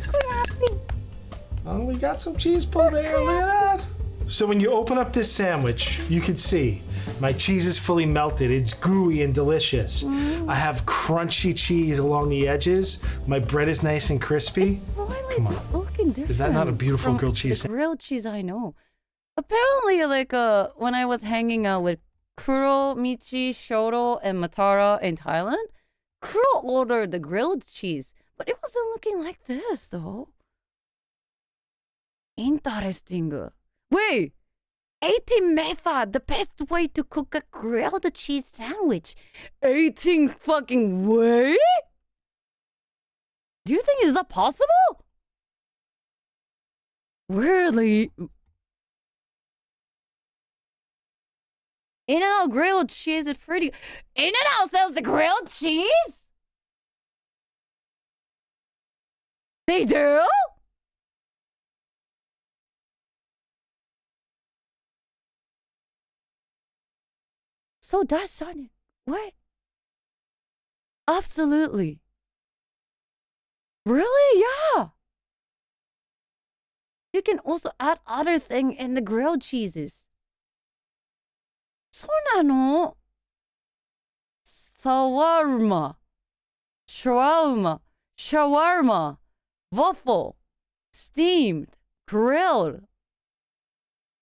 Oh, we got some cheese pulled there, look at that. So when you open up this sandwich, you can see my cheese is fully melted. It's gooey and delicious. I have crunchy cheese along the edges. My bread is nice and crispy. Come on. Is that not a beautiful grilled cheese sandwich? Grilled cheese, I know. Apparently, like, when I was hanging out with Kuro, Michi, Shoto, and Matara in Thailand, Kuro ordered the grilled cheese, but it wasn't looking like this, though. Interesting. Wait! 18 method, the best way to cook a grilled cheese sandwich. 18 fucking way? Do you think is that possible? Really? In-N-Out grilled cheese is pretty. In-N-Out sells the grilled cheese? They do? So that's Sonic. What? Absolutely. Really? Yeah. You can also add other thing in the grilled cheeses. そうなの? Shawarma, waffle, steamed, grilled.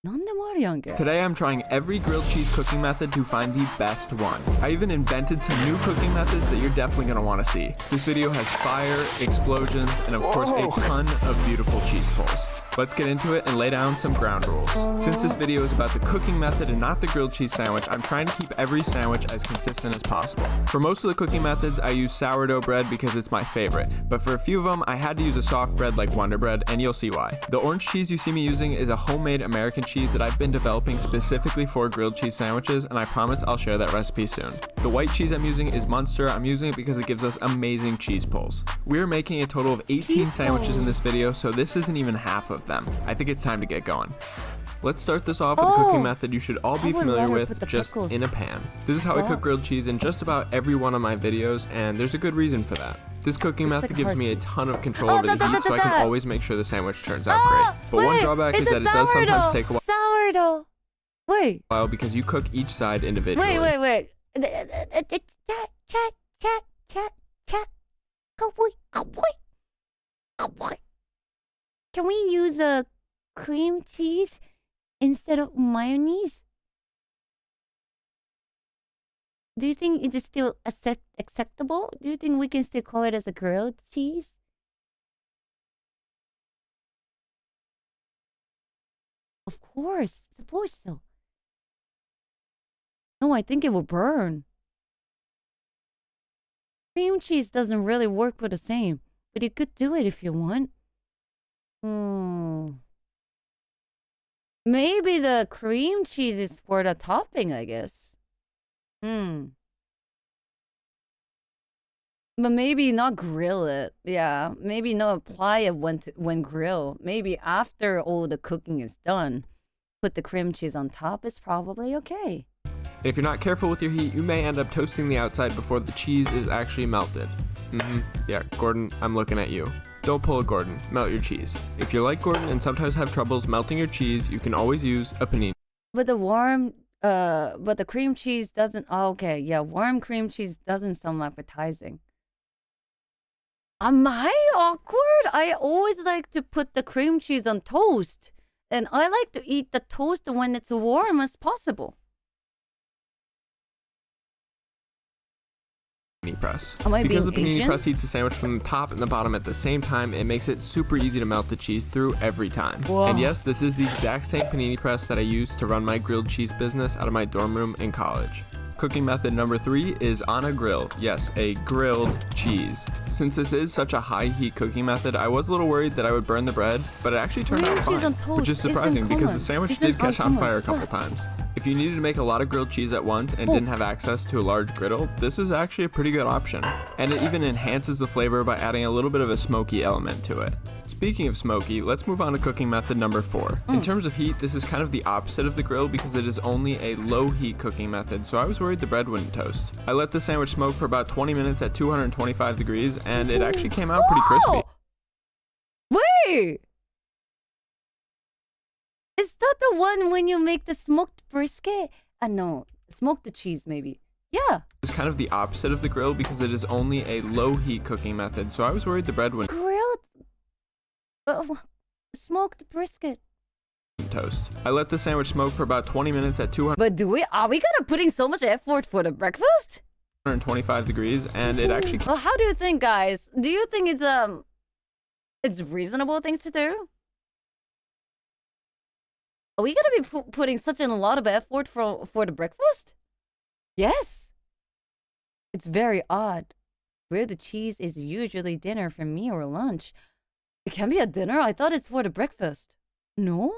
何でもあるやんけ. Today I'm trying every grilled cheese cooking method to find the best one. I even invented some new cooking methods that you're definitely going to want to see. This video has fire, explosions, and of course a ton of beautiful cheese pulls. Let's get into it and lay down some ground rules. Since this video is about the cooking method and not the grilled cheese sandwich, I'm trying to keep every sandwich as consistent as possible. For most of the cooking methods, I use sourdough bread because it's my favorite, but for a few of them, I had to use a soft bread like Wonder Bread, and you'll see why. The orange cheese you see me using is a homemade American cheese that I've been developing specifically for grilled cheese sandwiches, and I promise I'll share that recipe soon. The white cheese I'm using is Munster. I'm using it because it gives us amazing cheese pulls. We're making a total of 18 sandwiches in this video, so this isn't even half of them. I think it's time to get going. Let's start this off with a cooking method you should all be familiar with, just in a pan. This is how I cook grilled cheese in just about every one of my videos, and there's a good reason for that. This cooking method gives me a ton of control over the heat, so I can always make sure the sandwich turns out great. But one drawback is that it does sometimes take a while. Sourdough. Wait. Because you cook each side individually. Wait. Can we use a cream cheese instead of mayonnaise? Do you think it is still acceptable? Do you think we can still call it as a grilled cheese? Of course, suppose so. No, I think it will burn. Cream cheese doesn't really work with the same, but you could do it if you want. Maybe the cream cheese is for the topping, I guess. But maybe not grill it. Yeah, maybe not apply it when grill. Maybe after all the cooking is done, put the cream cheese on top is probably okay. If you're not careful with your heat, you may end up toasting the outside before the cheese is actually melted. Yeah, Gordon, I'm looking at you. Don't pull a Gordon, melt your cheese. If you're like Gordon and sometimes have troubles melting your cheese, you can always use a panini. But the cream cheese doesn't. Oh, okay, yeah, warm cream cheese doesn't sound appetizing. Am I awkward? I always like to put the cream cheese on toast, and I like to eat the toast when it's warm as possible. Press. Because the panini press heats the sandwich from the top and the bottom at the same time, it makes it super easy to melt the cheese through every time. Whoa. And yes, this is the exact same panini press that I used to run my grilled cheese business out of my dorm room in college. Cooking method number 3 is on a grill. Yes, a grilled cheese. Since this is such a high heat cooking method, I was a little worried that I would burn the bread, but it actually turned out fine, which is surprising because the sandwich did catch on fire a couple times. If you needed to make a lot of grilled cheese at once and didn't have access to a large griddle, this is actually a pretty good option. And it even enhances the flavor by adding a little bit of a smoky element to it. Speaking of smoky, let's move on to cooking method number 4. In terms of heat, this is kind of the opposite of the grill because it is only a low heat cooking method, so I was worried the bread wouldn't toast. I let the sandwich smoke for about 20 minutes at 225 degrees, and it actually came out pretty crispy. Wait! Is that the one when you make the smoked brisket? No, smoked cheese maybe. Yeah. It's kind of the opposite of the grill because it is only a low heat cooking method, so I was worried the bread wouldn't smoked brisket toast. I let the sandwich smoke for about 20 minutes at 200. But are we gonna putting so much effort for the breakfast? 125 degrees, and it actually. Well, how do you think, guys? Do you think it's reasonable things to do? Are we gonna be putting such a lot of effort for the breakfast? Yes. It's very odd. Grilled cheese is usually dinner for me or lunch. It can be a dinner? I thought it's for the breakfast. No?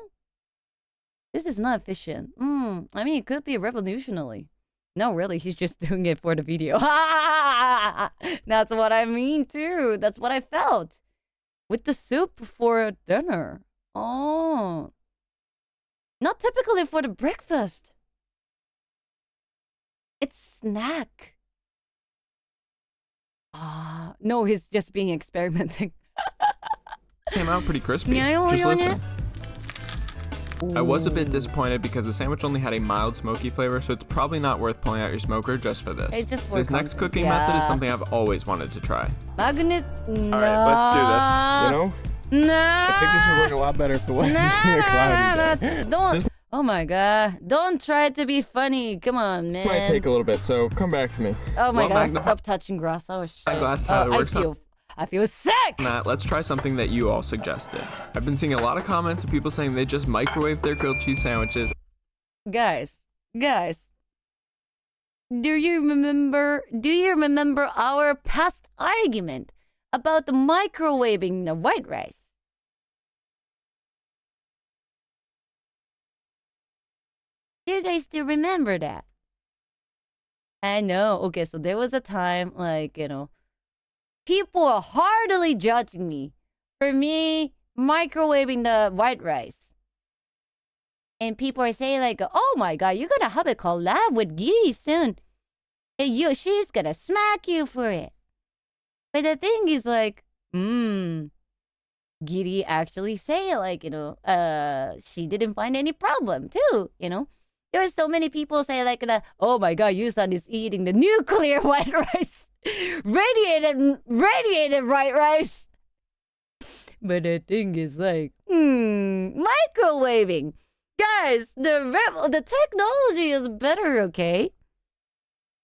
This is not efficient. I mean, it could be revolutionary. No, really, he's just doing it for the video. That's what I mean, too. That's what I felt. With the soup for dinner. Oh. Not typically for the breakfast. It's snack. No, he's just being experimenting. Came out pretty crispy. Just listen. I was a bit disappointed because the sandwich only had a mild smoky flavor, so it's probably not worth pulling out your smoker just for this. This next cooking method is something I've always wanted to try. Magnus, no. Alright, let's do this. You know? No. I think this would work a lot better if it wasn't a cloudy day. Don't. Oh my god. Don't try to be funny. Come on, man. This might take a little bit, so come back to me. Oh my god, stop touching grass. Oh shit. I feel sick! Matt, let's try something that you all suggested. I've been seeing a lot of comments of people saying they just microwave their grilled cheese sandwiches. Guys. Do you remember our past argument about the microwaving the white rice? Do you guys still remember that? I know. Okay, so there was a time, like, you know, people are heartily judging me for me microwaving the white rice. And people are saying like, oh my god, you're gonna have a collab with Giri soon. And she's gonna smack you for it. But the thing is like, Giri actually say like, you know, she didn't find any problem too, you know. There are so many people say like, oh my god, Yusan is eating the nuclear white rice. Radiated white rice. But the thing is like, microwaving. Guys, the technology is better, okay?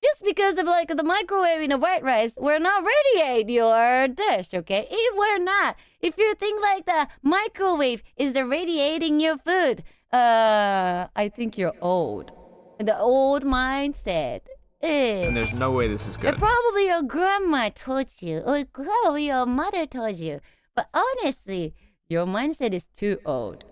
Just because of like the microwaving of white rice, we're not radiate your dish, okay? If we're not, if you think like the microwave is the radiating your food, I think you're old. The old mindset. And there's no way this is good. Probably your grandma told you, or probably your mother told you. But honestly, your mindset is too old.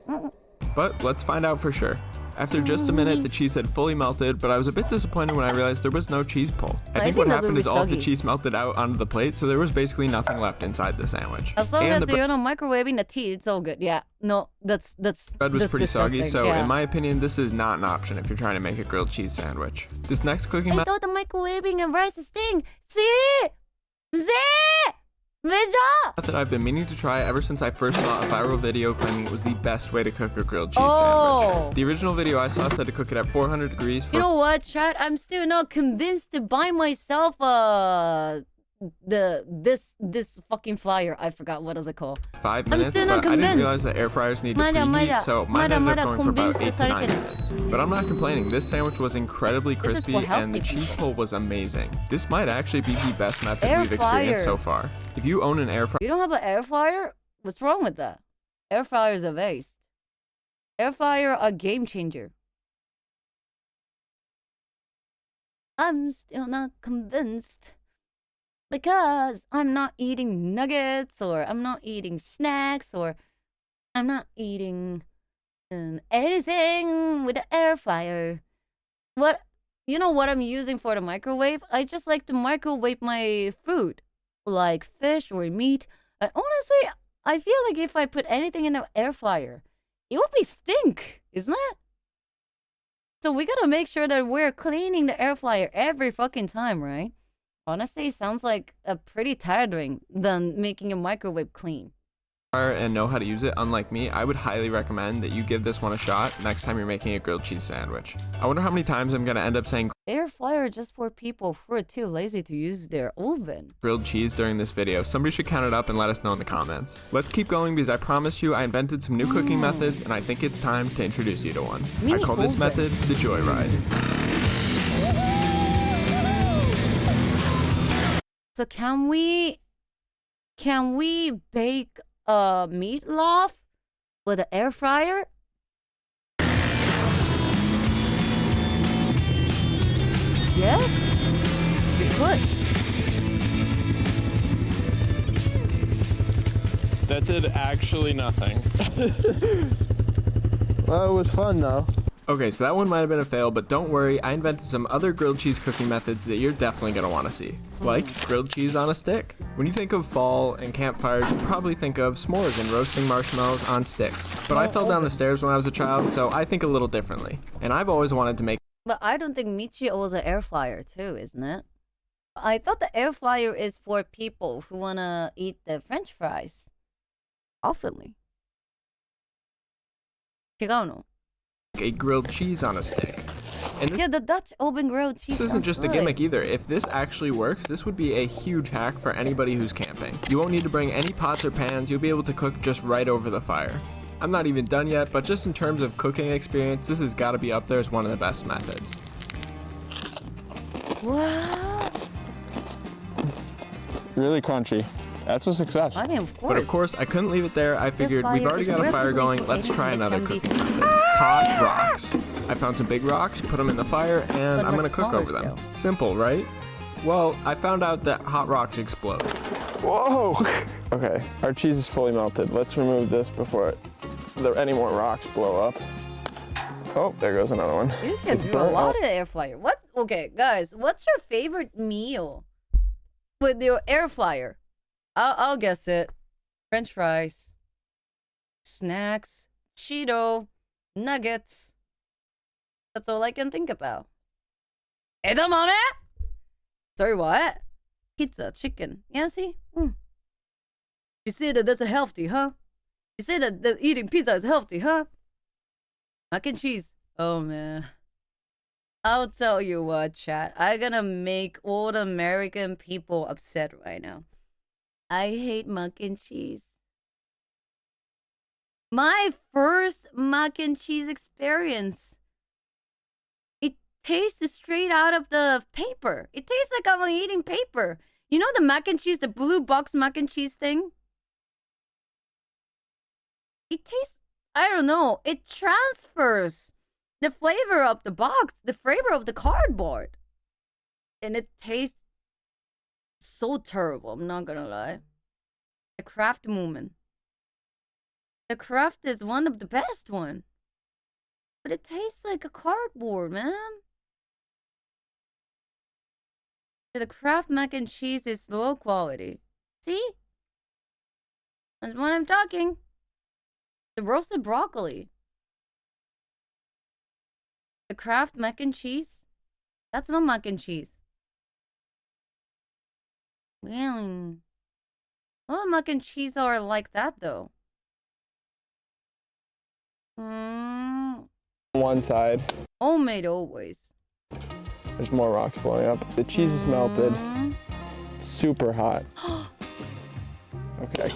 But let's find out for sure. After just a minute, the cheese had fully melted, but I was a bit disappointed when I realized there was no cheese pull. I think what happened is all of the cheese melted out onto the plate, so there was basically nothing left inside the sandwich. As long as you're not microwaving the tea, it's all good. Yeah, no, that's bread was pretty soggy, so in my opinion, this is not an option if you're trying to make a grilled cheese sandwich. This next cooking I thought the microwaving and rice thing. See? Method I've been meaning to try ever since I first saw a viral video claiming it was the best way to cook a grilled cheese sandwich. The original video I saw said to cook it at 400 degrees for— You know what, chat? I'm still not convinced to buy myself this fucking flyer. I forgot, what is it called? 5 minutes, but I didn't realize that air fryers need to preheat, so mine ended up going for about 8 to 9 minutes. But I'm not complaining. This sandwich was incredibly crispy and the cheese pull was amazing. This might actually be the best method we've experienced so far. If you own an air fryer— You don't have an air fryer? What's wrong with that? Air fryers are waste. Air fryer are a game changer. I'm still not convinced. Because I'm not eating nuggets, or I'm not eating snacks, or I'm not eating anything with the air fryer. You know what I'm using for the microwave? I just like to microwave my food, like fish or meat. And honestly, I feel like if I put anything in the air fryer, it would be stink, isn't it? So we gotta make sure that we're cleaning the air fryer every fucking time, right? Honestly, sounds like a pretty tiring than making a microwave clean. And know how to use it, unlike me, I would highly recommend that you give this one a shot next time you're making a grilled cheese sandwich. I wonder how many times I'm gonna end up saying air fryer just for people who are too lazy to use their oven. Grilled cheese during this video. Somebody should count it up and let us know in the comments. Let's keep going because I promised you I invented some new cooking methods and I think it's time to introduce you to one. I call this method the Joyride. So can we bake a meatloaf with an air fryer? Yes, we could. That did actually nothing. Well, it was fun though. Okay, so that one might have been a fail, but don't worry, I invented some other grilled cheese cooking methods that you're definitely gonna wanna see. Like grilled cheese on a stick. When you think of fall and campfires, you probably think of s'mores and roasting marshmallows on sticks. But I fell down the stairs when I was a child, so I think a little differently. And I've always wanted to make. But I don't think Michi owns an air fryer too, isn't it? I thought the air fryer is for people who wanna eat the French fries oftenly. 違うの? A grilled cheese on a stick. And yeah, the Dutch oven grilled cheese. This isn't just a gimmick either. If this actually works, this would be a huge hack for anybody who's camping. You won't need to bring any pots or pans. You'll be able to cook just right over the fire. I'm not even done yet, but just in terms of cooking experience, this has got to be up there as one of the best methods. What? Really crunchy. That's a success. I mean, of course. But of course, I couldn't leave it there. I figured we've already got a fire going. Let's try another cooking method. Hot rocks. I found some big rocks, put them in the fire, and I'm going to cook over them. Simple, right? Well, I found out that hot rocks explode. Whoa! Okay, our cheese is fully melted. Let's remove this before any more rocks blow up. Oh, there goes another one. You can do a lot of air fryer. What? Okay, guys, what's your favorite meal with your air fryer? I'll guess it. French fries, snacks, Cheeto, nuggets. That's all I can think about. Edamame? Sorry, what? Pizza, chicken. Yeah, see? You say that that's healthy, huh? You say that eating pizza is healthy, huh? Mac and cheese. Oh, man. I'll tell you what, chat. I'm gonna make all the American people upset right now. I hate mac and cheese. My first mac and cheese experience. It tastes straight out of the paper. It tastes like I'm eating paper. You know the mac and cheese, the blue box mac and cheese thing? It tastes, I don't know, it transfers the flavor of the box, the flavor of the cardboard. And it tastes so terrible, I'm not gonna lie. The Kraft moment. The Kraft is one of the best one. But it tastes like a cardboard, man. The Kraft mac and cheese is low quality. See? That's what I'm talking. The roasted broccoli. The Kraft mac and cheese? That's not mac and cheese. Well, all the mac and cheese are like that, though. One side. Homemade always. There's more rocks blowing up. The cheese is melted. It's super hot. Okay.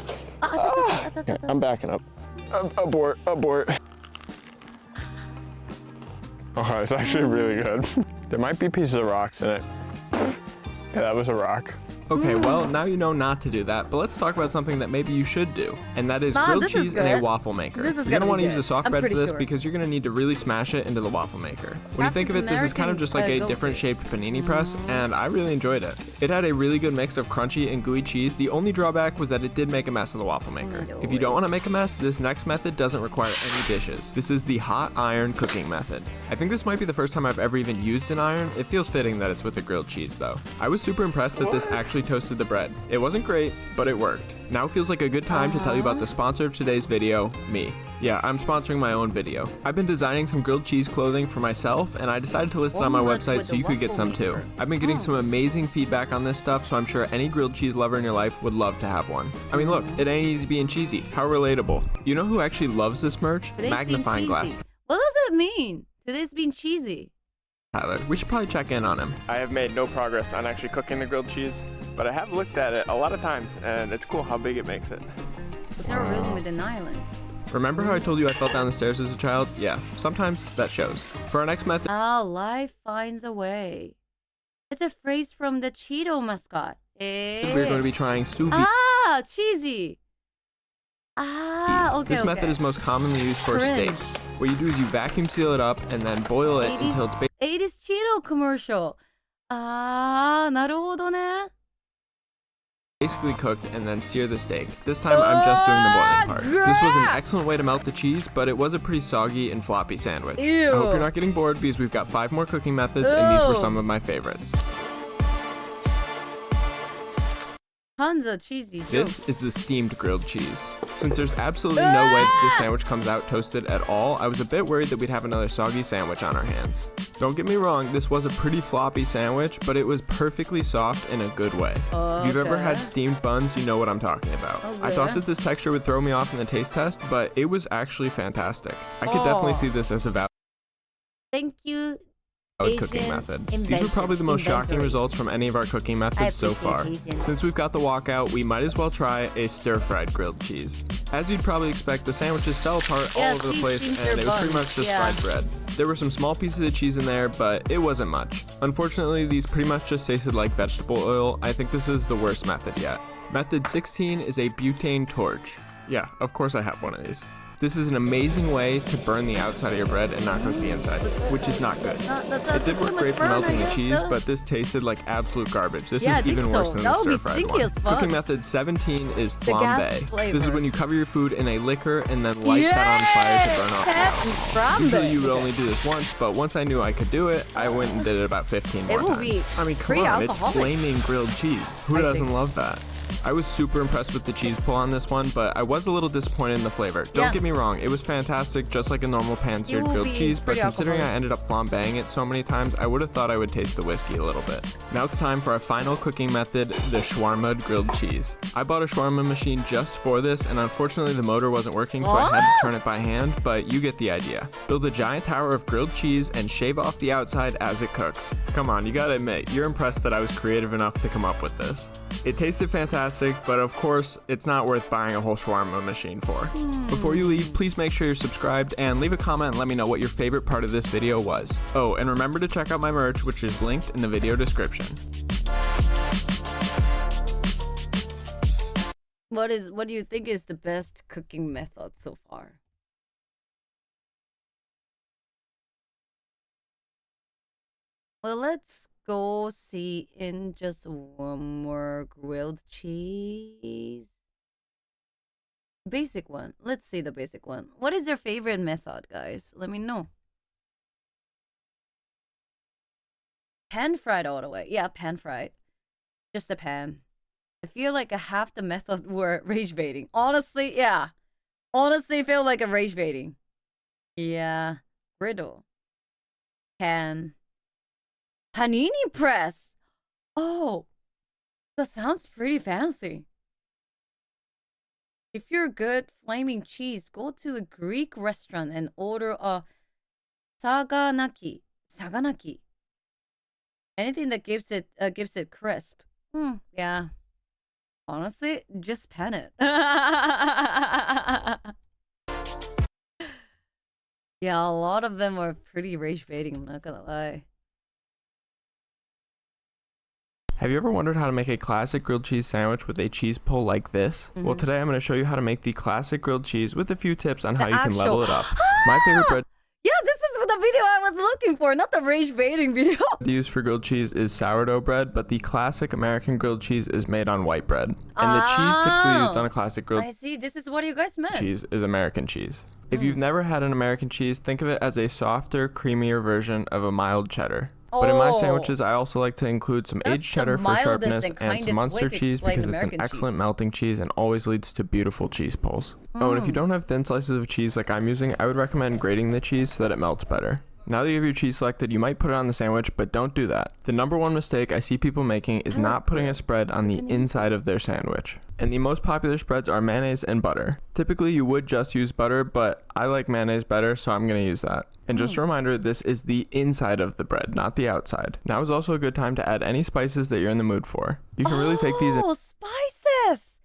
Okay, I'm backing up. Abort. Okay, it's actually really good. There might be pieces of rocks in it. Yeah, that was a rock. Okay, well, now you know not to do that, but let's talk about something that maybe you should do, and that is grilled cheese in a waffle maker. You're going to want to use a soft bread for this because you're going to need to really smash it into the waffle maker. When you think of it, this is kind of just like a different shaped panini press, and I really enjoyed it. It had a really good mix of crunchy and gooey cheese. The only drawback was that it did make a mess of the waffle maker. If you don't want to make a mess, this next method doesn't require any dishes. This is the hot iron cooking method. I think this might be the first time I've ever even used an iron. It feels fitting that it's with a grilled cheese, though. I was super impressed that this actually toasted the bread. It wasn't great, but it worked. Now feels like a good time to tell you about the sponsor of today's video, me. Yeah, I'm sponsoring my own video. I've been designing some grilled cheese clothing for myself, and I decided to list it on my website so you could get some too. I've been getting some amazing feedback on this stuff, so I'm sure any grilled cheese lover in your life would love to have one. I mean, look, it ain't easy being cheesy. How relatable. You know who actually loves this merch? Magnifying glass. What does it mean? Today's being cheesy. Tyler, we should probably check in on him. I have made no progress on actually cooking the grilled cheese, but I have looked at it a lot of times, and it's cool how big it makes it. But they're room with an island. Remember how I told you I fell down the stairs as a child? Yeah, sometimes that shows. For our next method... Life finds a way. It's a phrase from the Cheeto mascot. We're going to be trying sous vide. Cheesy. Okay, This method is most commonly used for steaks. What you do is you vacuum seal it up and then boil it until it's... 80s Cheeto commercial. なるほどね. basically cooked and then sear the steak. This time I'm just doing the boiling part. This was an excellent way to melt the cheese, but it was a pretty soggy and floppy sandwich. Ew. I hope you're not getting bored because we've got 5 more cooking methods and these were some of my favorites. Tons of cheesy jokes. This is the steamed grilled cheese. Since there's absolutely no way that this sandwich comes out toasted at all, I was a bit worried that we'd have another soggy sandwich on our hands. Don't get me wrong, this was a pretty floppy sandwich, but it was perfectly soft in a good way. If you've ever had steamed buns, you know what I'm talking about. I thought that this texture would throw me off in the taste test, but it was actually fantastic. I could definitely see this as a valid Thank you, cooking method. These were probably the most shocking results from any of our cooking methods so far. Since we've got the walkout, we might as well try a stir-fried grilled cheese. As you'd probably expect, the sandwiches fell apart all over the place and it was pretty much just fried bread. There were some small pieces of cheese in there, but it wasn't much. Unfortunately, these pretty much just tasted like vegetable oil. I think this is the worst method yet. Method 16 is a butane torch. Yeah, of course I have one of these. This is an amazing way to burn the outside of your bread and not cook the inside, which is not good. It did work great for melting the cheese, but this tasted like absolute garbage. This is even worse than the stir-fried one. Cooking method 17 is flambe. This is when you cover your food in a liquor and then light that on fire to burn off the oil. Usually you would only do this once, but once I knew I could do it, I went and did it about 15 more times. I mean, come on, it's flaming grilled cheese. Who doesn't love that? I was super impressed with the cheese pull on this one, but I was a little disappointed in the flavor. Don't get me wrong, it was fantastic, just like a normal pan-seared grilled cheese, but considering I ended up flambeing it so many times, I would have thought I would taste the whiskey a little bit. Now it's time for our final cooking method, the shawarma grilled cheese. I bought a shawarma machine just for this, and unfortunately the motor wasn't working, so I had to turn it by hand, but you get the idea. Build a giant tower of grilled cheese and shave off the outside as it cooks. Come on, you gotta admit, you're impressed that I was creative enough to come up with this. It tasted fantastic, but of course, it's not worth buying a whole shawarma machine for. Before you leave, please make sure you're subscribed and leave a comment and let me know what your favorite part of this video was. Oh, and remember to check out my merch, which is linked in the video description. What do you think is the best cooking method so far? Well, let's go see in just one more grilled cheese. Basic one. Let's see the basic one. What is your favorite method, guys? Let me know. Pan fried all the way. Yeah, pan fried. Just a pan. I feel like half the method were rage baiting. Honestly, yeah. Honestly, feel like a rage baiting. Yeah. Griddle. Pan. Panini press. Oh, that sounds pretty fancy. If you're good flaming cheese, go to a Greek restaurant and order a saganaki. Saganaki. Anything that gives it crisp. Yeah. Honestly, just pan it. Yeah, a lot of them are pretty rage baiting, I'm not gonna lie. Have you ever wondered how to make a classic grilled cheese sandwich with a cheese pull like this? Well, today I'm going to show you how to make the classic grilled cheese with a few tips on how you can level it up. My favorite bread Yeah, this is the video I was looking for, not the rage baiting video. to use for grilled cheese is sourdough bread, but the classic American grilled cheese is made on white bread. And the cheese typically used on a classic grilled I see, this is what you guys meant. cheese is American cheese. If you've never had an American cheese, think of it as a softer, creamier version of a mild cheddar. But in my sandwiches, I also like to include some aged cheddar for sharpness and some Munster cheese because it's an excellent melting cheese and always leads to beautiful cheese pulls. Oh, and if you don't have thin slices of cheese like I'm using, I would recommend grating the cheese so that it melts better. Now that you have your cheese selected, you might put it on the sandwich, but don't do that. The number one mistake I see people making is not putting a spread on the inside of their sandwich. And the most popular spreads are mayonnaise and butter. Typically you would just use butter, but I like mayonnaise better, so I'm going to use that. And just a reminder, this is the inside of the bread, not the outside. Now is also a good time to add any spices that you're in the mood for. You can really take these spices!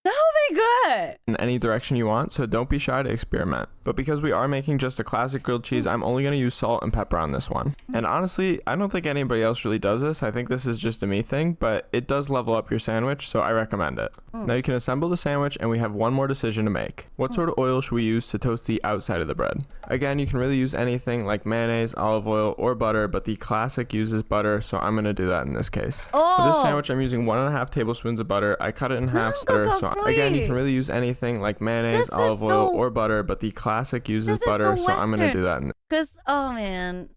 That would good. in any direction you want, so don't be shy to experiment. But because we are making just a classic grilled cheese, I'm only going to use salt and pepper on this one. And honestly, I don't think anybody else really does this. I think this is just a me thing, but it does level up your sandwich, so I recommend it. Now you can assemble the sandwich, and we have one more decision to make. What sort of oil should we use to toast the outside of the bread? Again, you can really use anything like mayonnaise, olive oil, or butter, but the classic uses butter, so I'm going to do that in this case. For this sandwich, I'm using 1.5 tablespoons of butter. I cut it in half, so again, you can really use anything like mayonnaise, olive oil, or butter, but the classic uses butter, so I'm going to do that. Because, oh man,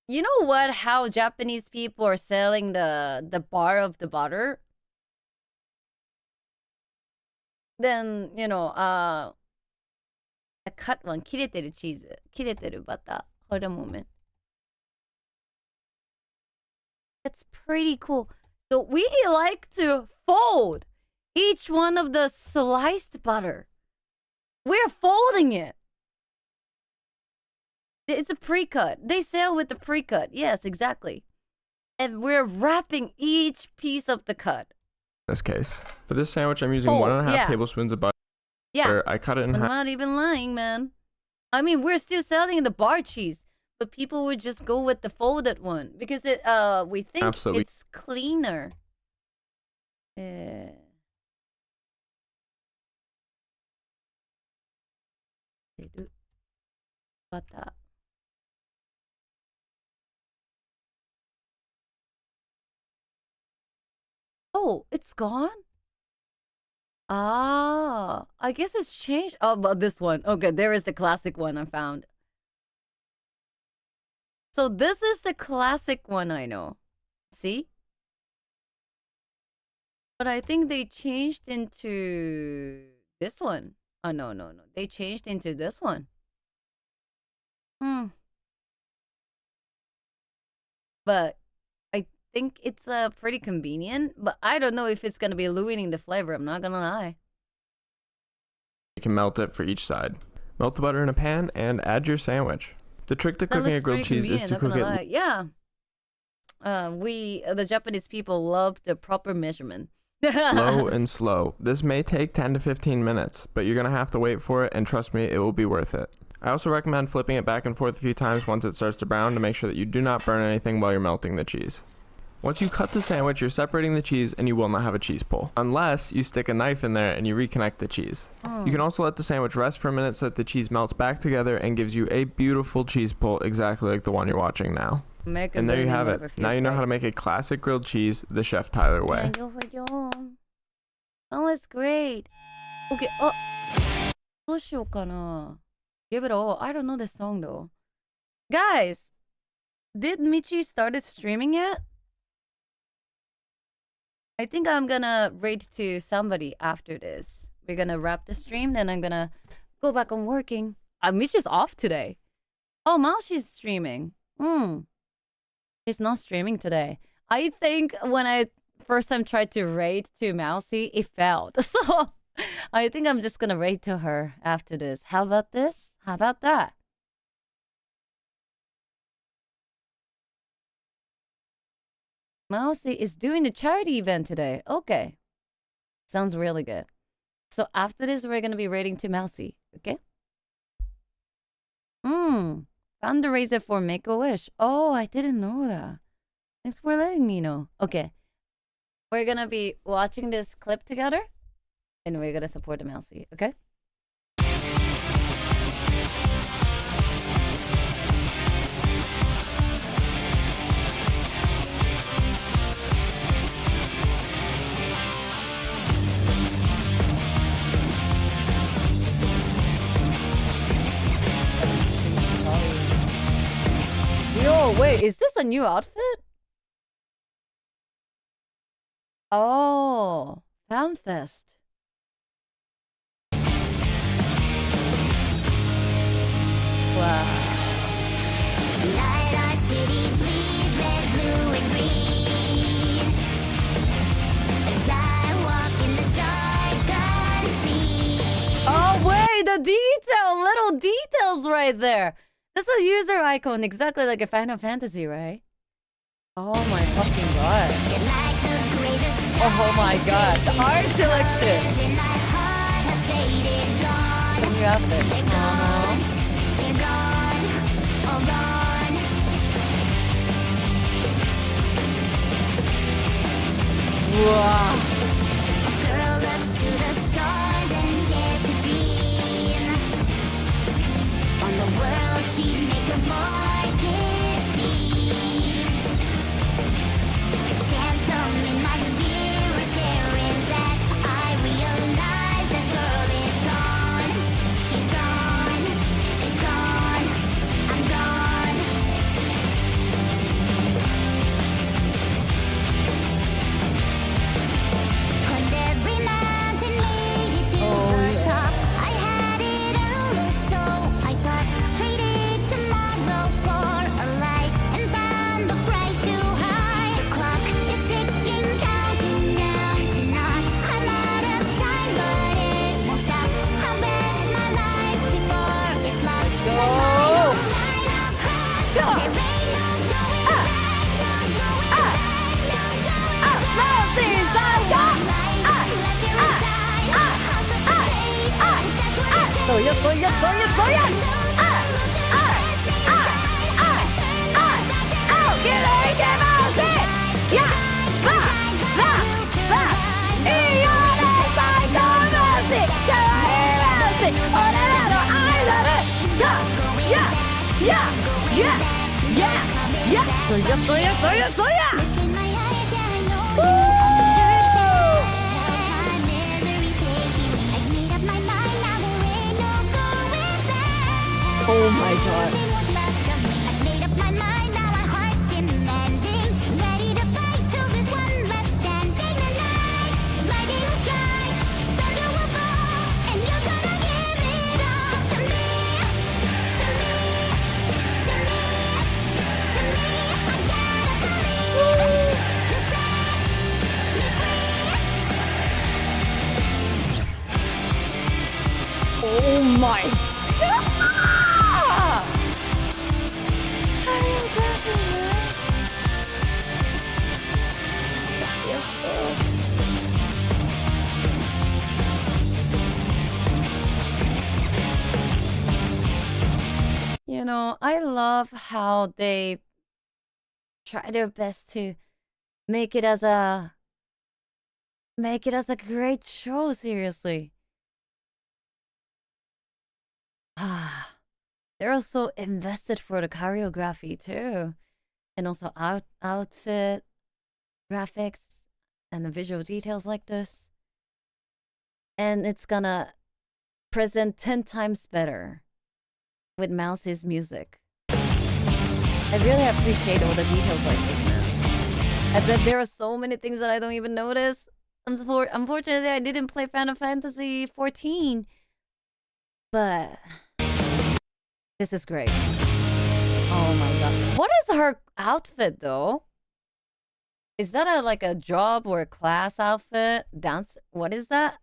you know what? How Japanese people are selling the bar of the butter? Then, you know, the cut one, 切れてるチーズ、切れてるバター. Hold a moment. It's pretty cool. So we like to fold each one of the sliced butter. We're folding it. It's a pre-cut. They sell with the pre-cut. Yes, exactly. And we're wrapping each piece of the cut. In this case, for this sandwich, I'm using 1.5 tablespoons of butter. Yeah. I cut it in half. I'm not even lying, man. I mean, we're still selling the bar cheese, but people would just go with the folded one because it we think it's cleaner. Butter. Oh, it's gone? Ah, I guess it's changed. Oh, but this one. Okay, there is the classic one I found. So this is the classic one I know. See? But I think they changed into this one. Oh, no. They changed into this one. But I think it's pretty convenient, but I don't know if it's gonna be ruining the flavor. I'm not gonna lie. You can melt it for each side. Melt the butter in a pan and add your sandwich. The trick to cooking a grilled cheese is to cook it. Yeah. The Japanese people love the proper measurement. Low and slow. This may take 10 to 15 minutes, but you're gonna have to wait for it, and trust me, it will be worth it. I also recommend flipping it back and forth a few times once it starts to brown to make sure that you do not burn anything while you're melting the cheese. Once you cut the sandwich, you're separating the cheese and you will not have a cheese pull, unless you stick a knife in there and you reconnect the cheese. You can also let the sandwich rest for a minute so that the cheese melts back together and gives you a beautiful cheese pull exactly like the one you're watching now. And there you have it. Now you know how to make a classic grilled cheese the Chef Tyler way. Oh, it's great. Okay, どうしようかな. Give it all. I don't know this song though. Guys, did Michi started streaming yet? I think I'm gonna raid to somebody after this. We're gonna wrap the stream, then I'm gonna go back on working. Michi's off today. Oh, Maoshi's streaming. She's not streaming today. I think when I first time tried to raid to Mousy, it failed. So I think I'm just gonna raid to her after this. How about this? How about that? Mousy is doing a charity event today. Okay. Sounds really good. So after this, we're gonna be raiding to Mousy. Okay? Fundraiser for Make-A-Wish. Oh, I didn't know that. Thanks for letting me know. Okay. We're gonna be watching this clip together. And we're gonna support the Mousy, okay? Yo, wait, is this a new outfit? Oh, FanFest. Wow. Tonight our city bleeds red, blue, and green. As I walk in the dark unseen. Oh wait, the little details right there. That's a user icon, exactly like a Final Fantasy, right? Oh my fucking god. Oh my god, the art selection. your outfit. They're gone, all gone. Wow. A girl looks to the stars and dares to dream. On the world she'd make her market seem. This phantom in my mirror staring back. I realize that girl is gone. She's gone, she's gone. I'm gone. Climbed every mountain, made it to the top. I had it all, or so I thought. Traded tomorrow for a light and found the price too high. The clock is ticking, counting down to naught. I'm out of time, but it won't stop. I'll bet my life before it's lost. Go! There ain't no going back, no going back, no going back. Mountains, I got. Soya, soya, soya, soya. Get out, get out, get. Yeah, va, va, va. Y ahora estoy con Messi, que Messi. Orero, idol. Yeah, yeah, yeah, yeah, yeah. Soya, soya, soya, soya. Oh my god. I've made up my mind, now my heart's demanding. Ready to fight till there's one left standing. Tonight, lightning will strike, thunder will fall, and you're gonna give it all to me, to me, to me, to me. I gotta believe you set me free. Oh my god. You know, I love how they try their best to make it as a great show, seriously. Ah, they're also invested for the choreography too, and also outfit, graphics, and the visual details like this. And it's gonna present 10 times better with Mouse's music. I really appreciate all the details like this, man. I bet there are so many things that I don't even notice. Unfortunately, I didn't play Final Fantasy 14. But this is great. Oh my god. What is her outfit though? Is that like a job or a class outfit? Dance? What is that?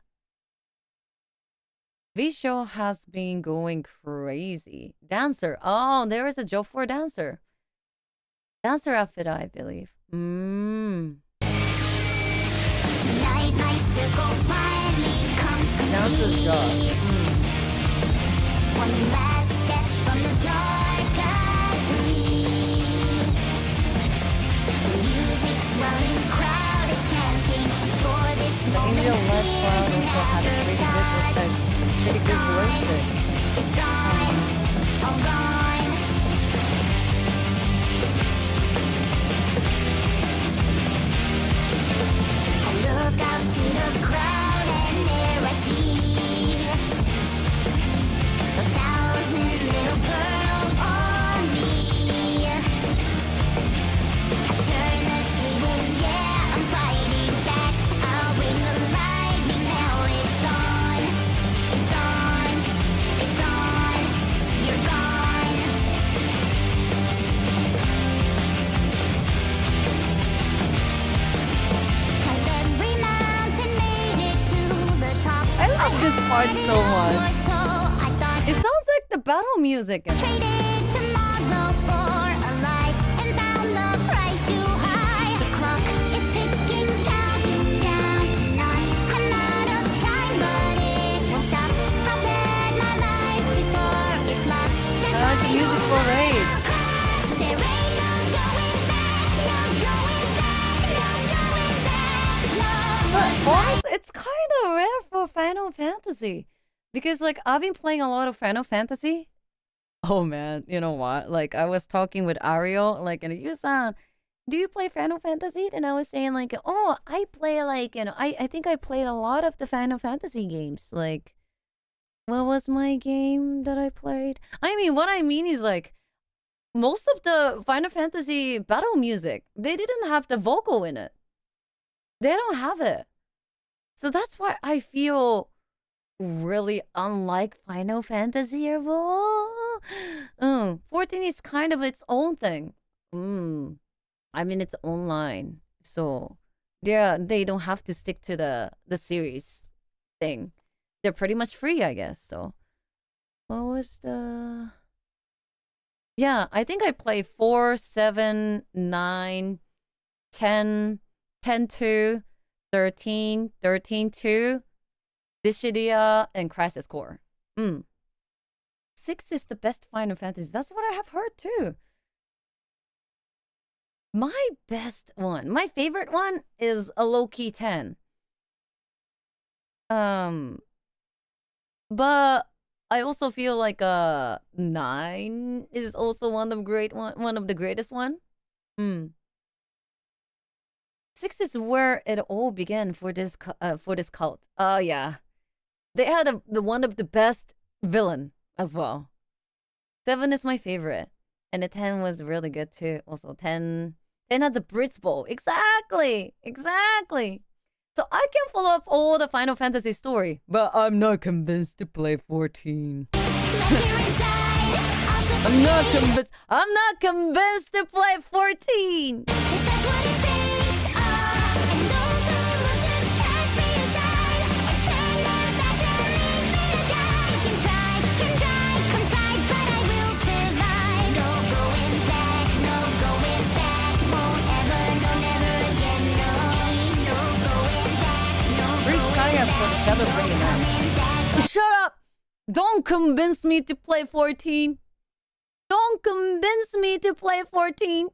V-Show has been going crazy. Dancer. Oh, there is a job for a dancer. Dancer outfit, I believe. Tonight my circle finally comes complete. Dancer's job. One last step from the dark I breathe. The music swelling crowd is chanting for this moment. Years and afterthought. It's gone, it's gone, all gone. I look out to the crowd and there I see 1,000 little girls on me. I turn the tables, yeah, I'm fighting back. I'll bring the lightning, now it's on. It's on, it's on, you're gone. Climbed every mountain, made it to the top. I love this part so much. It sounds like the battle music. Traded tomorrow for a light and found the price too high. The clock is ticking, counting down to naught. I'm out of time, but it won't stop. I bet my life Final Fantasy. Because like I've been playing a lot of Final Fantasy. Oh man, you know what? Like I was talking with Ariel, like, and Yusan, do you play Final Fantasy? And I was saying like, oh, I play like, I think I played a lot of the Final Fantasy games. Like, what was my game that I played? I mean, what I mean is like, most of the Final Fantasy battle music, they didn't have the vocal in it. They don't have it. So that's why I feel really unlike Final Fantasy ever. 14 is kind of its own thing. I mean, it's online. So they don't have to stick to the series thing. They're pretty much free, I guess. So what was the... Yeah, I think I play 4, 7, 9, 10, 10-2, 13, 13-2, Dissidia, and Crisis Core. 6 is the best Final Fantasy. That's what I have heard too. My best one, my favorite one is a low-key 10. But I also feel like 9 is also one of the greatest one. 6 is where it all began for this cult. Oh yeah, they had the one of the best villain as well. 7 is my favorite, and the 10 was really good too. Also 10 has a Brits Bowl. Exactly. So I can follow up all the Final Fantasy story, but I'm not convinced to play 14. I'm not convinced to play 14. Shut up! Don't convince me to play 14. Don't convince me to play 14.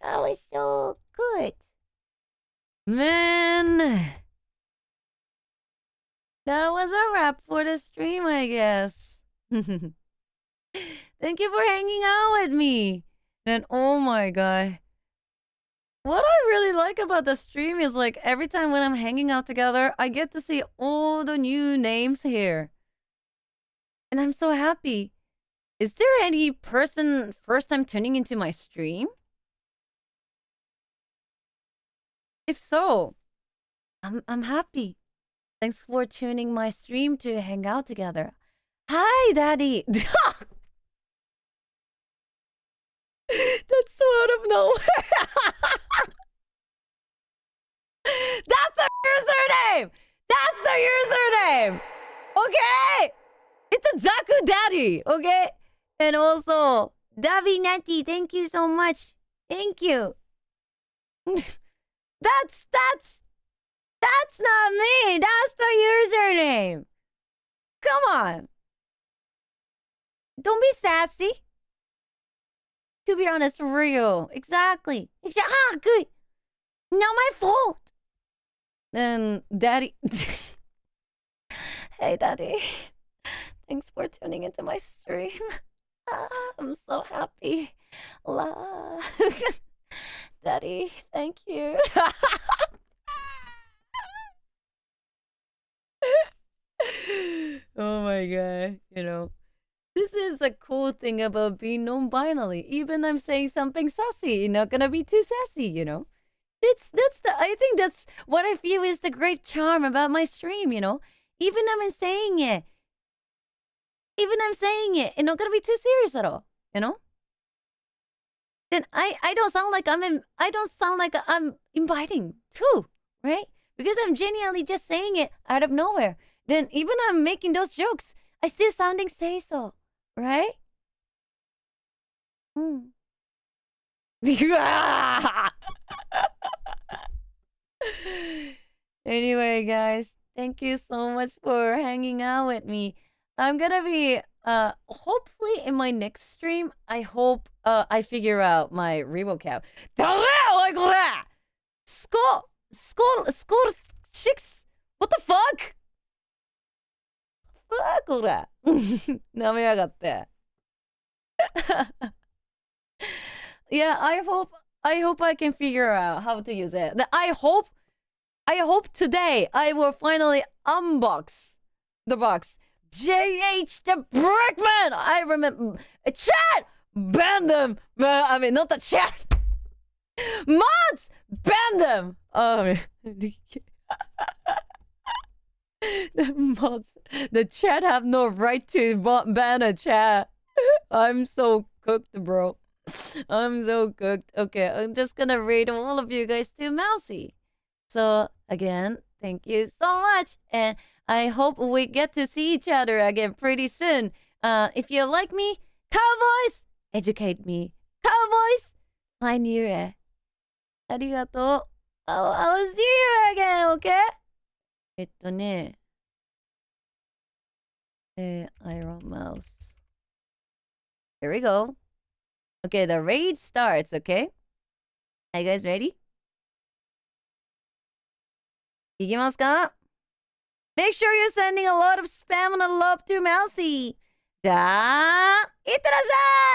That was so good. Man. That was a wrap for the stream, I guess. Thank you for hanging out with me. And oh my god. What I really like about the stream is like every time when I'm hanging out together, I get to see all the new names here. And I'm so happy. Is there any person first time tuning into my stream? If so, I'm happy. Thanks for tuning my stream to hang out together. Hi, Daddy. That's so out of nowhere. That's the username. That's the username. Okay. It's a Zaku Daddy. Okay. And also, Davi Nati, thank you so much. Thank you. That's not me. That's the username. Come on. Don't be sassy. To be honest, real. Exactly. Good. Not my fault. Then, Daddy. Hey, Daddy. Thanks for tuning into my stream. I'm so happy. Daddy, thank you. Oh my god, this is the cool thing about being non-binary. Even I'm saying something sassy, you're not gonna be too sassy, I think that's what I feel is the great charm about my stream, Even I'm saying it, you're not gonna be too serious at all, Then I don't sound like I'm inviting too, right? Because I'm genuinely just saying it out of nowhere. Then even I'm making those jokes, I still sounding say so, right? Anyway, guys, thank you so much for hanging out with me. I'm gonna be hopefully in my next stream, I hope I figure out my revocab. Score 6. What the fuck? これ。舐めやがって。Yeah, I hope I can figure out how to use it. I hope today I will finally unbox the box. JH the Brickman! I remember. Chat! Ban them! I mean, not the chat! Mods! Ban them! The mods. The chat have no right to ban a chat. I'm so cooked, bro. I'm so cooked. Okay, I'm just gonna read all of you guys to Mousy. So, again, thank you so much. And I hope we get to see each other again pretty soon. If you like me, cowboys, educate me. Cowboys, find you. Arigato. I will see you again, okay? Iron Mouse. Here we go. Okay, the raid starts, okay? Are you guys ready? いきますか? Make sure you're sending a lot of spam and love to Mousy. じゃあ、いってらっし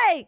ゃい!